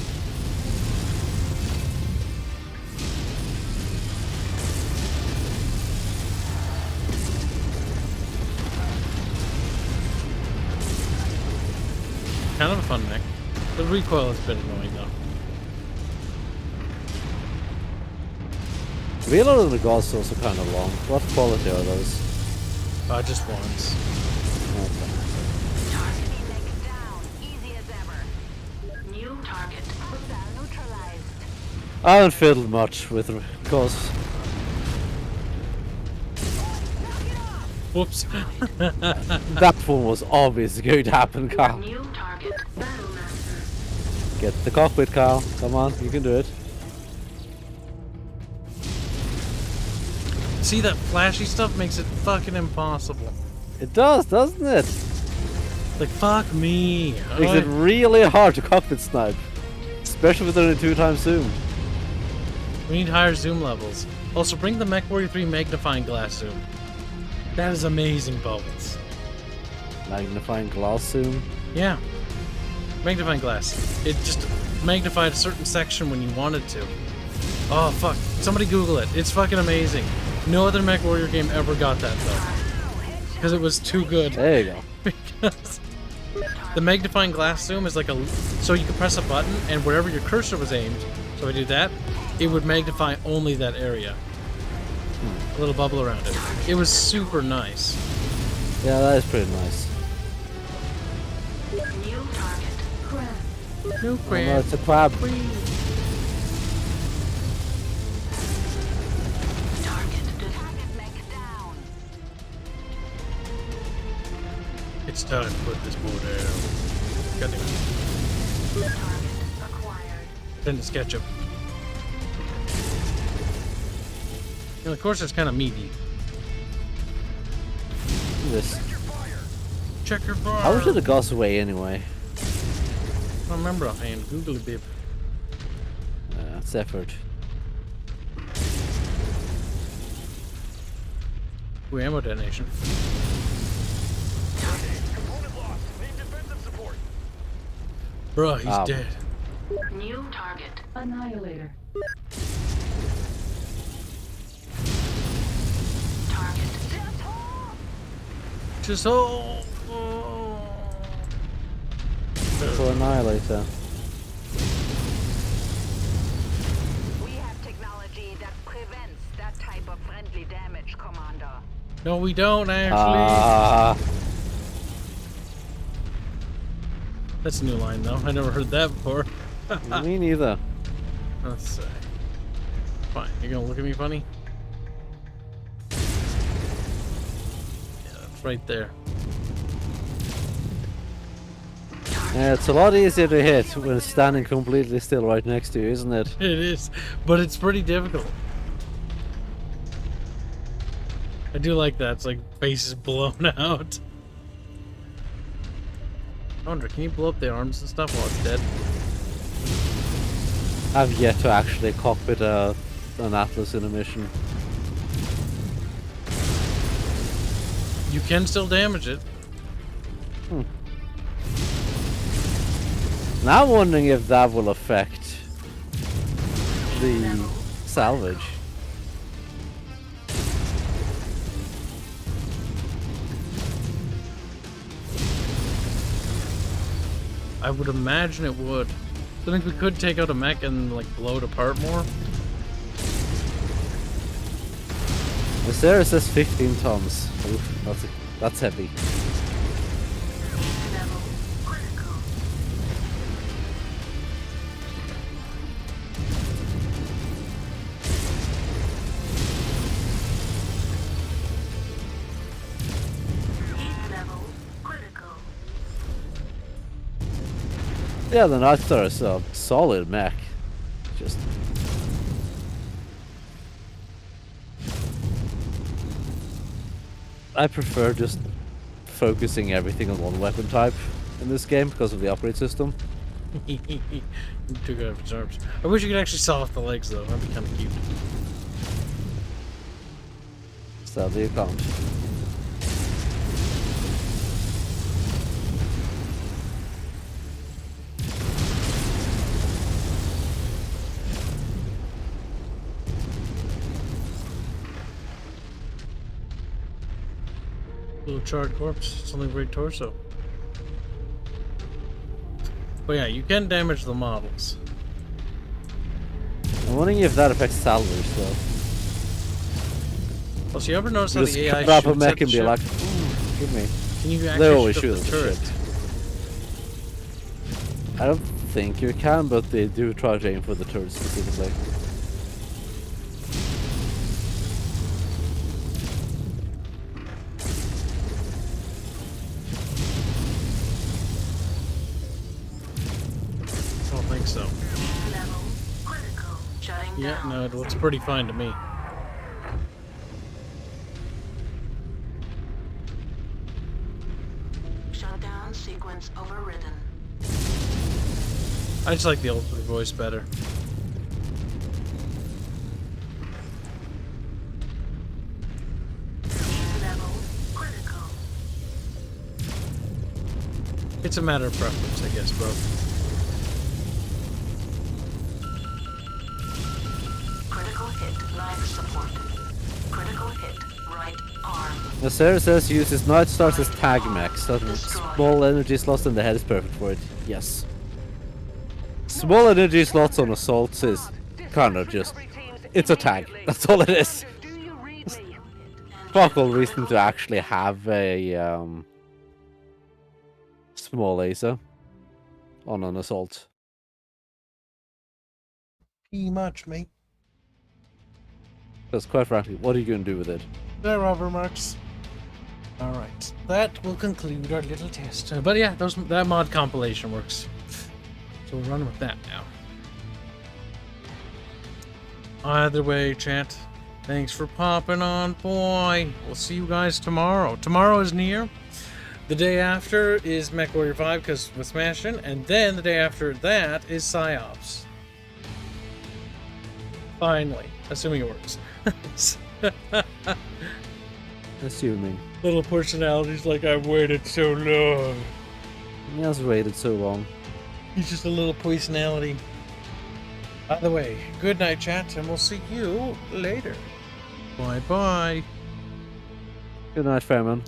Kind of a fun mech. The recoil is a bit annoying though. Reload of the gods is also kind of long. What quality are those? Just once. Okay. Enemy leg down. Easy as ever. New target. Hostile neutralized. I haven't fiddled much with ghosts. Whoops. That one was obviously going to happen, Carl. New target. Battlemaster. Get the cockpit, Carl. Come on, you can do it. See, that flashy stuff makes it fucking impossible. It does, doesn't it? Like, fuck me. Makes it really hard to cockpit snipe. Especially with only 2x zoom. We need higher zoom levels. Also, bring the MechWarrior 3 magnifying glass zoom. That is amazing, Bubbles. Magnifying glass zoom. Yeah. Magnifying glass. It just magnified a certain section when you wanted to. Oh, fuck. Somebody Google it. It's fucking amazing. No other MechWarrior game ever got that, though. Because it was too good. There you go. Because the magnifying glass zoom is like a... So you could press a button, and wherever your cursor was aimed, so I do that, it would magnify only that area. A little bubble around it. It was super nice. Yeah, that is pretty nice. New target. Crab. No Oh, no, it's a crab. Target leg down. It's time to put this board down. Got it. Target acquired. Then it's ketchup. And of course, it's kind of meaty. This. Check your fire. How much did the gods weigh anyway? I don't remember offhand. Google it, babe. That's effort. Ooh, ammo detonation. Component lost. Need defensive support. Bruh, he's Ow. dead. New target. Annihilator. Target. Just oh. For Annihilator. We have technology that prevents that type of friendly damage, Commander. No, we don't actually. Ah, That's a new line, though. I never heard that before. me neither. Let's see. Fine. You're gonna look at me funny? Yeah, that's right there. Target Yeah, it's a lot easier to hit when it's standing completely still right next to you, isn't it? It is, but it's pretty difficult. I do like that. It's like face is blown out. I wonder, can you blow up the arms and stuff while it's dead? I've yet to actually cockpit an Atlas in a mission. You can still damage it. Now I'm wondering if that will affect the salvage. I would imagine it would. I think we could take out a mech and like blow it apart more. The Sarah says 15 tons. Oof, that's heavy. Level critical. Heat level critical. Yeah, the Night Star is a solid mech. Just I prefer just focusing everything on one weapon type in this game because of the upgrade system. Too good for arms. I wish you could actually saw off the legs though. That'd be kind of cute. Sadly, you can't. Little charred corpse. It's only great torso. But yeah, you can damage the models. I'm wondering if that affects salvage though. Well, so you ever notice how Just the AI cut up shoots a mech at the and be ship? like, "Ooh, give me." Can you They actually always shoot shoot at at the the turret? ship. I don't think you can, but they do try to aim for the turret specifically. I don't think so. Level critical. Shutting Yeah, down. no, it looks pretty fine to me. Shutdown sequence overridden. I just like the old voice better. Level critical. It's a matter of preference, I guess, bro. Critical hit life support. Critical hit right arm. The Sarah says uses Night Stars as tag mechs. That means small energy slots in the head is perfect for it. Yes. Small energy slots on assaults is kind of just... It's a tag. That's all it is. Do you read me? Fuck all reason to actually have a small laser on an assault. Pretty much, mate. Because quite frankly, what are you going to do with it? There, Robert Marks. Alright, that will conclude our little test. But yeah, that mod compilation works. So we're running with that now. Either way, chat, thanks for popping on, boy. We'll see you guys tomorrow. Tomorrow is near. The day after is MechWarrior 5 because we're smashing, and then the day after that is PsyOps. Finally, assuming it works. Assuming. Little personalities like I've waited so long. He has waited so long. He's just a little personality. By the way, good night, chat, and we'll see you later. Bye bye. Good night, Fairman.